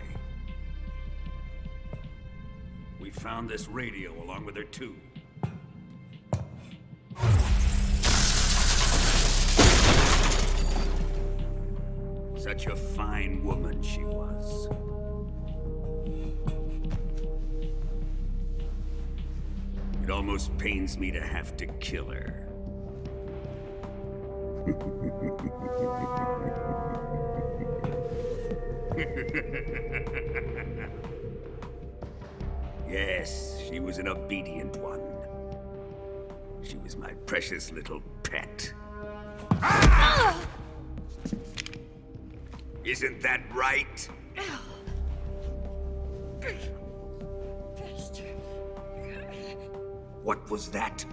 We found this radio along with her too. Such a fine woman she was. It almost pains me to have to kill her. Yes, she was an obedient one. She was my precious little pet. Isn't that right? What was that?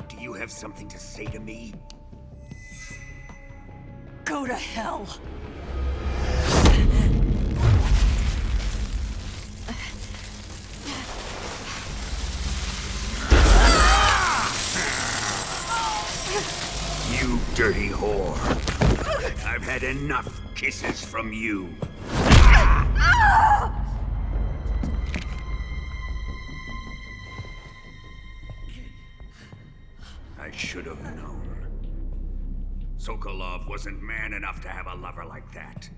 Do you have something to say to me? Go to hell. You dirty whore. I've had enough kisses from you. I should have known. Sokolov wasn't man enough to have a lover like that.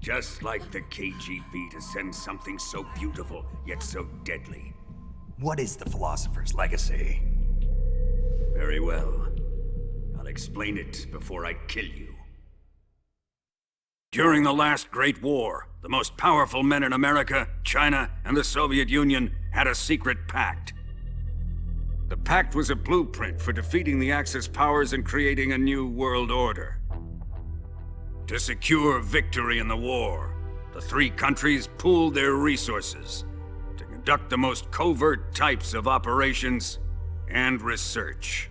Just like the KGB to send something so beautiful, yet so deadly. What is the Philosopher's legacy? Very well. I'll explain it before I kill you. During the last Great War, the most powerful men in America, China, and the Soviet Union had a secret pact. The pact was a blueprint for defeating the Axis powers and creating a new world order. To secure victory in the war, the three countries pooled their resources to conduct the most covert types of operations and research.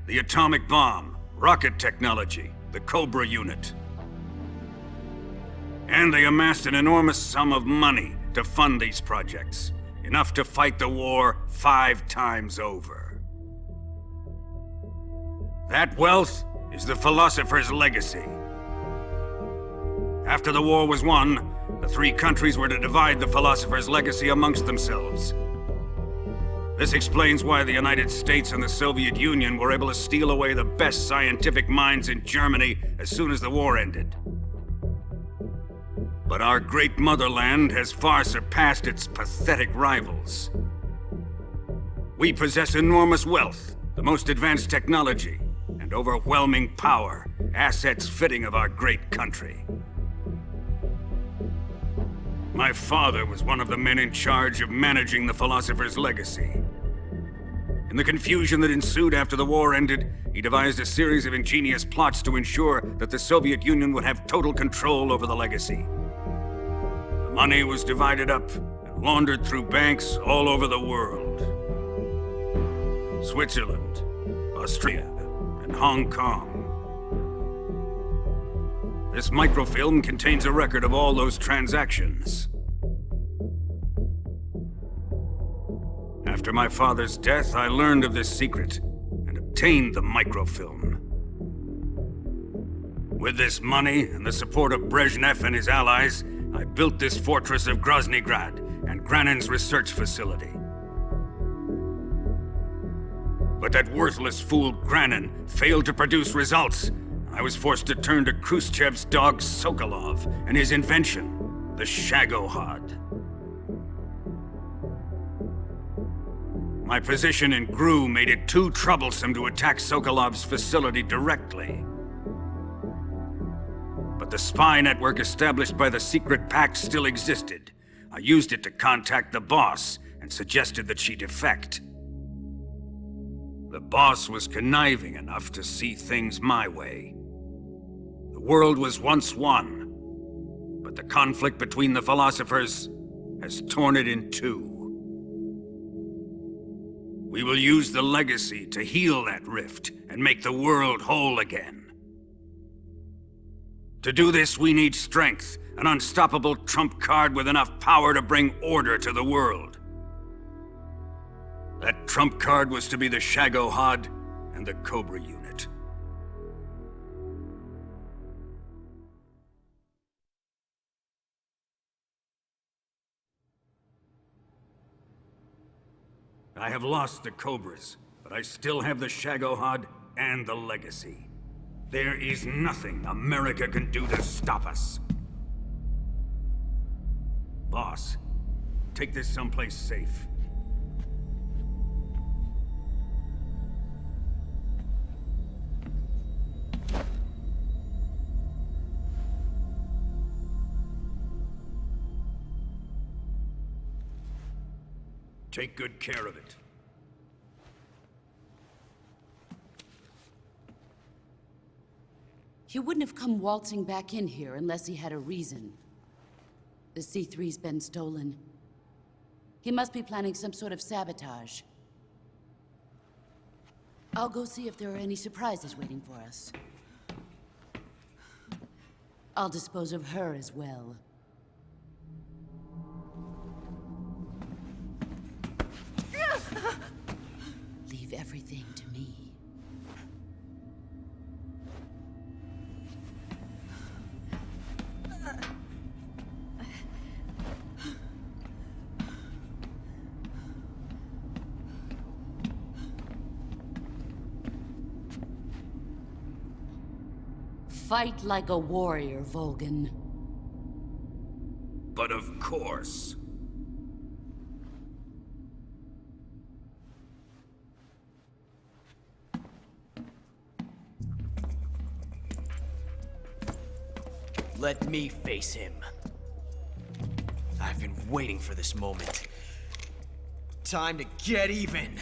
The atomic bomb, rocket technology, the Cobra unit. And they amassed an enormous sum of money to fund these projects, enough to fight the war 5 times over. That wealth is the Philosopher's legacy. After the war was won, the three countries were to divide the Philosopher's legacy amongst themselves. This explains why the United States and the Soviet Union were able to steal away the best scientific minds in Germany as soon as the war ended. But our great motherland has far surpassed its pathetic rivals. We possess enormous wealth, the most advanced technology, and overwhelming power, assets fitting of our great country. My father was one of the men in charge of managing the Philosopher's legacy. In the confusion that ensued after the war ended, he devised a series of ingenious plots to ensure that the Soviet Union would have total control over the legacy. The money was divided up and laundered through banks all over the world. Switzerland, Austria, and Hong Kong. This microfilm contains a record of all those transactions. After my father's death, I learned of this secret and obtained the microfilm. With this money and the support of Brezhnev and his allies, I built this fortress of Groznygrad and Granin's research facility. But that worthless fool Granin failed to produce results. I was forced to turn to Khrushchev's dog Sokolov and his invention, the Shagohod. My position in GRU made it too troublesome to attack Sokolov's facility directly. But the spy network established by the secret pact still existed. I used it to contact the boss and suggested that she defect. The boss was conniving enough to see things my way. The world was once one, but the conflict between the philosophers has torn it in two. We will use the legacy to heal that rift and make the world whole again. To do this, we need strength, an unstoppable trump card with enough power to bring order to the world. That trump card was to be the Shagohod and the Cobra unit. I have lost the Cobras, but I still have the Shagohod and the legacy. There is nothing America can do to stop us. Boss, take this someplace safe. Take good care of it. He wouldn't have come waltzing back in here unless he had a reason. The C3's been stolen. He must be planning some sort of sabotage. I'll go see if there are any surprises waiting for us. I'll dispose of her as well. Leave everything to me. Fight like a warrior, Volgin. But of course. Let me face him. I've been waiting for this moment. Time to get even.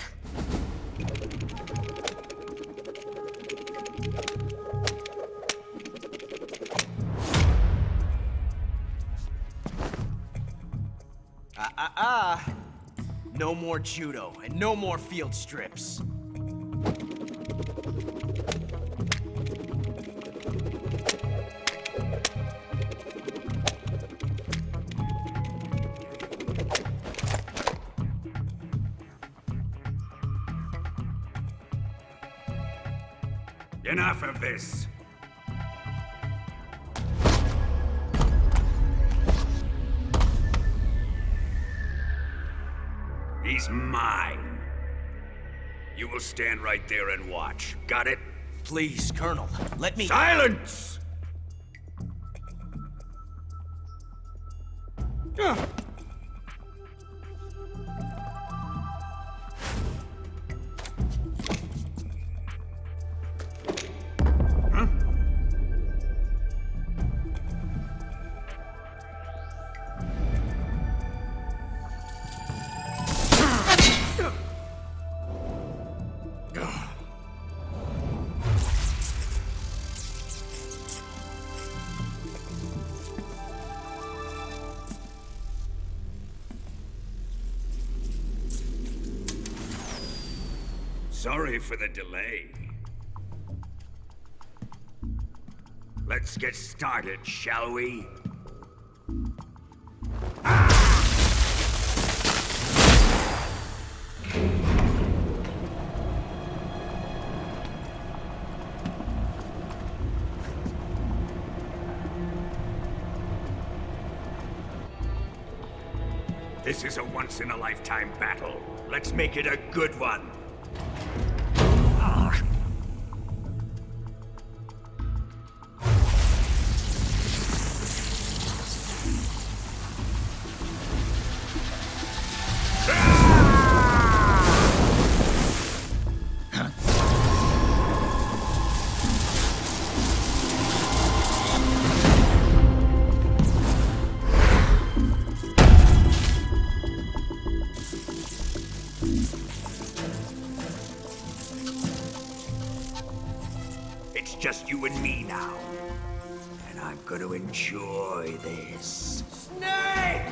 No more judo, and no more field strips. Enough of this. He's mine. You will stand right there and watch. Got it? Please, Colonel, let me— Silence! Sorry for the delay. Let's get started, shall we? This is a once-in-a-lifetime battle. Let's make it a good one. just you and me now. And I'm gonna enjoy this. Snake!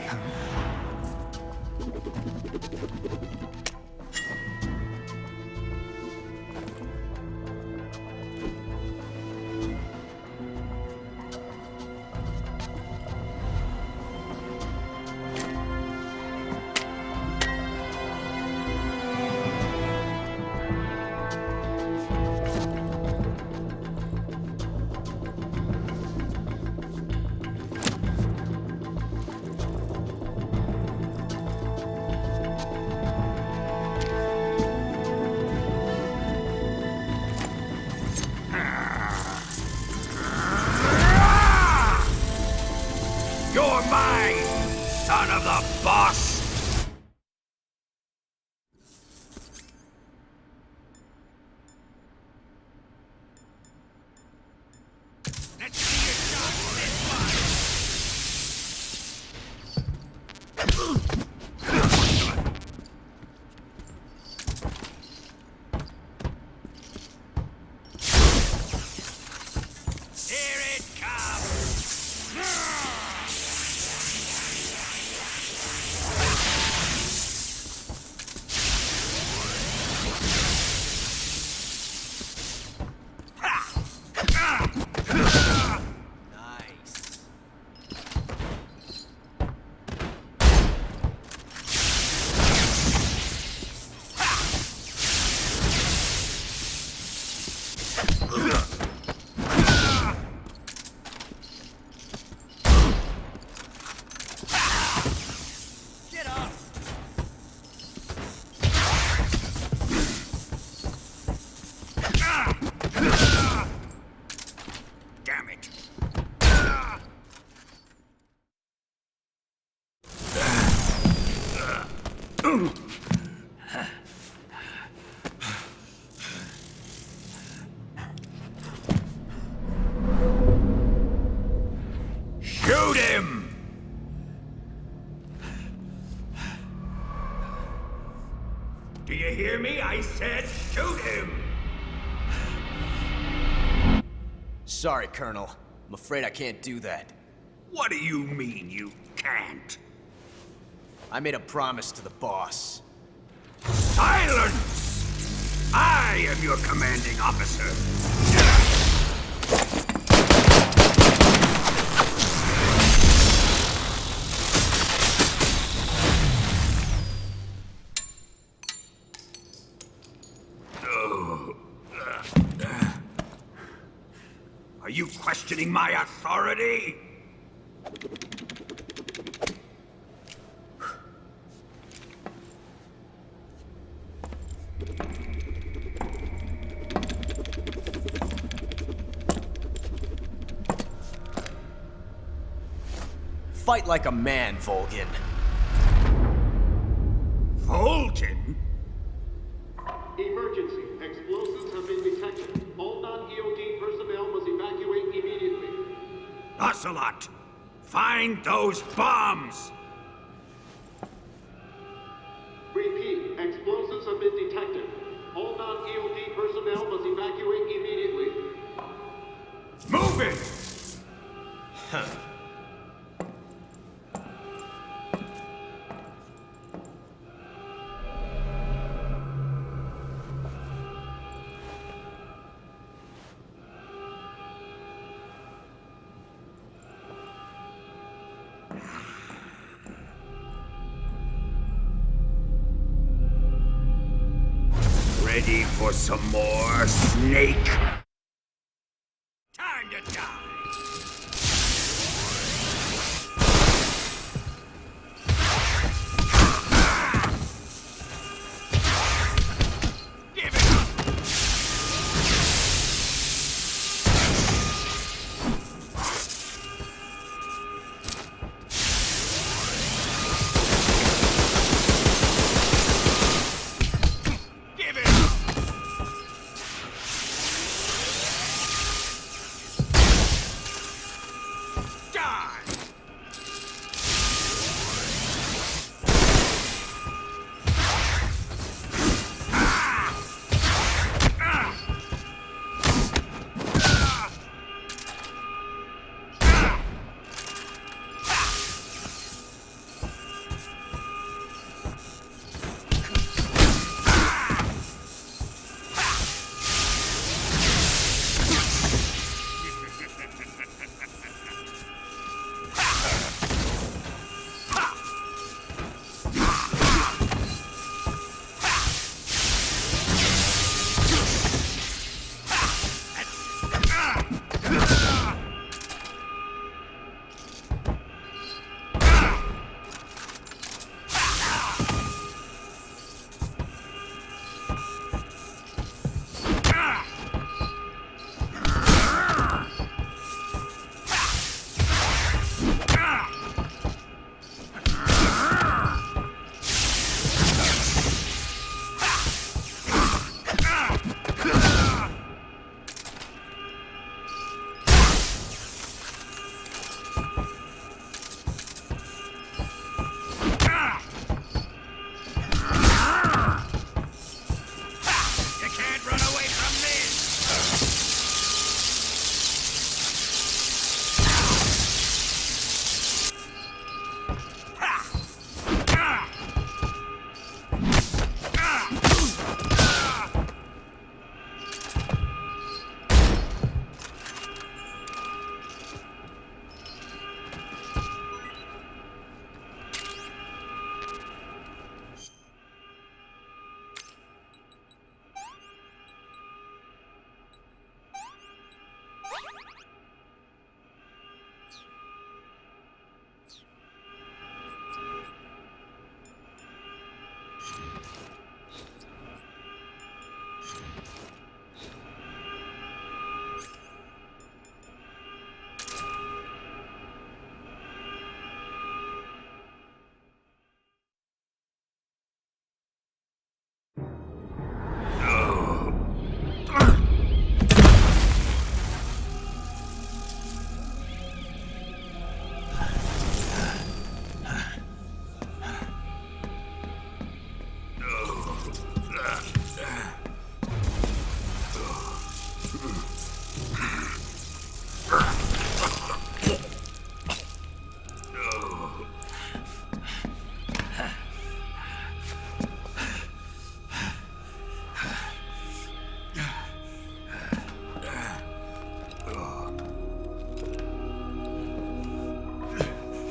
You're mine, son of the boss! Let's see your shot this Here it comes! Get up! Damn it! Shoot him! Do you hear me? I said shoot him! Sorry, Colonel. I'm afraid I can't do that. What do you mean you can't? I made a promise to the boss. Silence! I am your commanding officer. Are you questioning my authority? Fight like a man, Volgin. Volgin? Emergency. Explosives have been detected. All non-EOD personnel must evacuate immediately. Ocelot, find those bombs! Repeat. Explosives have been detected. All non-EOD personnel must evacuate immediately. Move it! Huh. Ready for some more, Snake? Time to die!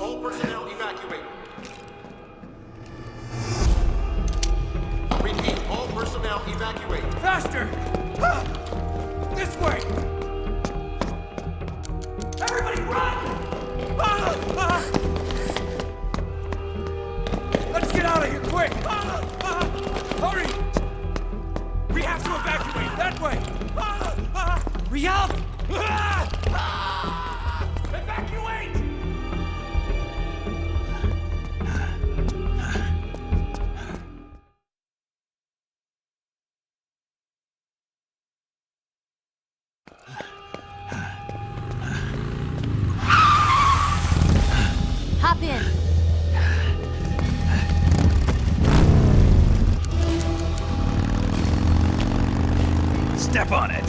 All personnel evacuate. Repeat, all personnel evacuate. Faster! This way! Everybody run! Let's get out of here, quick! Hurry! We have to evacuate, that way! Hurry up! Evacuate! Hop in. Step on it!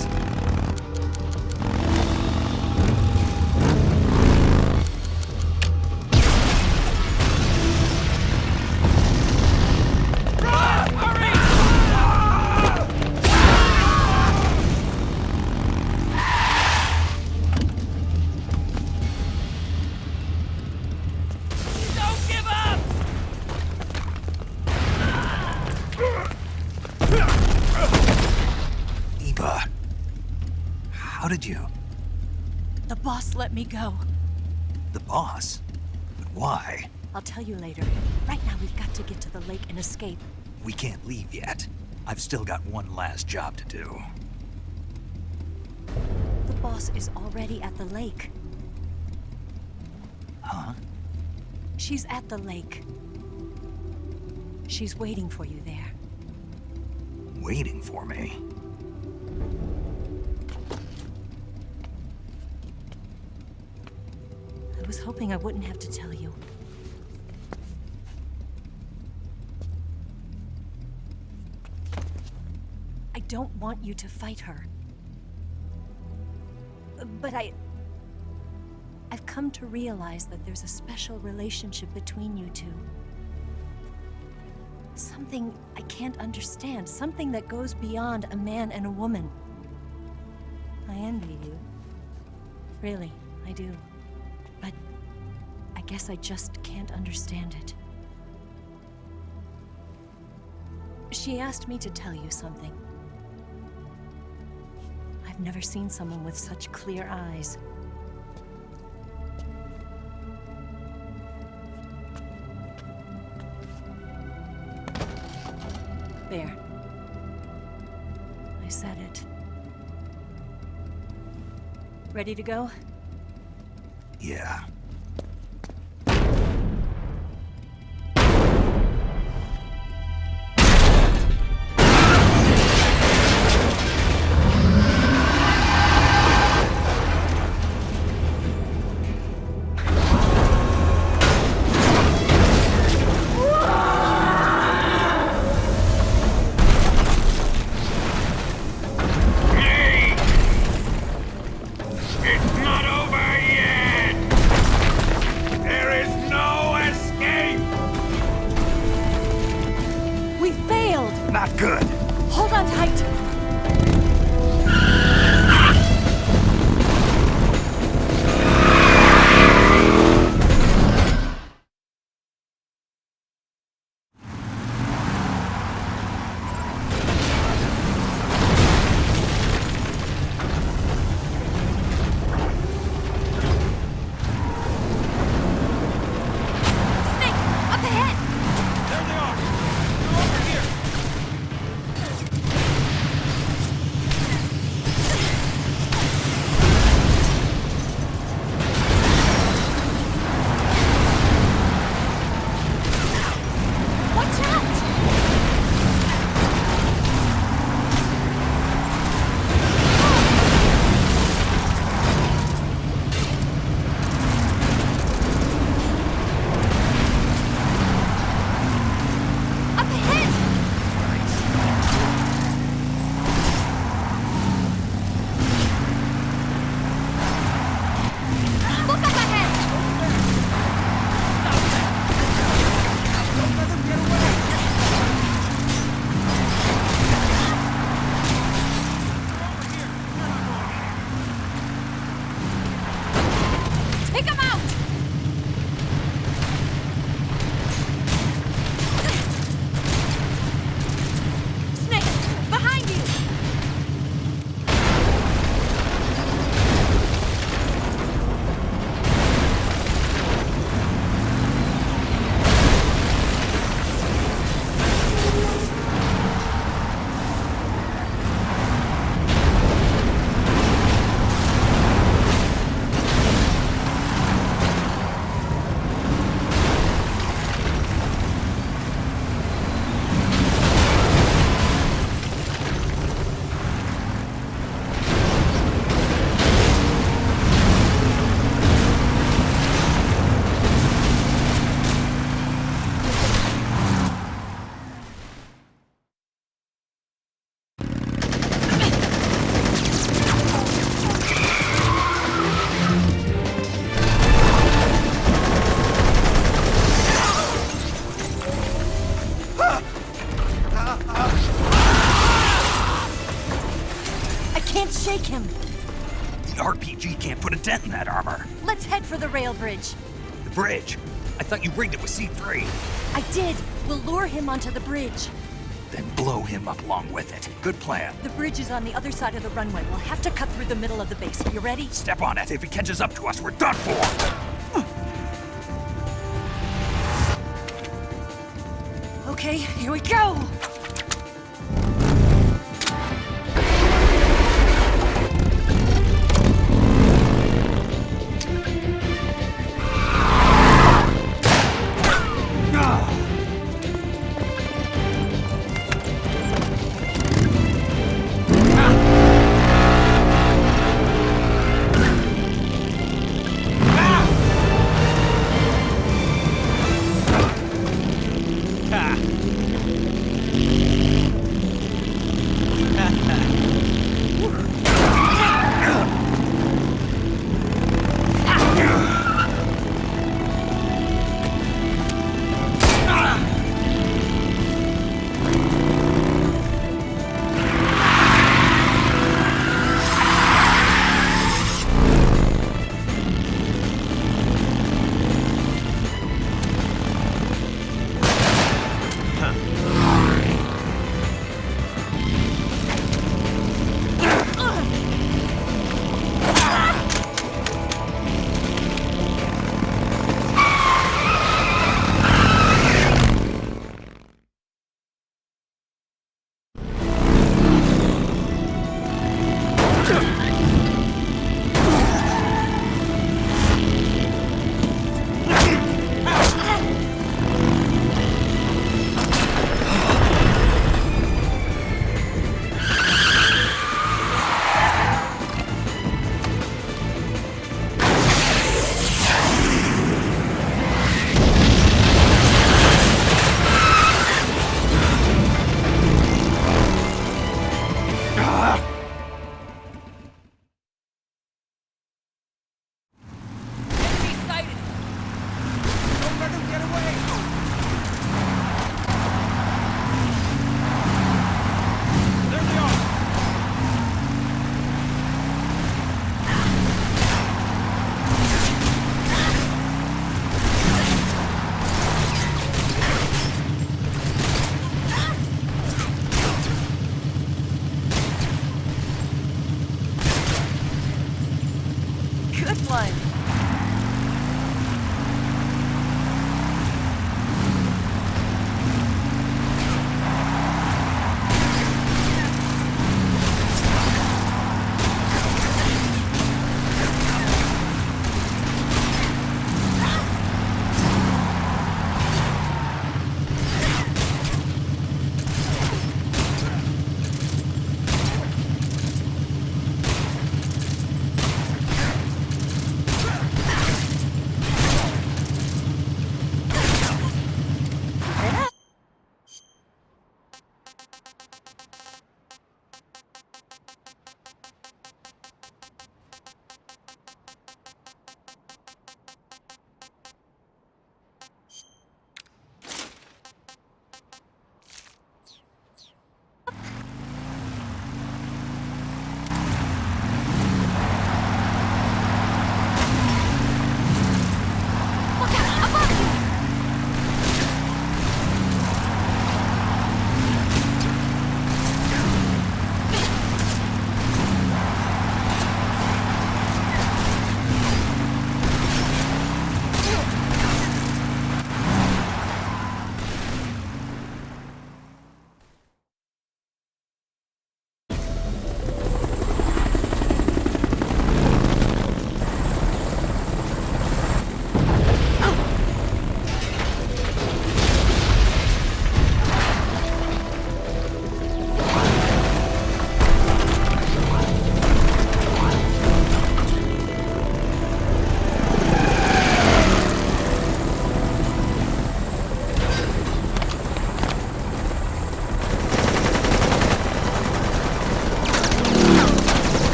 Don't give up! Eva, how did you? The boss let me go. The boss? But why? I'll tell you later. Right now, we've got to get to the lake and escape. We can't leave yet. I've still got one last job to do. The boss is already at the lake. Huh? She's at the lake. She's waiting for you there. Waiting for me? I was hoping I wouldn't have to tell you. I don't want you to fight her. But I've come to realize that there's a special relationship between you two. Something I can't understand. Something that goes beyond a man and a woman. I envy you. Really, I do. But I guess I just can't understand it. She asked me to tell you something. I've never seen someone with such clear eyes. There. I said it. Ready to go? Yeah. It's not over yet! There is no escape! We failed! Not good! Hold on tight! There they are! break him. The RPG can't put a dent in that armor. Let's head for the rail bridge. The bridge? I thought you rigged it with C3. I did. We'll lure him onto the bridge. Then blow him up along with it. Good plan. The bridge is on the other side of the runway. We'll have to cut through the middle of the base. You ready? Step on it. If he catches up to us, we're done for. Okay, here we go!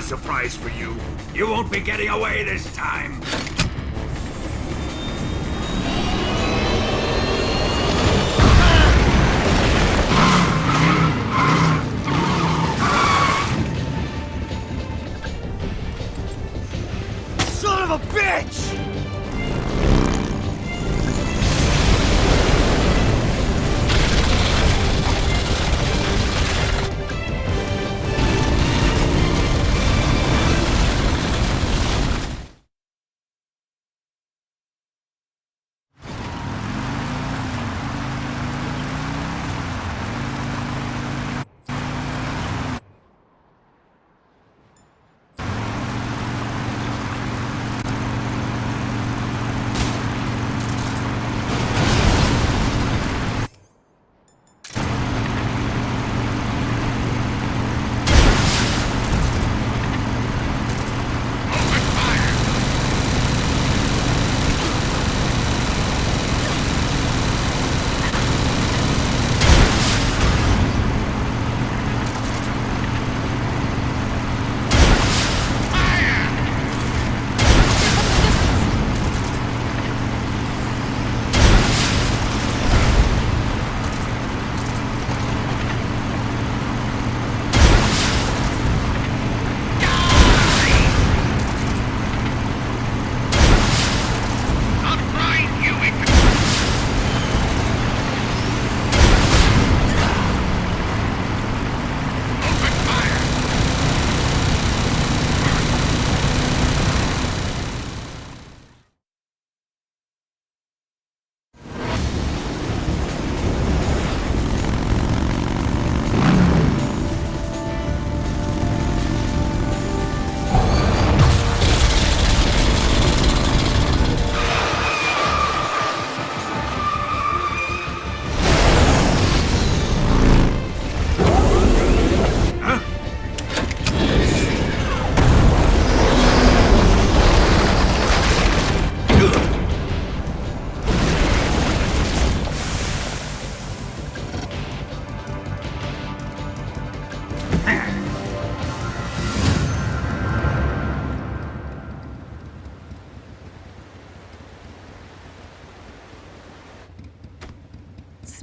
surprise for you. You won't be getting away this time. Son of a bitch!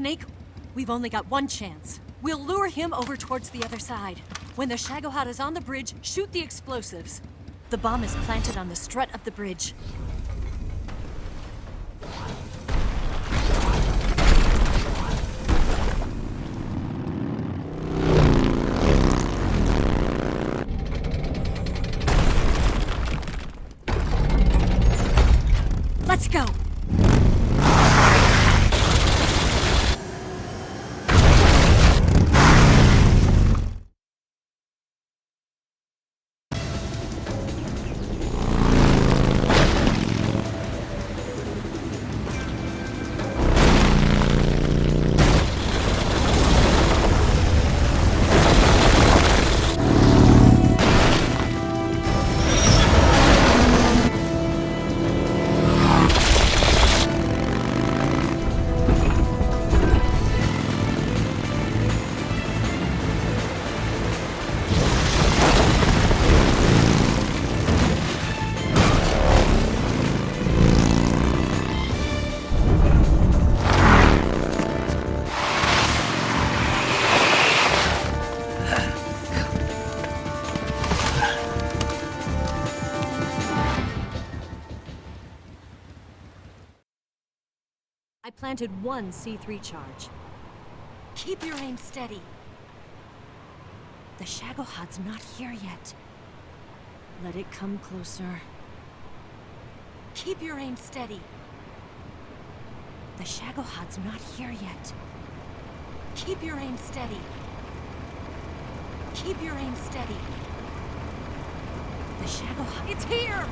Snake, we've only got one chance. We'll lure him over towards the other side. When the Shagohod is on the bridge, shoot the explosives. The bomb is planted on the strut of the bridge. Let's go! I planted one C3 charge. Keep your aim steady. The Shagohod's not here yet. Let it come closer. Keep your aim steady. The Shagohod's not here yet. Keep your aim steady. Keep your aim steady. The Shagohod... It's here!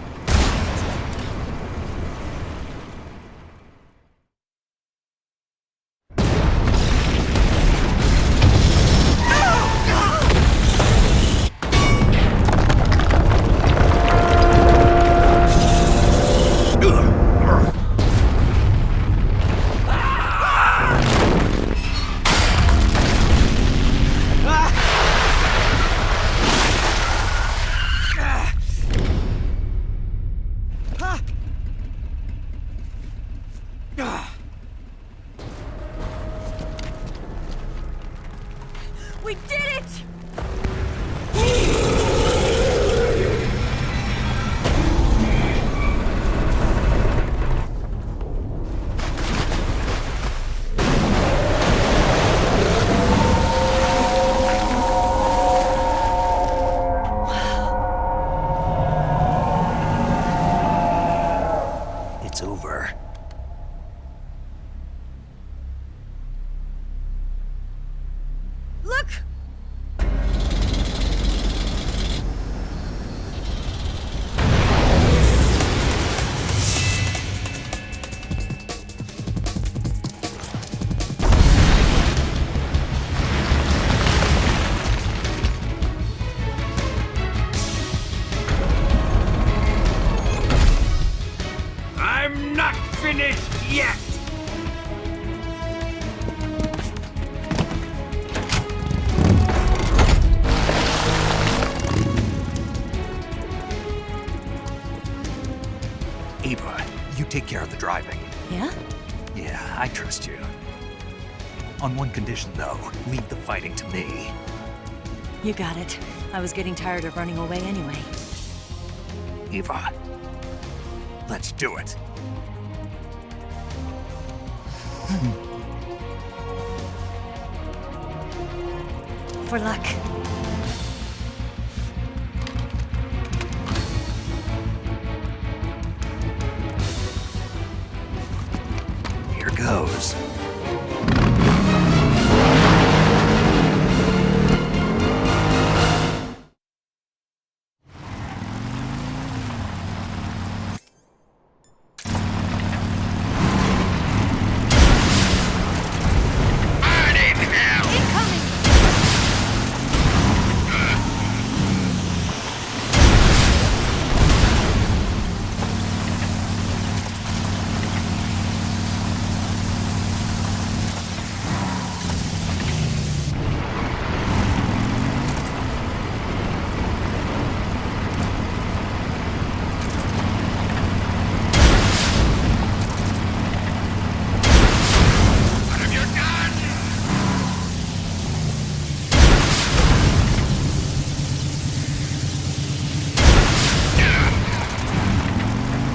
We did it! It's over. Look! I'm not finished yet! Ava, you take care of the driving. Yeah? Yeah, I trust you. On one condition, though, leave the fighting to me. You got it. I was getting tired of running away anyway. Ava, let's do it. For luck. Here goes.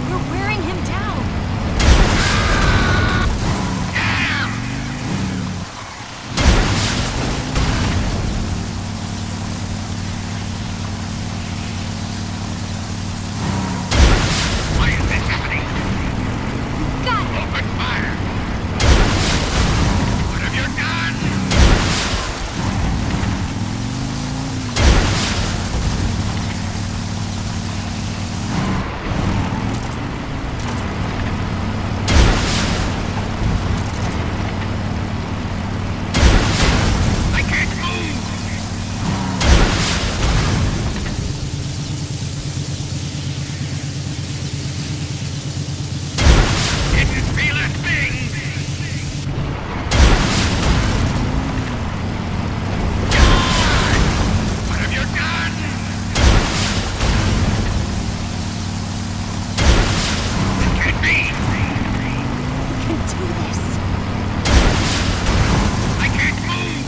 You're wearing him down! Why is this happening? Got it! Open fire! What have you done? I can't move! Didn't feel a thing! What have you done? It can't be! We can do this! I can't move!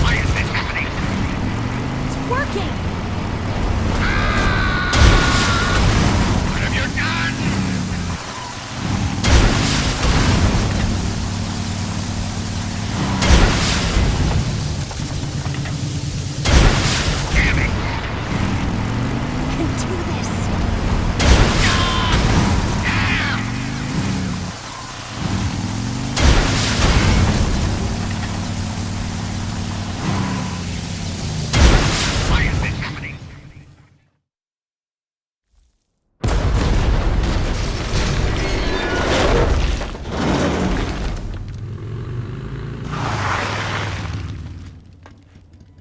Why is this happening? It's working! What have you done? Damn it! We can do this! Why is this happening?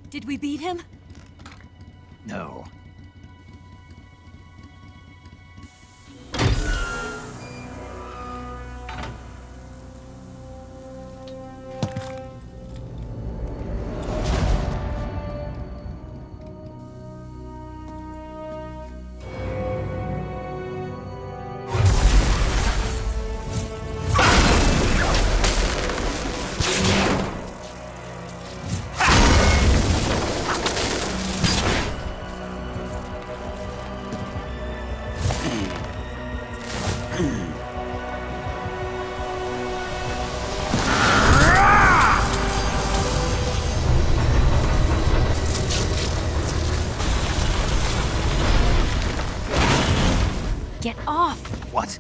Did we beat him? No. Get off! What?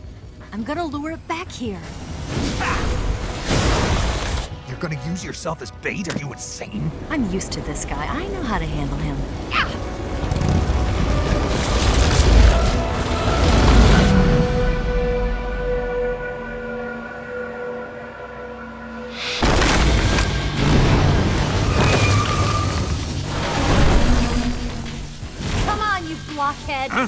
I'm gonna lure it back here. You're gonna use yourself as bait? Are you insane? I'm used to this guy. I know how to handle him. Come on, you blockhead! Huh?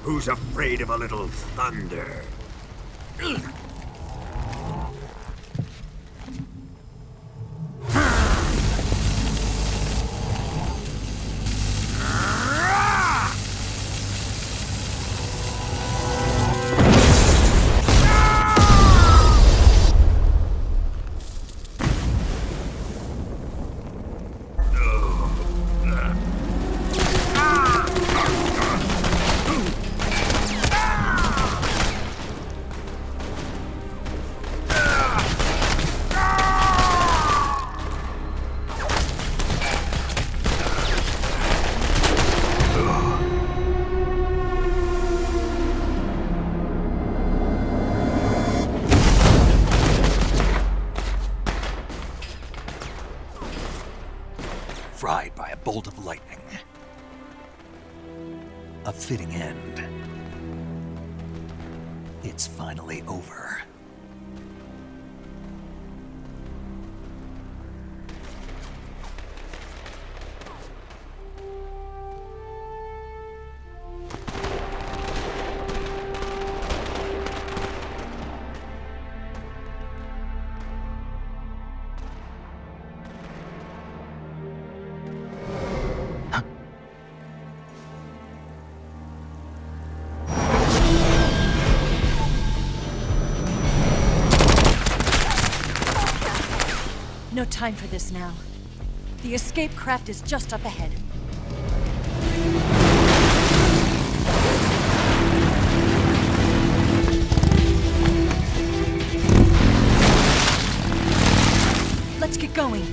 Who's afraid of a little thunder? Fried by a bolt of lightning. A fitting end. It's finally over. No time for this now. The escape craft is just up ahead. Let's get going.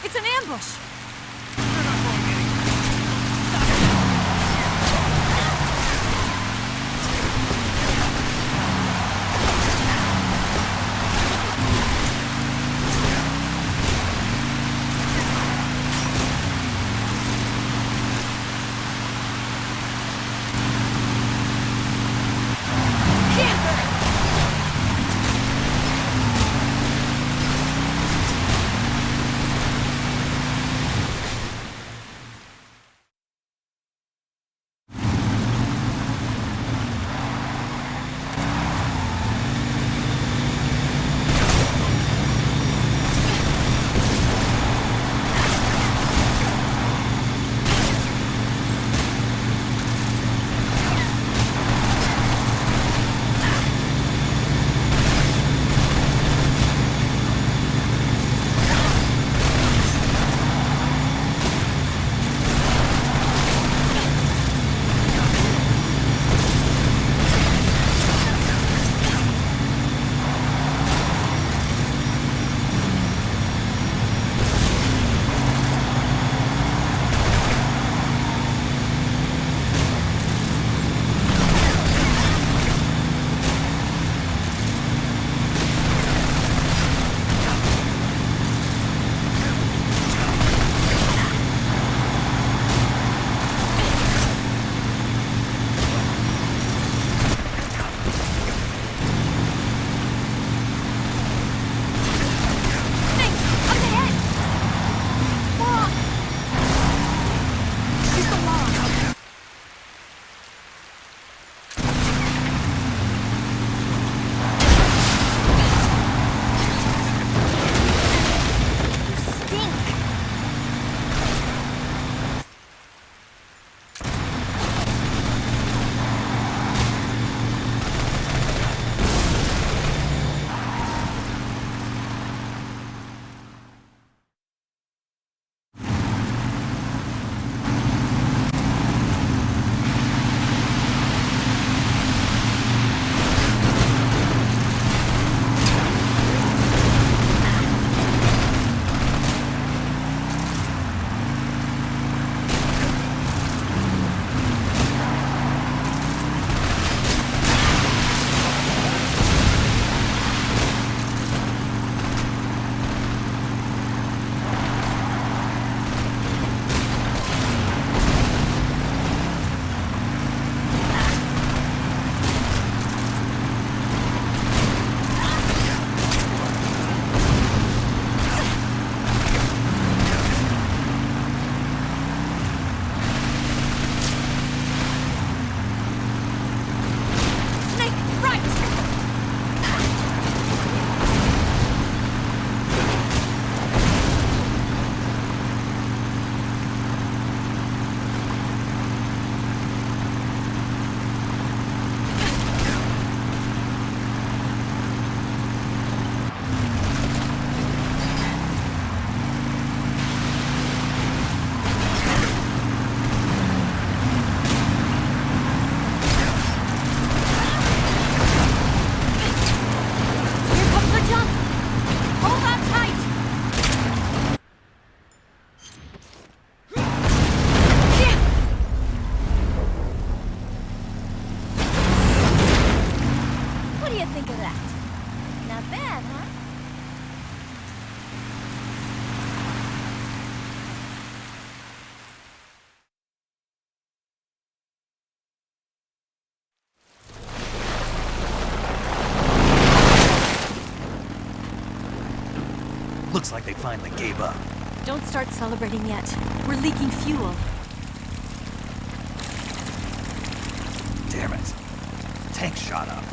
It's an ambush! think of that? Not bad, huh? Looks like they finally gave up. Don't start celebrating yet. We're leaking fuel. Damn it. Tank shot up.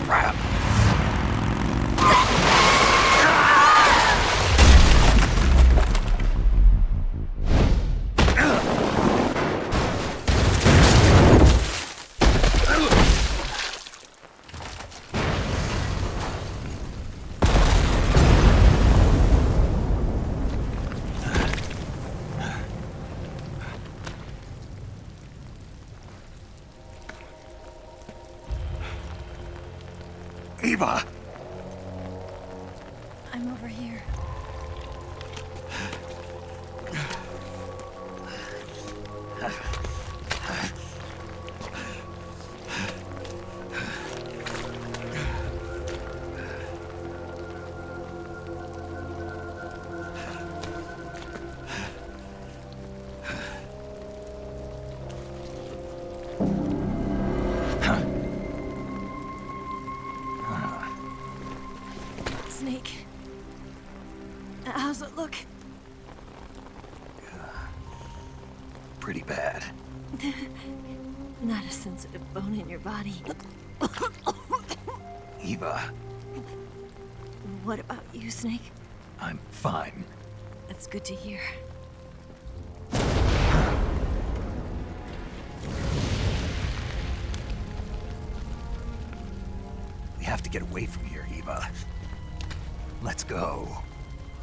Crap. Eva! I'm over here. Snake. How's it look? Pretty bad. Not a sensitive bone in your body. Eva, What about you, Snake? I'm fine. That's good to hear. We have to get away from here, Eva. Let's go.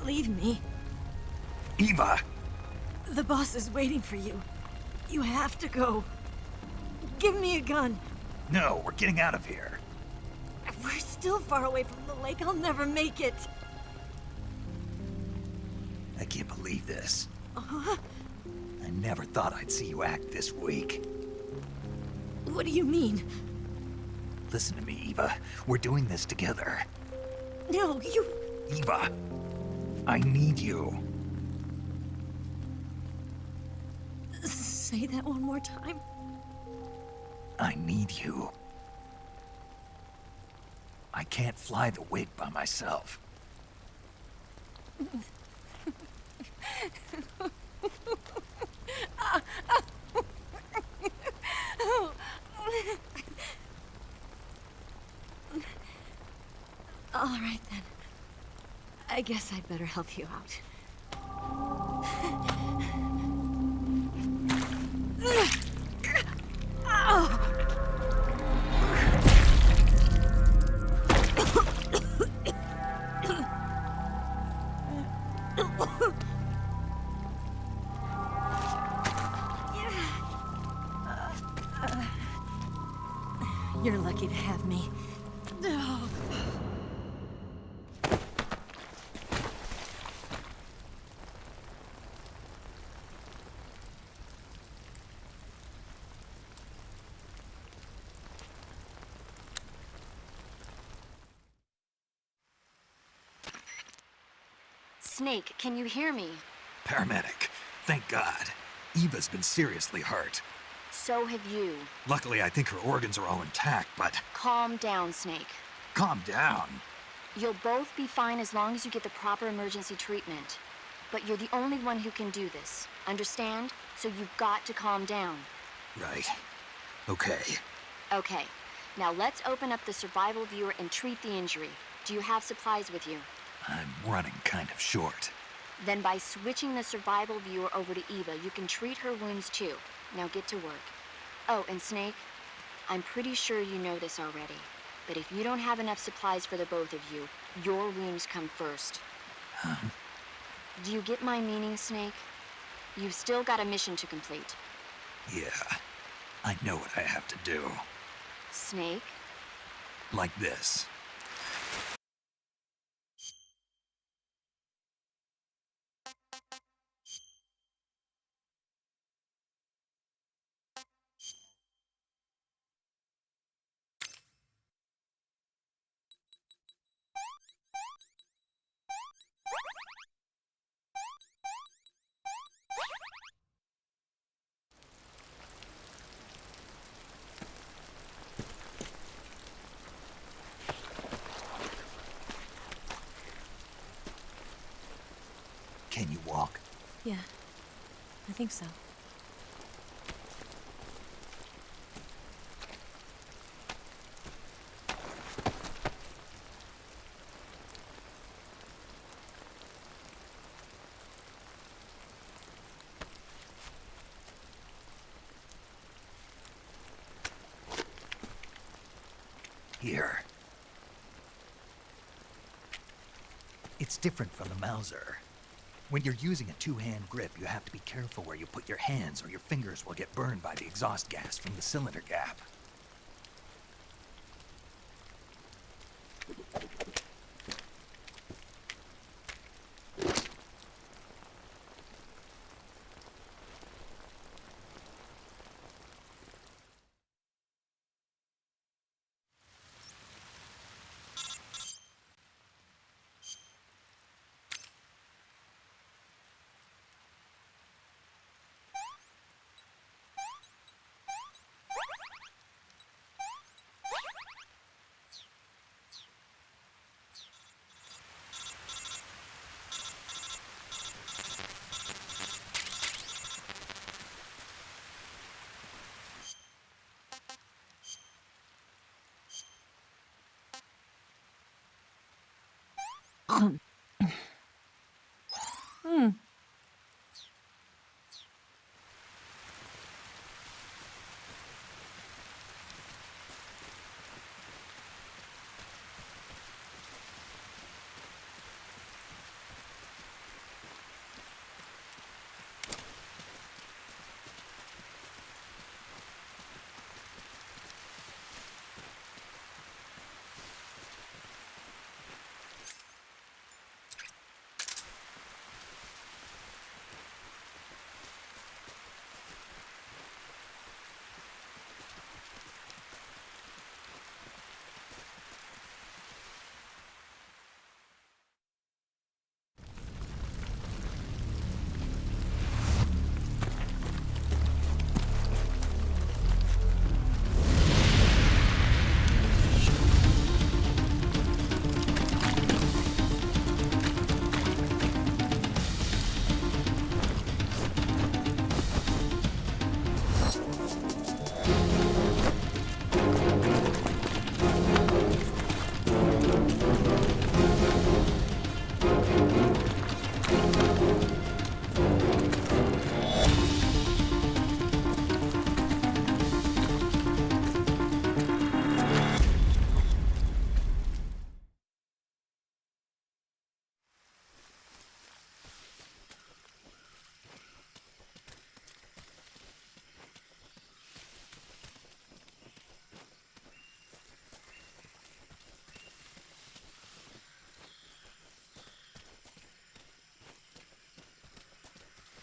Leave me. Eva! The boss is waiting for you. You have to go. Give me a gun. No, we're getting out of here. We're still far away from the lake. I'll never make it. I can't believe this. I never thought I'd see you act this weak. What do you mean? Listen to me, Eva. We're doing this together. No, you... Eva, I need you. Say that one more time. I need you. I can't fly the wig by myself. All right, then. I guess I'd better help you out. You're lucky to have me. Snake, can you hear me? Paramedic, thank God. Eva's been seriously hurt. So have you. Luckily, I think her organs are all intact, but... Calm down, Snake. Calm down. You'll both be fine as long as you get the proper emergency treatment. But you're the only one who can do this. Understand? So you've got to calm down. Right. Okay. Okay. Now let's open up the survival viewer and treat the injury. Do you have supplies with you? I'm running kind of short. Then by switching the survival viewer over to Eva, you can treat her wounds too. Now get to work. Oh, and Snake, I'm pretty sure you know this already, but if you don't have enough supplies for the both of you, your wounds come first. Do you get my meaning, Snake? You've still got a mission to complete. Yeah, I know what I have to do. Snake? Like this. think so. Here. It's different from the Mauser. When you're using a two-hand grip, you have to be careful where you put your hands or your fingers will get burned by the exhaust gas from the cylinder gap.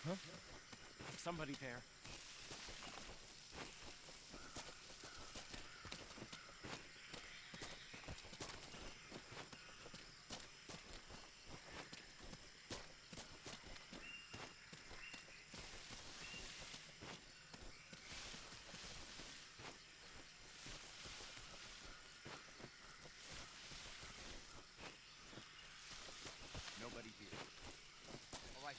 Huh? Somebody there. Nobody here. All right.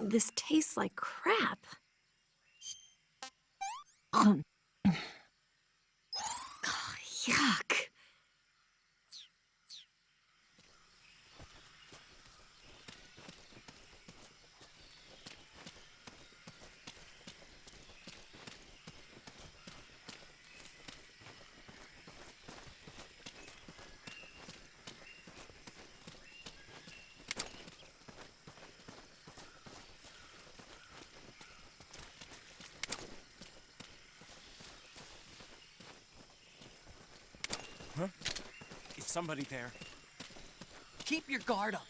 This tastes like crap. Oh, yuck. Huh? Is somebody there? Keep your guard up.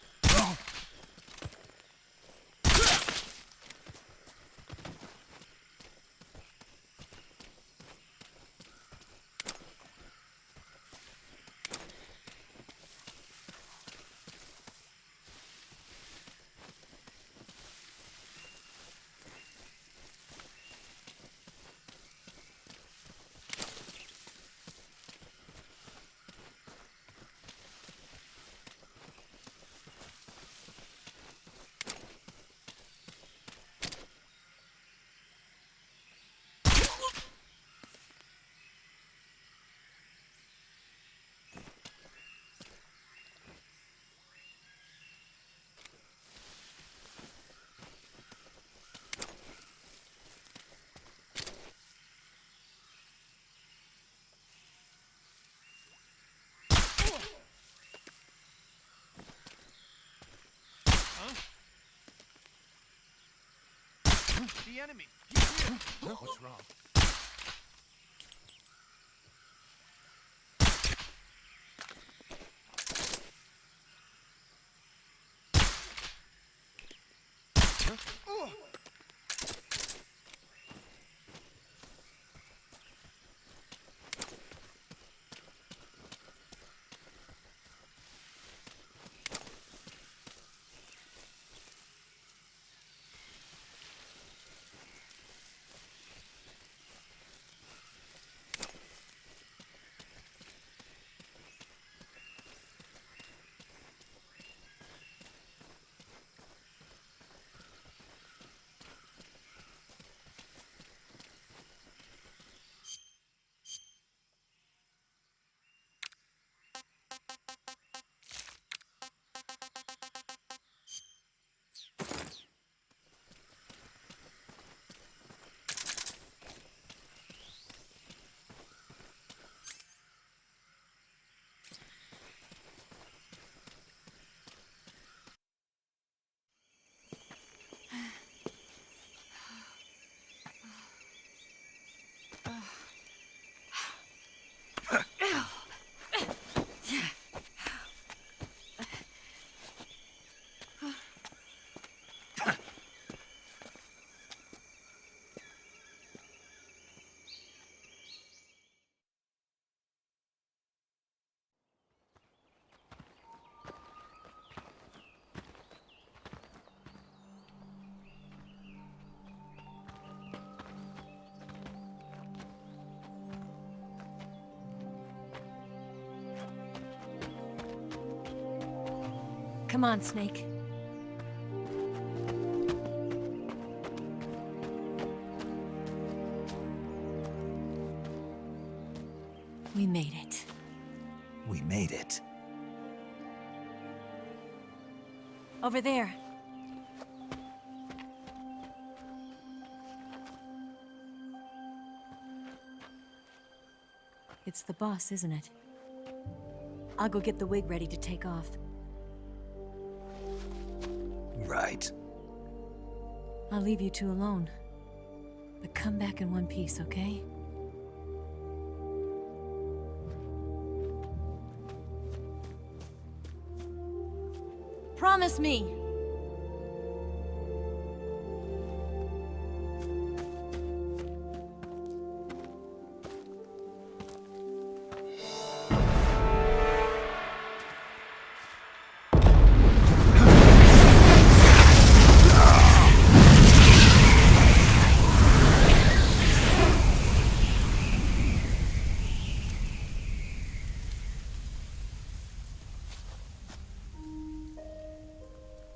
The enemy! He's here! What's wrong? Come on, Snake. We made it. We made it. Over there. It's the boss, isn't it? I'll go get the wig ready to take off. Right. I'll leave you two alone. But come back in one piece, okay? Promise me!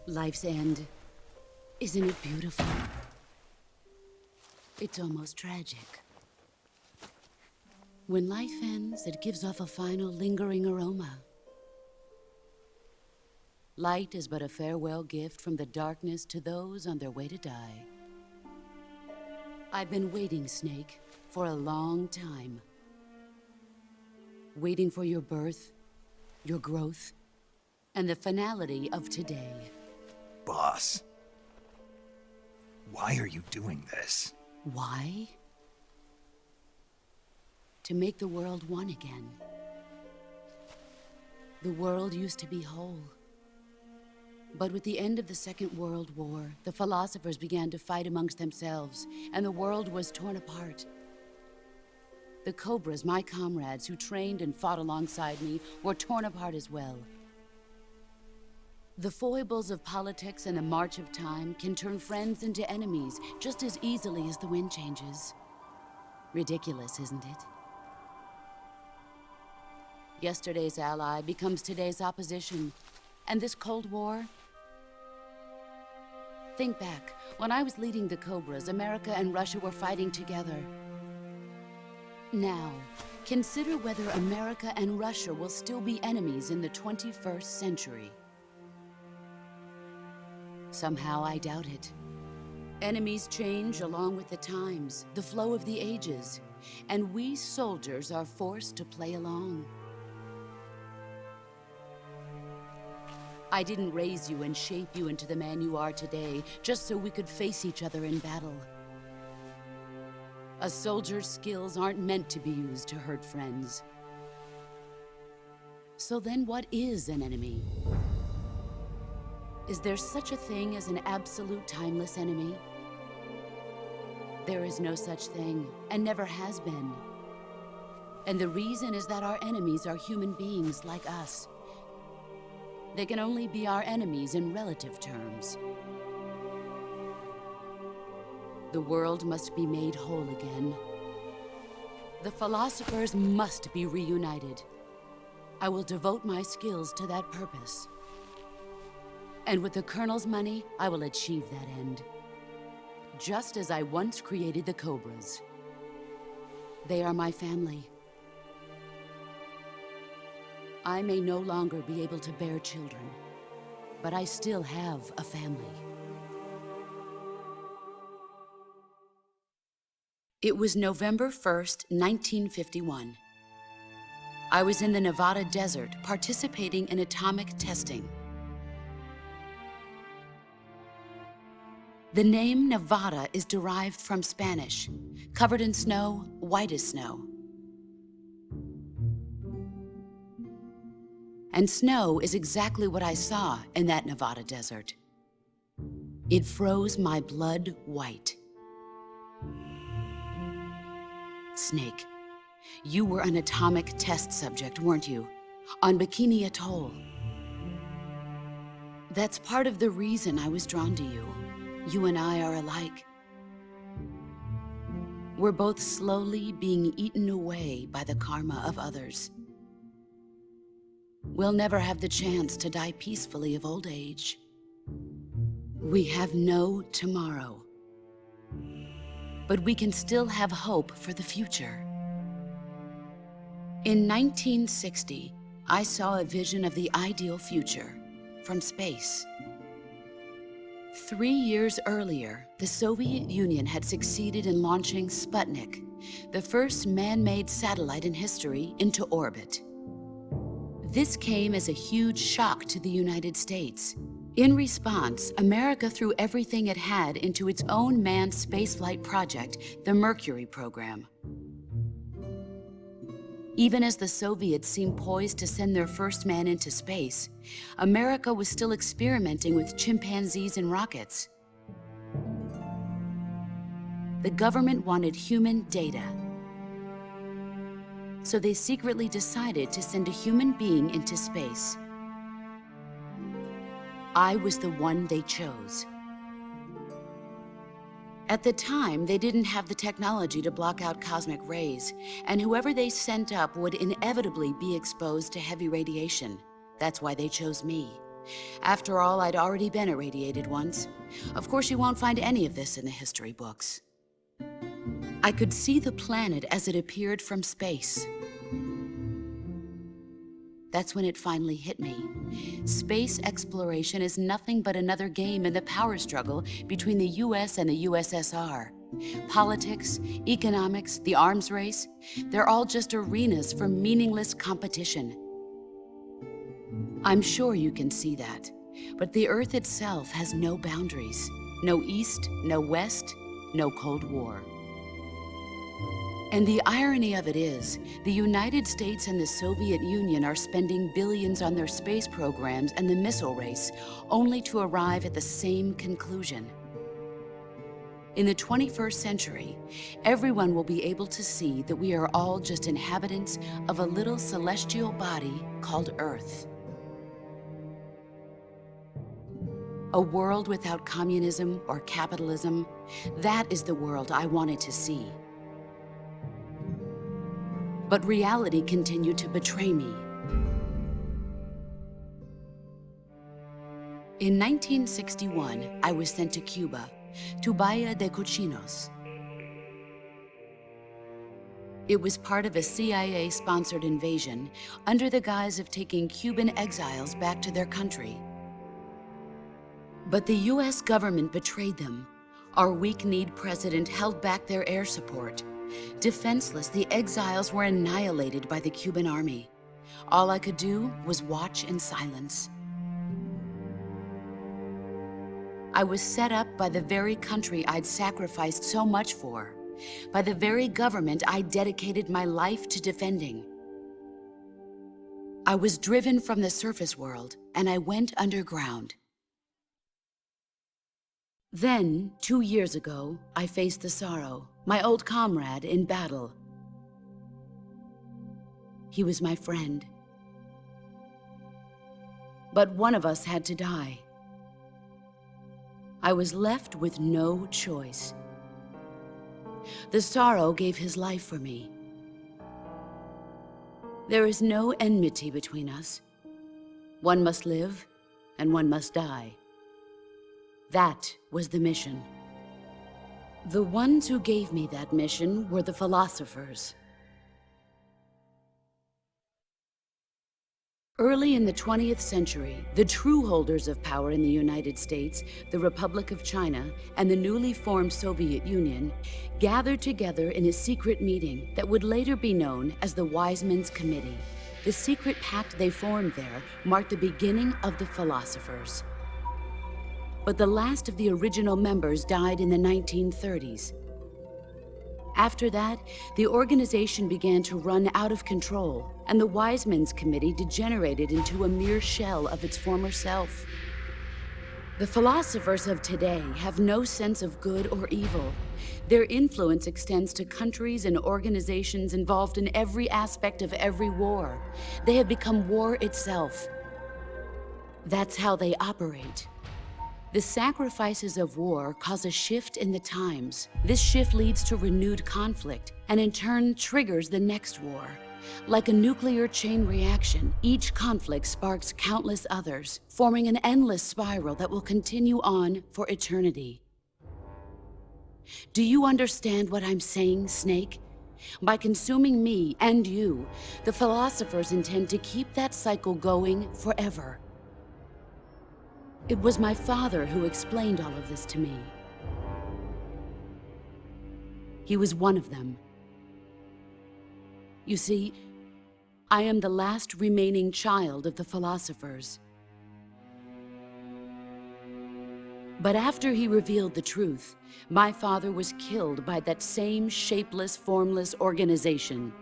Life's end. Isn't it beautiful? It's almost tragic. When life ends, it gives off a final lingering aroma. Light is but a farewell gift from the darkness to those on their way to die. I've been waiting, Snake, for a long time. Waiting for your birth, your growth, and the finality of today. Boss, why are you doing this? Why? To make the world one again. The world used to be whole. But with the end of the Second World War, the philosophers began to fight amongst themselves, and the world was torn apart. The Cobras, my comrades who trained and fought alongside me, were torn apart as well. The foibles of politics and the march of time can turn friends into enemies just as easily as the wind changes. Ridiculous, isn't it? Yesterday's ally becomes today's opposition. And this Cold War? Think back. When I was leading the Cobras, America and Russia were fighting together. Now, consider whether America and Russia will still be enemies in the 21st century. Somehow I doubt it. Enemies change along with the times, the flow of the ages, and we soldiers are forced to play along. I didn't raise you and shape you into the man you are today, just so we could face each other in battle. A soldier's skills aren't meant to be used to hurt friends. So then what is an enemy? Is there such a thing as an absolute timeless enemy? There is no such thing, and never has been. And the reason is that our enemies are human beings like us. They can only be our enemies in relative terms. The world must be made whole again. The philosophers must be reunited. I will devote my skills to that purpose. And with the Colonel's money, I will achieve that end. Just as I once created the Cobras. They are my family. I may no longer be able to bear children, but I still have a family. It was November 1st, 1951. I was in the Nevada desert participating in atomic testing. The name Nevada is derived from Spanish, covered in snow, white as snow. And snow is exactly what I saw in that Nevada desert. It froze my blood white. Snake, you were an atomic test subject, weren't you? On Bikini Atoll. That's part of the reason I was drawn to you. You and I are alike. We're both slowly being eaten away by the karma of others. We'll never have the chance to die peacefully of old age. We have no tomorrow. But we can still have hope for the future. In 1960, I saw a vision of the ideal future from space. 3 years earlier, the Soviet Union had succeeded in launching Sputnik, the first man-made satellite in history, into orbit. This came as a huge shock to the United States. In response, America threw everything it had into its own manned spaceflight project, the Mercury program. Even as the Soviets seemed poised to send their first man into space, America was still experimenting with chimpanzees and rockets. The government wanted human data. So they secretly decided to send a human being into space. I was the one they chose. At the time, they didn't have the technology to block out cosmic rays, and whoever they sent up would inevitably be exposed to heavy radiation. That's why they chose me. After all, I'd already been irradiated once. Of course, you won't find any of this in the history books. I could see the planet as it appeared from space. That's when it finally hit me. Space exploration is nothing but another game in the power struggle between the US and the USSR. Politics, economics, the arms race, they're all just arenas for meaningless competition. I'm sure you can see that, but the Earth itself has no boundaries. No East, no West, no Cold War. And the irony of it is, the United States and the Soviet Union are spending billions on their space programs and the missile race, only to arrive at the same conclusion. In the 21st century, everyone will be able to see that we are all just inhabitants of a little celestial body called Earth. A world without communism or capitalism, that is the world I wanted to see. But reality continued to betray me. In 1961, I was sent to Cuba, to Bahia de Cochinos. It was part of a CIA-sponsored invasion under the guise of taking Cuban exiles back to their country. But the US government betrayed them. Our weak-kneed president held back their air support. Defenseless, the exiles were annihilated by the Cuban army. All I could do was watch in silence. I was set up by the very country I'd sacrificed so much for, by the very government I dedicated my life to defending. I was driven from the surface world, and I went underground. Then, 2 years ago, I faced the Sorrow, my old comrade in battle. He was my friend. But one of us had to die. I was left with no choice. The Sorrow gave his life for me. There is no enmity between us. One must live, and one must die. That was the mission. The ones who gave me that mission were the philosophers. Early in the 20th century, the true holders of power in the United States, the Republic of China, and the newly formed Soviet Union gathered together in a secret meeting that would later be known as the Wise Men's Committee. The secret pact they formed there marked the beginning of the philosophers. But the last of the original members died in the 1930s. After that, the organization began to run out of control, and the Wise Men's Committee degenerated into a mere shell of its former self. The philosophers of today have no sense of good or evil. Their influence extends to countries and organizations involved in every aspect of every war. They have become war itself. That's how they operate. The sacrifices of war cause a shift in the times. This shift leads to renewed conflict, and in turn triggers the next war. Like a nuclear chain reaction, each conflict sparks countless others, forming an endless spiral that will continue on for eternity. Do you understand what I'm saying, Snake? By consuming me and you, the philosophers intend to keep that cycle going forever. It was my father who explained all of this to me. He was one of them. You see, I am the last remaining child of the philosophers. But after he revealed the truth, my father was killed by that same shapeless, formless organization.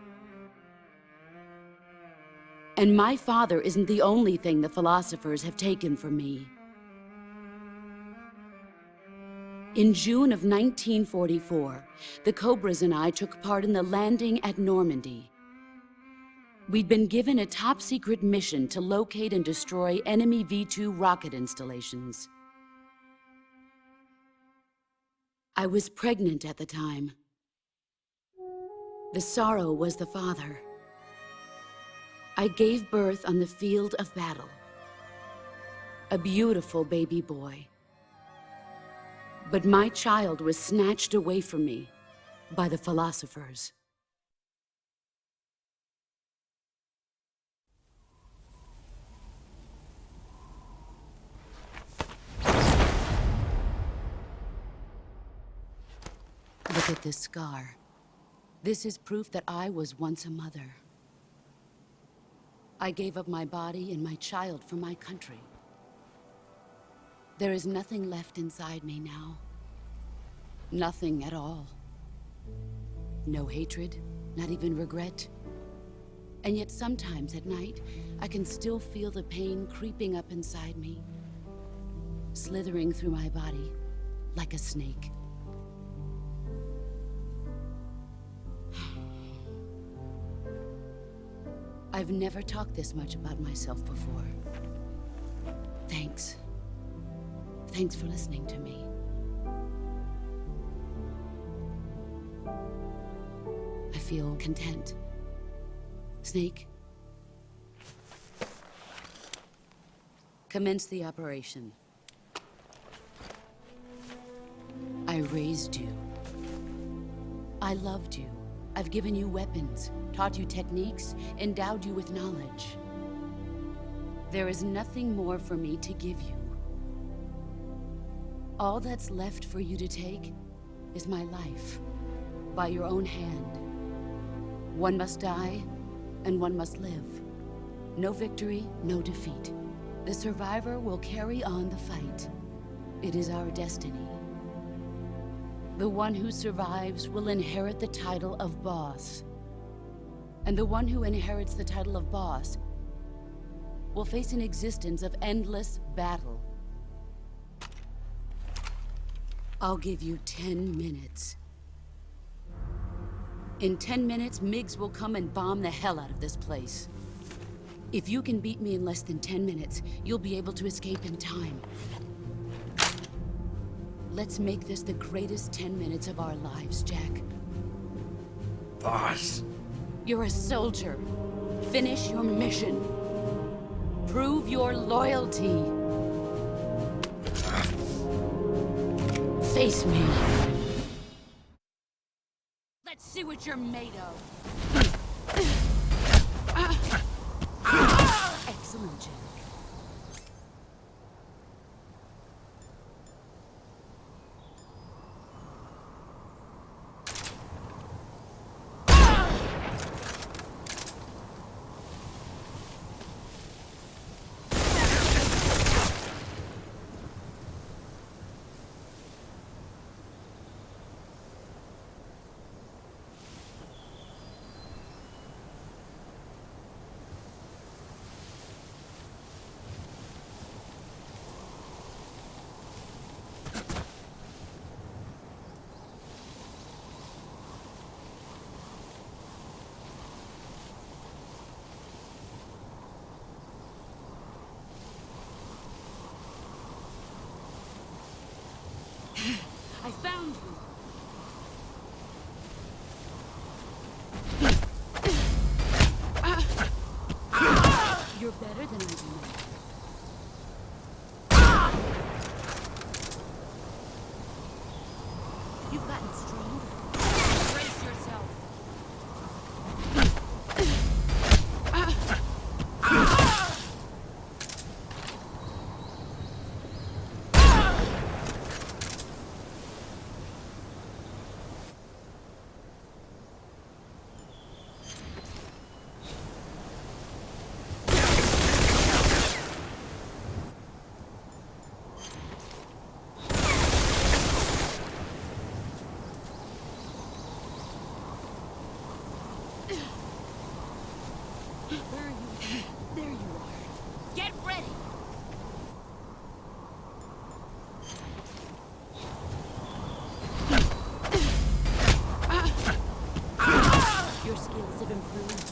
And my father isn't the only thing the philosophers have taken from me. In June of 1944, the Cobras and I took part in the landing at Normandy. We'd been given a top-secret mission to locate and destroy enemy V-2 rocket installations. I was pregnant at the time. The Sorrow was the father. I gave birth on the field of battle. A beautiful baby boy. But my child was snatched away from me by the philosophers. Look at this scar. This is proof that I was once a mother. I gave up my body and my child for my country. There is nothing left inside me now. Nothing at all. No hatred, not even regret. And yet sometimes at night, I can still feel the pain creeping up inside me, slithering through my body like a snake. I've never talked this much about myself before. Thanks. Thanks for listening to me. I feel content. Snake? Commence the operation. I raised you. I loved you. I've given you weapons, taught you techniques, endowed you with knowledge. There is nothing more for me to give you. All that's left for you to take is my life, by your own hand. One must die, and one must live. No victory, no defeat. The survivor will carry on the fight. It is our destiny. The one who survives will inherit the title of boss. And the one who inherits the title of boss will face an existence of endless battle. I'll give you 10 minutes. In 10 minutes, MiGs will come and bomb the hell out of this place. If you can beat me in less than 10 minutes, you'll be able to escape in time. Let's make this the greatest 10 minutes of our lives, Jack. Boss. You're a soldier. Finish your mission. Prove your loyalty. Face me. Let's see what you're made of. Excellent, Jack. I found you. You're better than I do. You've gotten stronger. Brace yourself. There you are. Get ready! Your skills have improved.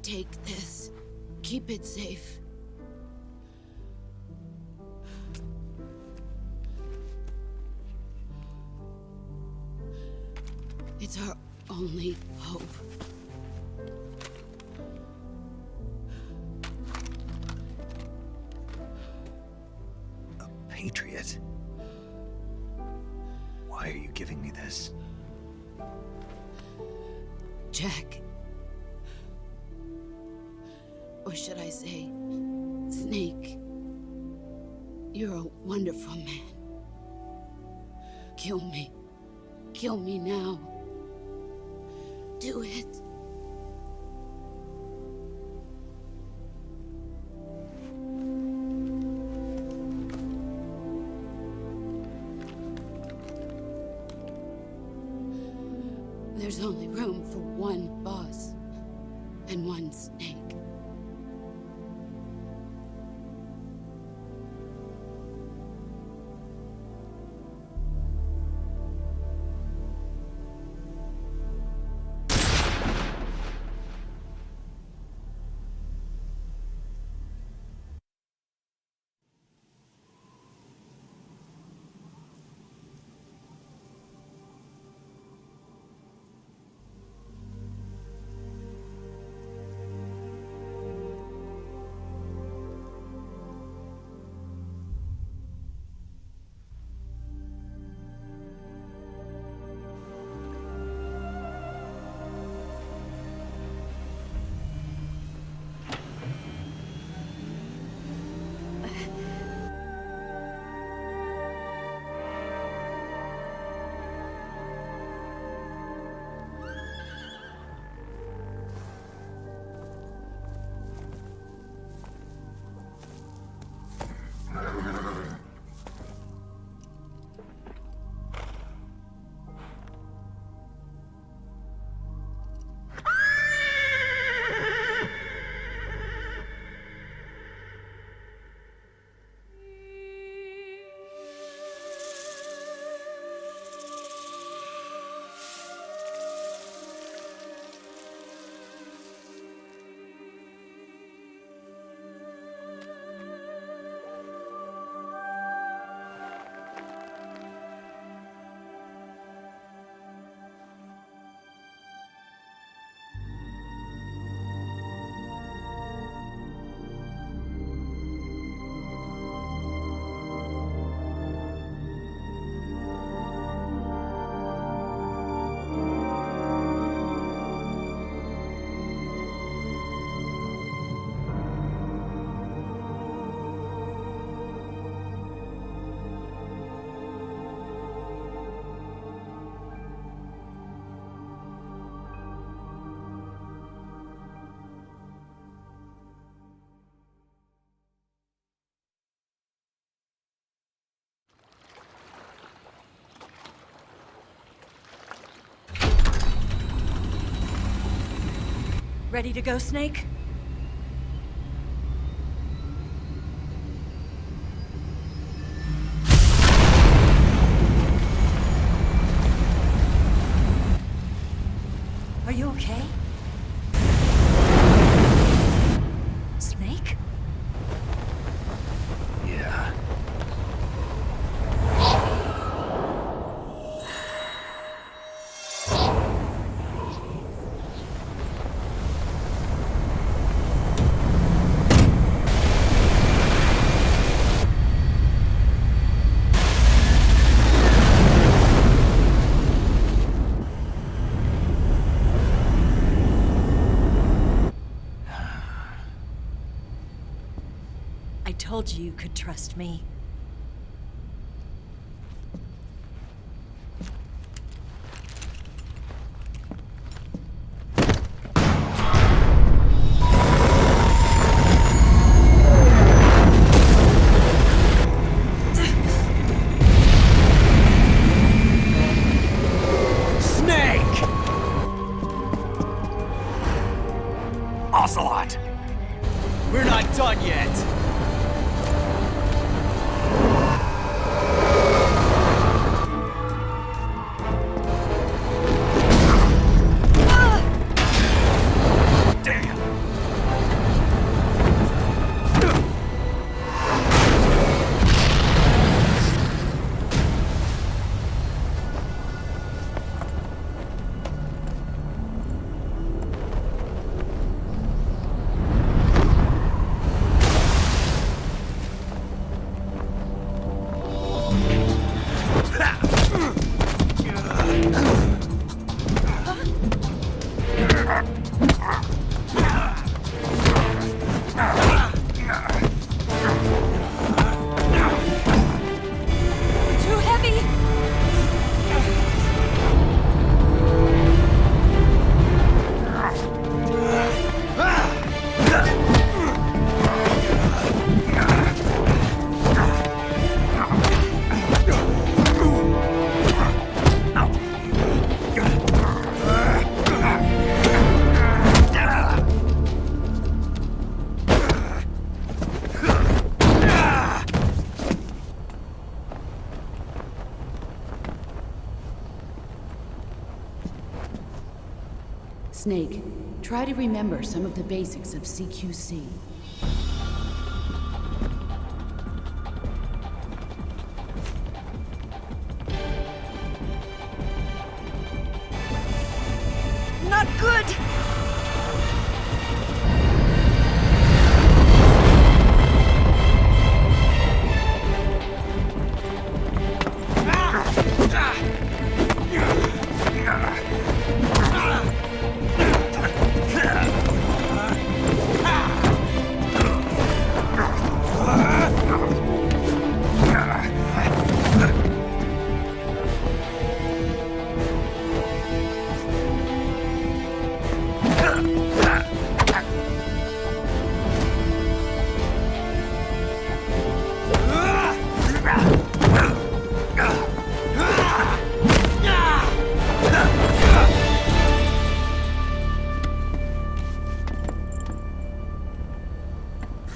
Take this. Keep it safe. It's our only hope. A patriot? Why are you giving me this? Jack. Or should I say, Snake. You're a wonderful man. Kill me. Kill me now. Do it. There's only room for one boss and one snake. Ready to go, Snake? Are you okay? Snake? Yeah. I told you you could trust me. Snake! Ocelot! We're not done yet! Damn! Too heavy! Snake, try to remember some of the basics of CQC. Not good!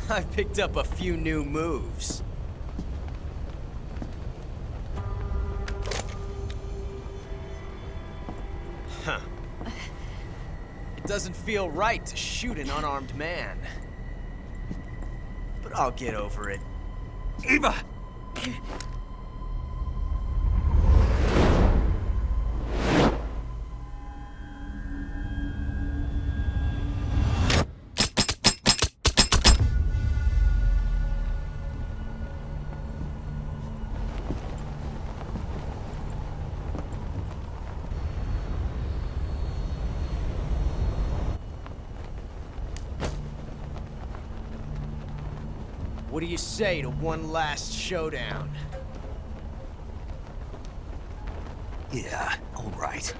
I picked up a few new moves. Huh. It doesn't feel right to shoot an unarmed man. But I'll get over it. Eva! What do you say to one last showdown? Yeah, all right.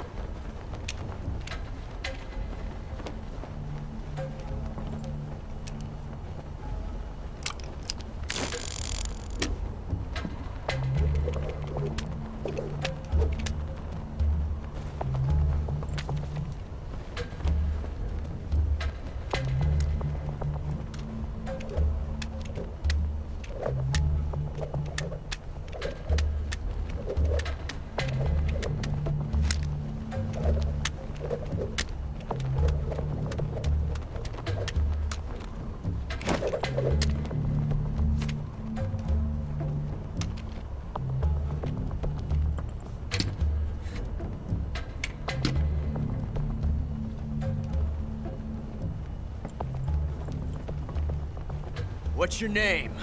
What's your name?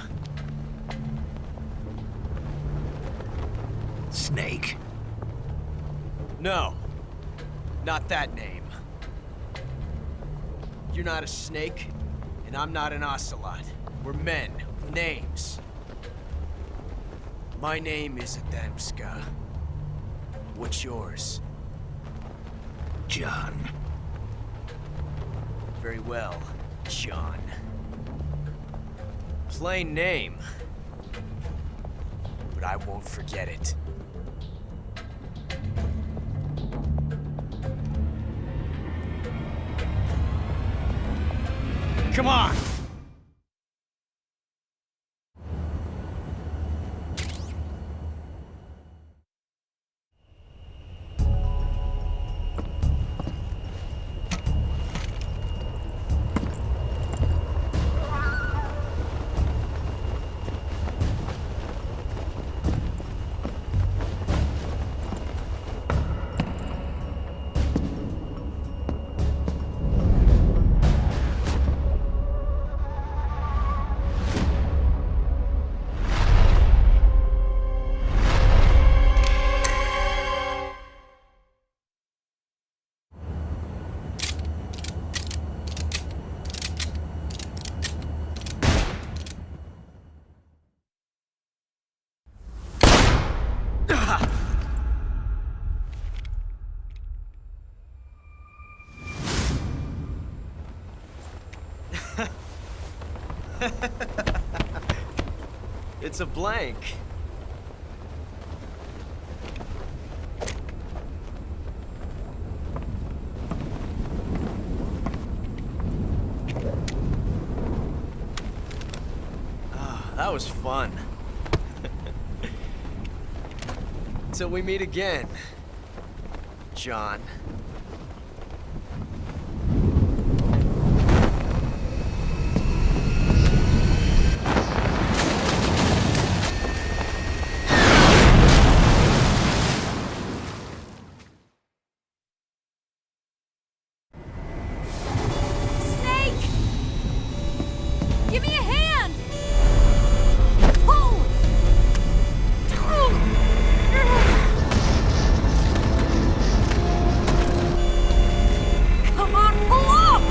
Snake. No. Not that name. You're not a snake, and I'm not an ocelot. We're men with names. My name is Adamska. What's yours? John. Very well, John. Plain name. But I won't forget it. Come on! It's a blank. That was fun. Till we meet again, John. Give me a hand! Pull! Come on, pull up!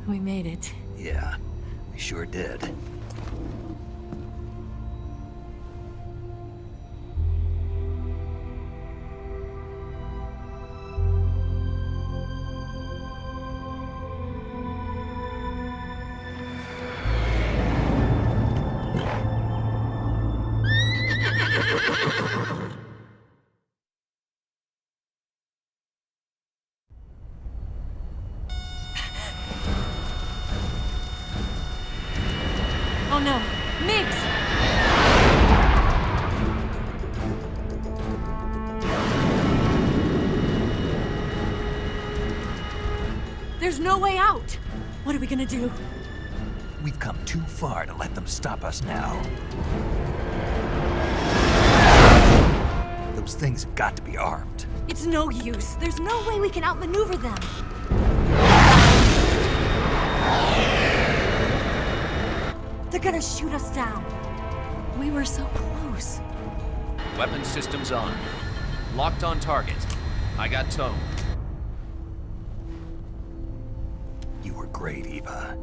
We made it. Yeah, we sure did. Oh no, Miggs! There's no way out! What are we gonna do? We've come too far to let them stop us now. Those things have got to be armed. It's no use. There's no way we can outmaneuver them. They're gonna shoot us down. We were so close. Weapons systems on. Locked on target. I got tone. You were great, Eva.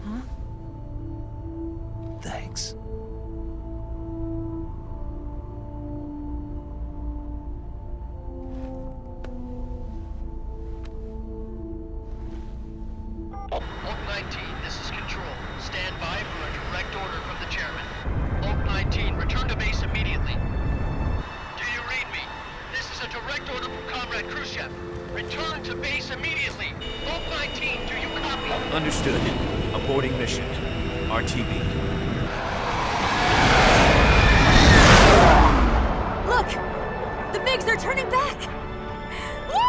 Huh? Thanks. Volk 19, this is Control. Stand by for a direct order from the chairman. Volk 19, return to base immediately. Do you read me? This is a direct order from Comrade Khrushchev. Return to base immediately. Volk 19, do you copy? Understood. Aborting mission. RTB. Look! The MiGs are turning back! Woo!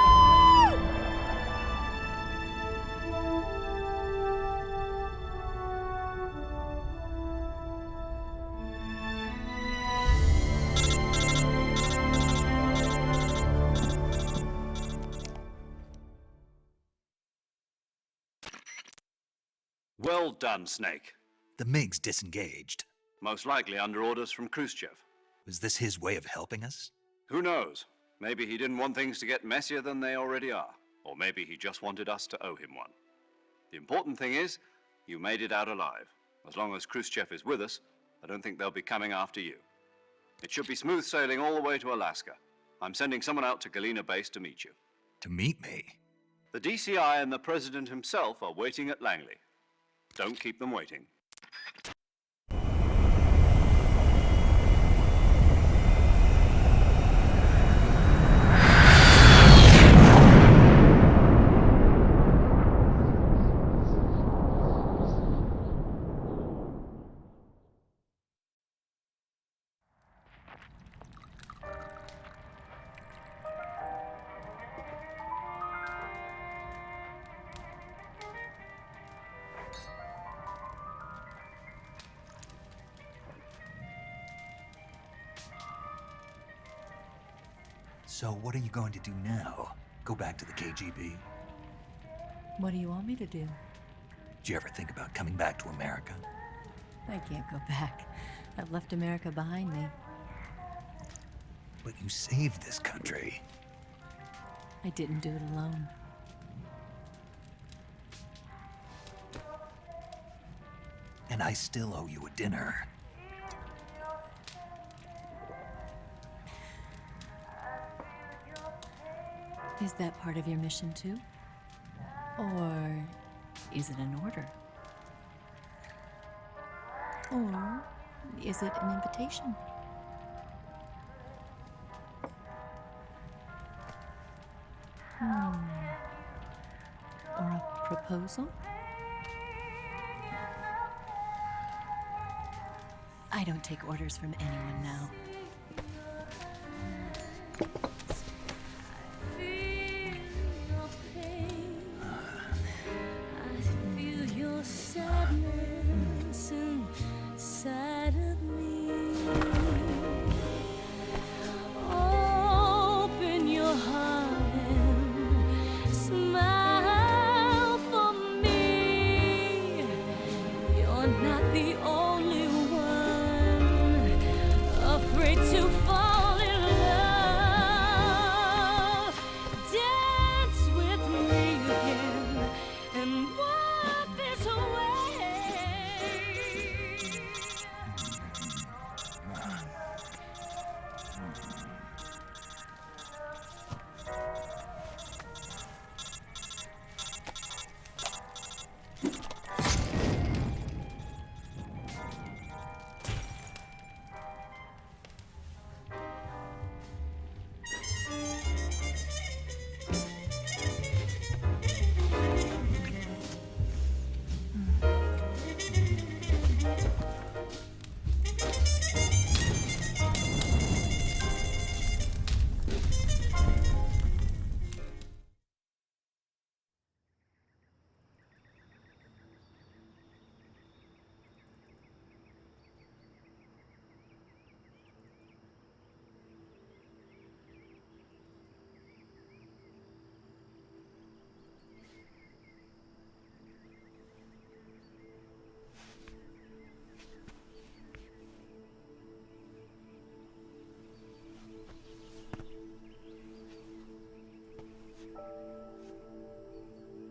Well done, Snake. The MiGs disengaged. Most likely under orders from Khrushchev. Was this his way of helping us? Who knows? Maybe he didn't want things to get messier than they already are. Or maybe he just wanted us to owe him one. The important thing is, you made it out alive. As long as Khrushchev is with us, I don't think they'll be coming after you. It should be smooth sailing all the way to Alaska. I'm sending someone out to Galena Base to meet you. To meet me? The DCI and the President himself are waiting at Langley. Don't keep them waiting. So what are you going to do now? Go back to the KGB? What do you want me to do? Did you ever think about coming back to America? I can't go back. I've left America behind me. But you saved this country. I didn't do it alone. And I still owe you a dinner. Is that part of your mission too? Or is it an order? Or is it an invitation? Or a proposal? I don't take orders from anyone now.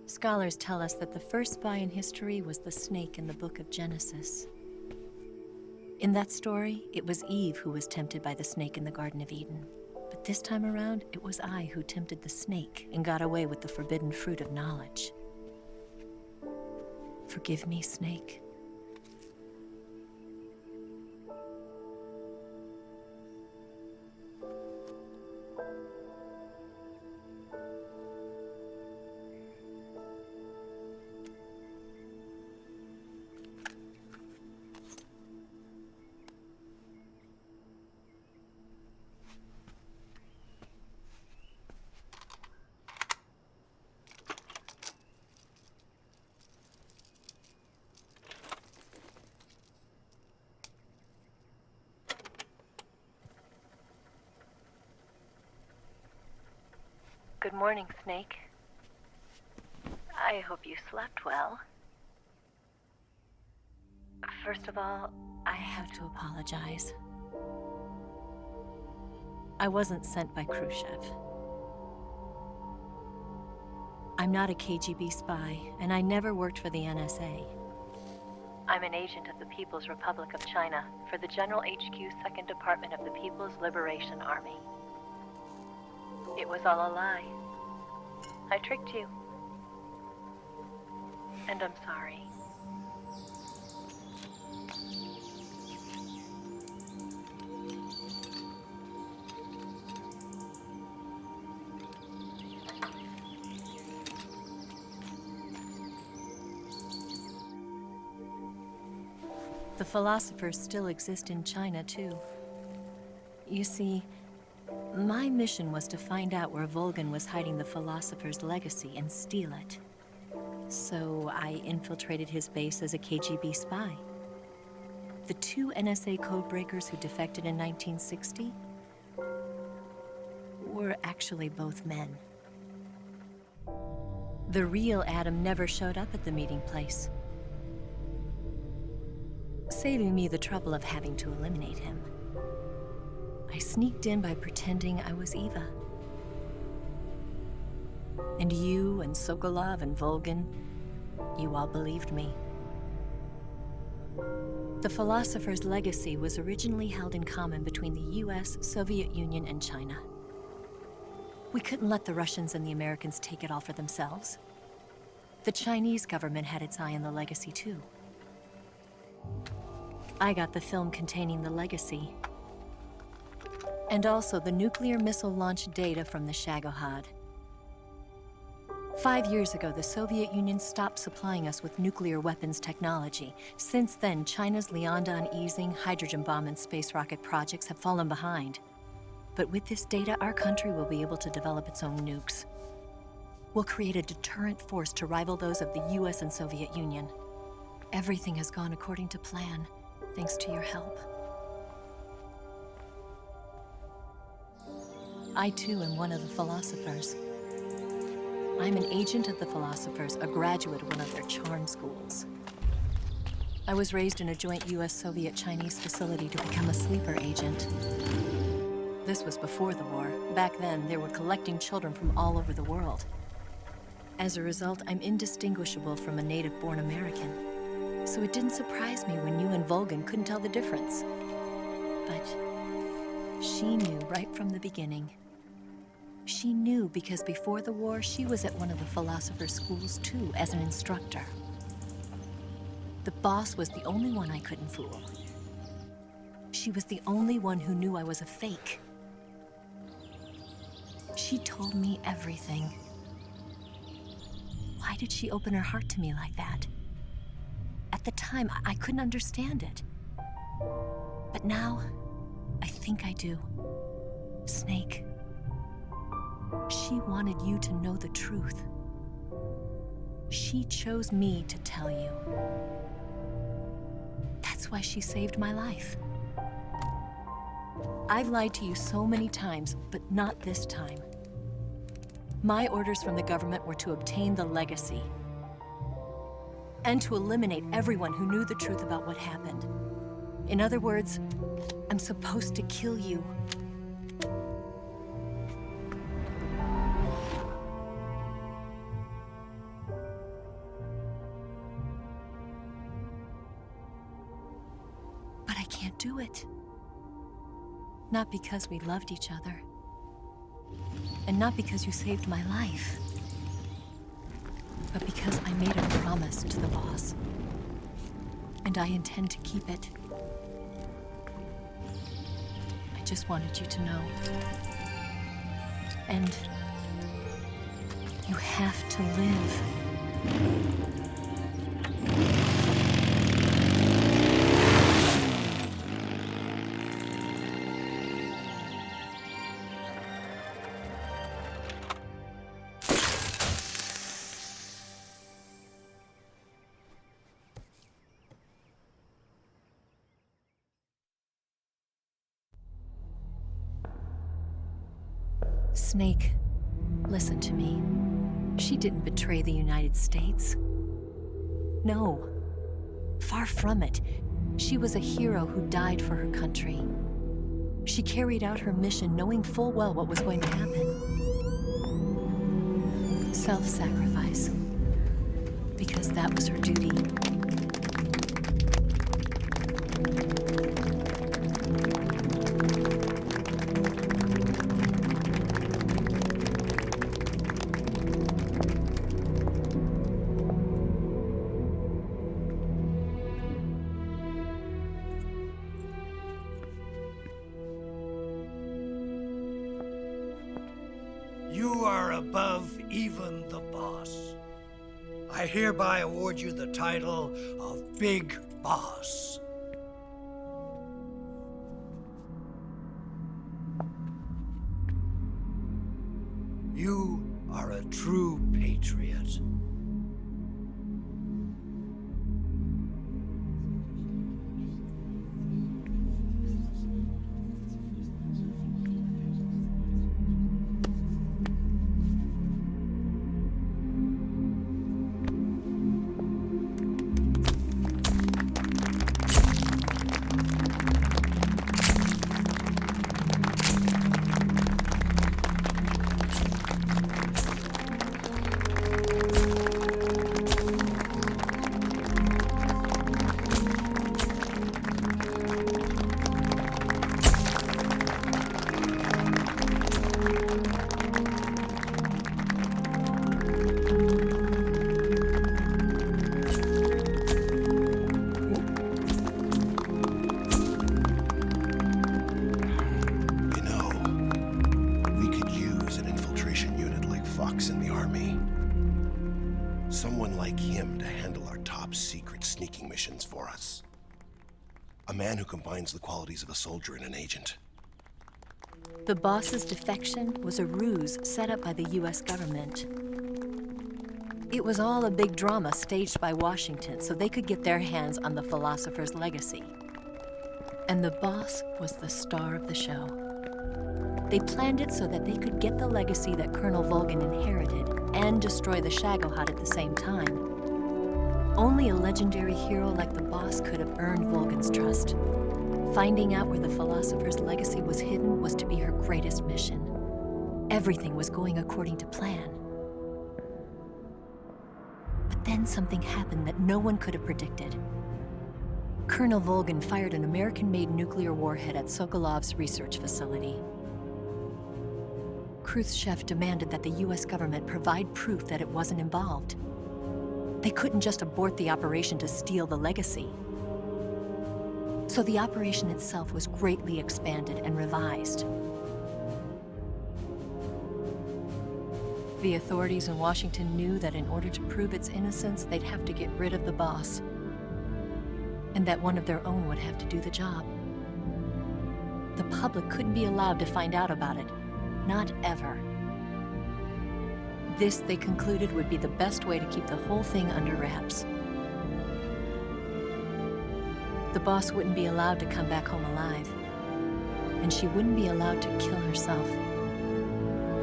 Scholars tell us that the first spy in history was the snake in the book of Genesis. In that story, it was Eve who was tempted by the snake in the Garden of Eden. But this time around, it was I who tempted the snake and got away with the forbidden fruit of knowledge. Forgive me, snake. Good morning, Snake. I hope you slept well. First of all, I have to apologize. I wasn't sent by Khrushchev. I'm not a KGB spy, and I never worked for the NSA. I'm an agent of the People's Republic of China for the General HQ 2nd Department of the People's Liberation Army. It was all a lie. I tricked you. And I'm sorry. The philosophers still exist in China, too. You see, my mission was to find out where Volgin was hiding the philosopher's legacy and steal it. So I infiltrated his base as a KGB spy. The two NSA codebreakers who defected in 1960 were actually both men. The real Adam never showed up at the meeting place, saving me the trouble of having to eliminate him. I sneaked in by pretending I was Eva. And you and Sokolov and Volgin, you all believed me. The philosopher's legacy was originally held in common between the US, Soviet Union, and China. We couldn't let the Russians and the Americans take it all for themselves. The Chinese government had its eye on the legacy too. I got the film containing the legacy, and also the nuclear missile launch data from the Shagohod. 5 years ago, the Soviet Union stopped supplying us with nuclear weapons technology. Since then, China's Liaodong easing, hydrogen bomb, and space rocket projects have fallen behind. But with this data, our country will be able to develop its own nukes. We'll create a deterrent force to rival those of the US and Soviet Union. Everything has gone according to plan, thanks to your help. I too am one of the philosophers. I'm an agent of the philosophers, a graduate of one of their charm schools. I was raised in a joint US-Soviet-Chinese facility to become a sleeper agent. This was before the war. Back then, they were collecting children from all over the world. As a result, I'm indistinguishable from a native-born American. So it didn't surprise me when you and Volgin couldn't tell the difference. But she knew right from the beginning. She knew because before the war, she was at one of the philosopher's schools too, as an instructor. The boss was the only one I couldn't fool. She was the only one who knew I was a fake. She told me everything. Why did she open her heart to me like that? At the time, I couldn't understand it. But now, I think I do. Snake. She wanted you to know the truth. She chose me to tell you. That's why she saved my life. I've lied to you so many times, but not this time. My orders from the government were to obtain the legacy and to eliminate everyone who knew the truth about what happened. In other words, I'm supposed to kill you. But I can't do it. Not because we loved each other. And not because you saved my life. But because I made a promise to the boss. And I intend to keep it. I just wanted you to know. And you have to live. Snake, listen to me. She didn't betray the United States. No. Far from it. She was a hero who died for her country. She carried out her mission knowing full well what was going to happen. Self-sacrifice. Because that was her duty. You are above even the boss. I hereby award you the title of Big Boss. You are a true patriot. fox in the army. Someone like him to handle our top secret sneaking missions for us. A man who combines the qualities of a soldier and an agent. The boss's defection was a ruse set up by the US government. It was all a big drama staged by Washington so they could get their hands on the philosopher's legacy. And the boss was the star of the show. They planned it so that they could get the legacy that Colonel Volgin inherited and destroy the Shagohod at the same time. Only a legendary hero like the boss could have earned Volgin's trust. Finding out where the philosopher's legacy was hidden was to be her greatest mission. Everything was going according to plan. But then something happened that no one could have predicted. Colonel Volgin fired an American-made nuclear warhead at Sokolov's research facility. Khrushchev demanded that the US government provide proof that it wasn't involved. They couldn't just abort the operation to steal the legacy. So the operation itself was greatly expanded and revised. The authorities in Washington knew that in order to prove its innocence, they'd have to get rid of the boss, and that one of their own would have to do the job. The public couldn't be allowed to find out about it, not ever. This, they concluded, would be the best way to keep the whole thing under wraps. The boss wouldn't be allowed to come back home alive, and she wouldn't be allowed to kill herself.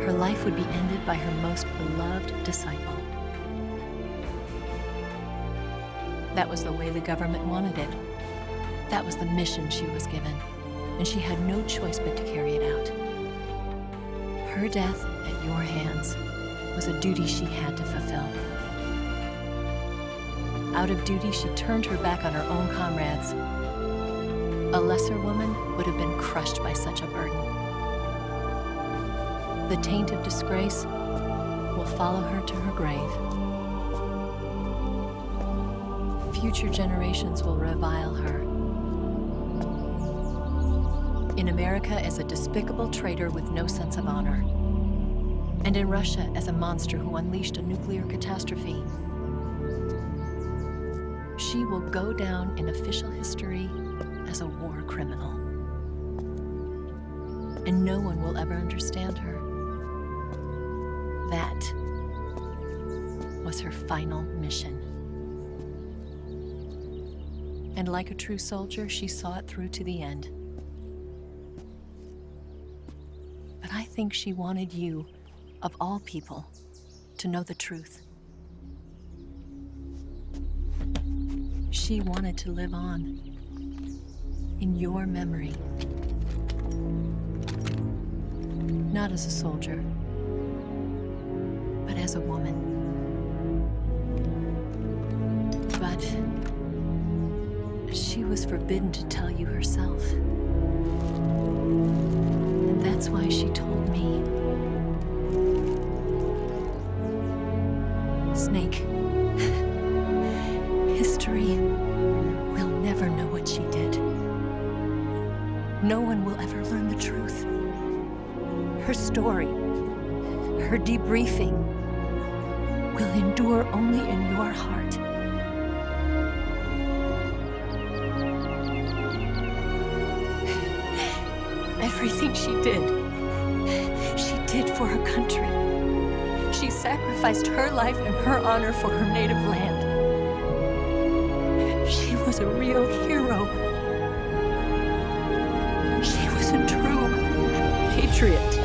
Her life would be ended by her most beloved disciple. That was the way the government wanted it. That was the mission she was given, and she had no choice but to carry it out. Her death at your hands was a duty she had to fulfill. Out of duty, she turned her back on her own comrades. A lesser woman would have been crushed by such a burden. The taint of disgrace will follow her to her grave. Future generations will revile her. In America as a despicable traitor with no sense of honor. And in Russia as a monster who unleashed a nuclear catastrophe. She will go down in official history as a war criminal. And no one will ever understand her. That was her final mission. And like a true soldier, she saw it through to the end. But I think she wanted you, of all people, to know the truth. She wanted to live on in your memory. Not as a soldier, but as a woman. But she was forbidden to tell you herself. And that's why she told me. Snake, history will never know what she did. No one will ever learn the truth. Her story, her debriefing, will endure only in your heart. Everything she did for her country. She sacrificed her life and her honor for her native land. She was a real hero. She was a true patriot.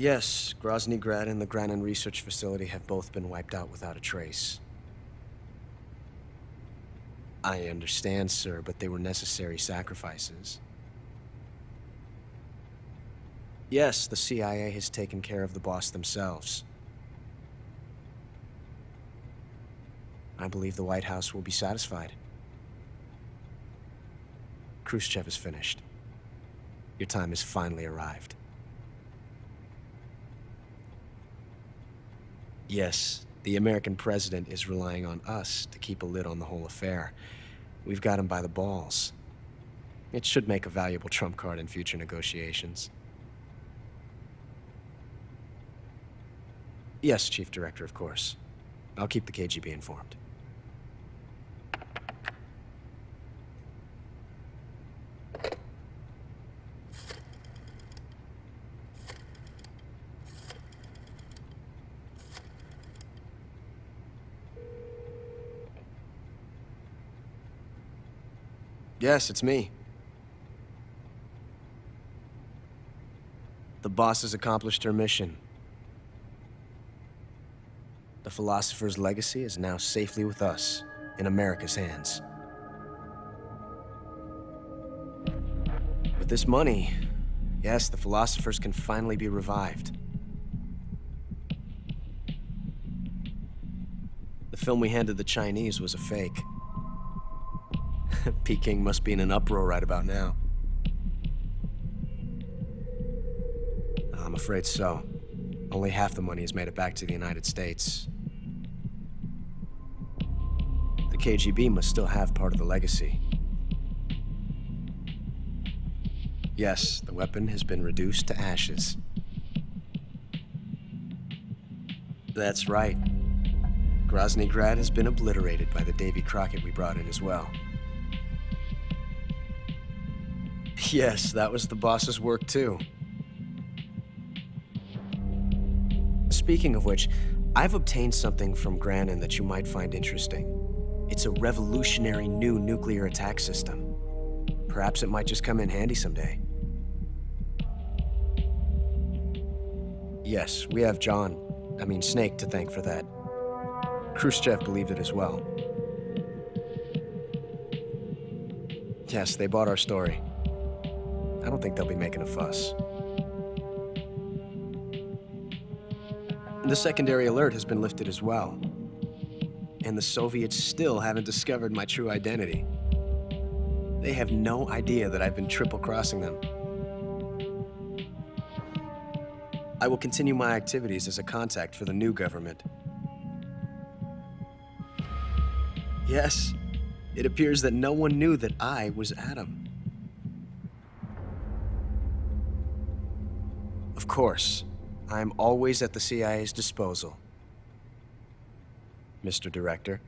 Yes, Grozny Grad and the Granin Research Facility have both been wiped out without a trace. I understand, sir, but they were necessary sacrifices. Yes, the CIA has taken care of the boss themselves. I believe the White House will be satisfied. Khrushchev is finished. Your time has finally arrived. Yes, the American president is relying on us to keep a lid on the whole affair. We've got him by the balls. It should make a valuable trump card in future negotiations. Yes, Chief Director, of course. I'll keep the KGB informed. Yes, it's me. The boss has accomplished her mission. The philosopher's legacy is now safely with us, in America's hands. With this money, yes, the philosophers can finally be revived. The film we handed the Chinese was a fake. Peking must be in an uproar right about now. I'm afraid so. Only half the money has made it back to the United States. The KGB must still have part of the legacy. Yes, the weapon has been reduced to ashes. That's right. Grozny Grad has been obliterated by the Davy Crockett we brought in as well. Yes, that was the boss's work too. Speaking of which, I've obtained something from Granin that you might find interesting. It's a revolutionary new nuclear attack system. Perhaps it might just come in handy someday. Yes, we have Snake to thank for that. Khrushchev believed it as well. Yes, they bought our story. I don't think they'll be making a fuss. The secondary alert has been lifted as well. And the Soviets still haven't discovered my true identity. They have no idea that I've been triple-crossing them. I will continue my activities as a contact for the new government. Yes, it appears that no one knew that I was Adam. Of course, I'm always at the CIA's disposal, Mr. Director.